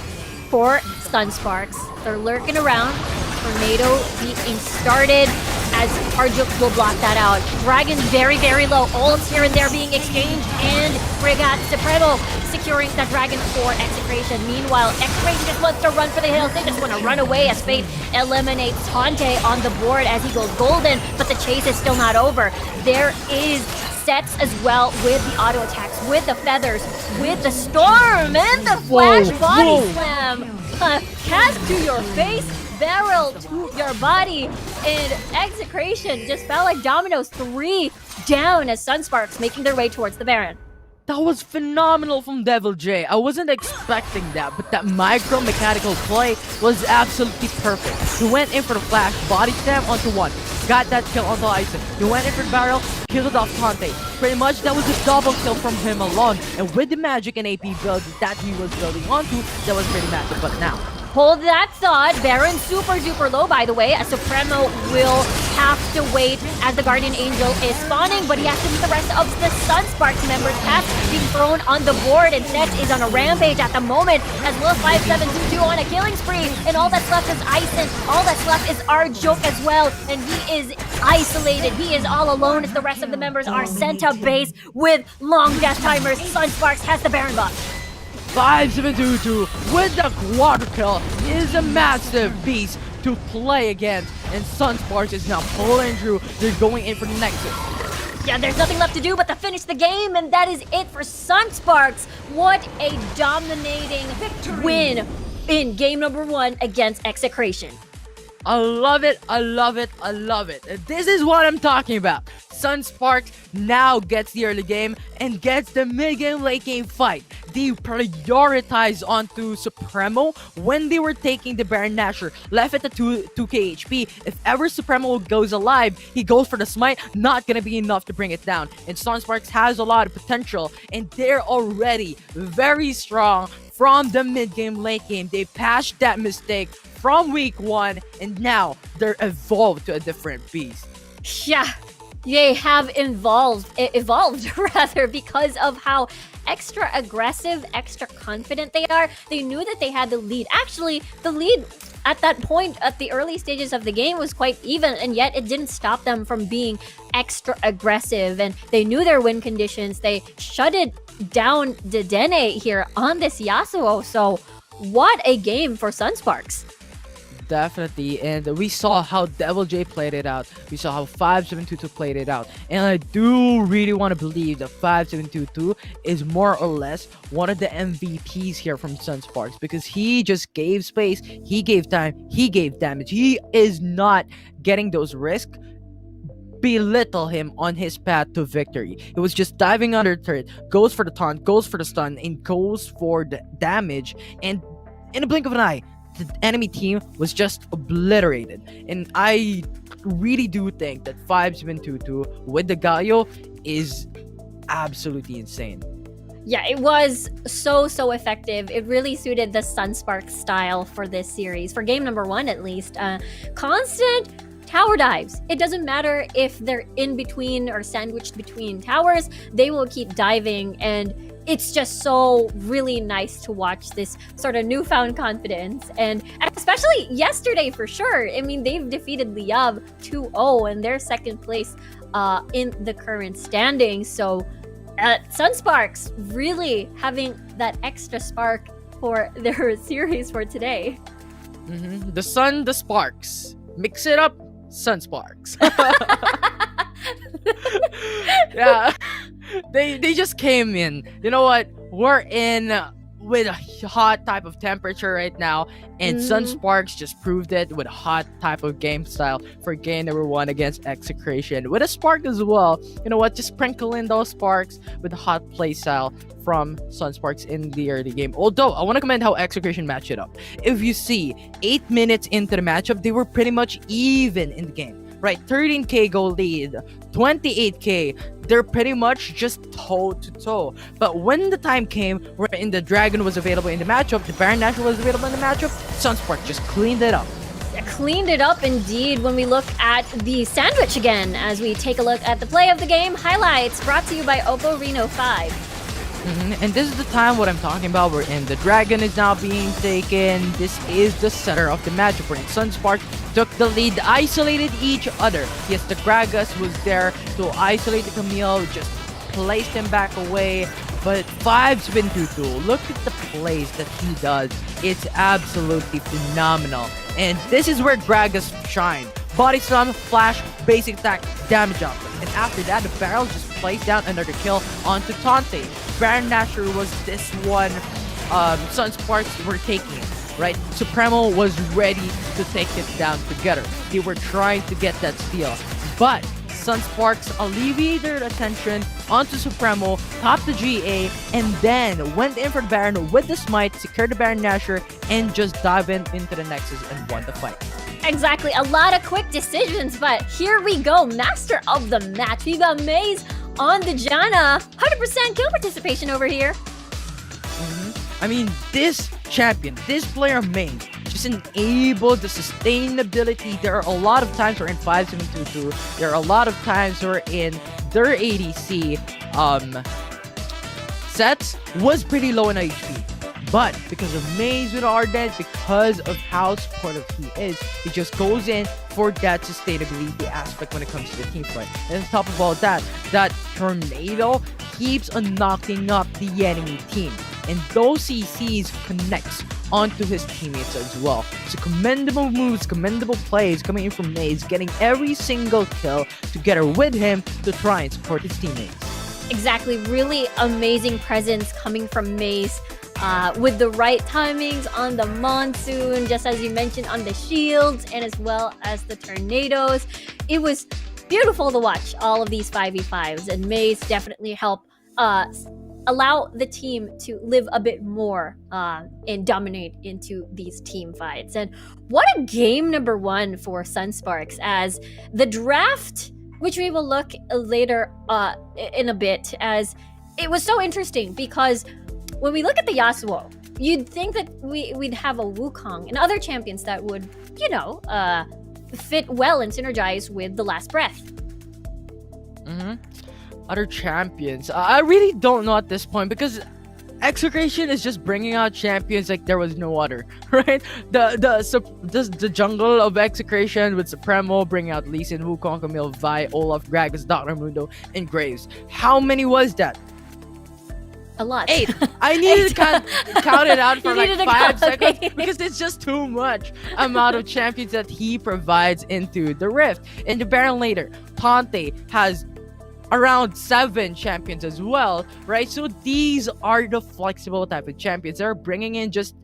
for Sunsparks. They're lurking around. Tornado being started as Arjuk will block that out. Dragon's very, very low. Ults here and there being exchanged, and Frigat Supremo securing that dragon for Execration. Meanwhile, Execration just wants to run for the hills. They just want to run away as Fate eliminates Tante on the board as he goes golden, but the chase is still not over. There is Sets as well with the auto attacks, with the feathers, with the storm, and the flash body slam. Cast to your face, barrel to your body, and Execration just felt like dominoes, 3 down as Sunsparks making their way towards the Baron. That was phenomenal from Devil J. I wasn't expecting that, but that micro mechanical play was absolutely perfect. He went in for the flash, body slam onto one, got that kill onto Ison. He went in for the barrel, killed off Tante. Pretty much that was a double kill from him alone, and with the magic and AP build that he was building onto, that was pretty massive. But now, Hold that thought. Baron super duper low, by the way, as Supremo will have to wait as the Guardian Angel is spawning, but he has to beat the rest of the Sunsparks members. Cast being thrown on the board, and Set is on a rampage at the moment, as Will 5722 on a killing spree, and all that's left is Ison. All that's left is Arjoke as well, and he is isolated. He is all alone as the rest of the members are sent to base with long death timers. Sunsparks has the Baron buff. 5722 with the quarter kill is a massive beast to play against, and Sunsparks is now pulling through. They're going in for the Nexus. Yeah, there's nothing left to do but to finish the game, and that is it for Sunsparks. What a dominating win in game number 1 against Execration. I love it, I love it, I love it. This is what I'm talking about. Sunsparks now gets the early game and gets the mid-game, late-game fight. They prioritize onto Supremo when they were taking the Baron Nashor, left at the 2k HP. If ever Supremo goes alive, he goes for the smite, not gonna be enough to bring it down. And Sunsparks has a lot of potential, and they're already very strong from the mid-game, late-game. They patched that mistake from week 1, and now they're evolved to a different beast. Yeah, they have evolved rather, because of how extra aggressive, extra confident they are. They knew that they had the lead. Actually, the lead at that point, at the early stages of the game, was quite even, and yet it didn't stop them from being extra aggressive, and they knew their win conditions. They shut it down Dedenne here on this Yasuo. So what a game for Sunsparks. Definitely, and we saw how Devil J played it out. We saw how 5722 played it out, and I do really want to believe that 5722 is more or less one of the MVPs here from Sunsparks, because he just gave space, he gave time, he gave damage. He is not getting those risks belittle him on his path to victory. It was just diving under turret, goes for the taunt, goes for the stun, and goes for the damage, and in a blink of an eye, the enemy team was just obliterated. And I really do think that 5722 with the Galio is absolutely insane. Yeah, it was so effective. It really suited the Sunsparks style for this series, for game number 1 at least. Constant tower dives. It doesn't matter if they're in between or sandwiched between towers, they will keep diving, and it's just so really nice to watch this sort of newfound confidence. And especially yesterday for sure. I mean, they've defeated Liyab 2-0 and they're second place in the current standings. So Sunsparks really having that extra spark for their series for today. The sun, the sparks. Mix it up, Sunsparks. Yeah. They just came in. You know what? We're in with a hot type of temperature right now, and Sunsparks just proved it with a hot type of game style for game number 1 against Execration. With a spark as well. You know what? Just sprinkle in those sparks with a hot play style from Sunsparks in the early game. Although, I want to commend how Execration matched it up. If you see, 8 minutes into the matchup, they were pretty much even in the game. Right, 13k goal lead, 28k, they're pretty much just toe-to-toe. But when the time came wherein the Dragon was available in the matchup, the Baron Nashor was available in the matchup, Sunspark just cleaned it up. Cleaned it up indeed when we look at the sandwich again, as we take a look at the play of the game. Highlights brought to you by Oppo Reno 5. And this is the time what I'm talking about, wherein the Dragon is now being taken. This is the center of the matchup, wherein Sunspark took the lead, isolated each other. Yes, the Gragas was there to isolate the Camille, just placed him back away. But 5722, look at the plays that he does. It's absolutely phenomenal. And this is where Gragas shine. Body slam, flash, basic attack, damage output. And after that, the Barrel just placed down another kill onto Tante. Baron Nashor was this one Sunsparks were taking, right? Supremo was ready to take it down together. They were trying to get that steal. But Sunsparks alleviated their attention onto Supremo, topped the GA, and then went in for the Baron with the smite, secured the Baron Nashor, and just dived into the Nexus and won the fight. Exactly, a lot of quick decisions, but here we go. Master of the match. We got Maze on the Janna. 100% kill participation over here. I mean, this champion, this player Maze, just enabled the sustainability. There are a lot of times we're in 5722. There are a lot of times we're in their ADC sets was pretty low in HP. But because of Maze with Ardent, because of how supportive he is, he just goes in for that sustainability aspect when it comes to the team fight. And on top of all that, that Tornado keeps on knocking up the enemy team. And those CCs connects onto his teammates as well. So commendable moves, commendable plays coming in from Maze, getting every single kill together with him to try and support his teammates. Exactly, really amazing presence coming from Maze. With the right timings on the monsoon, just as you mentioned, on the shields, and as well as the tornadoes. It was beautiful to watch all of these 5v5s, and Maze definitely helped allow the team to live a bit more and dominate into these team fights. And what a game number 1 for Sunsparks, as the draft, which we will look later in a bit, as it was so interesting because when we look at the Yasuo, you'd think that we'd have a Wukong and other champions that would, fit well and synergize with the Last Breath. Other champions. I really don't know at this point, because Execration is just bringing out champions like there was no other, right? The jungle of Execration with Supremo bringing out Lee Sin, Wukong, Camille, Vi, Olaf, Gragas, Dr. Mundo, and Graves. How many was that? A lot. 8. I needed to count it out for You like needed to 5 count, seconds okay. because it's just too much amount of champions that he provides into the Rift. In the Baron later, Tante has around 7 champions as well, right? So these are the flexible type of champions. They're bringing in just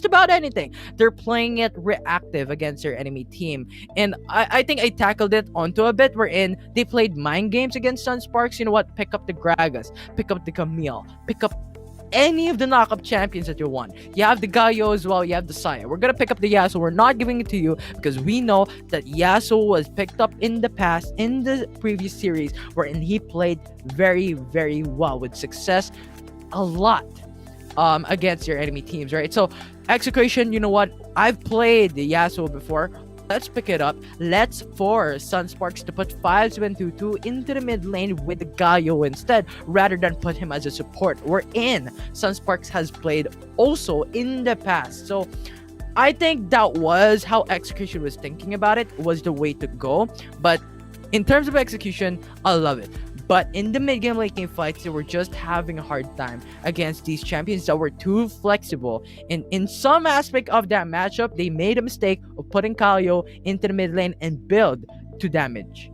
about anything. They're playing it reactive against their enemy team. And I think I tackled it onto a bit wherein they played mind games against Sunsparks. You know what? Pick up the Gragas, pick up the Camille, pick up any of the knockup champions that you want. You have the Gaio as well, you have the Saya. We're gonna pick up the Yasuo. We're not giving it to you because we know that Yasuo was picked up in the past, in the previous series, wherein he played very, very well with success a lot against your enemy teams, right? So Execration, you know what? I've played the Yasuo before. Let's pick it up. Let's force Sunsparks to put 5-7-2-2 into the mid lane with the Gaio instead, rather than put him as a support. We're in. Sunsparks has played also in the past. So I think that was how Execution was thinking about it, was the way to go. But in terms of execution, I love it. But in the mid-game, late-game fights, they were just having a hard time against these champions that were too flexible. And in some aspect of that matchup, they made a mistake of putting Kalyo into the mid lane and build to damage.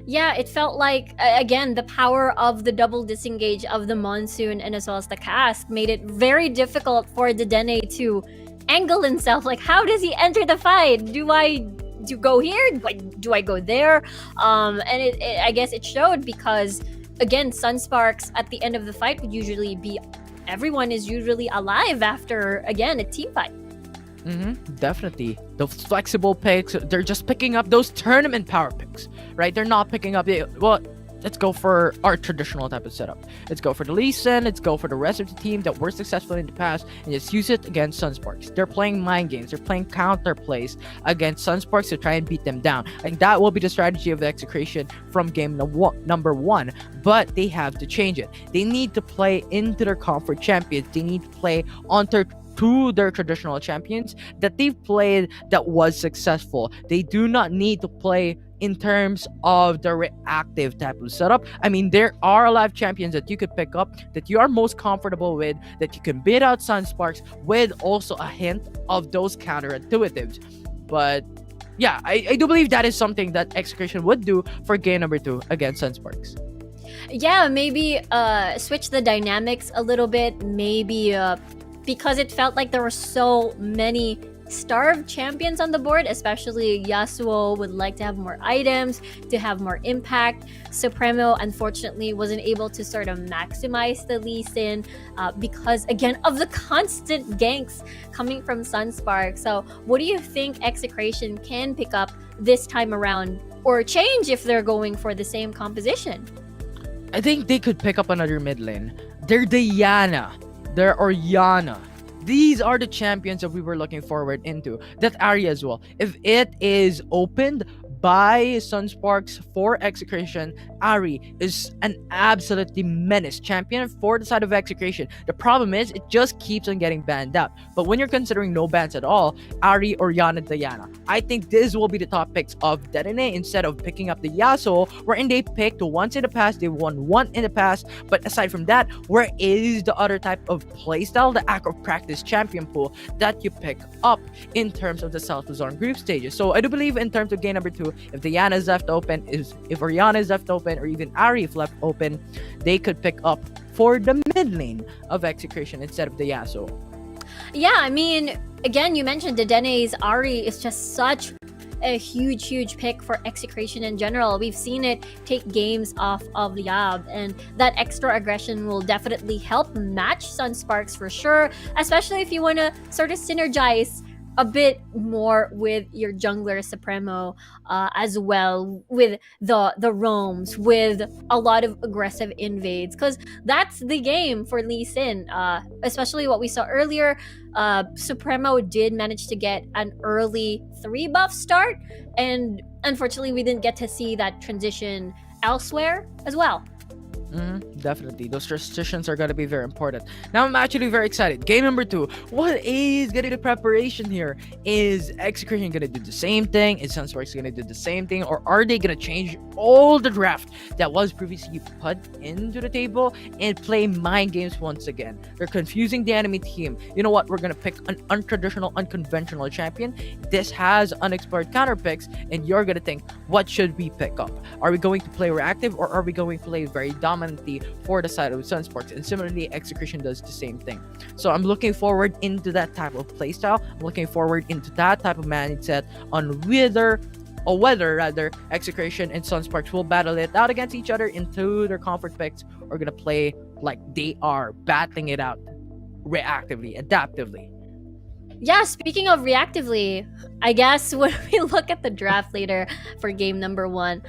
Yeah, it felt like, again, the power of the double disengage of the Monsoon and as well as the cast made it very difficult for the Dene to angle himself. Like, how does he enter the fight? Do I go here? Do I go there? And I guess it showed because, again, Sunsparks at the end of the fight would usually be, everyone is usually alive after, again, a team fight. Definitely. Those flexible picks, they're just picking up those tournament power picks, right? They're not picking up let's go for our traditional type of setup. Let's go for the Lee Sin, let's go for the rest of the team that were successful in the past, and just use it against Sunsparks. They're playing mind games, they're playing counter plays against Sunsparks to try and beat them down. I think that will be the strategy of the Execration from game number 1, but they have to change it. They need to play into their comfort champions. They need to play onto to their traditional champions that they've played that was successful. They do not need to play in terms of the reactive type of setup. I mean, there are a lot of champions that you could pick up that you are most comfortable with, that you can beat out Sunsparks with also a hint of those counterintuitives. But yeah, I do believe that is something that Execration would do for game number 2 against Sunsparks. Yeah, maybe switch the dynamics a little bit. Maybe because it felt like there were so many starved champions on the board, especially Yasuo would like to have more items, to have more impact. Supremo unfortunately wasn't able to sort of maximize the Lee Sin because, again, of the constant ganks coming from Sunspark. So what do you think Execration can pick up this time around, or change if they're going for the same composition? I think they could pick up another mid lane. They're Diana, they're Orianna. These are the champions that we were looking forward into. That area as well. If it is opened by Sunsparks for Execration, Ahri is an absolutely menace champion for the side of Execration. The problem is, it just keeps on getting banned out. But when you're considering no bans at all, Ahri, Orianna, Diana, I think this will be the top picks of Dedenne instead of picking up the Yasuo, wherein they picked once in the past, they won one in the past. But aside from that, where is the other type of playstyle, the act of practice champion pool that you pick up in terms of the South Luzon group stages? So I do believe in terms of game number 2, if Diana is left open, if Orianna is left open, or even Ahri if left open, they could pick up for the mid lane of Execration instead of the Yasuo. Yeah, I mean, again, you mentioned Dedene's Ahri is just such a huge pick for Execration in general. We've seen it take games off of Liyab, and that extra aggression will definitely help match Sunsparks for sure, especially if you want to sort of synergize a bit more with your jungler Supremo, as well with the roams, with a lot of aggressive invades, because that's the game for Lee Sin. Especially what we saw earlier, Supremo did manage to get an early 3 buff start, and unfortunately we didn't get to see that transition elsewhere as well. Definitely. Those transitions are going to be very important. Now, I'm actually very excited. Game number 2. What is going to be the preparation here? Is Execration going to do the same thing? Is Sunsparks going to do the same thing? Or are they going to change all the draft that was previously put into the table and play mind games once again? They're confusing the enemy team. You know what? We're going to pick an untraditional, unconventional champion. This has unexplored counter picks, and you're going to think, what should we pick up? Are we going to play reactive, or are we going to play very dominantly for the side of Sunsparks? And similarly, Execration does the same thing. So I'm looking forward into that type of playstyle. I'm looking forward into that type of mindset on whether Execration and Sunsparks will battle it out against each other into their comfort picks, or gonna play like they are battling it out reactively, adaptively. Yeah, speaking of reactively, I guess when we look at the draft later for game number 1,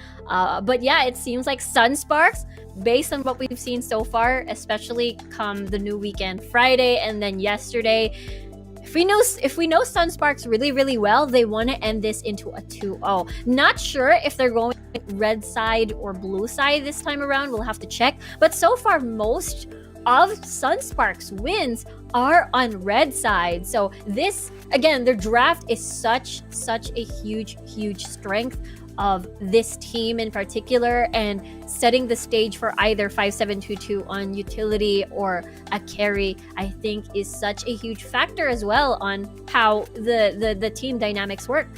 but yeah, it seems like Sunsparks, based on what we've seen so far, especially come the new weekend, Friday, and then yesterday, if we know Sunsparks really, really well, they want to end this into a 2-0. Not sure if they're going red side or blue side this time around. We'll have to check. But so far, most of Sunsparks wins are on red side. So this, again, their draft is such a huge strength of this team in particular, and setting the stage for either 5722 on utility or a carry, I think is such a huge factor as well on how the team dynamics work.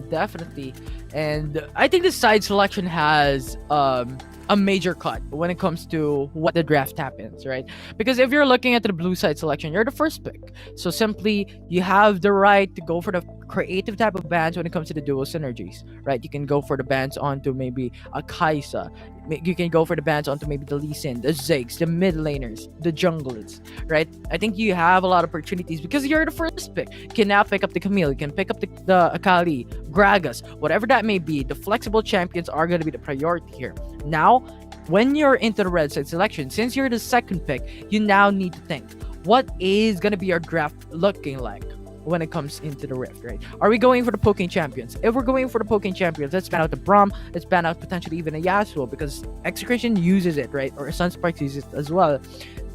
Definitely. And I think the side selection has a major cut when it comes to what the draft happens, right? Because if you're looking at the blue side selection, you're the first pick. So simply, you have the right to go for the creative type of bans when it comes to the dual synergies, right? You can go for the bans onto maybe a Kaisa. You can go for the bans onto maybe the Lee Sin, the Ziggs, the mid laners, the junglers, right? I think you have a lot of opportunities because you're the first pick. You can now pick up the Camille, you can pick up the Akali, Gragas, whatever that may be. The flexible champions are going to be the priority here. Now, when you're into the red side selection, since you're the second pick, you now need to think, what is going to be our draft looking like when it comes into the Rift, right? Are we going for the poking champions? If we're going for the poking champions, let's ban out the Braum, let's ban out potentially even a Yasuo, because Execration uses it, right? Or Sunsparks uses it as well.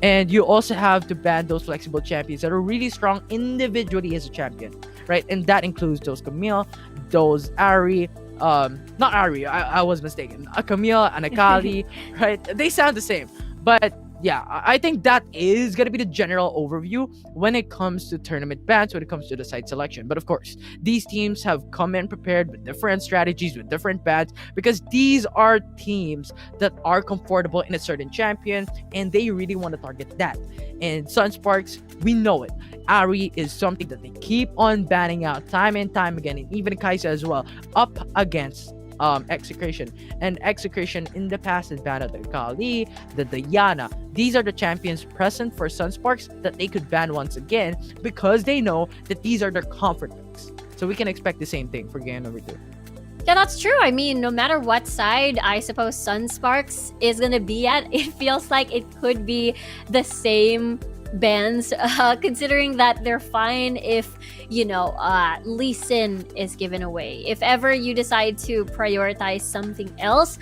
And you also have to ban those flexible champions that are really strong individually as a champion, right? And that includes those Camille, those Ari, not Ari, I was mistaken. A Camille and a Kali, right? They sound the same. But yeah, I think that is going to be the general overview when it comes to tournament bans, when it comes to the site selection. But of course, these teams have come in prepared with different strategies, with different bans, because these are teams that are comfortable in a certain champion and they really want to target that. And Sunsparks, we know it. Ari is something that they keep on banning out time and time again, and even Kaisa as well, up against Execration. And Execration in the past has banned out the Kali, the Diana. These are the champions present for Sunsparks that they could ban once again because they know that these are their comfort picks. So we can expect the same thing for game number 2. Yeah, that's true. I mean, no matter what side I suppose Sunsparks is gonna be at, it feels like it could be the same bans, considering that they're fine if, Lee Sin is given away. If ever you decide to prioritize something else,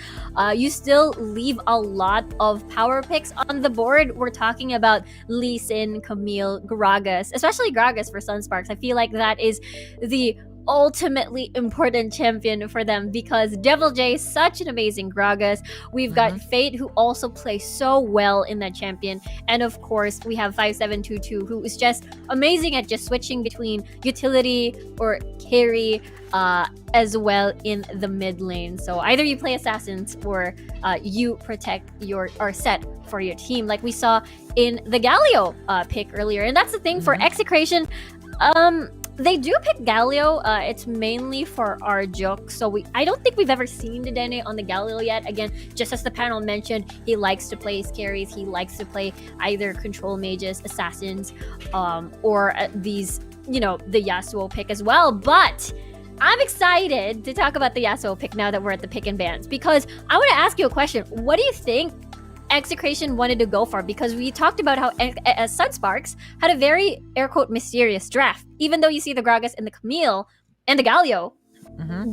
you still leave a lot of power picks on the board. We're talking about Lee Sin, Camille, Gragas, especially Gragas for Sunsparks. I feel like that is the ultimately important champion for them because Devil J is such an amazing Gragas. We've got Fate, who also plays so well in that champion, and of course we have 5722, who is just amazing at just switching between utility or carry as well in the mid lane. So either you play assassins or you protect your or set for your team, like we saw in the Galio pick earlier. And that's the thing for Execration. They do pick Galio. It's mainly for Arjuk. So I don't think we've ever seen Dedenne on the Galio yet. Again, just as the panel mentioned, he likes to play his carries. He likes to play either control mages, assassins, or these, the Yasuo pick as well. But I'm excited to talk about the Yasuo pick now that we're at the pick and bans, because I want to ask you a question. What do you think Execration wanted to go for? Because we talked about how Sunsparks had a very air quote mysterious draft. Even though you see the Gragas and the Camille and the Galio,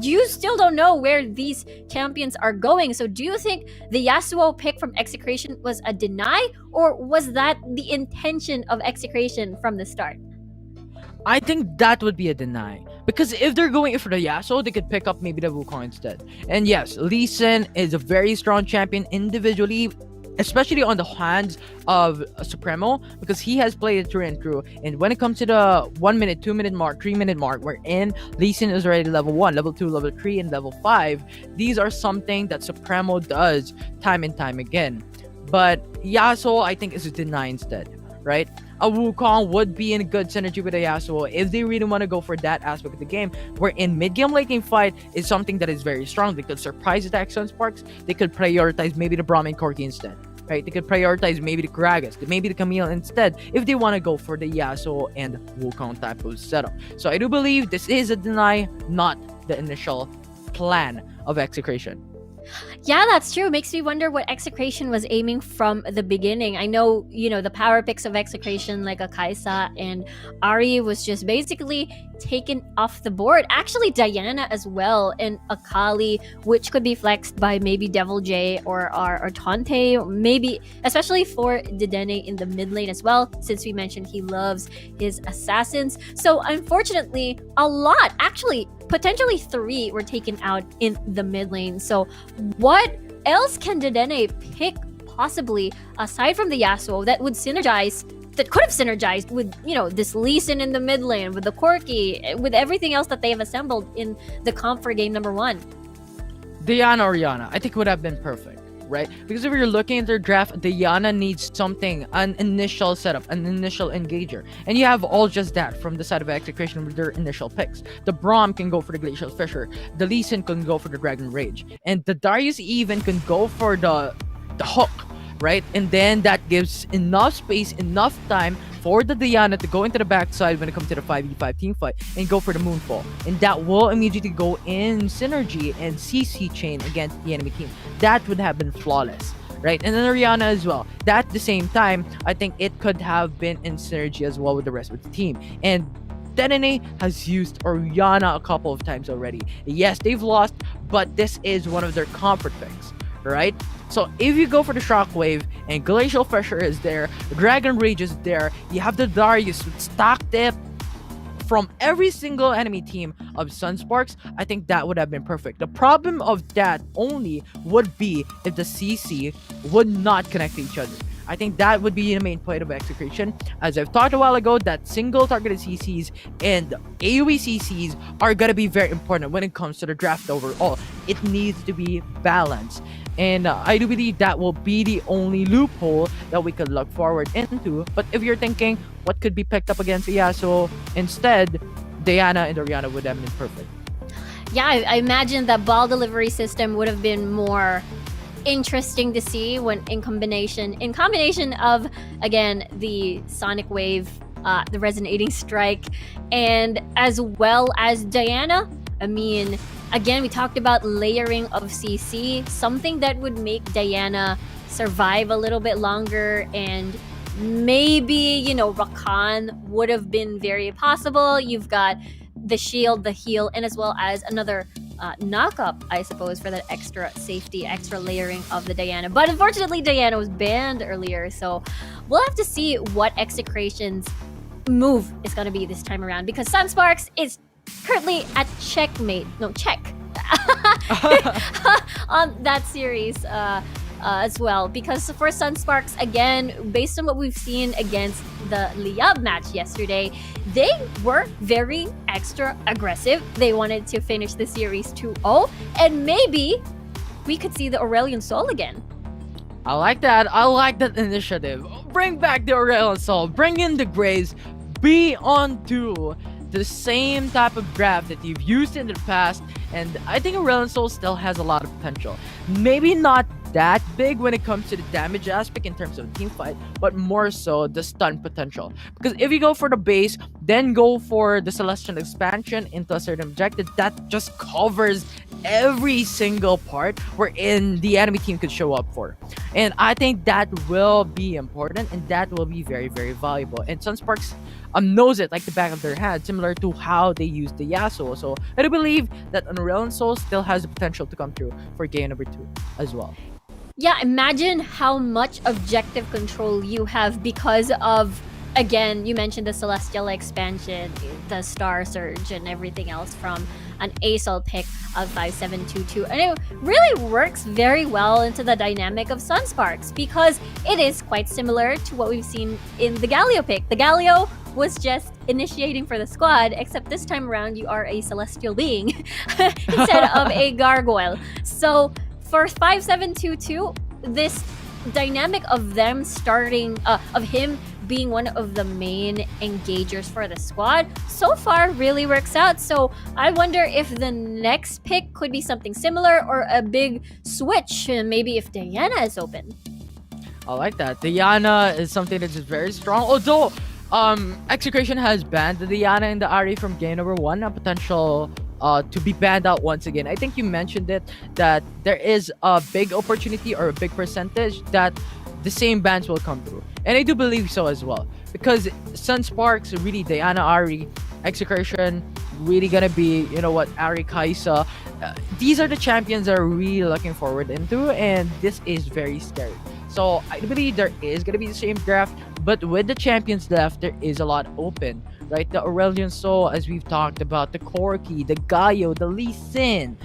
you still don't know where these champions are going. So do you think the Yasuo pick from Execration was a deny, or was that the intention of Execration from the start? I think that would be a deny. Because if they're going for the Yasuo, they could pick up maybe the Wukong instead. And yes, Lee Sin is a very strong champion individually, especially on the hands of Supremo, because he has played it through and through. And when it comes to the 1 minute, 2 minute mark, 3 minute mark, wherein Lee Sin is already level 1, level 2, level 3, and level 5, these are something that Supremo does time and time again. But Yasuo, I think, is a deny instead, right? A Wukong would be in a good synergy with a Yasuo if they really want to go for that aspect of the game, where in mid-game late game fight is something that is very strong. They could surprise attack Sunsparks, they could prioritize maybe the Brahmin Corki instead, right? They could prioritize maybe the Gragas, maybe the Camille instead, if they want to go for the Yasuo and Wukong type of setup. So I do believe this is a deny, not the initial plan of Execration. Yeah, that's true. Makes me wonder what Execration was aiming from the beginning. I know, the power picks of Execration, like a Kaisa and Ari, was just basically taken off the board. Actually, Diana as well, and Akali, which could be flexed by maybe Devil J or Tante, maybe, especially for Dedenne in the mid lane as well, since we mentioned he loves his assassins. So, unfortunately, a lot, actually, potentially 3 were taken out in the mid lane. So what else can Dedenne pick possibly aside from the Yasuo that would synergize, that could have synergized with, this Lee Sin in the mid lane, with the Corki, with everything else that they have assembled in the comp for game number 1? Diana or Yana, I think would have been perfect, right? Because if you're looking at their draft, Diana needs something, an initial setup, an initial engager. And you have all just that from the side of Execration with their initial picks. The Braum can go for the Glacial Fissure, the Lee Sin can go for the Dragon Rage, and the Darius even can go for the hook, right? And then that gives enough space, enough time for the Diana to go into the backside when it comes to the 5v5 team fight and go for the Moonfall. And that will immediately go in synergy and CC chain against the enemy team. That would have been flawless, right? And then Orianna as well. That at the same time, I think it could have been in synergy as well with the rest of the team. And Dedenne has used Orianna a couple of times already. Yes, they've lost, but this is one of their comfort picks, right? So if you go for the Shockwave and Glacial Fissure is there, Dragon Rage is there, you have the Darius with stock dip from every single enemy team of Sunsparks, I think that would have been perfect. The problem of that only would be if the CC would not connect to each other. I think that would be the main point of Execration. As I've talked a while ago, that single targeted CCs and AoE CCs are going to be very important when it comes to the draft overall. It needs to be balanced. And I do believe that will be the only loophole that we could look forward into. But if you're thinking what could be picked up against Yasuo instead, Diana and Orianna would have been perfect. Yeah, I imagine that ball delivery system would have been more interesting to see when in combination of, again, the Sonic Wave, the Resonating Strike, and as well as Diana. I mean, again, we talked about layering of CC, something that would make Diana survive a little bit longer, and maybe, Rakan would have been very possible. You've got the shield, the heal, and as well as another knock-up, I suppose, for that extra safety, extra layering of the Diana. But unfortunately, Diana was banned earlier, so we'll have to see what Execration's move is going to be this time around, because Sunsparks is currently at check on that series as well, because for Sunsparks, again, based on what we've seen against the Liyab match yesterday, they were very extra aggressive. They wanted to finish the series 2-0, and maybe we could see the Aurelion Sol again. I like that. I like that initiative. Bring back the Aurelion Sol. Bring in the Graves. Be on to the same type of draft that you've used in the past, and I think Aurelion Sol still has a lot of potential. Maybe not that big when it comes to the damage aspect in terms of team fight, but more so the stun potential. Because if you go for the base, then go for the Celestial expansion into a certain objective, that just covers every single part wherein the enemy team could show up for. And I think that will be important and that will be very, very valuable. And Sunsparks knows it like the back of their hand, similar to how they use the Yasuo. So I do believe that Unreal Soul still has the potential to come through for game number 2 as well. Yeah, imagine how much objective control you have because of, again, you mentioned the Celestial expansion, the Star Surge, and everything else from an ASOL pick of 5722. And it really works very well into the dynamic of Sunsparks because it is quite similar to what we've seen in the Galio pick. The Galio was just initiating for the squad, except this time around you are a Celestial being instead of a Gargoyle. So for 5722, this dynamic of them starting, of him being one of the main engagers for the squad, so far really works out. So I wonder if the next pick could be something similar or a big switch, maybe if Diana is open. I like that. Diana is something that's just very strong. Although Execration has banned the Diana and the Ari from game number 1, a potential to be banned out once again. I think you mentioned it, that there is a big opportunity or a big percentage that the same bans will come through. And I do believe so as well. Because Sunsparks, really, Diana, Ari, Execration, really gonna be, you know what, Ari, Kaisa. These are the champions that are really looking forward into, and this is very scary. So I believe there is gonna be the same draft, but with the champions left, there is a lot open. Right, the Aurelion Soul, as we've talked about, the Corki, the Gaio, the Lee Sin.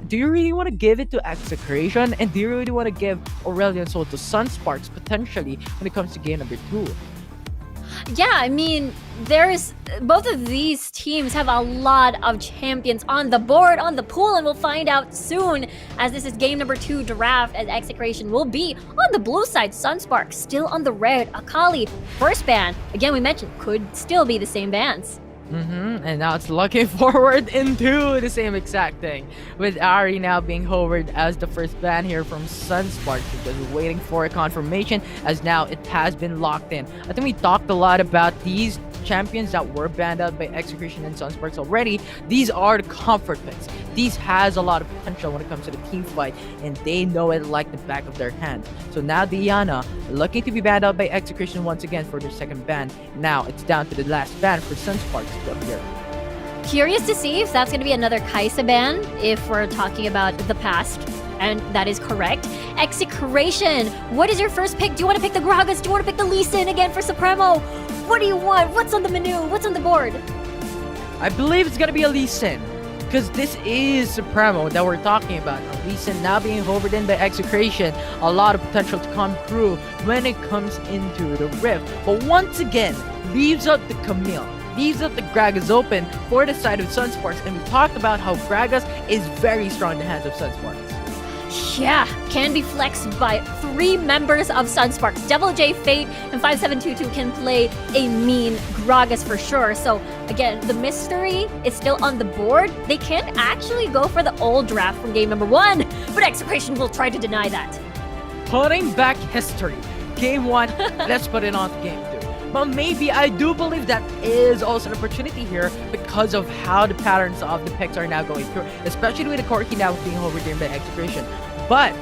Do you really want to give it to Execration? And do you really want to give Aurelion Soul to Sunsparks potentially when it comes to game number 2? Yeah, I mean, there's both of these teams have a lot of champions on the board, on the pool, and we'll find out soon as this is game number 2 draft, as Execration will be on the blue side. Sunsparks still on the red. Akali, first ban. Again, we mentioned could still be the same bans. And now it's looking forward into the same exact thing, with Ari now being hovered as the first ban here from Sunsparks, because we're waiting for a confirmation, as now it has been locked in. I think we talked a lot about these champions that were banned out by Execration and Sunsparks already. These are the comfort picks. These has a lot of potential when it comes to the team fight, and they know it like the back of their hand. So now Diana looking to be banned out by Execration once again for their second ban. Now it's down to the last ban for Sunsparks to appear. Curious to see if that's going to be another Kaisa ban, if we're talking about the past. And that is correct. Execration, what is your first pick? Do you want to pick the Gragas? Do you want to pick the Lee Sin again for Supremo? What do you want? What's on the menu? What's on the board? I believe it's gonna be a Lee Sin, because this is Supremo that we're talking about. Lee Sin now being hovered in by Execration, a lot of potential to come through when it comes into the Rift. But once again, leaves up the Camille, leaves up the Gragas open for the side of Sunsparks, and we talked about how Gragas is very strong in the hands of Sunsparks. Yeah, can be flexed by 3 members of Sunsparks. Devil J, Fate, and 5722 can play a mean Gragas for sure. So again, the mystery is still on the board. They can actually go for the old draft from game number 1, but Execration will try to deny that. Putting back history. Game 1, let's put it on to game 2. But maybe I do believe that is also an opportunity here because of how the patterns of the picks are now going through, especially with the Corki now being overturned by Execration. But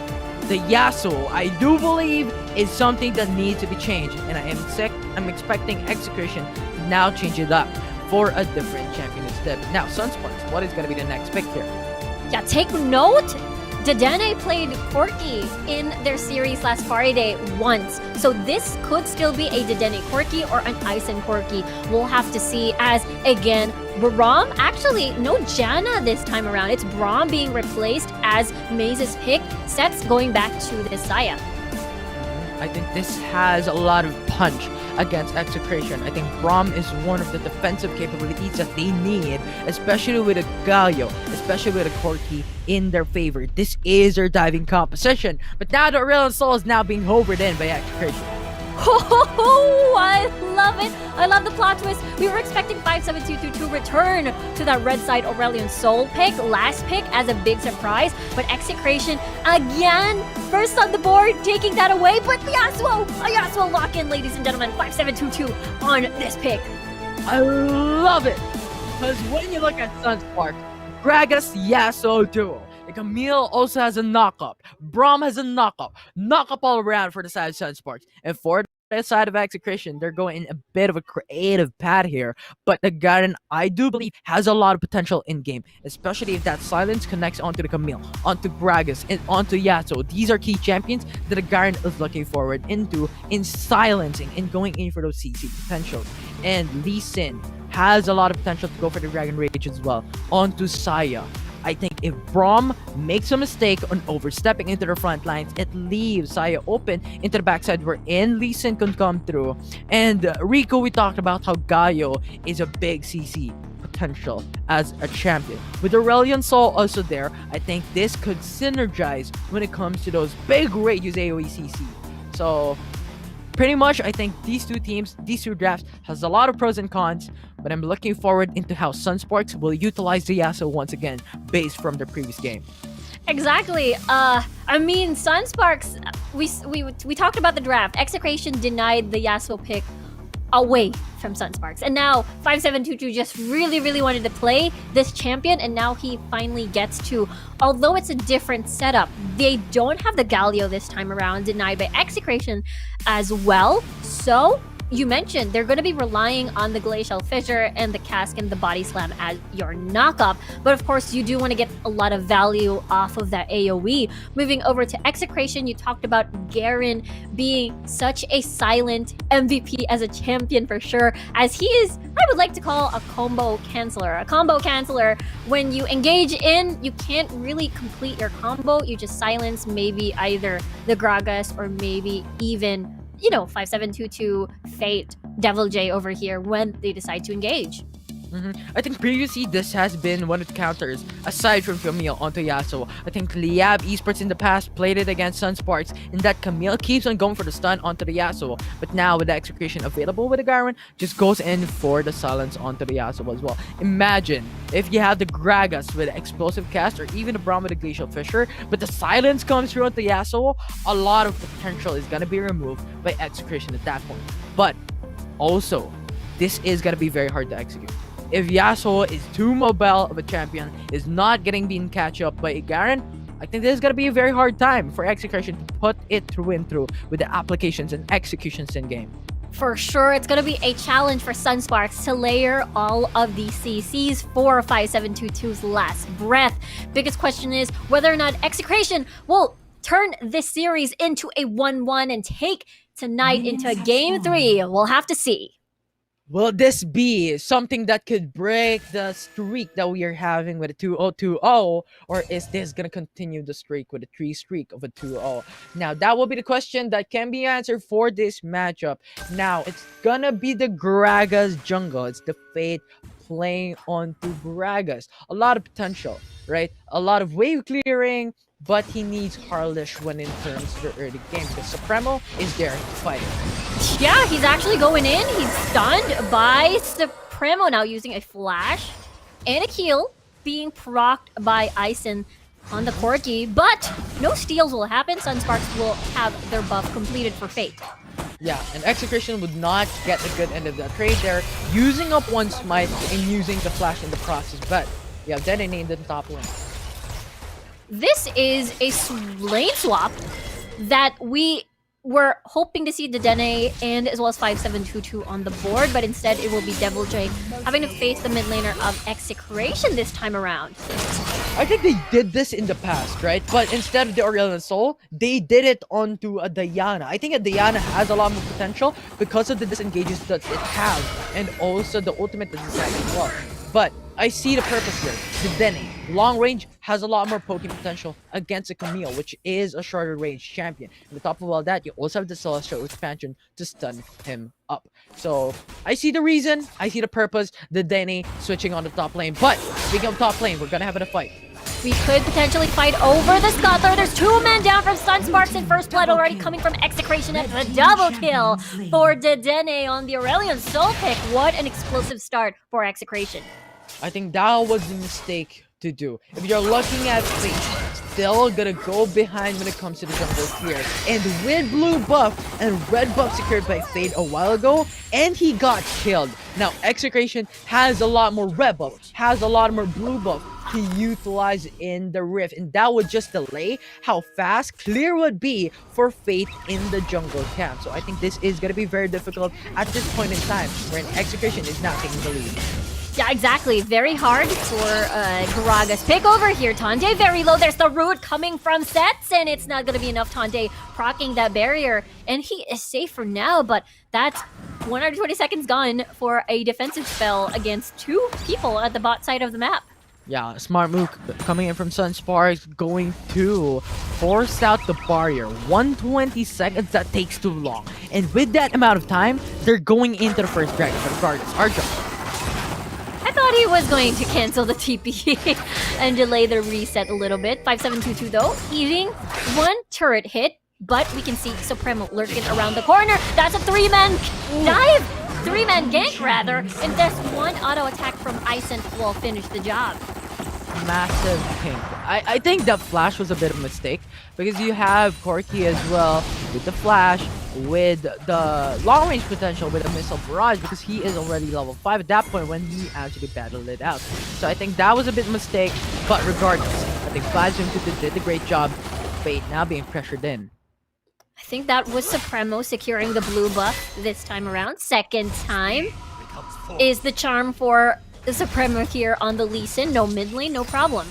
the Yasuo, I do believe, is something that needs to be changed, and I'm expecting Execration to now change it up for a different champion instead. Now, Sunsparks, what is going to be the next pick here? Yeah, take note. Dedenne played Corki in their series last Friday once. So this could still be a Dedenne Corki or an Isen Corki. We'll have to see, as, again, Braum, actually, no Janna this time around. It's Braum being replaced as Maze's pick. Sets going back to the Saya. I think this has a lot of punch against Execration. I think Braum is one of the defensive capabilities that they need, especially with a Galio, especially with a Corki in their favor. This is their diving composition. But now the Aurelion Soul is now being hovered in by Execration. Oh, I love it. I love the plot twist. We were expecting 5722 to return to that red side Aurelion Soul pick, last pick, as a big surprise. But Execration, again, first on the board, taking that away. But Yasuo lock in, ladies and gentlemen. 5722 on this pick. I love it. Because when you look at Sunspark, Gragas Yasuo duo, The Camille also has a knock-up. Braum has a knock-up all around for the side of Sunsparks. And for the side of Execration, they're going in a bit of a creative path here. But the Garen, I do believe, has a lot of potential in game, especially if that silence connects onto the Camille, onto Gragas, and onto Yasuo. These are key champions that the Garen is looking forward into in silencing and going in for those CC potentials. And Lee Sin has a lot of potential to go for the Dragon Rage as well. Onto Saya. I think if Braum makes a mistake on overstepping into the front lines, it leaves Saya open into the backside wherein Lee Sin can come through. And Rico, we talked about how Gaio is a big CC potential as a champion. With Aurelion Sol also there, I think this could synergize when it comes to those big radius AoE CC. So pretty much, I think these two teams, these two drafts, has a lot of pros and cons, but I'm looking forward into how Sunsparks will utilize the Yasuo once again, based from the previous game. Exactly. I mean, Sunsparks, we talked about the draft. Execration denied the Yasuo pick away from Sunsparks. And now 5722 just really wanted to play this champion, and now he finally gets to. Although it's a different setup, they don't have the Galio this time around, denied by Execration as well. So you mentioned they're going to be relying on the Glacial Fissure and the Cask and the Body Slam as your knockup. But of course, you do want to get a lot of value off of that AoE. Moving over to Execration, you talked about Garen being such a silent MVP as a champion for sure, as he is, I would like to call a combo canceller. A combo canceller, when you engage in, you can't really complete your combo. You just silence maybe either the Gragas or maybe even 5722 Fate, Devil J over here when they decide to engage. I think previously this has been one of the counters aside from Camille onto Yasuo. I think Liyab Esports in the past played it against Sunsparks, and that Camille keeps on going for the stun onto the Yasuo. But now with the Execration available with the Garen, just goes in for the silence onto the Yasuo as well. Imagine if you have the Gragas with explosive cast or even the Braum with the Glacial Fissure, but the silence comes through onto Yasuo, a lot of potential is gonna be removed by Execration at that point. But also, this is gonna be very hard to execute. If Yasuo is too mobile of a champion, is not getting being catch up by Garen, I think this is gonna be a very hard time for Execution to put it through and through with the applications and executions in game. For sure, it's going to be a challenge for Sunsparks to layer all of these CCs for 5722's last breath. Biggest question is whether or not Execration will turn this series into a 1-1 and take tonight into Game 3. We'll have to see. Will this be something that could break the streak that we are having with a 2-0-2-0, or is this going to continue the streak with a 3 streak of a 2-0? Now, that will be the question that can be answered for this matchup. Now, it's going to be the Gragas jungle. It's the Fate playing onto Gragas. A lot of potential, right? A lot of wave clearing, but he needs Harlish when in terms of the early game because Supremo is there to fight it. Yeah, he's actually going in. He's stunned by Supremo now using a flash and a heal being procced by Ison on the Corgi, but no steals will happen. Sunsparks will have their buff completed for Fate. Yeah, and Execration would not get the good end of that trade there, using up one smite and using the flash in the process, but yeah, detonating the top lane. This is a lane swap that we were hoping to see Dedenne and as well as 5722 on the board, but instead it will be Devil J having to face the mid laner of Execration this time around. I think they did this in the past, right? But instead of the Aurelion Soul, they did it onto a Diana. I think a Diana has a lot more potential because of the disengages that it has, and also the ultimate that it has as well. But I see the purpose here. The Dene, long range, has a lot more poking potential against a Camille, which is a shorter range champion. And on top of all that, you also have the Celestial Expansion to stun him up. So I see the reason, I see the purpose, the Dene switching on the top lane. But speaking of top lane, we're gonna have a fight. We could potentially fight over the Scuttler. There's 2 men down from Sunsparks in first blood already coming from Execration at the double kill for Dedenne on the Aurelion Soul pick. What an explosive start for Execration. I think that was the mistake to do. If you're looking at Fate, still gonna go behind when it comes to the jungle here. And with blue buff and red buff secured by Fate a while ago, and he got killed. Now, Execration has a lot more red buff, has a lot more blue buff, to utilize in the Rift, and that would just delay how fast Clear would be for Fate in the jungle camp. So I think this is going to be very difficult at this point in time, where Execration is now taking the lead. Yeah, exactly. Very hard for Garaga's pick over here. Tonde very low. There's the root coming from Sets, and it's not going to be enough. Tonde procking that barrier, and he is safe for now, but that's 120 seconds gone for a defensive spell against two people at the bot side of the map. Yeah, smart move coming in from Sunsparks, going to force out the barrier. 120 seconds, that takes too long. And with that amount of time, they're going into the first dragon. But regardless, Arjo. I thought he was going to cancel the TP and delay the reset a little bit. 5722 though, eating one turret hit, but we can see Supremo lurking around the corner. That's a three-man dive! Three-man gank, rather, and just one auto attack from Ison will finish the job. Massive pink. I think that flash was a bit of a mistake because you have Corki as well with the flash, with the long range potential with a missile barrage because he is already level 5 at that point when he actually battled it out. So I think that was a bit of a mistake, but regardless, I think Flash did a great job. Fate now being pressured in. I think that was Supremo securing the blue buff this time around. Second time is the charm for the Supremo here on the Lee Sin. No mid lane, no problem.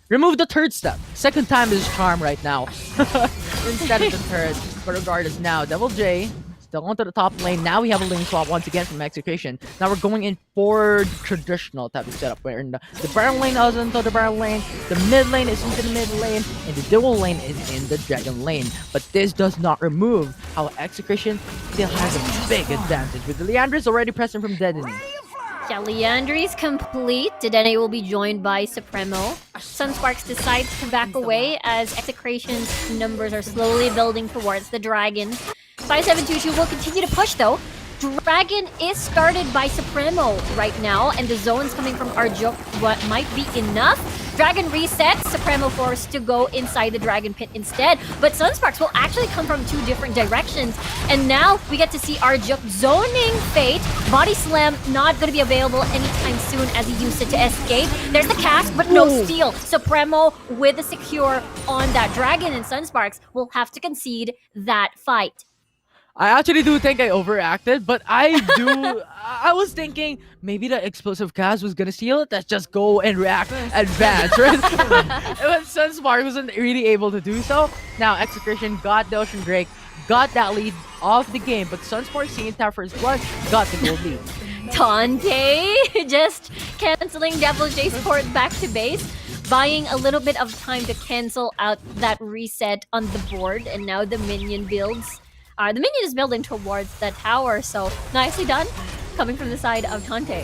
Remove the third step. Second time is charm right now. Instead of the third. But regardless now, Devil J still onto the top lane. Now we have a lane swap once again from Execration. Now we're going in for traditional type of setup where the Baron lane is into the Baron lane, the mid lane is into the mid lane, and the dual lane is in the Dragon lane. But this does not remove how Execration still has a big advantage with the Leandris already present from Dedenne. Yeah, Leandri's complete. Dedenne will be joined by Supremo. Sunsparks decides to back away as Execration's numbers are slowly building towards the Dragon. 5722 will continue to push though. Dragon is started by Supremo right now, and the zones coming from Arjuk what might be enough. Dragon resets, Supremo forced to go inside the Dragon Pit instead, but Sunsparks will actually come from two different directions, and now we get to see Arjuk zoning Fate. Body Slam not going to be available anytime soon as he used it to escape. There's the cast, but no steal. Supremo with the secure on that Dragon, and Sunsparks will have to concede that fight. I actually do think I overacted, but I was thinking maybe the explosive cast was gonna steal it. Let's just go and react, advance, right? But Sunspark wasn't really able to do so. Now Execration got the Ocean Drake, got that lead off the game, but Sunspark seeing that first blood got the gold lead. Tante just canceling Devil J's port back to base, buying a little bit of time to cancel out that reset on the board, and now the minion builds. The minion is building towards the tower, so nicely done coming from the side of Tante.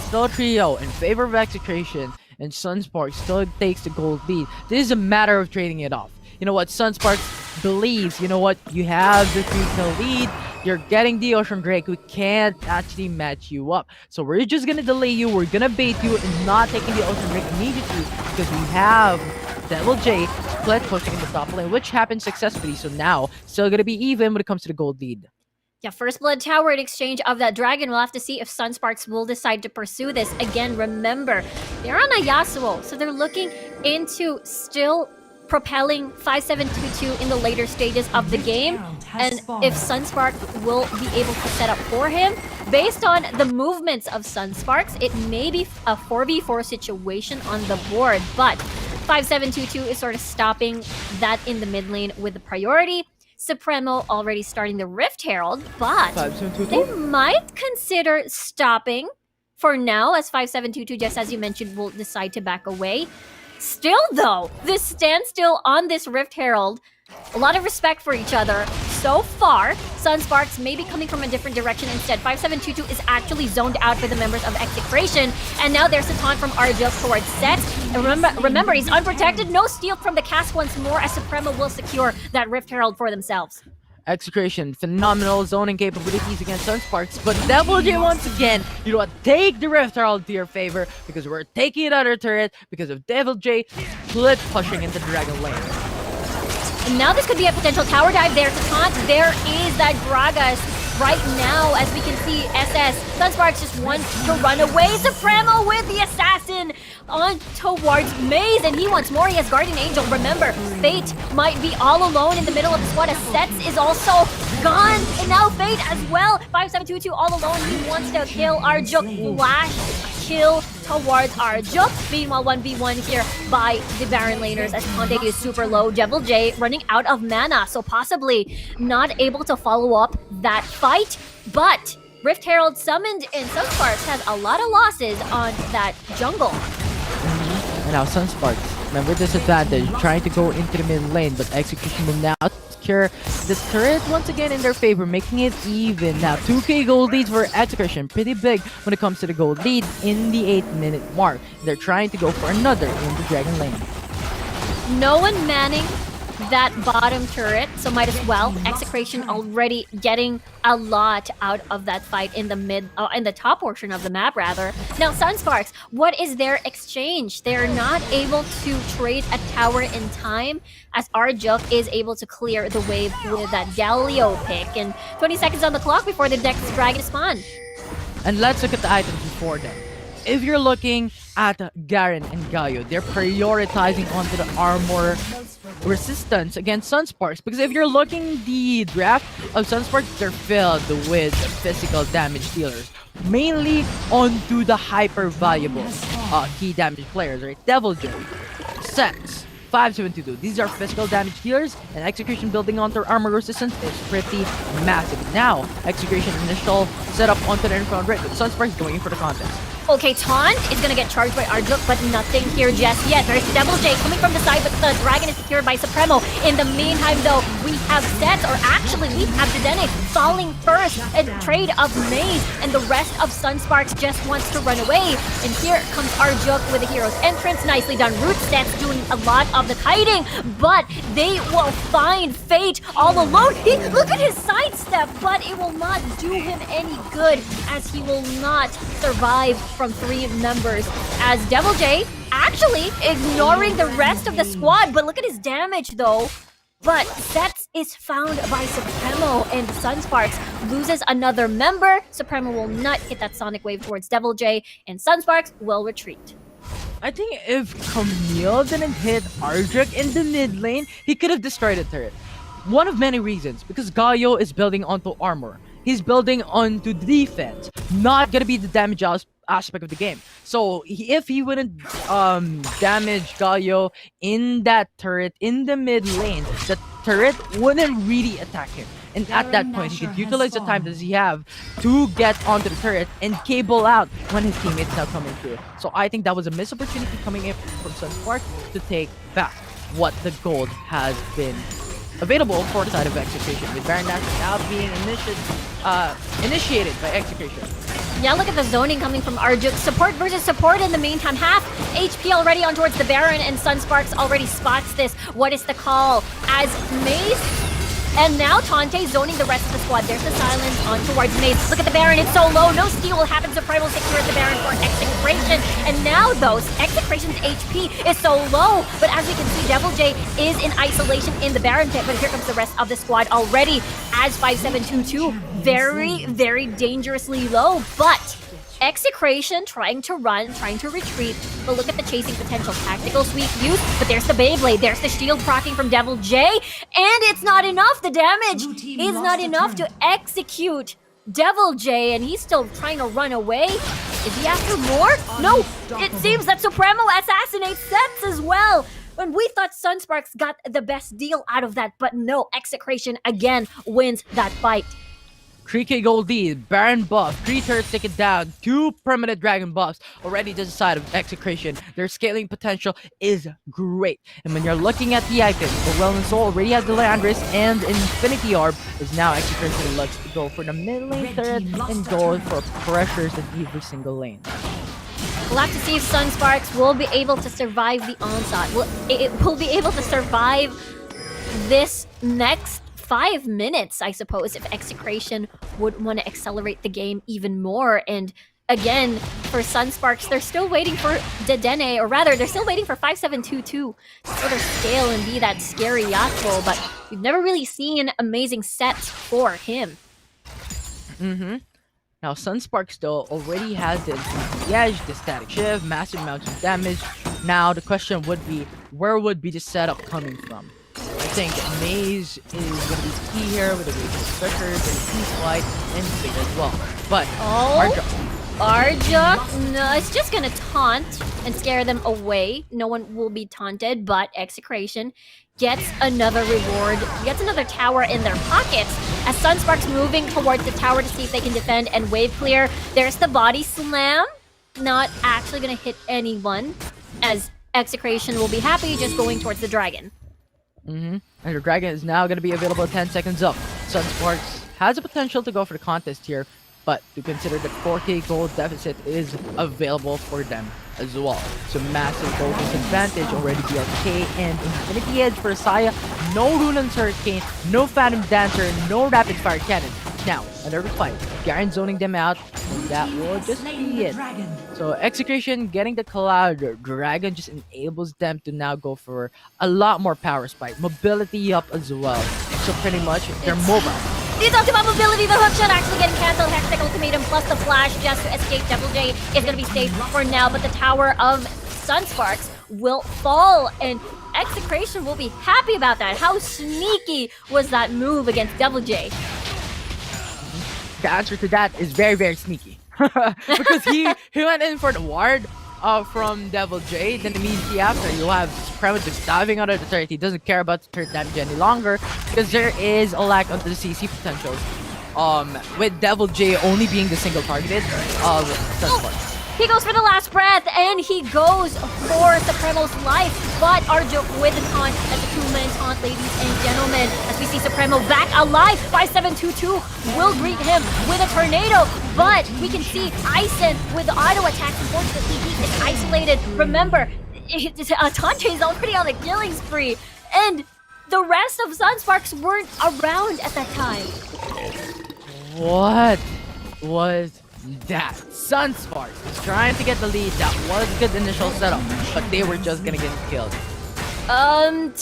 Still a trio in favor of Execration, and Sunspark still takes the gold lead. This is a matter of trading it off. You know what? Sunspark believes, you know what? You have the 3-kill lead. You're getting the Ocean Drake. We can't actually match you up. So we're just gonna delay you. We're gonna bait you and not taking the Ocean Drake immediately because we have Devil J split pushing in the top lane, which happened successfully. So now, still gonna be even when it comes to the gold lead. Yeah, first blood tower in exchange of that Dragon. We'll have to see if Sunsparks will decide to pursue this. Again, remember, they're on a Yasuo, so they're looking into still propelling 5722 in the later stages of the game. And if Sunspark will be able to set up for him, based on the movements of Sunsparks, it may be a 4v4 situation on the board. But 5722 is sort of stopping that in the mid lane with the priority. Supremo already starting the Rift Herald, but they might consider stopping for now, as 5722, just as you mentioned, will decide to back away. Still, though, this standstill on this Rift Herald, a lot of respect for each other. So far, Sunsparks may be coming from a different direction instead. 5722 is actually zoned out by the members of Execration, and now there's a taunt from Arjok towards Set. And remember, he's unprotected, no steal from the cast once more, as Supremo will secure that Rift Herald for themselves. Execration, phenomenal zoning capabilities against Sunsparks, but Devil J once again, you know what, take the Rift Herald to your favor, because we're taking another turret because of Devil J split pushing into Dragon lane. And now this could be a potential tower dive there to taunt. There is that Gragas right now, as we can see, Sunsparks just wants to run away. Supremo with the assassin on towards Maze, and he wants more. He has Guardian Angel. Remember, Fate might be all alone in the middle of the squad, as Sets is also gone, and now Fate as well. 5722 all alone. He wants to kill Arjuk. Flash kill towards Arjuk. Meanwhile, 1v1 here by the Baron laners as Ponte is super low. Devil J running out of mana, so possibly not able to follow up that fight. But Rift Herald summoned and Sunsparks has a lot of losses on that jungle. And now Sunsparks, remember disadvantage, trying to go into the mid lane, but Execution will now secure the turret once again in their favor, making it even. Now 2k gold leads for Execration, pretty big when it comes to the gold lead in the 8-minute mark. They're trying to go for another in the Dragon lane. No one manning that bottom turret, so might as well. Execration already getting a lot out of that fight in the in the top portion of the map rather. Now Sunsparks, what is their exchange? They're not able to trade a tower in time, as Arjuk is able to clear the wave with that Galio pick, and 20 seconds on the clock before the next dragon spawn. And let's look at the items before them. If you're looking at Garen and Gaio, they're prioritizing onto the armor resistance against Sunsparks, because if you're looking the draft of Sunsparks, they're filled with physical damage dealers, mainly onto the hyper valuable key damage players, right? Devil J, Sex, 5722. These are physical damage dealers, and Execution building onto their armor resistance is pretty massive. Now, Execution initial setup onto the infront right, with Sunsparks going for the contest. Okay, Taunt is gonna get charged by Arjuk, but nothing here just yet. There's Devil J coming from the side, but the dragon is secured by Supremo. In the meantime, though, we have Sets, or actually we have Dedenne falling first, a trade of Maze, and the rest of Sunsparks just wants to run away. And here comes Arjuk with a hero's entrance. Nicely done. Root Sets doing a lot of the kiting, but they will find Fate all alone. Look at his sidestep, but it will not do him any good, as he will not survive from 3 members, as Devil J actually ignoring the rest of the squad. But look at his damage though. But Sets is found by Supremo, and Sunsparks loses another member. Supremo will not hit that sonic wave towards Devil J, and Sunsparks will retreat. I think if Camille didn't hit Arjuk in the mid lane, he could have destroyed the turret. One of many reasons, because Gaio is building onto armor. He's building onto defense, not gonna be the damage aspect of the game. So if he wouldn't damage Gaio in that turret in the mid lane, the turret wouldn't really attack him. And at that point, he could utilize the time that he have to get onto the turret and cable out when his teammates now coming through. So I think that was a missed opportunity coming in from Sunspark to take back what the gold has been available for the side of Execration, with Baron Dash now being initiated by Execration. Yeah, look at the zoning coming from Arjuk. Support versus support in the meantime. Half HP already on towards the Baron, and Sunsparks already spots this. What is the call? As Maze, and now Tante zoning the rest of the squad. There's the silence on towards Maze. Look at the Baron, it's so low. No steal will happen. Supremo secure the Baron for Execration. And now, though, Execration's HP is so low. But as we can see, Devil J is in isolation in the Baron pit. But here comes the rest of the squad already, as 5722 very, very dangerously low. But Execration trying to run, trying to retreat, but look at the chasing potential. Tactical sweep use, but there's the Beyblade, there's the shield proccing from Devil J, and it's not enough. The damage is not enough to execute Devil J, and he's still trying to run away. Is he after more? No, it seems that Supremo assassinates Sets as well. When we thought Sunsparks got the best deal out of that, but no, Execration again wins that fight. 3k gold lead, Baron buff, 3 turrets taken down, 2 permanent dragon buffs already to the side of Execration. Their scaling potential is great. And when you're looking at the items, the Wellness Soul already has the Landris and Infinity Orb, is now Execration looks to go for the mid lane turret and go for pressures in every single lane. We'll have to see if Sunsparks will be able to survive the onslaught. It will be able to survive this next 5 minutes, I suppose, if Execration would want to accelerate the game even more. And again, for Sunsparks, they're still waiting for Dedenne, or rather, they're still waiting for 5722 to sort of scale and be that scary Yasuo, but we've never really seen amazing sets for him. Mm-hmm. Now, Sunsparks, though, already has the edge, the static shift, massive amounts of damage. Now, the question would be, where would be the setup coming from? I think Maze is going to be key here with the Raging Striker, the Peace Light, and Fig as well. But, Arjuk, no, it's just gonna taunt and scare them away. No one will be taunted, but Execration gets another reward, gets another tower in their pockets. As Sunsparks moving towards the tower to see if they can defend and wave clear. There's the body slam, not actually gonna hit anyone, as Execration will be happy just going towards the dragon. And the dragon is now going to be available 10 seconds up. Sunsparks has the potential to go for the contest here, but to consider that 4k gold deficit is available for them as well. So massive gold disadvantage already BLK and Infinity Edge for Saya. No Runan's Hurricane, no Phantom Dancer, no Rapid Fire Cannon. Now, another fight. Garen zoning them out. That will just be it. So Execution getting the Cloud Dragon just enables them to now go for a lot more power spike. Mobility up as well. So pretty much they're mobile. You talked about mobility, the hook shot actually getting cancelled. Hextech Ultimatum plus the flash just to escape. Devil J is going to be safe for now, but the tower of Sunsparks will fall, and Execration will be happy about that. How sneaky was that move against Devil J? The answer to that is very, very sneaky. Because he went in for the ward from Devil J. Then immediately after, you have Supremo just diving out of the turret. He doesn't care about the turret damage any longer because there is a lack of the CC potentials. With Devil J only being the single targeted of Sunsparks. He goes for the last breath, and he goes for Supremo's life. But Arjuk with the taunt as a two-man taunt, ladies and gentlemen. As we see Supremo back alive, 5722 will greet him with a tornado. But we can see Ison with the auto attacks. Unfortunately, he is isolated. Remember, Tante is already on a killing spree. And the rest of Sunsparks weren't around at that time. What was that? Sunsparks was trying to get the lead. That was a good initial setup, but they were just gonna get killed. Taunt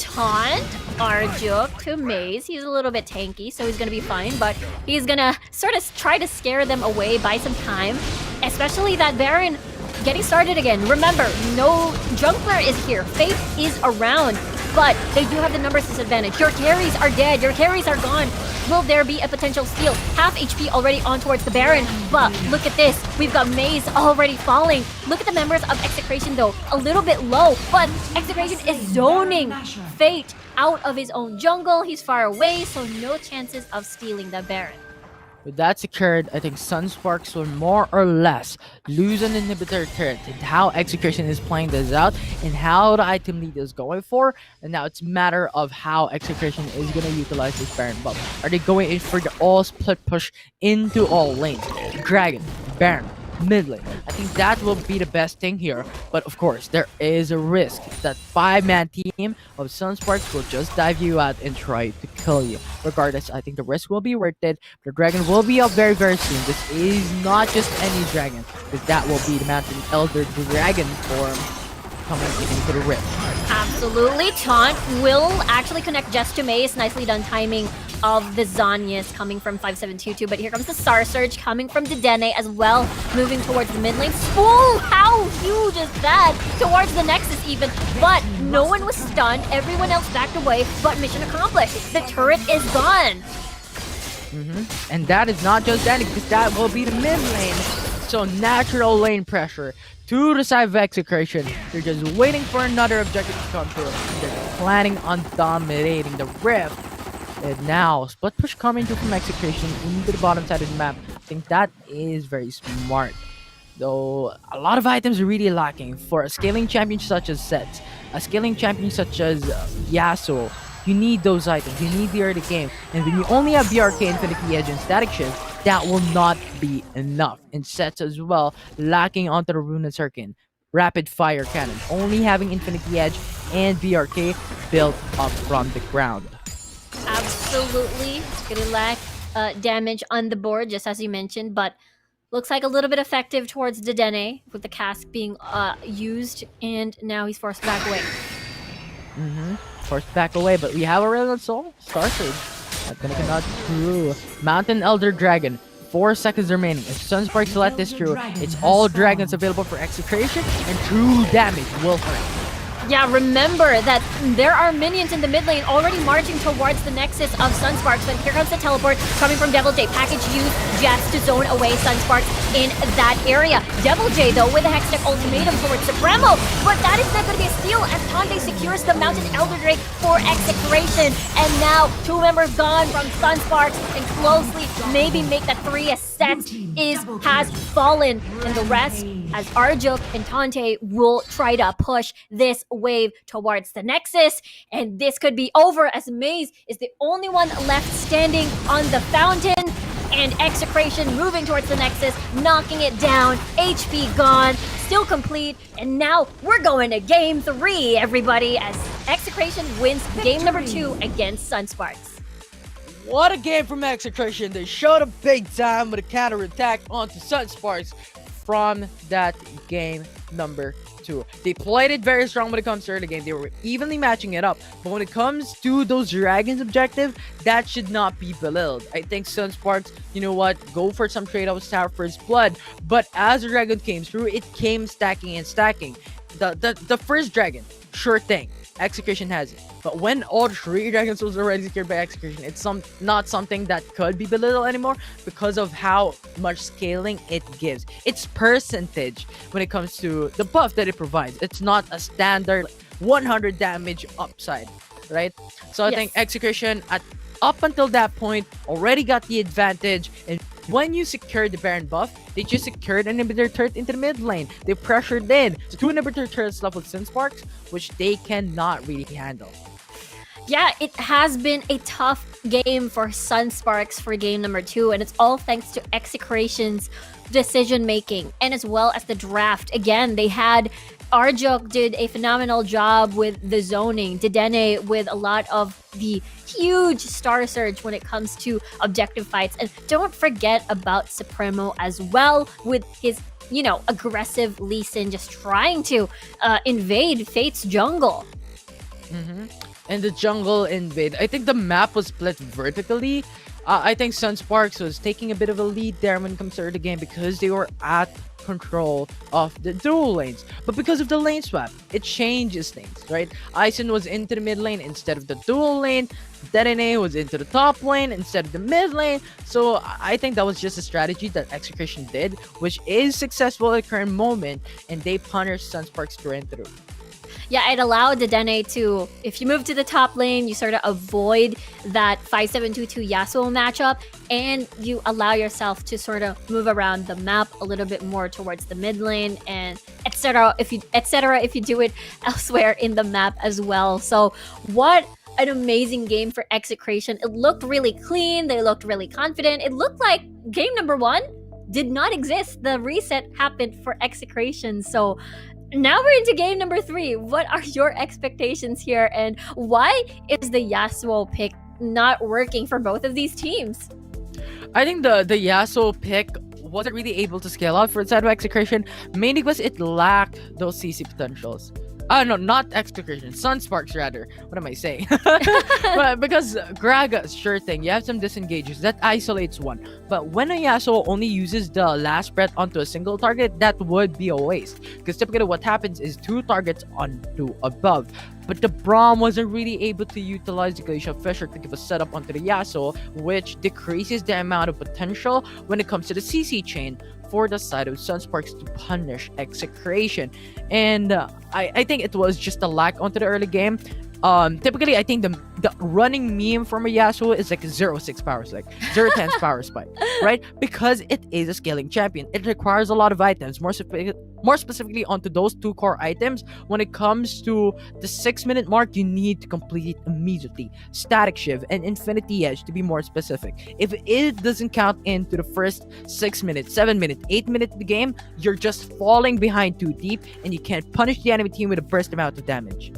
Arjuk to Maze. He's a little bit tanky, so he's gonna be fine, but he's gonna sort of try to scare them away, buy some time, especially that Baron getting started again. Remember, no jungler is here. Faith is around, but they do have the numbers disadvantage. Your carries are dead. Your carries are gone. Will there be a potential steal? Half HP already on towards the Baron, but look at this. We've got Maze already falling. Look at the members of Execration though. A little bit low, but Execration is zoning Fate out of his own jungle. He's far away, so no chances of stealing the Baron. With that secured, I think Sunsparks will more or less lose an inhibitor turret and how Execution is playing this out and how the item lead is going for. And now it's a matter of how Execution is going to utilize this Baron buff. Are they going in for the all split push into all lanes? Dragon, Baron, mid lane. I think that will be the best thing here. But of course, there is a risk that 5-man team of Sunsparks will just dive you out and try to kill you. Regardless, I think the risk will be worth it. The dragon will be up very, very soon. This is not just any dragon, because that will be the Mountain Elder Dragon form coming into the rift. Absolutely. Taunt will actually connect just to Maze. Nicely done timing of the Zanyas coming from 5722, but here comes the Star Surge coming from Dedenne as well, moving towards the mid lane. Spool! How huge is that? Towards the Nexus even, but no one was stunned. Everyone else backed away, but mission accomplished. The turret is gone. And that is not just that, because that will be the mid lane. So natural lane pressure to the side of Execration. They're just waiting for another objective to come through. They're planning on dominating the rift. And now, split push coming through from Execration into the bottom side of the map. I think that is very smart. Though, a lot of items are really lacking. For a scaling champion such as Sets, a scaling champion such as Yasuo, you need those items. You need the early game. And when you only have BRK, Infinity Edge, and Static Shift, that will not be enough. And Sets as well, lacking onto the Rune Circuit. Rapid Fire Cannon, only having Infinity Edge and BRK built up from the ground. Absolutely. It's gonna lack damage on the board, just as you mentioned, but looks like a little bit effective towards Dedenne with the cask being used, and now he's forced back away. Forced back away, but we have a Real Soul Star Surge. That's gonna come out through Mountain Elder Dragon. 4 seconds remaining. If Sunsparks let this through, it's all dragons available for execution, and true damage will hurt. Yeah, remember that there are minions in the mid lane already marching towards the nexus of Sunsparks, but here comes the teleport coming from Devil J. Package used just to zone away Sunsparks in that area. Devil J, though, with a Hextech ultimatum towards Supremo, but that is not going to be a steal as Tande secures the Mountain Elder Drake for Execration. And now, 2 members gone from Sunsparks, and closely maybe make that 3 sets has fallen, and the rest as Arjuk and Tante will try to push this wave towards the Nexus, and this could be over as Maze is the only one left standing on the fountain, and Execration moving towards the Nexus, knocking it down, HP gone, still complete, and now we're going to game 3, everybody, as Execration wins game number 2 against Sunsparks. What a game from Execration. They showed up big time with a counter-attack onto Sunsparks from that game number 2. They played it very strong when it comes to early game. They were evenly matching it up. But when it comes to those Dragons objective, that should not be belittled. I think Sunsparks, you know what, go for some trade-offs, Tower First Blood. But as the Dragon came through, it came stacking and stacking. The first Dragon, sure thing. Execution has it. But when all 3 dragons was already secured by Execution, it's not something that could be belittled anymore because of how much scaling it gives. It's percentage when it comes to the buff that it provides. It's not a standard 100 damage upside, right? So I think Execution up until that point already got the advantage, and when you secured the Baron buff, they just secured an inhibitor turret into the mid lane. They pressured in. So 2 inhibitor turrets left with Sunsparks, which they cannot really handle. Yeah, it has been a tough game for Sunsparks for game number 2, and it's all thanks to Execration's decision making and as well as the draft. Again, they had Arjuk did a phenomenal job with the zoning, Dedenne with a lot of the huge star surge when it comes to objective fights, and don't forget about Supremo as well with his aggressive Lee Sin just trying to invade Fate's jungle. And the jungle invade. I think the map was split vertically. I think Sunsparks was taking a bit of a lead there when it comes to the game because they were at control of the dual lanes. But because of the lane swap, it changes things, right? Aizen was into the mid lane instead of the dual lane. Dedenne was into the top lane instead of the mid lane. So I think that was just a strategy that Execution did, which is successful at the current moment, and they punished Sunsparks through and through. Yeah, it allowed Dedenne to, if you move to the top lane, you sort of avoid that 5-7-2-2 Yasuo matchup, and you allow yourself to sort of move around the map a little bit more towards the mid lane, and etc. If you do it elsewhere in the map as well. So what an amazing game for Execration. It looked really clean. They looked really confident. It looked like game number 1 did not exist. The reset happened for Execration. So now we're into game number 3. What are your expectations here, and why is the Yasuo pick not working for both of these teams? I think the Yasuo pick wasn't really able to scale out for the side of Execration, mainly because it lacked those CC potentials. No, not Execration, Sunsparks rather. What am I saying? But because Graga, sure thing, you have some disengages that isolates one. But when a Yasuo only uses the last breath onto a single target, that would be a waste. Because typically what happens is 2 targets onto above. But the Braum wasn't really able to utilize the Glacial Fissure to give a setup onto the Yasuo, which decreases the amount of potential when it comes to the CC chain for the side of Sunsparks to punish Execration. And I think it was just a lack onto the early game. Typically, I think the running meme from a Yasuo is like 0-6 power spike, 0-10 power spike, right? Because it is a scaling champion. It requires a lot of items, more specifically onto those 2 core items. When it comes to the 6-minute mark, you need to complete it immediately. Static Shiv and Infinity Edge to be more specific. If it doesn't count into the first 6 minutes, 7 minutes, 8 minutes of the game, you're just falling behind too deep and you can't punish the enemy team with a burst amount of damage.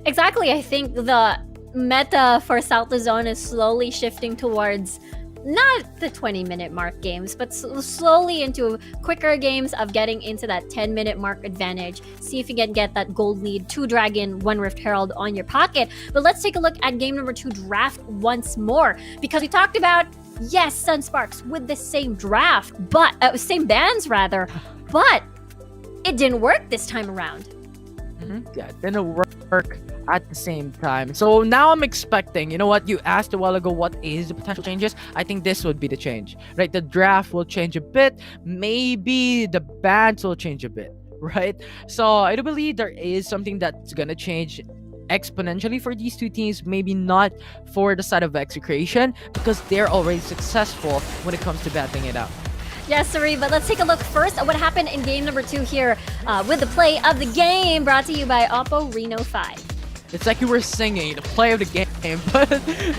Exactly. I think the meta for South Luzon is slowly shifting towards not the 20-minute mark games, but slowly into quicker games of getting into that 10-minute mark advantage. See if you can get that gold lead, 2 Dragon, 1 Rift Herald on your pocket. But let's take a look at game number 2 draft once more, because we talked about yes, Sunsparks with the same draft, but same bands rather, but it didn't work this time around. Yeah, it didn't work at the same time. So now I'm expecting, you know what, you asked a while ago what is the potential changes. I think this would be the change, right? The draft will change a bit. Maybe the bands will change a bit, right? So I do believe there is something that's gonna change exponentially for these two teams. Maybe not for the side of Execration, because they're already successful when it comes to battling it out. Yes, Sari, but let's take a look first at what happened in game number 2 here with the play of the game brought to you by Oppo Reno 5. It's like you were singing the play of the game, but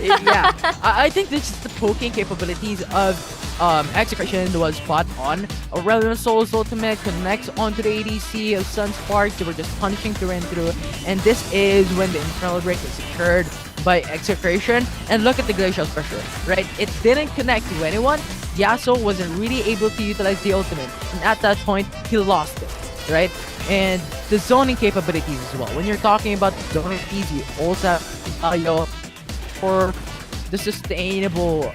yeah, I think this is the poking capabilities of Execration was spot on. Aurelion Soul's ultimate connects onto the ADC of Sunsparks. They were just punishing through and through, and this is when the Infernal break is secured by Execration. And look at the Glacial Pressure, right? It didn't connect to anyone. Yasuo wasn't really able to utilize the ultimate, and at that point, he lost it, right? And the zoning capabilities as well. When you're talking about zoning keys, you also have for the sustainable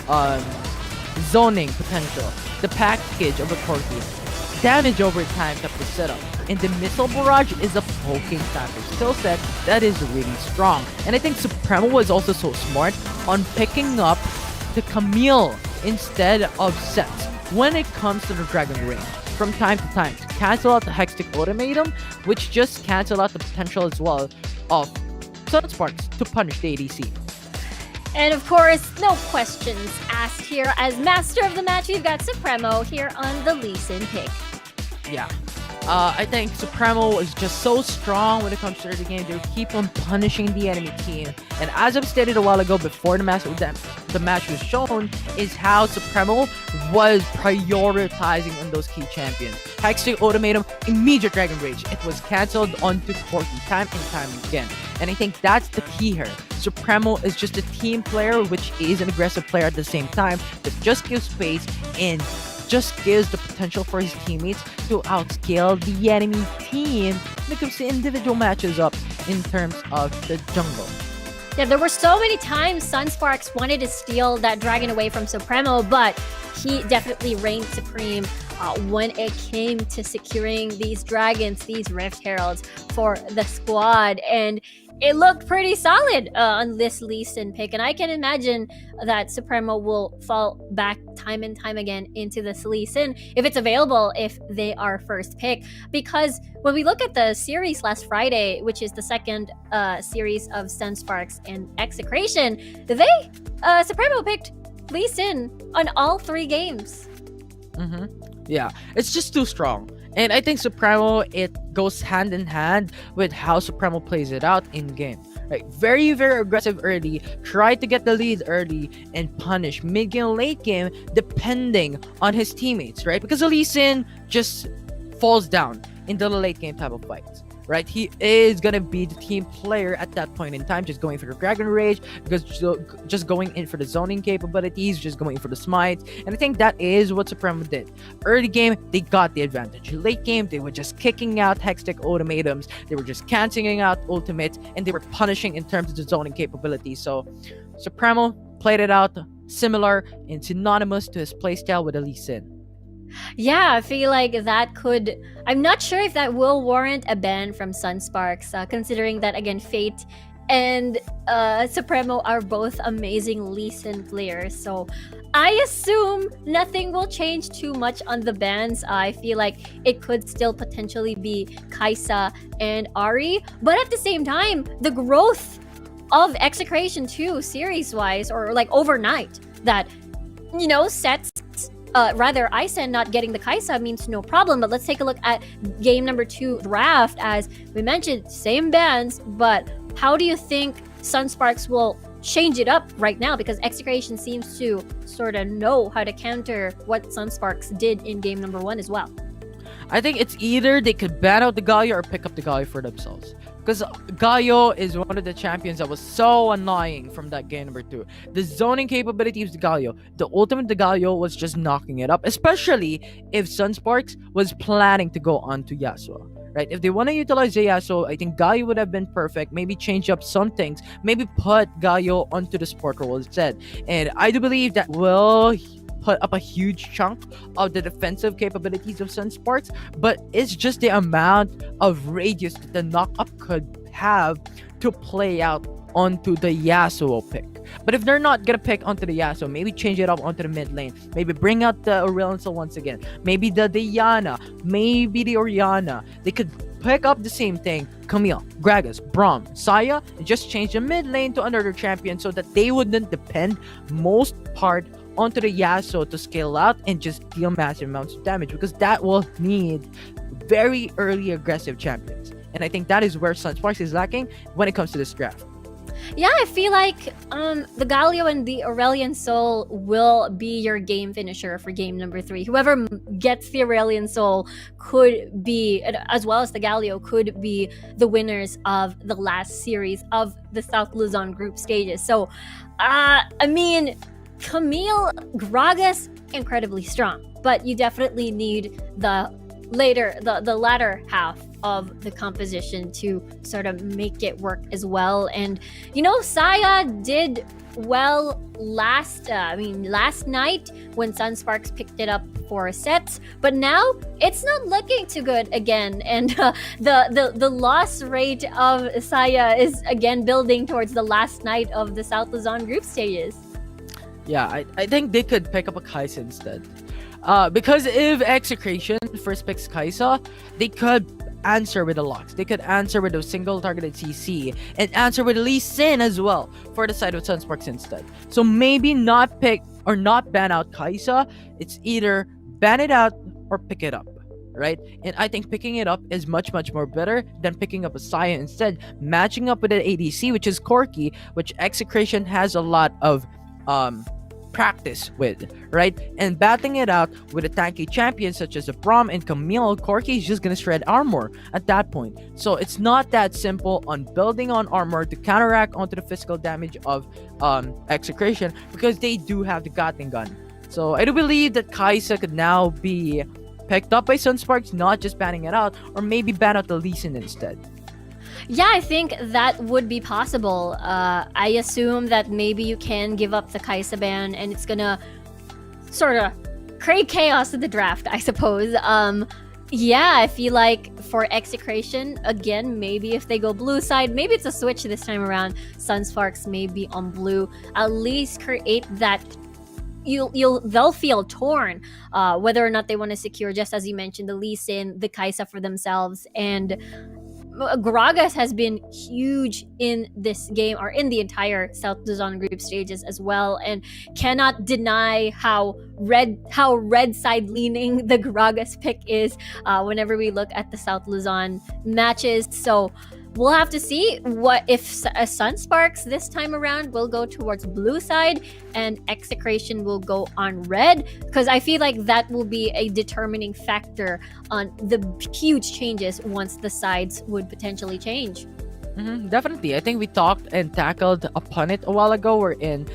zoning potential, the package of a Corki, damage over time type of setup, and the missile barrage is a poking type of skill set that is really strong. And I think Supremo was also so smart on picking up the Camille instead of sets when it comes to the Dragon Range from time to time to cancel out the Hextech Ultimatum, which just cancel out the potential as well of Sunsparks to punish the ADC. And of course, no questions asked here. As master of the match, we've got Supremo here on the Lee Sin pick. Yeah. I think Supremo is just so strong when it comes to the game. They keep on punishing the enemy team. And as I've stated a while ago before the match was shown, is how Supremo was prioritizing on those key champions. Hextech Ultimatum, immediate Dragon Rage. It was cancelled onto Corki time and time again. And I think that's the key here. Supremo is just a team player, which is an aggressive player at the same time, that just gives space and just gives the potential for his teammates to outscale the enemy team when it comes to individual matches up in terms of the jungle. Yeah, there were so many times Sunsparks wanted to steal that dragon away from Supremo, but he definitely reigned supreme when it came to securing these dragons, these Rift Heralds for the squad. And it looked pretty solid on this Lee Sin pick, and I can imagine that Supremo will fall back time and time again into this Lee Sin if it's available, if they are first pick. Because when we look at the series last Friday, which is the second series of Sunsparks and Execration, Supremo picked Lee Sin on all 3 games. Yeah, it's just too strong. And I think Supremo, it goes hand in hand with how Supremo plays it out in game. Right? Very, very aggressive early, try to get the lead early, and punish mid-game, late game, depending on his teammates, right? Because Lee Sin just falls down into the late game type of fights. Right, he is gonna be the team player at that point in time, just going for the Dragon Rage, because just going in for the zoning capabilities, just going for the smites. And I think that is what Supremo did. Early game, they got the advantage. Late game, they were just kicking out Hextech Ultimatums, they were just canceling out ultimates, and they were punishing in terms of the zoning capabilities. So Supremo played it out similar and synonymous to his playstyle with Lee Sin. Yeah, I feel like that could... I'm not sure if that will warrant a ban from Sunsparks, considering that, again, Fate and Supremo are both amazing Lee Sin players. So I assume nothing will change too much on the bans. I feel like it could still potentially be Kaisa and Ari. But at the same time, the growth of Execration 2 series-wise, or like overnight, that, you know, sets... Isen not getting the Kaisa means no problem, but let's take a look at game number 2 draft. As we mentioned, same bans, but how do you think Sunsparks will change it up right now? Because Execration seems to sort of know how to counter what Sunsparks did in game number 1 as well. I think it's either they could ban out the Galio or pick up the Galio for themselves. Because Galio is one of the champions that was so annoying from that game number 2. The zoning capability of the Galio, the ultimate the Galio was just knocking it up, especially if Sunsparks was planning to go on to Yasuo. right? If they want to utilize Yasuo, I think Galio would have been perfect. Maybe change up some things. Maybe put Galio onto the support role instead. And I do believe that will put up a huge chunk of the defensive capabilities of Sunsparks, but it's just the amount of radius that the knock-up could have to play out onto the Yasuo pick. But if they're not gonna pick onto the Yasuo, maybe change it up onto the mid lane. Maybe bring out the Aurelion Sol once again. Maybe the Diana. Maybe the Orianna. They could pick up the same thing. Camille, Gragas, Braum, Saya, and just change the mid lane to another champion so that they wouldn't depend most part onto the Yasuo to scale out and just deal massive amounts of damage, because that will need very early aggressive champions. And I think that is where Sunsparks is lacking when it comes to this draft. Yeah, I feel like the Galio and the Aurelion Sol will be your game finisher for game number 3. Whoever gets the Aurelion Sol could be, as well as the Galio, could be the winners of the last series of the South Luzon group stages. So, I mean, Camille, Gragas, incredibly strong, but you definitely need the latter half of the composition to sort of make it work as well. And Saya did well last night when Sunsparks picked it up for sets, but now it's not looking too good again, and the loss rate of Saya is again building towards the last night of the South Luzon group stages. Yeah, I think they could pick up a Kaisa instead. Because if Execration first picks Kaisa, they could answer with the Lux. They could answer with a single targeted CC and answer with Lee Sin as well for the side of Sunsparks instead. So maybe not pick or not ban out Kaisa. It's either ban it out or pick it up, right? And I think picking it up is much more better than picking up a Saya instead, matching up with an ADC, which is Corki, which Execration has a lot of practice with, right? And battling it out with a tanky champion such as a Braum and Camille, Corki is just gonna shred armor at that point. So it's not that simple on building on armor to counteract onto the physical damage of Execration, because they do have the Gatling gun. So I do believe that Kaisa could now be picked up by Sunsparks, not just banning it out, or maybe ban out the Lee Sin instead. Yeah, I think that would be possible. I assume that maybe you can give up the Kaisa ban and it's gonna sort of create chaos in the draft, I suppose. Yeah, I feel like for Execration, again, maybe if they go blue side, maybe it's a switch this time around. Sunsparks may be on blue. At least create that they'll feel torn whether or not they want to secure, just as you mentioned, the Lee Sin, the Kaisa for themselves. And Gragas has been huge in this game, or in the entire South Luzon group stages as well, and cannot deny how red side leaning the Gragas pick is whenever we look at the South Luzon matches. So we'll have to see what if Sunsparks this time around will go towards blue side and Execration will go on red, because I feel like that will be a determining factor on the huge changes once the sides would potentially change. Definitely. I think we talked and tackled upon it a while ago. We're in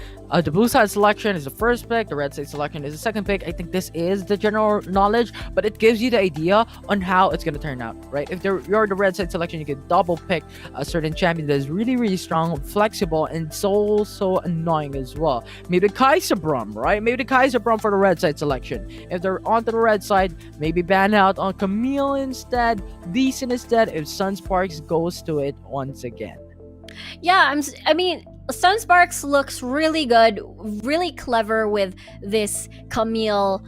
the blue side selection is the first pick, the red side selection is the second pick. I think this is the general knowledge, but it gives you the idea on how it's going to turn out, right? If you're the red side selection, you can double pick a certain champion that is really strong, flexible, and so annoying as well. Maybe Kaisa Braum, right? Maybe the Kaisa Braum for the red side selection. If they're onto the red side, maybe ban out on Camille instead, Decent instead, if Sunsparks goes to it once again. Yeah, I mean, Sunsparks looks really good, really clever with this Camille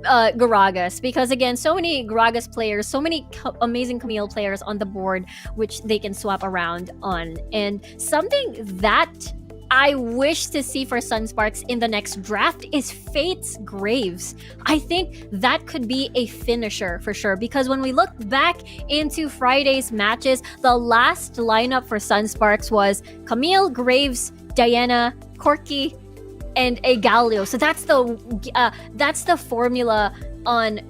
Gragas, because again, so many Gragas players, so many amazing Camille players on the board which they can swap around on. And something that I wish to see for Sunsparks in the next draft is Fate's Graves. I think that could be a finisher for sure, because when we look back into Friday's matches, the last lineup for Sunsparks was Camille, Graves, Diana, Corki, and a Galio. So that's the formula on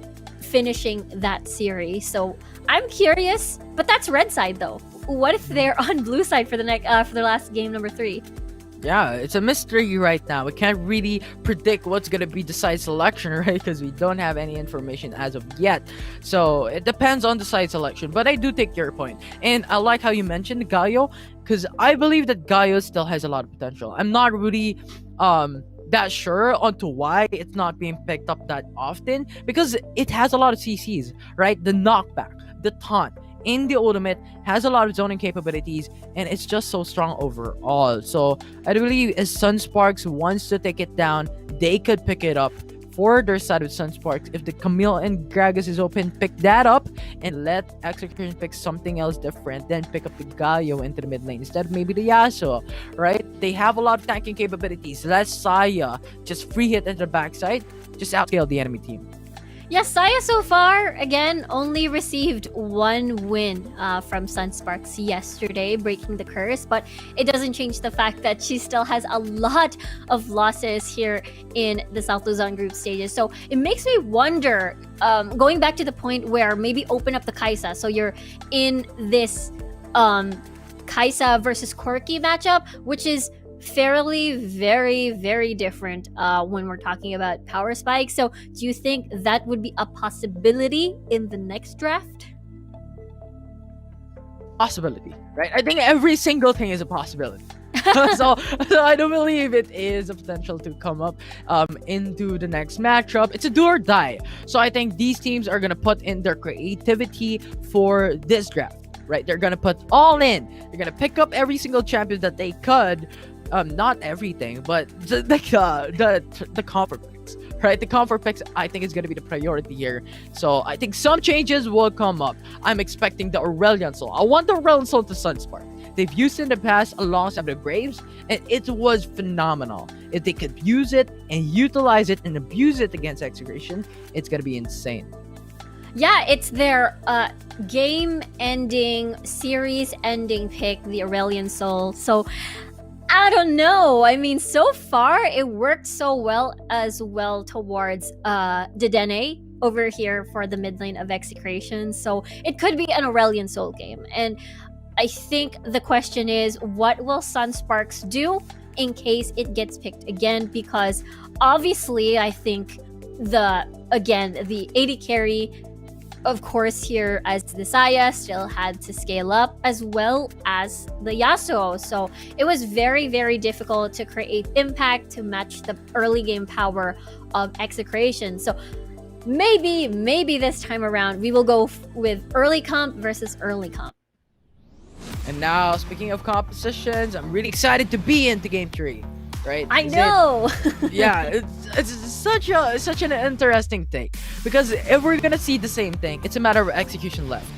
finishing that series. So I'm curious, but that's red side though. What if they're on blue side for the last game number 3? Yeah, it's a mystery right now. We can't really predict what's gonna be the side selection, right? Because we don't have any information as of yet. So it depends on the side selection. But I do take your point, and I like how you mentioned Gaio, because I believe that Gaio still has a lot of potential. I'm not really that sure onto why it's not being picked up that often, because it has a lot of CCs, right? The knockback, the taunt in the ultimate has a lot of zoning capabilities, and it's just so strong overall. So I believe as Sunsparks wants to take it down, they could pick it up for their side with Sunsparks. If the Camille and Gragas is open, pick that up and let Execration pick something else different, then pick up the Galio into the mid lane instead of maybe the Yasuo, right? They have a lot of tanking capabilities. Let Saya just free hit at the backside, just outscale the enemy team. Yes, Saya so far, again, only received one win from Sunsparks yesterday, breaking the curse, but it doesn't change the fact that she still has a lot of losses here in the South Luzon group stages. So it makes me wonder, going back to the point where maybe open up the Kaisa, so you're in this Kaisa versus Corki matchup, which is fairly very different when we're talking about power spikes. So do you think that would be a possibility in the next draft? Possibility, right? I think every single thing is a possibility. so I don't believe it is a potential to come up into the next matchup. It's a do or die. So I think these teams are gonna put in their creativity for this draft, right? They're gonna put all in. They're gonna pick up every single champion that they could. Not everything, but the comfort picks, right? The comfort picks, I think, is going to be the priority here. So I think some changes will come up. I'm expecting the Aurelion Soul. I want the Aurelion Soul to Sunspark. They've used it in the past alongside the Graves, and it was phenomenal. If they could use it and utilize it and abuse it against Execration, it's going to be insane. Yeah, it's their game-ending, series-ending pick, the Aurelion Soul. So I don't know. I mean, so far it worked so well as well towards Dedenne over here for the mid lane of Execration. So it could be an Aurelion Soul game. And I think the question is, what will Sunsparks do in case it gets picked again? Because obviously, I think the AD carry, of course, here as the Saya still had to scale up, as well as the Yasuo. So it was very difficult to create impact to match the early game power of Execration. So maybe this time around we will go with early comp versus early comp. And now, speaking of compositions, I'm really excited to be into Game 3. Right? I know. Yeah, it's such an interesting take, because if we're gonna see the same thing, it's a matter of execution left.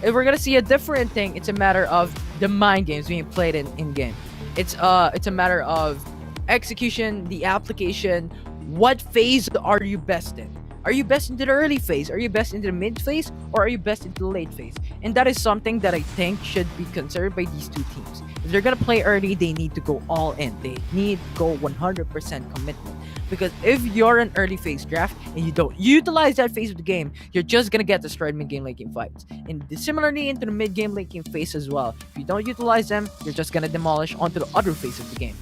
If we're gonna see a different thing, it's a matter of the mind games being played in game. It's a matter of execution, the application. What phase are you best in? Are you best into the early phase? Are you best into the mid phase? Or are you best into the late phase? And that is something that I think should be considered by these two teams. If they're gonna play early, they need to go all in. They need to go 100% commitment. Because if you're an early phase draft and you don't utilize that phase of the game, you're just gonna get destroyed mid-game, late-game fights. And similarly into the mid-game, late-game phase as well. If you don't utilize them, you're just gonna demolish onto the other phase of the game.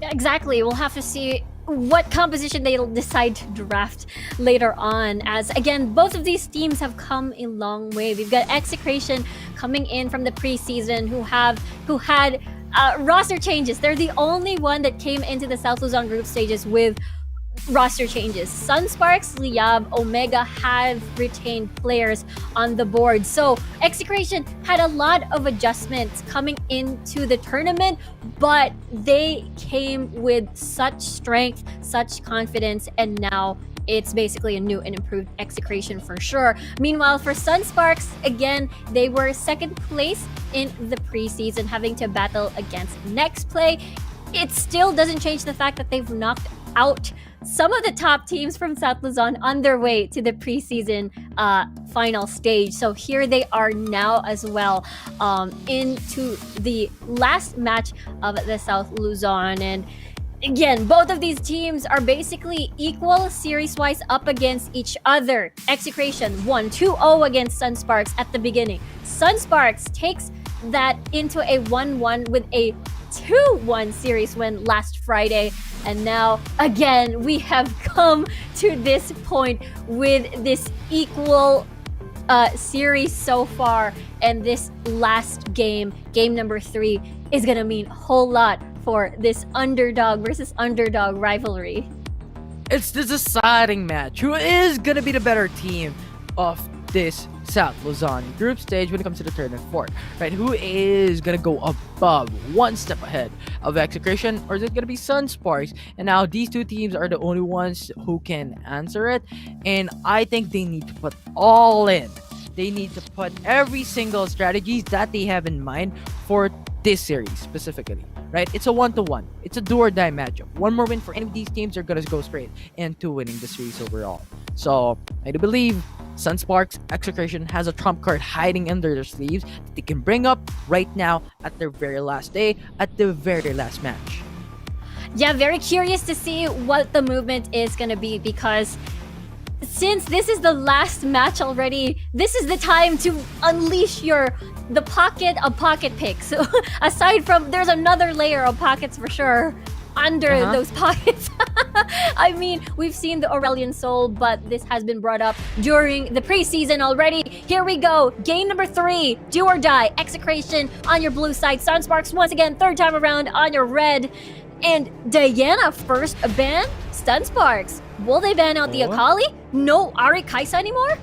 Yeah, exactly. We'll have to see what composition they'll decide to draft later on, as again, both of these teams have come a long way. We've got Execration coming in from the preseason who had roster changes. They're the only one that came into the South Luzon group stages with roster changes. Sunsparks, Liyab, Omega have retained players on the board. So Execration had a lot of adjustments coming into the tournament, but they came with such strength, such confidence, and now it's basically a new and improved Execration for sure. Meanwhile, for Sunsparks, again, they were second place in the preseason, having to battle against Next Play. It still doesn't change the fact that they've knocked out some of the top teams from South Luzon on their way to the preseason final stage. So here they are now as well, into the last match of the South Luzon. And again, both of these teams are basically equal series-wise up against each other. Execration won 2-0 against Sunsparks at the beginning. Sunsparks takes that into a 1-1 with a 2-1 series win last Friday. And now, again, we have come to this point with this equal series so far. And this last game, game number 3, is going to mean a whole lot for this underdog versus underdog rivalry. It's the deciding match. Who is going to be the better team of this South Luzon group stage when it comes to the third and fourth, right? Who is going to go above, one step ahead of Execration, or is it going to be Sunsparks? And now these two teams are the only ones who can answer it, and I think they need to put all in. They need to put every single strategies that they have in mind for this series specifically, right? It's a 1-to-1. It's a do or die matchup. One more win for any of these teams are going to go straight into winning the series overall. So I do believe Sunsparks Execration has a trump card hiding under their sleeves that they can bring up right now at their very last day, at the very last match. Yeah, very curious to see what the movement is going to be, because since this is the last match already, this is the time to unleash the pocket of pocket picks. So aside from, there's another layer of pockets for sure under those pockets. I mean, we've seen the Aurelian Soul, but this has been brought up during the preseason already. Here we go. Game number 3, do or die. Execration on your blue side. Sunsparks once again, third time around on your red. And Diana first ban Sunsparks. Will they ban out the Akali? No Ari Kaisa anymore?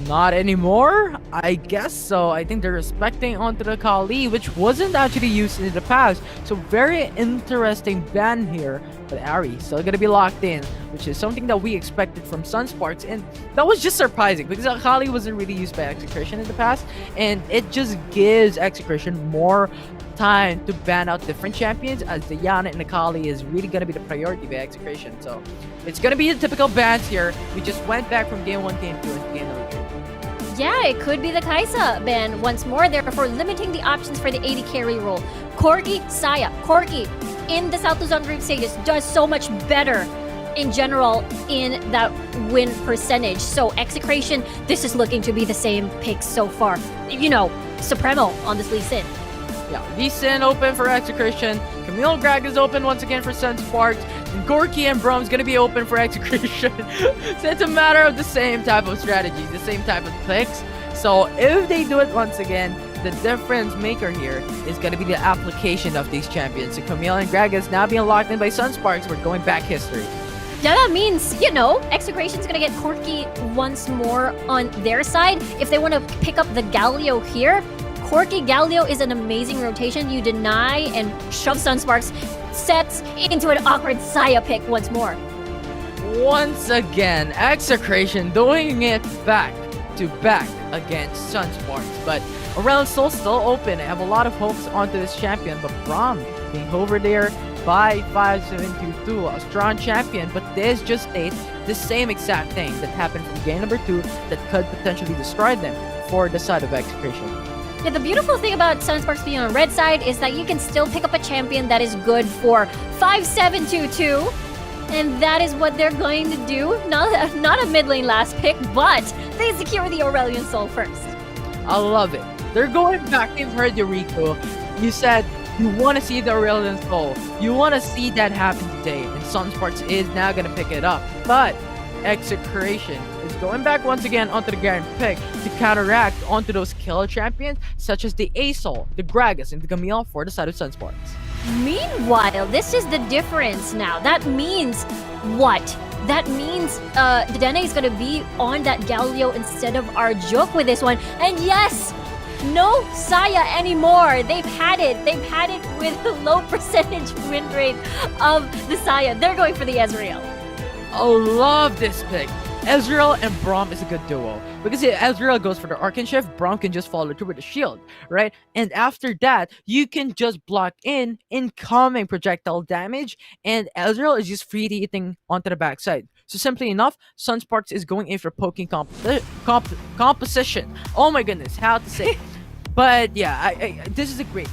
Not anymore? I guess so. I think they're respecting onto the Kali, which wasn't actually used in the past. So very interesting ban here. But Ari still gonna be locked in, which is something that we expected from Sunsparks. And that was just surprising because Akali wasn't really used by Execration in the past. And it just gives Execration more time to ban out different champions, as the Yana and Akali is really gonna be the priority by Execration. So it's gonna be the typical bans here. We just went back from game 1, game 2, and game number 3. Yeah, it could be the Kaisa ban once more, therefore limiting the options for the AD carry role. Corki, Saya. Corki in the South Luzon group stages does so much better in general in that win percentage. So Execration, this is looking to be the same pick so far. You know, Supremo on this Lee Sin. Yeah, Lee Sin open for Execration. Camille Greg is open once again for Sunsparks. And Gorky and Brom's gonna be open for Execration. So it's a matter of the same type of strategy, the same type of picks. So if they do it once again, the difference maker here is gonna be the application of these champions. So Camille and Greg is now being locked in by Sunsparks. We're going back history. Yeah, that means, you know, Execration's gonna get Corky once more on their side. If they want to pick up the Galio here, Corky Galio is an amazing rotation. You deny and shove Sunsparks sets into an awkward Saya pick once more. Once again, Execration doing it back to back against Sunsparks. But Around Soul still open. I have a lot of hopes onto this champion, but Brom being over there by 5722, a strong champion, but this just states the same exact thing that happened from game number 2 that could potentially destroy them for the side of Execration. Yeah, the beautiful thing about Sunsparks being on the red side is that you can still pick up a champion that is good for 5722, and that is what they're going to do. Not a mid lane last pick, but they secure the Aurelian Soul first. I love it. They're going back in for the Rico. You said you want to see the Aurelian Soul. You want to see that happen today, and Sunsparks is now going to pick it up. But Execration is going back once again onto the Garen pick to counteract onto those killer champions such as the Asol, the Gragas, and the Camille for the side of Sunsparks. Meanwhile, this is the difference now. That means what? That means Dene is going to be on that Galio instead of Arjuk with this one. And yes, no Saya anymore. They've had it. They've had it with the low percentage win rate of the Saya. They're going for the Ezreal. I love this pick. Ezreal and Braum is a good duo. Because if Ezreal goes for the Arcane Shift, Braum can just follow through with the shield, right? And after that, you can just block in incoming projectile damage, and Ezreal is just free hitting onto the backside. So simply enough, Sunsparks is going in for poking composition. Oh my goodness, how to say? But yeah, this is a great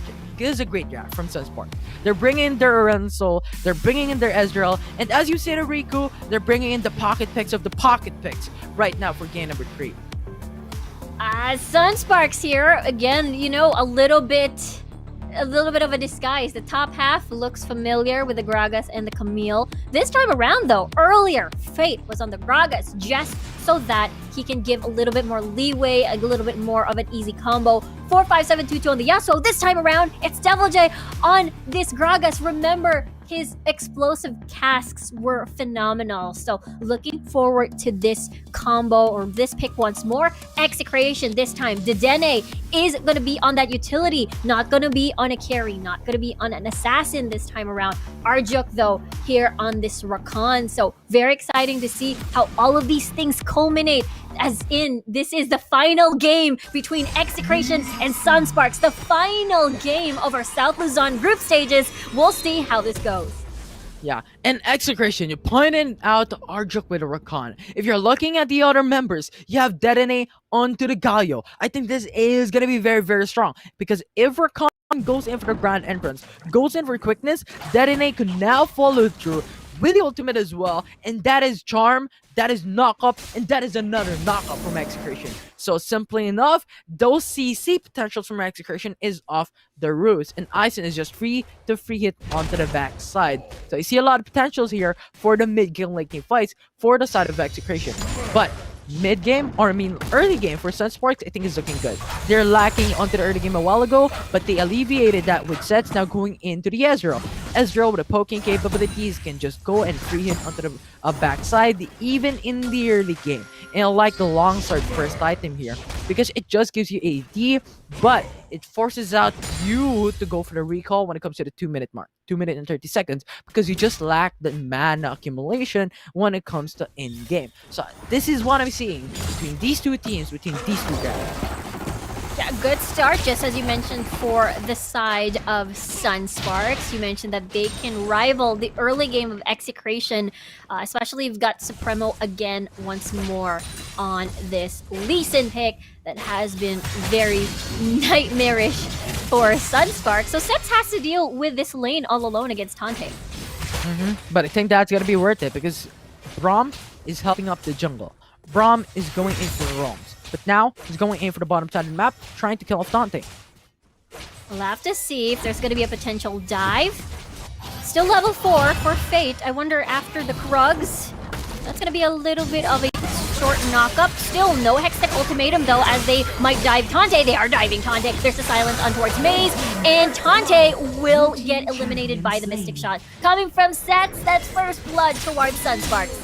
draft from Sunsparks. They're bringing in their Aurelian Soul, they're bringing in their Ezreal, and as you said, Riku, they're bringing in the pocket picks of the pocket picks right now for game number 3. Sunsparks here, again, you know, a little bit a little bit of a disguise. The top half looks familiar with the Gragas and the Camille. This time around, though, earlier, Fate was on the Gragas just so that he can give a little bit more leeway, a little bit more of an easy combo. 4-5-7-2-2 on the Yasuo. This time around, it's Devil J on this Gragas. Remember, his explosive casks were phenomenal. So looking forward to this combo or this pick once more. Execration this time. Dedenne is going to be on that utility, not going to be on a carry, not going to be on an assassin this time around. Arjuk though here on this Rakan. So very exciting to see how all of these things culminate. As in, this is the final game between Execration and Sunsparks. The final game of our South Luzon group stages. We'll see how this goes. Yeah, and Execration, you pointed out Arjuk with a Rakan. If you're looking at the other members, you have Dedenne onto the Galio. I think this is going to be very, very strong. Because if Rakan goes in for the grand entrance, goes in for quickness, Dedenne could now follow through with the ultimate as well, and that is charm, that is knock up, and that is another knock up from Execration. So simply enough, those CC potentials from Execration is off the roofs, and Ison is just free to free hit onto the back side. So you see a lot of potentials here for the mid game late game fights for the side of Execration. But mid game, or I mean early game for Sunsparks, I think is looking good. They're lacking onto the early game a while ago, but they alleviated that with sets now going into the Ezreal. Ezreal with the poking capabilities can just go and free him onto the backside, even in the early game. And I like the long sword first item here because it just gives you AD, but it forces out you to go for the recall when it comes to the 2-minute mark, 2 minutes and 30 seconds, because you just lack the mana accumulation when it comes to in-game. So this is what I'm seeing between these two teams, between these two guys. Yeah, good start, just as you mentioned, for the side of Sunsparks. You mentioned that they can rival the early game of Execration, especially you've got Supremo again once more on this Lee Sin pick that has been very nightmarish for Sunsparks. So Sets has to deal with this lane all alone against Tante. But I think that's going to be worth it because Braum is helping up the jungle. Braum is going into the roams. But now, he's going in for the bottom side of the map, trying to kill off Dante. We'll have to see if there's going to be a potential dive. Still level 4 for Fate. I wonder after the Krugs, that's going to be a little bit of a short knock-up. Still no Hextech ultimatum though, as they might dive Tante. They are diving Tante. There's the silence on towards Maze, and Tante will get eliminated by the Mystic Shot. Coming from Sets, that's first blood towards Sunsparks.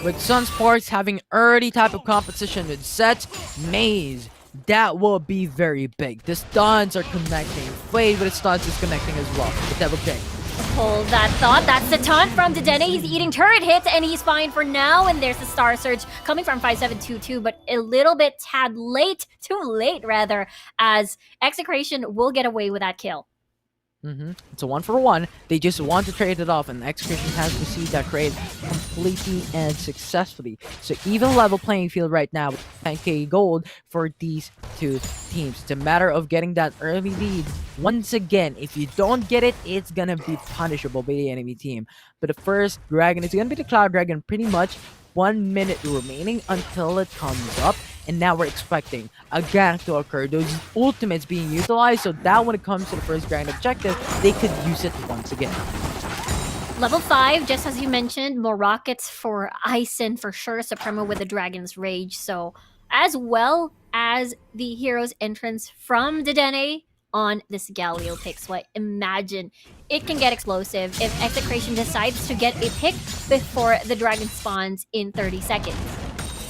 With Sunsparks having early type of competition with Sets, Maze, that will be very big. The stuns are connecting. Fade with the stuns is connecting as well. The Devil J. Hold that thought. That's the taunt from Dedenne. He's eating turret hits, and he's fine for now. And there's the Star Surge coming from 5722, but a little bit tad late. Too late, rather, as Execration will get away with that kill. It's a 1-for-1. They just want to trade it off, and Execration has received that trade completely and successfully. So even level playing field right now with 10k gold for these two teams. It's a matter of getting that early lead. Once again, if you don't get it, it's gonna be punishable by the enemy team. But the first dragon is gonna be the Cloud Dragon, pretty much 1 minute remaining until it comes up. And now we're expecting a gank to occur. Those ultimates being utilized so that when it comes to the first grand objective, they could use it once again. Level 5, just as you mentioned, more rockets for Ison for sure. Supremo with the Dragon's Rage. So, as well as the hero's entrance from Dedenne on this Galio pick. So I imagine it can get explosive if Execration decides to get a pick before the dragon spawns in 30 seconds.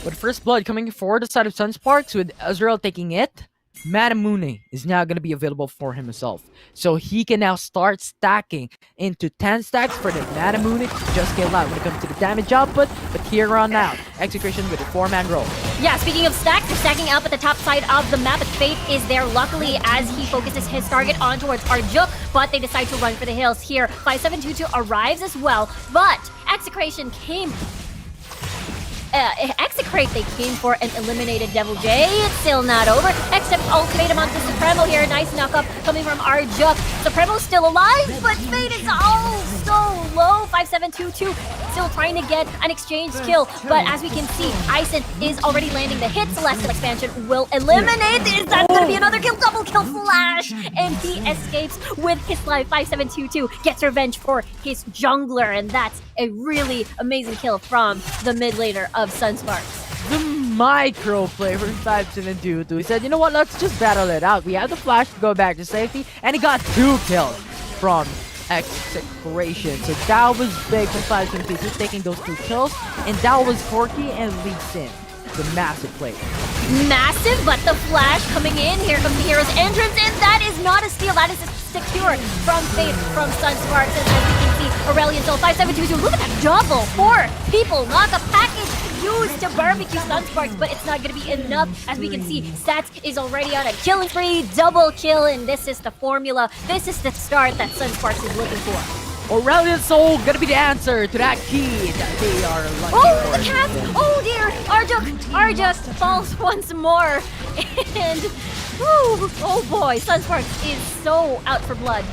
With first blood coming forward the side of Sunsparks, with Ezreal taking it, Matamune is now going to be available for himself. So he can now start stacking into 10 stacks for the Matamune to just get out when it comes to the damage output. But here on out, Execration with a 4-man roll. Yeah, speaking of stacks, they're stacking up at the top side of the map, but Fate is there luckily as he focuses his target on towards Arjuk, but they decide to run for the hills here. 5722 arrives as well, but Execration came... Execrate, they came for an eliminated Devil J. It's still not over. Except ultimatum onto Supremo here. Nice knock up coming from Arjuk. Supremo's still alive, but Fate is also low. 5722 still trying to get an exchange kill, but as we can see, Ison is already landing the hit. Celestial Expansion will eliminate. Is that going to be another kill? Double kill flash, and he escapes with his life. 5722 gets revenge for his jungler, and that's a really amazing kill from the mid laner of Sunsparks. The micro play from 5722. He said, you know what, let's just battle it out. We have the flash to go back to safety, and he got 2 kills from Execration. So that was big from 5722, taking those 2 kills, and that was Corky and Lee Sin. The massive play. Massive, but the flash coming in. Here comes the hero's entrance, and that is not a steal. That is a secure from Fate from Sunsparks. And as we can see, Aurelion Soul 5722. Look at that double. 4 people knock a package used to barbecue Sunsparks, but it's not going to be enough. As we can see, Stats is already on a killing spree, double kill, and this is the formula. This is the start that Sunsparks is looking for. Aurelion Soul gonna be the answer to that key that they are looking for. The cast! Oh dear! Arjuk falls once more. And, oh boy, Sunsparks is so out for blood.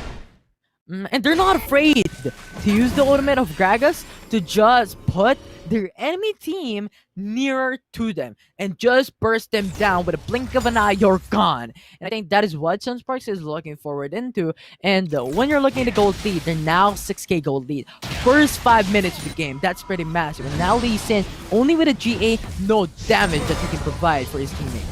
And they're not afraid to use the ultimate of Gragas to just put their enemy team nearer to them and just burst them down with a blink of an eye. You're gone. And I think that is what Sunsparks is looking forward into. And when you're looking at the gold lead, they're now 6k gold lead. First 5 minutes of the game, that's pretty massive. And now Lee Sin, only with a GA, no damage that he can provide for his teammates.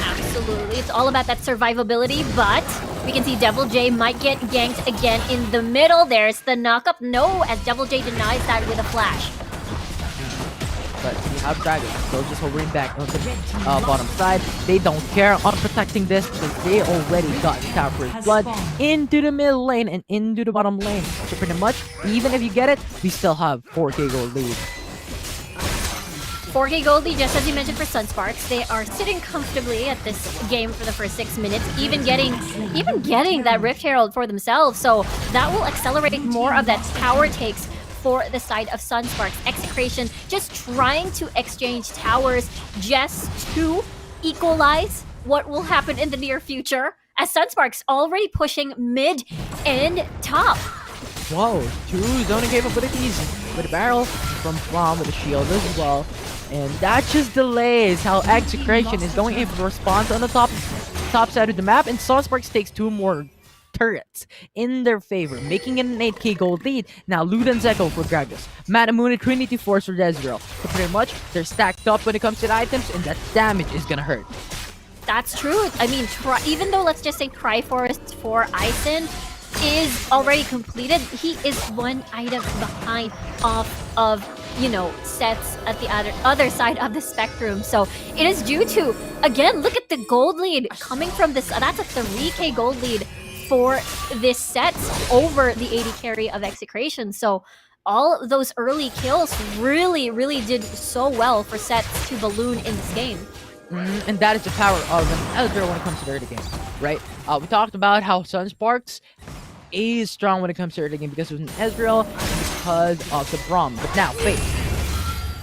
Absolutely. It's all about that survivability, but we can see Devil J might get ganked again in the middle. There's the knockup. No, as Devil J denies that with a flash. But we have Dragons still just hovering back on the bottom side. They don't care on protecting this because they already got Tapper's blood into the middle lane and into the bottom lane. So pretty much, even if you get it, we still have 4k gold lead. 4k gold lead, just as you mentioned for Sunsparks. They are sitting comfortably at this game for the first 6 minutes, even getting that Rift Herald for themselves. So that will accelerate more of that tower takes for the side of Sunsparks. Execration just trying to exchange towers just to equalize what will happen in the near future, as Sunsparks already pushing mid and top. Whoa, 2 zoning capabilities with a barrel from Flam with a shield as well. And that just delays how Execration is going in for response on the top side of the map, and Sunsparks takes 2 more turrets in their favor, making it an 8k gold lead. Now Luden's Echo for Gragas, Manamune Trinity Force for Ezreal. So pretty much, they're stacked up when it comes to the items, and that damage is gonna hurt. That's true. I mean, even though, let's just say, Triforest for Ison is already completed, he is 1 item behind off of, you know, sets at the other side of the spectrum. So it is due to, again, look at the gold lead coming from this. That's a 3k gold lead for this set over the 80 carry of Execration. So all those early kills really did so well for sets to balloon in this game. And that is the power of an Ezreal when it comes to the early game, right? We talked about how Sunsparks is strong when it comes to early game because of an Ezreal and because of the Braum. But now,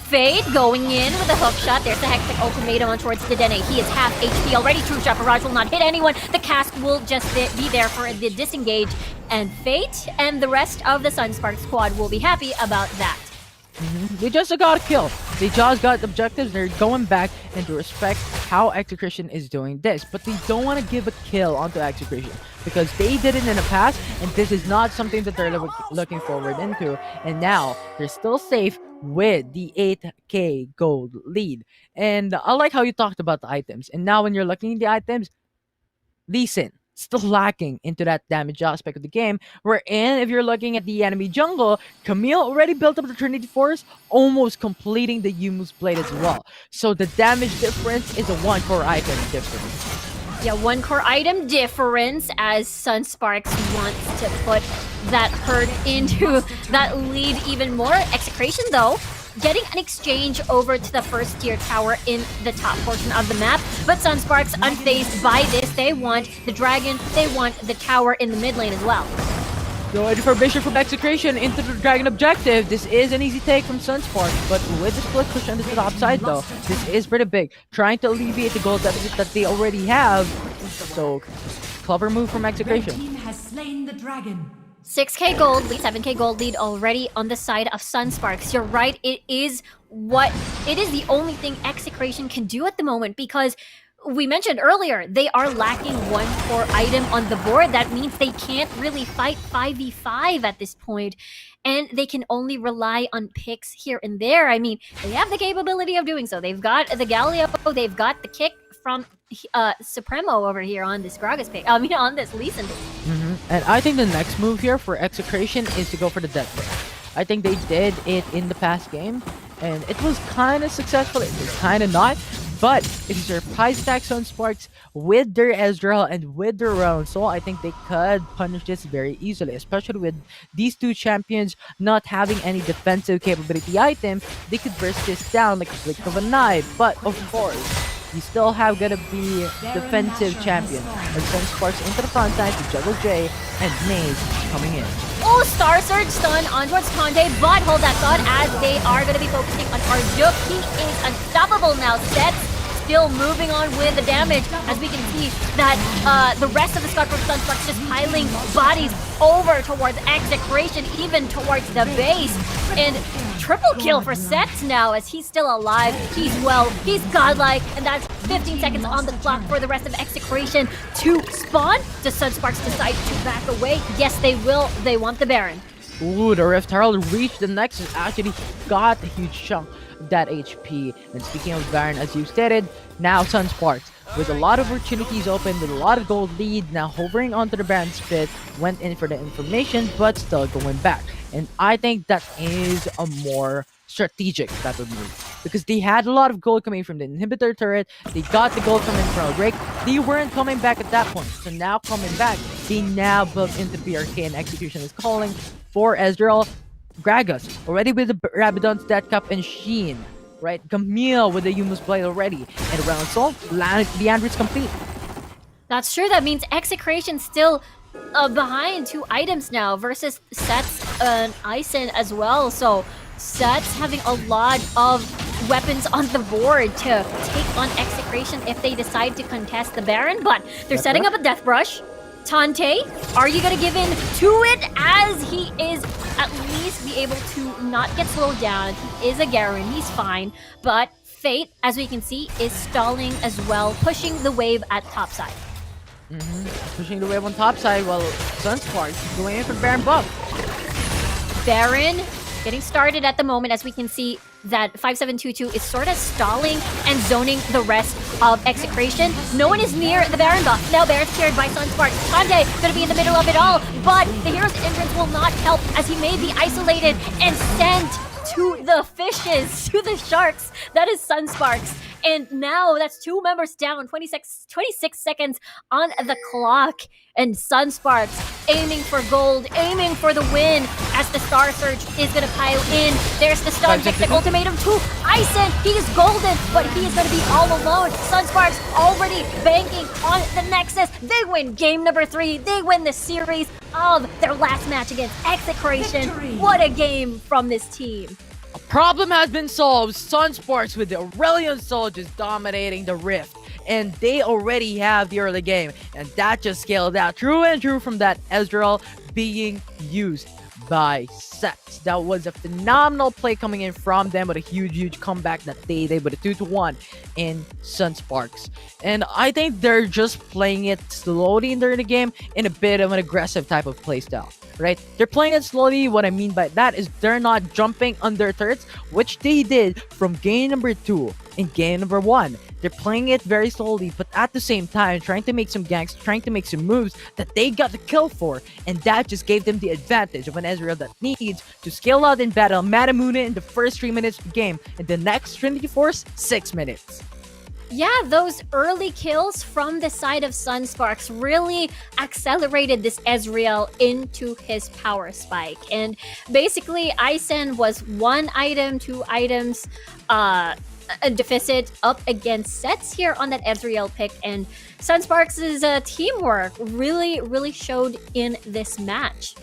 Fade going in with a hook shot. There's the Hectic Ultimatum on towards Dedenne. He is half HP already. True Shot Barrage will not hit anyone. The cask will just be there for the disengage. And Fate and the rest of the Sunspark squad will be happy about that. They just got a kill. They just got objectives. They're going back and to respect how Execration is doing this. But they don't want to give a kill onto Execration because they did it in the past, and this is not something that they're looking forward into. And now they're still safe with the 8k gold lead. And I like how you talked about the items. And now when you're looking at the items, Lee Sin still lacking into that damage aspect of the game, wherein if you're looking at the enemy jungle, Camille already built up the Trinity Force, almost completing the Yumu's Blade as well. So the damage difference is a 1 core item difference. Yeah, 1 core item difference as Sunsparks wants to put that herd into that lead even more. Execration, though, getting an exchange over to the first tier tower in the top portion of the map. But Sunsparks, unfazed by this, they want the dragon, they want the tower in the mid lane as well. Going for Bishop from Execration into the dragon objective. This is an easy take from Sunsparks, but with the split push onto the top side though, this is pretty big. Trying to alleviate the gold deficit that they already have. So, clever move from Execration. Red team has slain the dragon. 6k gold lead, 7k gold lead already on the side of Sunsparks. You're right, it is the only thing Execration can do at the moment, because we mentioned earlier, they are lacking one core item on the board. That means they can't really fight 5v5 at this point, and they can only rely on picks here and there. I mean, they have the capability of doing so. They've got the Galio, they've got the kick from Supremo over here on this Gragas pick. I mean, on this Lee Sin pick. And I think the next move here for Execration is to go for the Death Rush. I think they did it in the past game, and it was kind of successful. It was kind of not. But if you surprise attack Sunsparks with their Ezreal and with their Round Soul, I think they could punish this very easily, especially with these two champions not having any defensive capability item. They could burst this down like a flick of an eye. But of course, you still have gonna be defensive champion. And Sunsparks into the front side to Juggle J, and Maze coming in. Oh, Star Surge stun on towards Conde, but hold that thought as they are going to be focusing on Arjuk. He is unstoppable now. Sets still moving on with the damage, as we can see that the rest of the squad from Sunsparks just piling bodies over towards Execration, even towards the base. And triple kill for Sets now, as he's still alive, he's he's godlike, and that's 15 seconds on the clock for the rest of Execration to spawn. Does Sunsparks decide to back away? Yes, they will. They want the Baron. Ooh, the Rift Herald reached the Nexus, actually got a huge chunk of that HP. And speaking of Baron, as you stated, now Sunsparks, with a lot of opportunities open, with a lot of gold lead, now hovering onto the Baron's pit, went in for the information, but still going back. And I think that is a more strategic type of move, because they had a lot of gold coming from the inhibitor turret, they got the gold from Infernal Break, they weren't coming back at that point, so now coming back, they now built into PRK, and Execution is calling for Ezreal. Gragas, already with the Rabadon's Death Cup and Sheen, right? Camille with the Humus Blade already, and Round Soul, Leandri's complete. That's true. That means Execration still behind 2 items now versus Sets and Ison as well. So Sets having a lot of weapons on the board to take on Execration if they decide to contest the Baron, but they're setting up a Death Brush. Tante, are you gonna give in to it, as he is at least be able to not get slowed down? He is a Garen, he's fine, but Fate, as we can see, is stalling as well, pushing the wave at topside. Pushing the wave on topside while Sunsparks going in for Baron buff. Baron getting started at the moment, as we can see that 5722 is sort of stalling and zoning the rest of Execration. No one is near the Baron buff. Now Baron's carried by Sunsparks. Kande gonna be in the middle of it all, but the Hero's Entrance will not help, as he may be isolated and sent to the fishes, to the sharks. That is Sunsparks. And now that's 2 members down, 26 seconds on the clock. And Sunsparks aiming for gold, aiming for the win, as the Star Surge is going to pile in. There's the stun, takes the ultimatum to Ison. He is golden, but he is going to be all alone. Sunsparks already banking on the Nexus. They win game number 3. They win the series of their last match against Execration. Victory. What a game from this team. A problem has been solved. Sunsparks with the Aurelion Soul just dominating the Rift. And they already have the early game. And that just scaled out true and true from that Ezreal being used by Sets. That was a phenomenal play coming in from them, with a huge comeback that they did with a 2-1 in Sunsparks. And I think they're just playing it slowly during the game in a bit of an aggressive type of playstyle. Right? They're playing it slowly. What I mean by that is they're not jumping under turrets, which they did from game number 2 and game number 1. They're playing it very slowly, but at the same time trying to make some ganks, trying to make some moves that they got the kill for, and that just gave them the advantage of an Ezreal that needs to scale out in battle. Matamuna in the first 3 minutes of the game, and the next Trinity Force 6 minutes. Yeah, those early kills from the side of Sunsparks really accelerated this Ezreal into his power spike. And basically, Ison was 1 item, 2 items a deficit up against Sets here on that Ezreal pick. And Sunsparks' teamwork really showed in this match.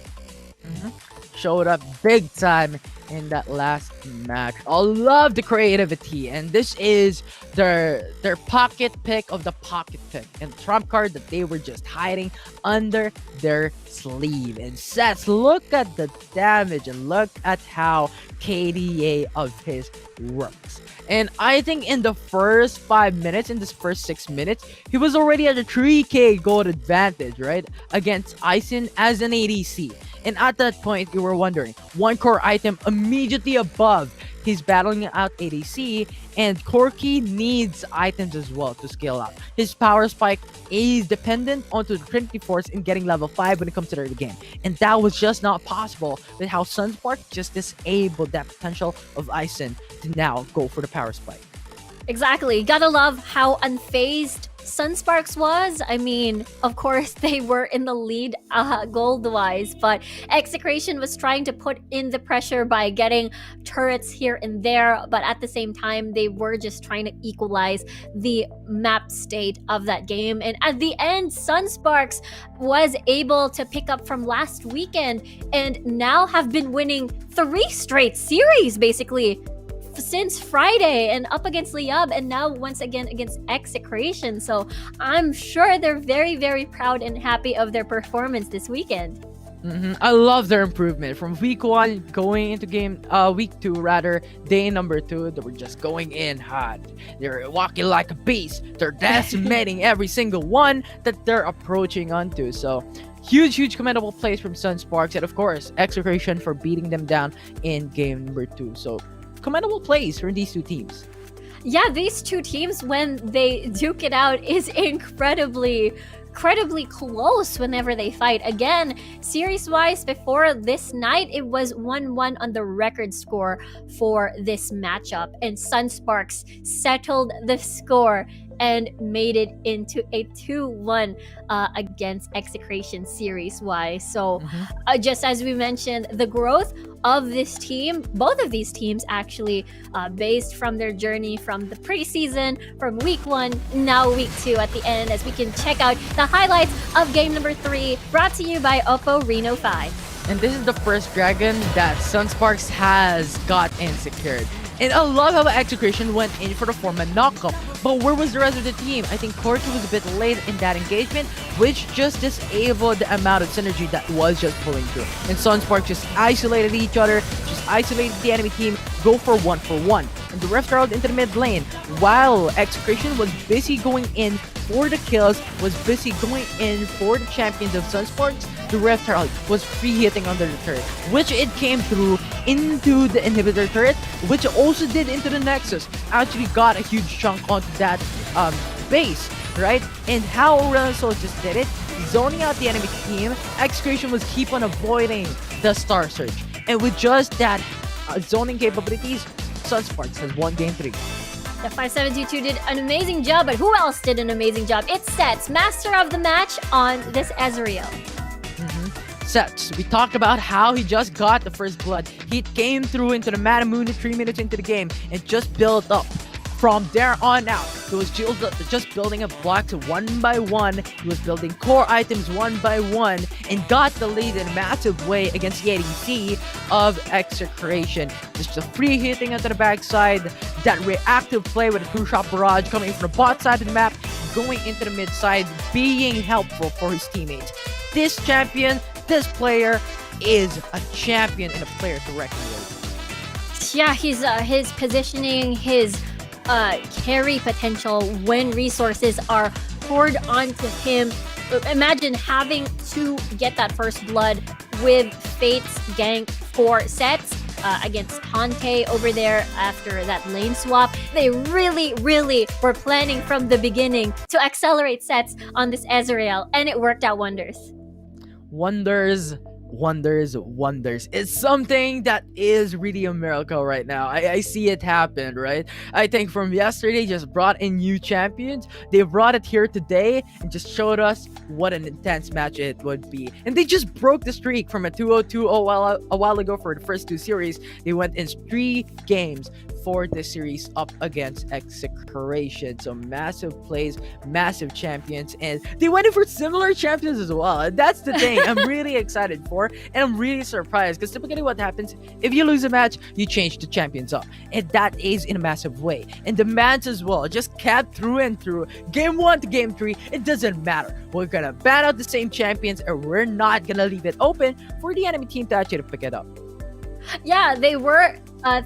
Showed up big time in that last match. I love the creativity, and this is their pocket pick of the pocket pick and trump card that they were just hiding under their sleeve. And Sets, look at the damage and look at how KDA of his works. And I think in the first 5 minutes, in this first 6 minutes, he was already at a 3k gold advantage, right? Against Aisin as an ADC. And at that point, you were wondering, one core item immediately above. He's battling out ADC, and Corki needs items as well to scale up. His power spike is dependent onto the Trinity Force in getting level 5 when it comes to the early game. And that was just not possible with how Sunspark just disabled that potential of Aisin to now go for the power spike. Exactly. Gotta love how unfazed Sunsparks was. I mean, of course, they were in the lead gold-wise, but Execration was trying to put in the pressure by getting turrets here and there, but at the same time, they were just trying to equalize the map state of that game. And at the end, Sunsparks was able to pick up from last weekend and now have been winning 3 straight series, basically, since Friday, and up against Liyab, and now once again against Execration. So I'm sure they're very, very proud and happy of their performance this weekend. I love their improvement from week 1 going into week 2 rather, day number 2. They were just going in hot. They're walking like a beast. They're decimating every single one that they're approaching onto. So huge commendable plays from Sunsparks, and of course Execration for beating them down in game number 2. So commendable plays from these two teams. Yeah, these two teams, when they duke it out, is incredibly close whenever they fight. Again, series-wise, before this night, it was 1-1 on the record score for this matchup, and Sunsparks settled the score and made it into a 2-1 against Execration series-wise. So just as we mentioned, the growth of this team, both of these teams actually, based from their journey from the preseason, from week 1, now week 2 at the end, as we can check out the highlights of game number 3, brought to you by Oppo Reno 5. And this is the first dragon that Sunsparks has got and secured. And I love how Execration went in for the format knockup. But where was the rest of the team? I think Corki was a bit late in that engagement, which just disabled the amount of synergy that was just pulling through. And Sunsparks just isolated each other, just isolated the enemy team, go for 1-for-1. And the Rift Herald into the mid lane, while Execration was busy going in for the kills, was busy going in for the champions of Sunsparks. The Rift Herald was free hitting under the turret, which it came through into the inhibitor turret, which also did into the Nexus. Actually got a huge chunk onto that base, right? And how Renaissance just did it, zoning out the enemy team, Execration was keep on avoiding the Star Surge. And with just that zoning capabilities, Sunsparks has won game 3. The 5722 did an amazing job, but who else did an amazing job? It's Sets, master of the match on this Ezreal. Sets, we talked about how he just got the first blood. He came through into the Matamoon 3 minutes into the game and just built up. From there on out, he was just building up blocks one by one. He was building core items one by one and got the lead in a massive way against the ADC of Execration. Just a free hitting onto the backside, that reactive play with a 2-shot barrage coming from the bot side of the map, going into the mid side, being helpful for his teammates. This champion, this player is a champion and a player to reckon with. Yeah, his positioning, his carry potential when resources are poured onto him. Imagine having to get that first blood with Fate's gank for Sets against Tante over there after that lane swap. They really were planning from the beginning to accelerate Sets on this Ezreal, and it worked out wonders. Wonders. It's something that is really a miracle right now. I see it happen, right? I think from yesterday just brought in new champions. They brought it here today and just showed us what an intense match it would be. And they just broke the streak from a 2-0-2 a while ago for the first 2 series. They went in 3 games, for this series up against Execration. So massive plays, massive champions, and they went in for similar champions as well. And that's the thing I'm really excited for, and I'm really surprised because typically what happens if you lose a match, you change the champions up, and that is in a massive way. And the mans as well, just kept through and through. Game 1 to game 3, it doesn't matter. We're gonna ban out the same champions, and we're not gonna leave it open for the enemy team to actually pick it up. Yeah, they were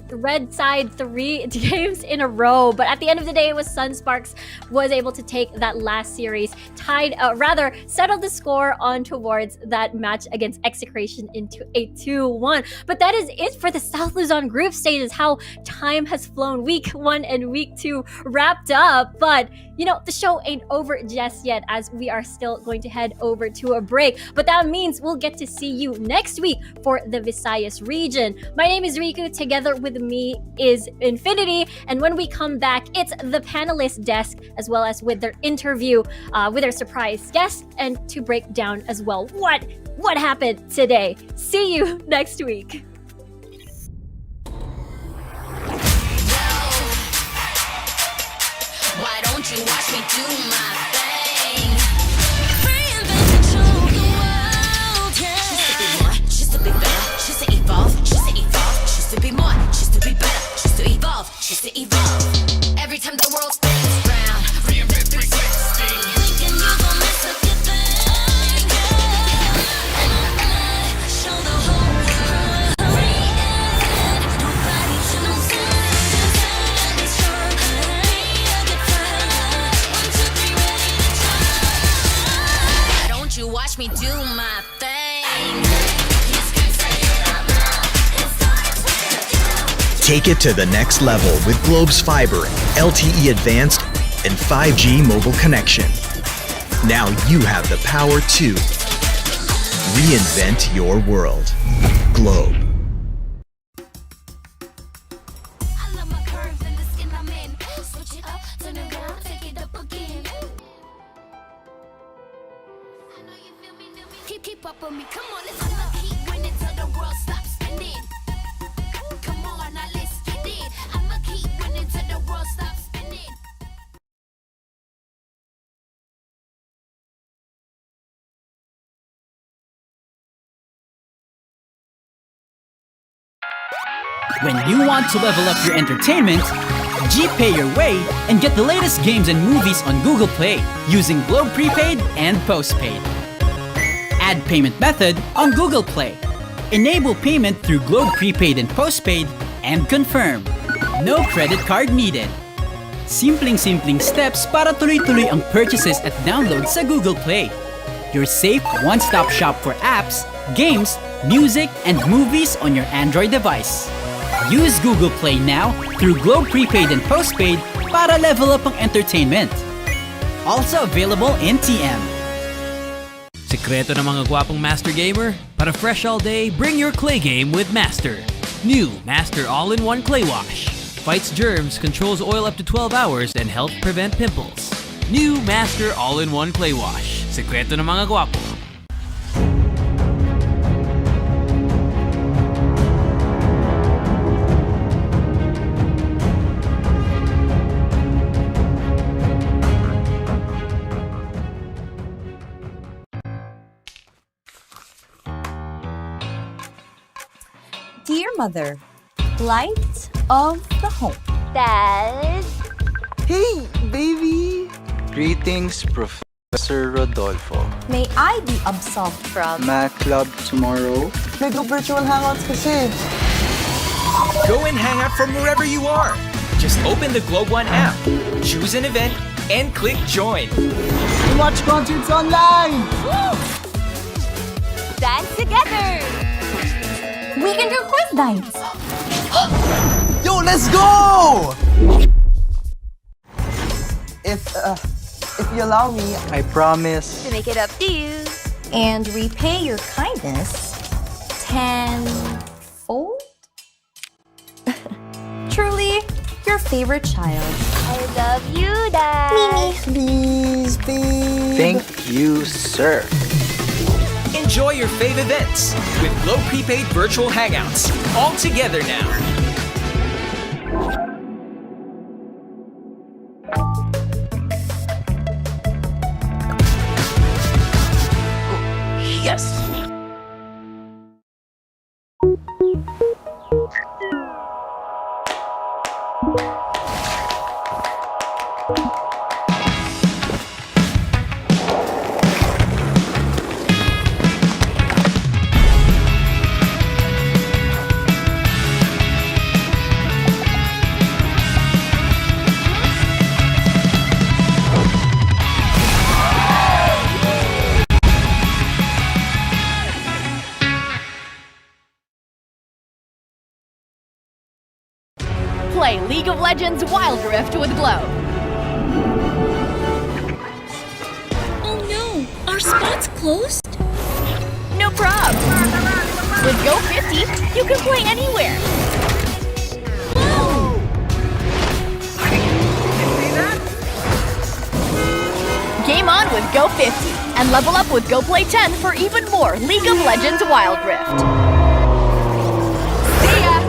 red side 3 games in a row, but at the end of the day, it was Sunsparks was able to take that last series, settled the score on towards that match against Execration into a 2-1. But that is it for the South Luzon group stages. How time has flown. Week 1 and week 2 wrapped up, but the show ain't over just yet, as we are still going to head over to a break. But that means we'll get to see you next week for the Visayas region. My name is Riku. Together with me is Infinity. And when we come back, it's the panelist desk, as well as with their interview with our surprise guest, and to break down as well what happened today. See you next week. Why don't you watch me do my thing? Reinvent the world, yeah. Just to be better, just to evolve, just to evolve, just to be more, just to be better, just to evolve, just to evolve. Every time the world spins round, reinvent 360. Thinking you gon' miss a good thing, yeah. Show the whole world. Reinvent, nobody to know soon. Be strong, you watch me do my thing. Take it to the next level with Globe's fiber, LTE advanced, and 5G mobile connection. Now you have the power to reinvent your world. Globe. I love my curves and the skin I'm in. Switch it up, turn around, take it up again. I know you feel me, keep up with me. Come on, let's keep winning till the world stops spinning. Come on, now let's get it. I'ma keep winning till the world stops spinning. When you want to level up your entertainment, G-Pay your way and get the latest games and movies on Google Play using Globe Prepaid and Postpaid. Add payment method on Google Play. Enable payment through Globe Prepaid and Postpaid and confirm. No credit card needed. Simpleng steps para tuloy-tuloy ang purchases at download sa Google Play. Your safe one-stop shop for apps, games, music, and movies on your Android device. Use Google Play now through Globe Prepaid and Postpaid para level up ang entertainment. Also available in TM. Sekreto ng mga gwapong Master Gamer? Para fresh all day, bring your clay game with Master. New Master All-in-One Clay Wash. Fights germs, controls oil up to 12 hours, and helps prevent pimples. New Master All-in-One Clay Wash. Sekreto ng mga gwapo. Dear Mother, light of the home. Dad? Hey, baby! Greetings, Professor Rodolfo. May I be absolved from Math Club tomorrow? Nag-virtual hangouts kasi. Go and hang out from wherever you are. Just open the Globe One app, choose an event, and click join. Watch concerts online! Dance together! We can do quiz nights. Yo, let's go! If you allow me, I promise To make it up to you. And repay your kindness tenfold? Truly, your favorite child. I love you, Dad. Mimi. Please, babe. Thank you, sir. Enjoy your fave events with Globe Prepaid Virtual Hangouts. All together now. best. Play League of Legends Wild Rift with Globe. Oh no, our spot's closed? No prob. With Go 50, you can play anywhere. Game on with Go 50 and level up with Go Play 10 for even more League of Legends Wild Rift. See ya!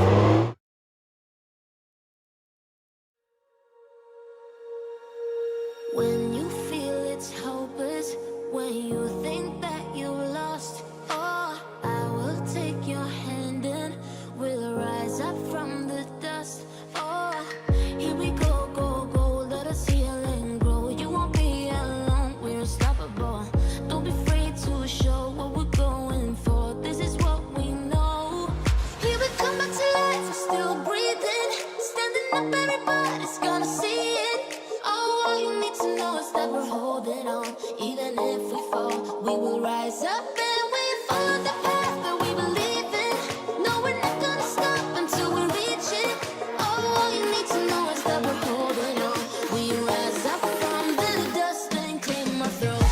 When you feel it's hopeless, when you think that you lost, oh, I will take your hand and we'll rise up from the dust. Oh, here we go, go, go, let us heal and grow. You won't be alone, we're unstoppable. Don't be afraid to show what we're going for. This is what we know. Here we come back to life, we're still breathing. Standing up, everybody's gonna see it. Oh, all you need to know is that we're holding on. Even if we fall, we will rise up and we follow the path that we believe in. No, we're not gonna stop until we reach it. Oh, all you need to know is that we're holding on. We rise up from the dust and clear my throat.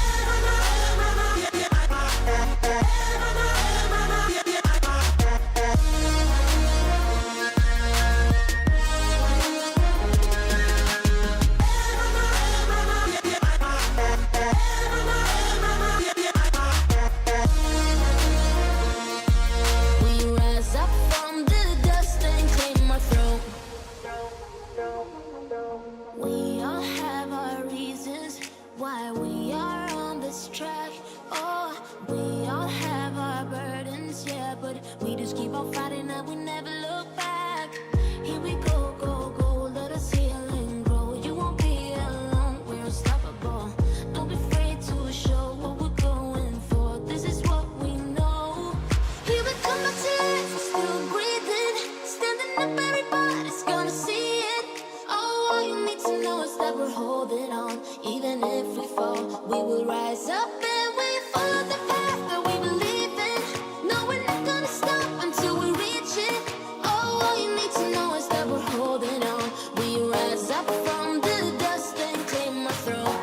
We rise up from the dust and clear my throat. We all have our reasons why we are on this track. Oh, we all have our burdens, yeah, but we just keep on fighting and we never look back. Here we go, go, go, let us heal and grow. You won't be alone, we're unstoppable. Don't be afraid to show what we're going for. This is what we know. Here we come back to life, we're still breathing. Standing up, everybody's gonna see it. Oh, all you need to know is that we're holding on. Even if we fall, we will rise up and we follow the path that we believe in. No, we're not gonna stop until we reach it. Oh, all you need to know is that we're holding on. We rise up from the dust and clear my throat.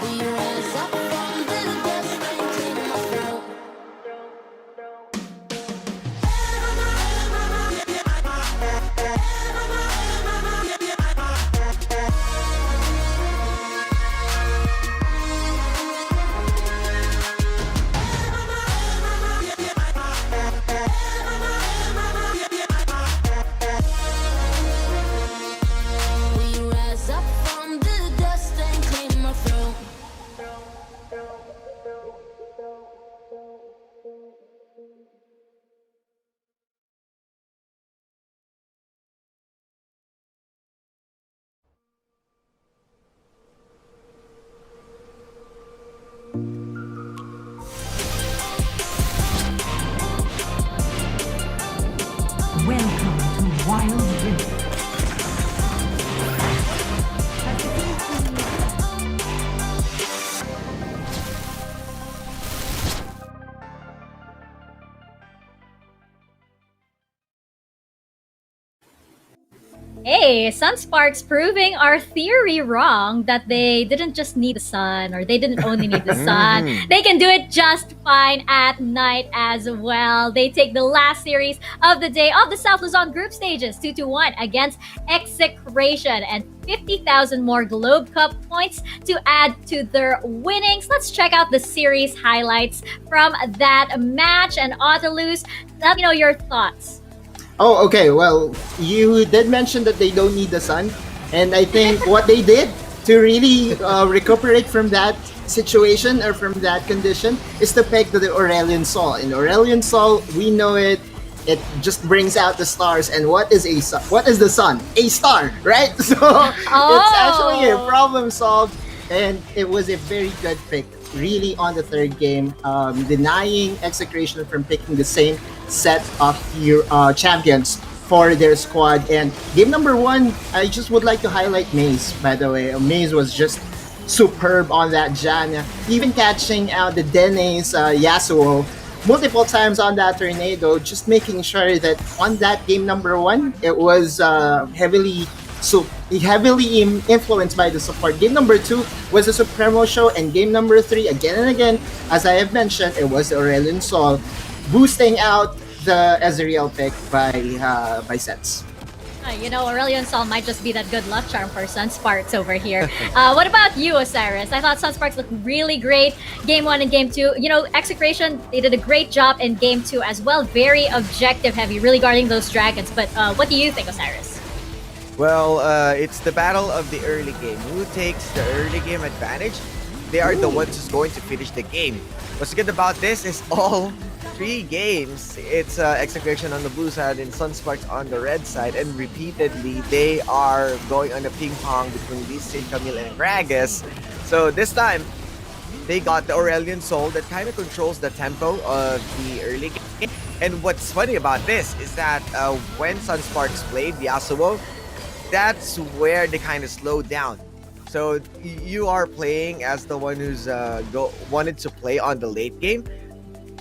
We rise up from the dust and clear my throat. We rise up from the dust and clear my throat. Welcome to Wild Rift. Hey, Sunsparks proving our theory wrong that they didn't just need the sun or they didn't only need the sun. They can do it just fine at night as well. They take the last series of the day of the South Luzon group stages 2-1 against Execration and 50,000 more Globe Cup points to add to their winnings. Let's check out the series highlights from that match. And Autolus, let me know your thoughts. Oh, okay. Well, you did mention that they don't need the sun. And I think what they did to really recuperate from that situation or from that condition is to pick the Aurelion Sol. In Aurelion Sol, we know it. It just brings out the stars. And what is what is the sun? A star, right? So it's actually a problem solved, and it was a very good pick. Really on the third game, denying Execration from picking the same set of champions for their squad. And game number 1, I just would like to highlight Maze, by the way. Maze was just superb on that Jan, even catching out the Dene's Yasuo multiple times on that tornado, just making sure that on that game number 1, it was heavily influenced by the support. Game number 2 was a Supremo show, and game number 3, again and again, as I have mentioned, it was the Aurelion Sol, boosting out the Ezreal pick by sets. Aurelion Sol might just be that good luck charm for Sunsparks over here. What about you, Osiris? I thought Sunsparks looked really great game 1 and game 2. Execration, they did a great job in game 2 as well. Very objective heavy, really guarding those dragons. But what do you think, Osiris? Well, it's the battle of the early game. Who takes the early game advantage? They are the ones who's going to finish the game. What's good about this is all 3 games. It's Execration on the blue side and Sunsparks on the red side, and repeatedly they are going on a ping pong between Lee Camille and Gragas. So this time, they got the Aurelion Sol that kind of controls the tempo of the early game. And what's funny about this is that when Sunsparks played Yasuo, that's where they kind of slowed down. So you are playing as the one who's wanted to play on the late game.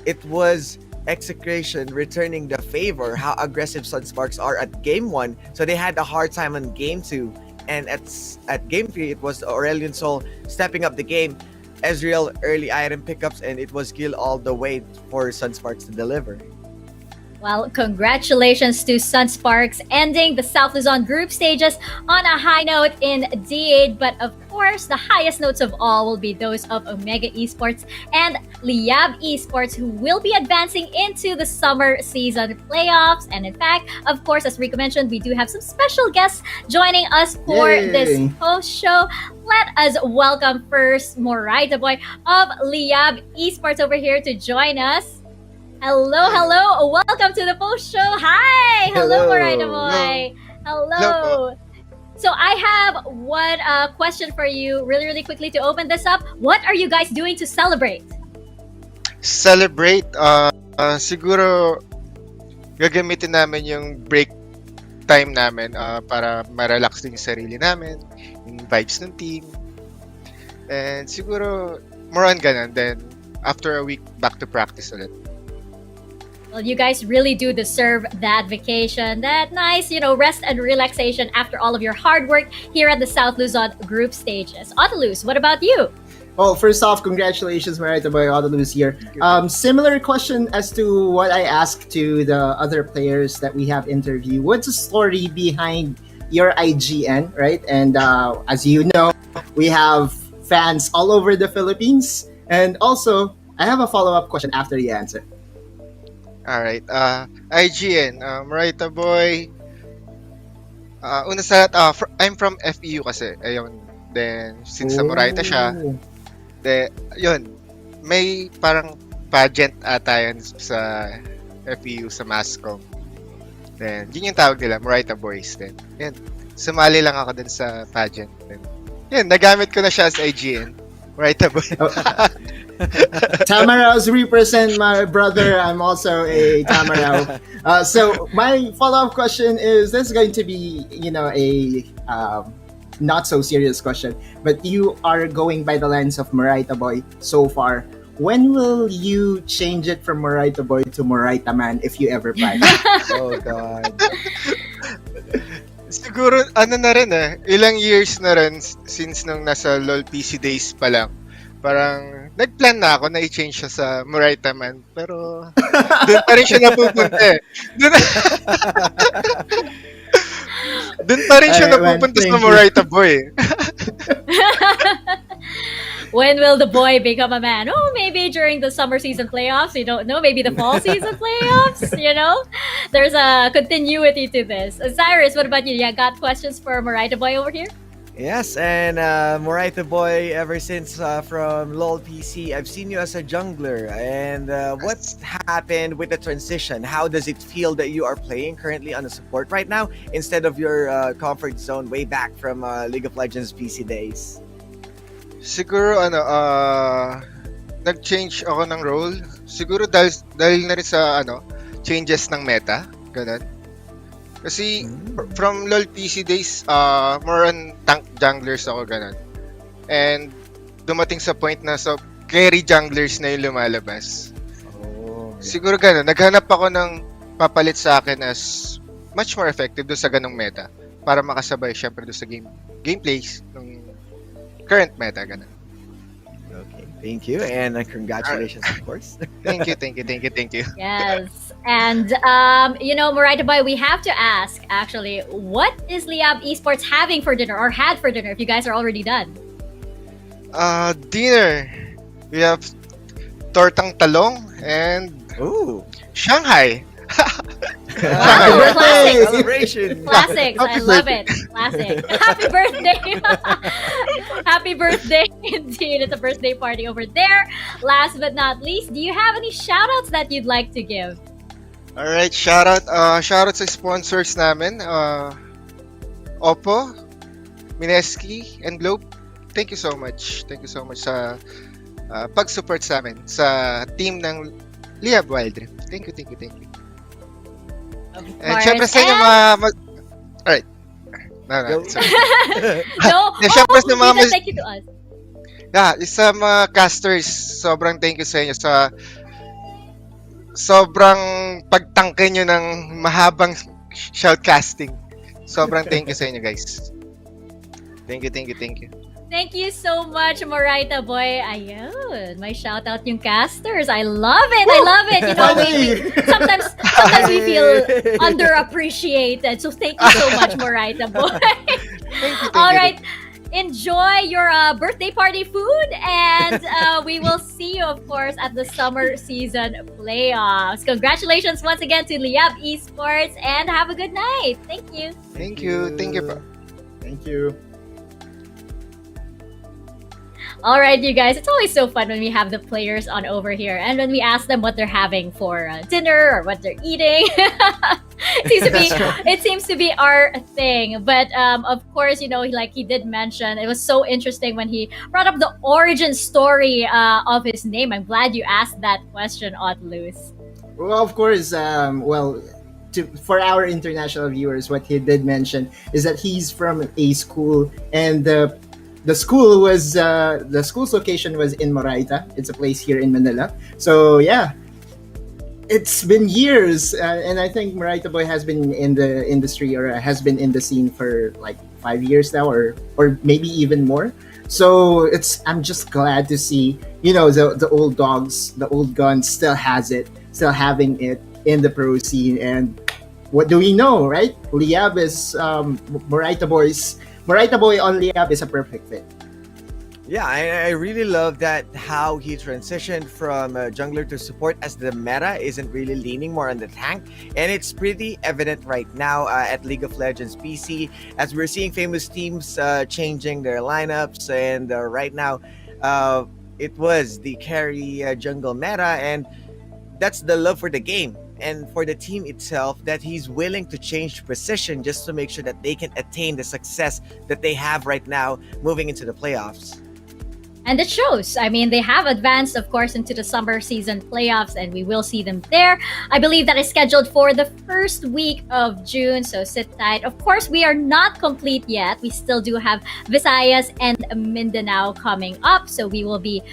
It was Execration returning the favor, how aggressive Sunsparks are at game 1. So they had a hard time on game 2. And at game 3, it was Aurelion Sol stepping up the game. Ezreal early item pickups, and it was kill all the way for Sunsparks to deliver. Well, congratulations to Sunsparks ending the South Luzon group stages on a high note in D8. But of course, the highest notes of all will be those of Omega Esports and Liyab Esports, who will be advancing into the summer season playoffs. And in fact, of course, as Rico mentioned, we do have some special guests joining us for this post show. Let us welcome first Morita Boy of Liyab Esports over here to join us. Hello. Welcome to the post show. Hi. Hello, Morita Boy. Hello. So I have one question for you really quickly to open this up. What are you guys doing to celebrate? Siguro gagamitin namin yung break time namin para ma-relax din yung sarili namin, yung vibes ng team. And siguro more on ganun. Then after a week, back to practice ulit. Well, you guys really do deserve that vacation, that nice, rest and relaxation after all of your hard work here at the South Luzon group stages. Autoluz, what about you? Well, first off, congratulations, Marita Boy, Autoluz here. Similar question as to what I asked to the other players that we have interviewed. What's the story behind your IGN, right? And as you know, we have fans all over the Philippines. And also, I have a follow-up question after you answer. Alright, IGN, Marita Boy. Una sa lahat, I'm from FEU kasi. Ayun. Then, since sa Marita siya, yun, may parang pageant ata yan sa FEU, sa Mascom. Then, yun yung tawag nila, Marita Boys. Then, yun, sumali lang ako dun sa pageant. Then, yun, nagamit ko na siya as IGN. Marita Boy. Tamaraos represent my brother. I'm also a Tamarao. So my follow-up question is, this is going to be, a not so serious question, but you are going by the lens of Morita Boy so far. When will you change it from Morita Boy to Morita Man, if you ever plan? Oh God. Siguro, na rin ilang years na rin since nung nasa LOL PC days pa lang. Parang, nag-plan na ako na i-change siya sa Morita Man. Pero, doon pa rin siya napupunta Doon pa rin siya napupunta sa Morita Boy. When will the boy become a man? Oh, maybe during the summer season playoffs. You don't know. Maybe the fall season playoffs. There's a continuity to this. Cyrus, what about you? Yeah, got questions for Marita Boy over here? Yes, and Moraita Boy, ever since from LOL PC, I've seen you as a jungler. And what's happened with the transition? How does it feel that you are playing currently on the support right now instead of your comfort zone way back from League of Legends PC days? Siguro nag-change ako ng role. Siguro dahil na rin sa changes ng meta, ganun. Kasi from LoL PC days, more on tank junglers ako, ganun. And dumating sa point na carry junglers na yung lumalabas. Siguro ganun, naghanap ako ng papalit sa akin as much more effective doon sa ganung meta para makasabay syempre doon sa gameplays ng current meta, ganun. Okay, thank you, and congratulations, of course. Thank you. Yes, and Marita Boy, we have to ask actually, what is Liyab Esports having for dinner or had for dinner if you guys are already done? Dinner. We have tortang talong and Shanghai. Classics. Celebration. Classics. I love it. Classic. Happy birthday. Happy birthday indeed. It's a birthday party over there. Last but not least, do you have any shout outs that you'd like to give? Alright, shout out sa sponsors namin. Oppo, Mineski, and Globe. Thank you so much. Thank you so much sa pag-support sa amin sa team ng Liyab Wild Rift. Thank you. And syempre sa inyo Alright. No, sorry. Syempre sa mga thank you to us. Sa mga casters, sobrang thank you sa inyo sa sobrang pagtangke nyo ng mahabang shoutcasting. Sobrang thank you sa inyo, guys. Thank you. Thank you so much, Marita Boy. Ayun, may shout out yung casters. I love it. Sometimes we feel underappreciated. So thank you so much, Marita Boy. Thank you. All right. Enjoy your birthday party food, and we will see you, of course, at the summer season playoffs. Congratulations once again to Liyab Esports, and have a good night. Thank you. Thank you. Thank you. All right, you guys, it's always so fun when we have the players on over here and when we ask them what they're having for dinner or what they're eating. It seems to be our thing. But of course, like he did mention, it was so interesting when he brought up the origin story of his name. I'm glad you asked that question, Otlus. Well, of course, for our international viewers, what he did mention is that he's from a school, and the school's location was in Moraita. It's a place here in Manila. So yeah, it's been years, and I think Moraita Boy has been in the industry or has been in the scene for like 5 years now, or maybe even more. So I'm just glad to see the old dogs, the old guns still having it in the pro scene. And what do we know, right? Liyab is Moraita Boy on Liyab is a perfect fit. Yeah, I really love that how he transitioned from jungler to support, as the meta isn't really leaning more on the tank, and it's pretty evident right now at League of Legends PC as we're seeing famous teams changing their lineups, and right now it was the carry jungle meta, and that's the love for the game and for the team itself, that he's willing to change position just to make sure that they can attain the success that they have right now moving into the playoffs. And it shows. I mean, they have advanced, of course, into the summer season playoffs, and we will see them there. I believe that is scheduled for the first week of June, so sit tight. Of course, we are not complete yet. We still do have Visayas and Mindanao coming up, so we will be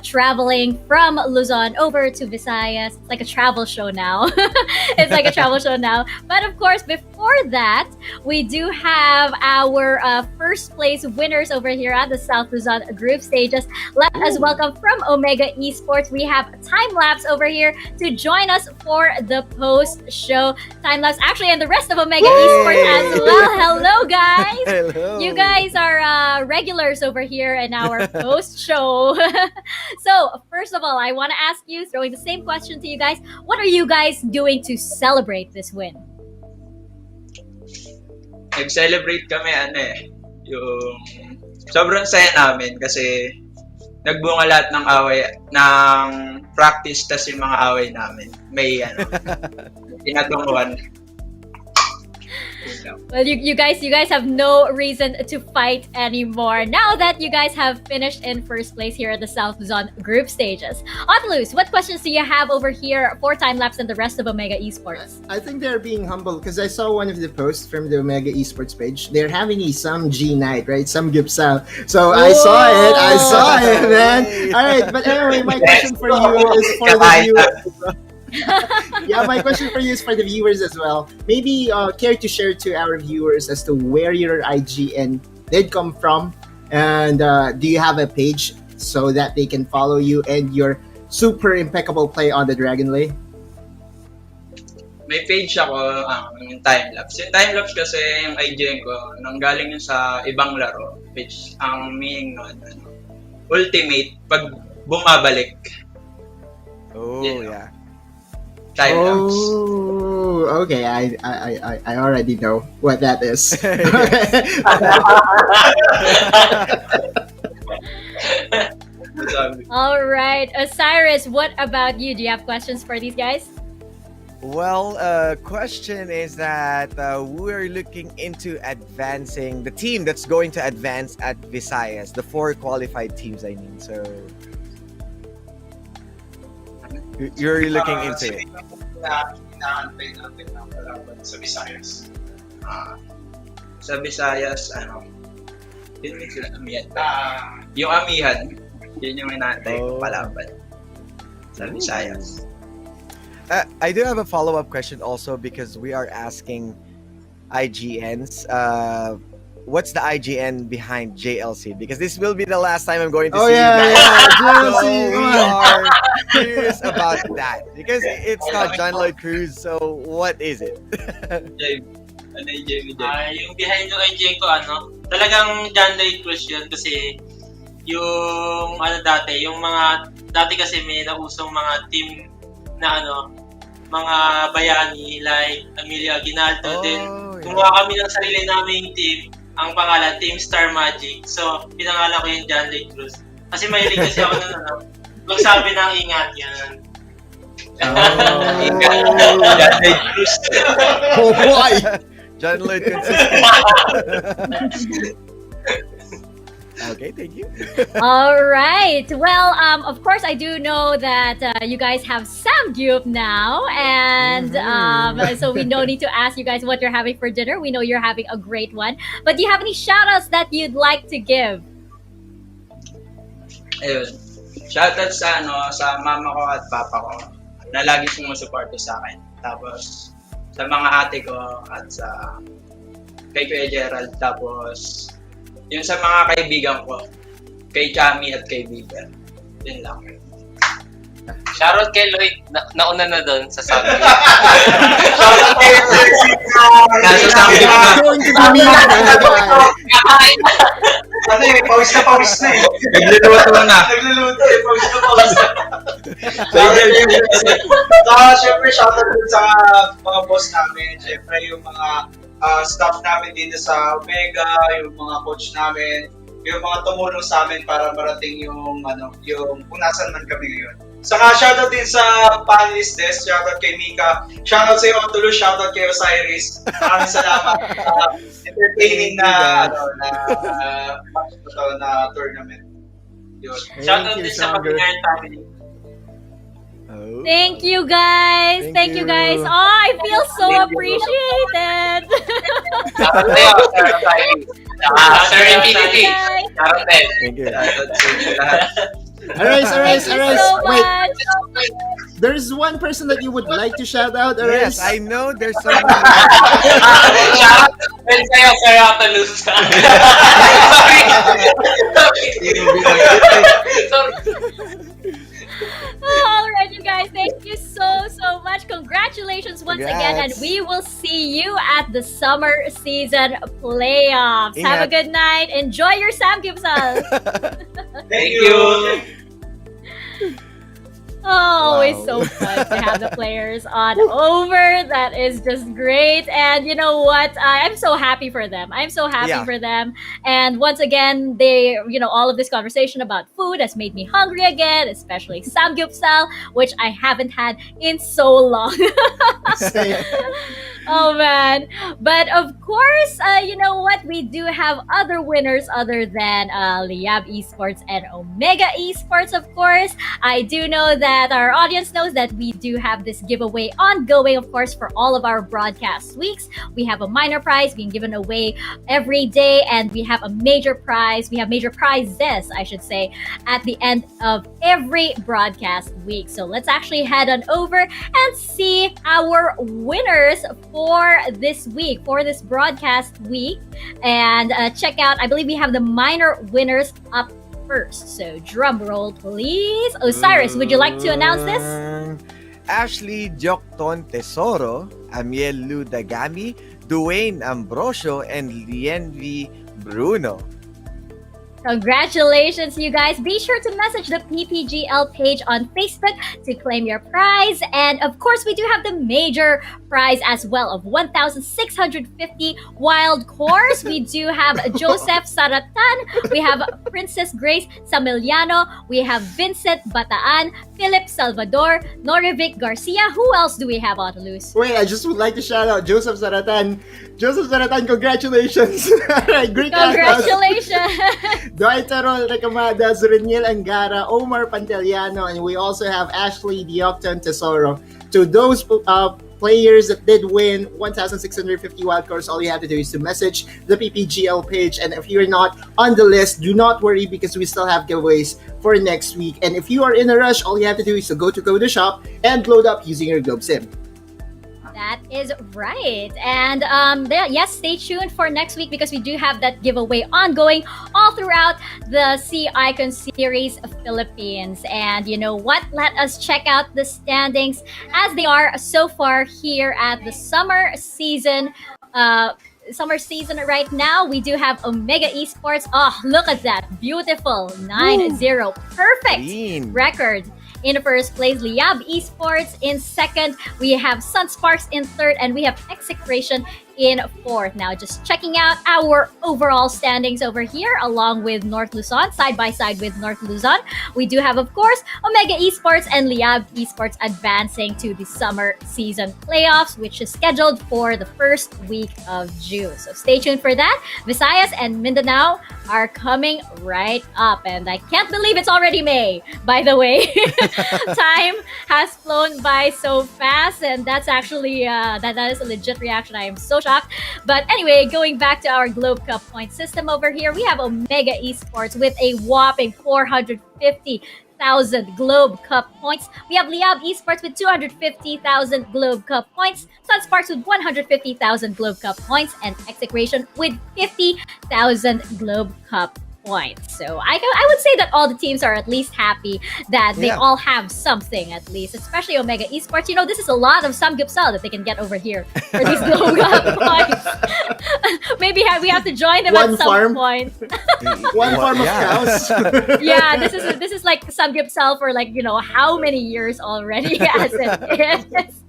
traveling from Luzon over to Visayas. It's like a travel show now. But of course, before that, we do have our first place winners over here at the South Luzon group stage stages. Let us welcome from Omega Esports. We have Time-Lapse over here to join us for the post-show. Time-Lapse, actually, and the rest of Omega Esports as well. Hello, guys. Hello. You guys are regulars over here in our post-show. So, first of all, I want to ask you, throwing the same question to you guys, what are you guys doing to celebrate this win? Nag-celebrate kami, yung sobrang saya namin kasi nagbunga lahat ng away, ng practice, tas yung mga away namin. May, tinatunguhan. Well, you guys have no reason to fight anymore now that you guys have finished in first place here at the South Luzon group stages. Atlus, what questions do you have over here for Time-Lapse and the rest of Omega Esports? I think they're being humble because I saw one of the posts from the Omega Esports page. They're having a some G night, right? Some gipsal. So I saw it, man. All right, but anyway, my question for you is for the viewers. Yeah, my question for you is for the viewers as well. Maybe care to share to our viewers as to where your IGN did come from, and do you have a page so that they can follow you and your super impeccable play on the Dragon Lane? May page ako, yung Time-Lapse. Yung Time-Lapse kasi yung IGN ko, nanggaling yun sa ibang laro, which ang meaning nun, ultimate, pag bumabalik. Oh, yeah. Time-Lapse. Oh, okay. I already know what that is. All right, Osiris, what about you? Do you have questions for these guys? Well, question is that we're looking into advancing the team that's going to advance at Visayas, the 4 qualified teams, I mean. So you're looking into it. Inaantay natin ang kalaban sa Visayas. Sa Visayas, yun yung sila amihan. Yung amihan, yun yung inaantay kong palaban sa Visayas. I do have a follow-up question also because we are asking IGNs. What's the IGN behind JLC? Because this will be the last time I'm going to see you guys. JLC. So we are curious about that because it's not John Lloyd Cruz. So what is it? Yung behind yung IGN ko, talagang John Lloyd Cruz yun kasi yung dati, yung mga dati kasi may nausong mga team na mga bayani like Emilio Aguinaldo. Then gumawa kami ng sarili naming team. Ang pangalan, Team Star Magic. So, pinangalan ko yung John Lloyd Cruz. Kasi mahilig kasi ako na magsabi ng ingat yan. Ingat. John Lloyd Cruz. Oh boy! John Lloyd consistent. Okay, thank you. All right. Well, of course, I do know that you guys have Samgyup now, and so we don't need to ask you guys what you're having for dinner. We know you're having a great one. But do you have any shoutouts that you'd like to give? Ayun. Shoutouts sa mama ko at papa ko na lagi sumusuporto sa akin. Tapos sa mga ate ko at sa kay Kuya Gerald. Tapos yung sa mga kaibigan ko, kay Chami at kay Bieber. Yun lang. Shoutout kay Lloyd, nauna na doon sa sabi. Shoutout kay Lloyd. Nasa sabi na. Pawis na eh. Nagluluto na. Pawis na. Siyempre, shoutout din sa mga boss namin. Siyempre, yung mga staff namin dito sa Omega, yung mga coach namin, yung mga tumulong sa amin para marating yung kung nasan man kami ngayon. Saka shoutout din sa panelist desk, shoutout kay Mika, shoutout sa iyo Tulo, shoutout kay Osiris. Maraming salamat sa entertaining na tournament. Yun. Shoutout din sa Pagkain family. Thank you guys. Thank you guys. Oh, I feel so appreciated. Sir Infinity. Thank you. Arise. So Wait. much. There's one person that you would like to shout out, Arise. Yes, I know there's someone. Well, kaya ata lose. Sorry. All right, you guys, thank you so much. Congratulations once again, and Congrats. we will see you at the summer season playoffs. Have a Ingat. good night. Enjoy your Samgyeopsal. Thank you. Oh, it's Wow. so fun to have the players on over. That is just great. And you know what? I'm so happy for them. I'm so happy Yeah. for them. And once again, all of this conversation about food has made me hungry again, especially samgyeopsal, which I haven't had in so long. Same. Oh man. But of course, you know what? We do have other winners other than Liyab Esports and Omega Esports, of course. I do know that our audience knows that we do have this giveaway ongoing, of course, for all of our broadcast weeks. We have a minor prize being given away every day, and we have a major prize. We have major prizes, I should say, at the end of every broadcast week. So let's actually head on over and see our winners for this week, for this broadcast week. And check out, I believe we have the minor winners up first. So drum roll, please. Osiris, would you like to announce this? Ashley Jokton Tesoro, Amiel Ludagami, Duane Ambrosio, and Lienvi Bruno. Congratulations, you guys. Be sure to message the PPGL page on Facebook to claim your prize. And of course, we do have the major prize as well of 1,650 wild cores. We do have Joseph Saratan. We have Princess Grace Samiliano. We have Vincent Bataan, Philip Salvador, Norivic Garcia. Who else do we have, Otolus? Wait, I just would like to shout out Joseph Saratan. Joseph Saratan, congratulations! Great Congratulations! Dwight Tarol Recamada, Zuriniel Angara, Omar Panteliano, and we also have Ashley Diocton Tesoro. To those players that did win 1,650 wildcards, all you have to do is to message the PPGL page. And if you're not on the list, do not worry because we still have giveaways for next week. And if you are in a rush, all you have to do is to go to the shop and load up using your Globe SIM. That is right. And yes, stay tuned for next week because we do have that giveaway ongoing all throughout the Sea Icon Series Philippines. And you know what? Let us check out the standings as they are so far here at the summer season. Right now, we do have Omega Esports. Oh, look at that. Beautiful. 9-0. Perfect Clean. record. In first place, Liyab Esports. In second, we have Sunsparks in third, and we have Execration in fourth. Now, just checking out our overall standings over here, along with North Luzon, side by side with North Luzon. We do have, of course, Omega Esports and Liyab Esports advancing to the summer season playoffs, which is scheduled for the first week of June. So stay tuned for that. Visayas and Mindanao are coming right up, and I can't believe it's already May, by the way. Time has flown by so fast, and that's actually that is a legit reaction. I am so shocked. But anyway, going back to our Globe Cup point system over here, we have Omega Esports with a whopping 450,000 Globe Cup points. We have Liyab Esports with 250,000 Globe Cup points, Sunsparks with 150,000 Globe Cup points, and Execration with 50,000 Globe Cup points. So I would say that all the teams are at least happy that they all have something at least, especially Omega Esports. You know, this is a lot of samgyeopsal that they can get over here for these Globe Cup points. Maybe we have to join them at some point. One farm of cows. Yeah, this is like samgyeopsal for like, you know, how many years already as it is.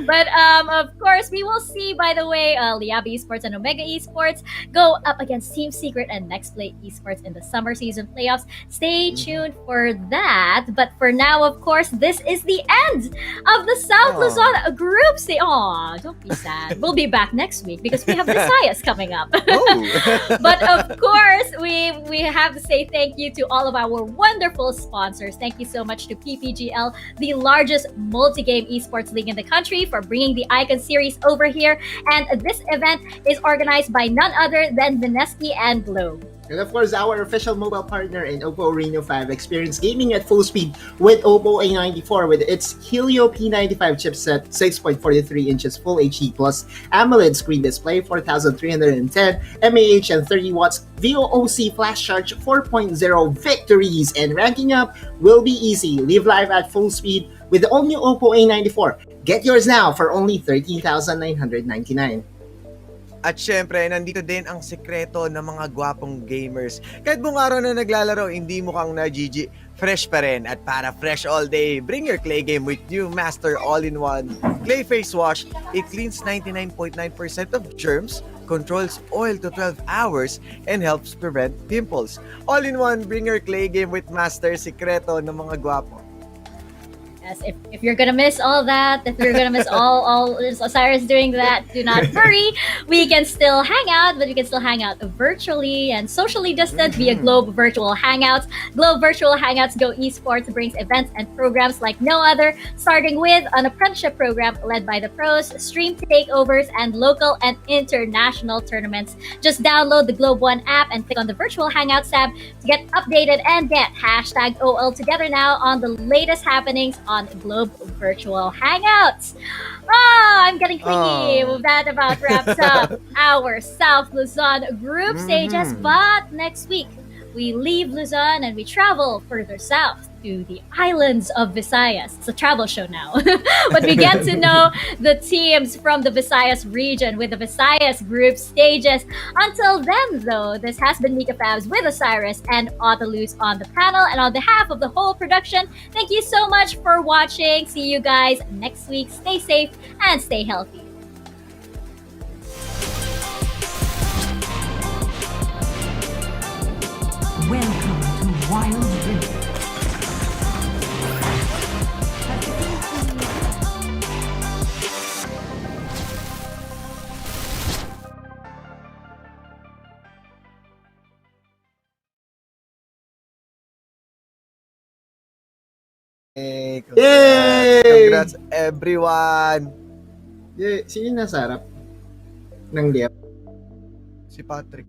But of course, we will see, by the way, Liyab Esports and Omega Esports go up against Team Secret and Next Play Esports in the summer season playoffs. Stay tuned for that. But for now, of course, this is the end of the South Luzon group stage. Aw, don't be sad. We'll be back next week because we have Visayas coming up. But of course, we have to say thank you to all of our wonderful sponsors. Thank you so much to PPGL, the largest multi-game esports league in the country, for bringing the Icon Series over here. And this event is organized by none other than Vineski and Globe. And of course, our official mobile partner in Oppo Reno 5 experience gaming at full speed with Oppo A94 with its Helio P95 chipset, 6.43 inches Full HD Plus AMOLED screen display, 4310 mAh and 30 watts VOOC flash charge 4.0 victories. And ranking up will be easy. Live live at full speed with the all-new Oppo A94. Get yours now for only 13,999. At syempre, nandito din ang sekreto ng mga gwapong gamers. Kahit buong araw na naglalaro, hindi mukhang na-GG, fresh pa rin. At para fresh all day, bring your clay game with new Master All-in-One Clay Face Wash. It cleans 99.9% of germs, controls oil to 12 hours, and helps prevent pimples. All-in-one, bring your clay game with Master, sekreto ng mga gwapo. Yes, if you're gonna miss all that, if you're gonna miss all Osiris doing that, do not worry. We can still hang out, but we can still hang out virtually and socially distant via Globe Virtual Hangouts. Globe Virtual Hangouts Go Esports brings events and programs like no other, starting with an apprenticeship program led by the pros, stream takeovers, and local and international tournaments. Just download the Globe One app and click on the Virtual Hangouts tab to get updated and get hashtag OL together now on the latest happenings on Globe Virtual Hangouts. I'm getting clingy. That about wraps up our South Luzon group stages. But next week, we leave Luzon and we travel further south to the islands of Visayas. It's a travel show now. But we get to know the teams from the Visayas region with the Visayas group stages. Until then, though, this has been Mika Fabs with Osiris and Otoluz on the panel. And on behalf of the whole production, thank you so much for watching. See you guys next week. Stay safe and stay healthy. Welcome to Wild Rift. Hey, congrats! Congrats everyone! Sino yung nasa harap ng Liyab? Si Patrick.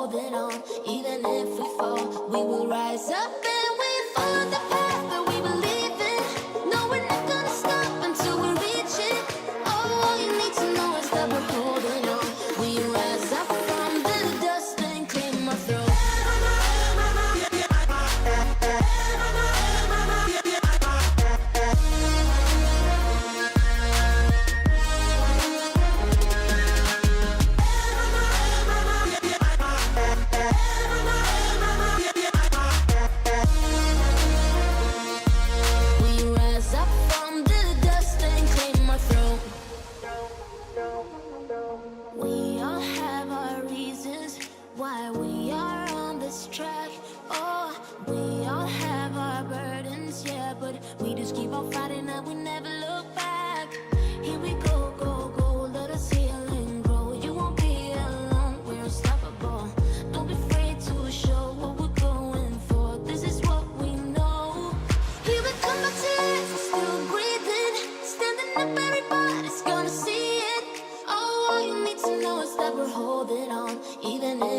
holding on. Even if we fall, we will rise up and we follow the path that we believe in. No, we're not gonna stop until we reach it. All you need to know is that we're holding on. We rise up from the dust and clear my throat. We rise up from the dust and clear my throat. We all have our reasons why we are on this track. Oh, we all have our burdens, yeah, but we just keep on fighting and we never look back. Here we go, go, go, let us heal and grow. You won't be alone, we're unstoppable. Don't be afraid to show what we're going for. This is what we know. Here we come back to life, we're still breathing. Standing up, everybody's gonna see it. Oh, all you need to know is that we're holding on. Even if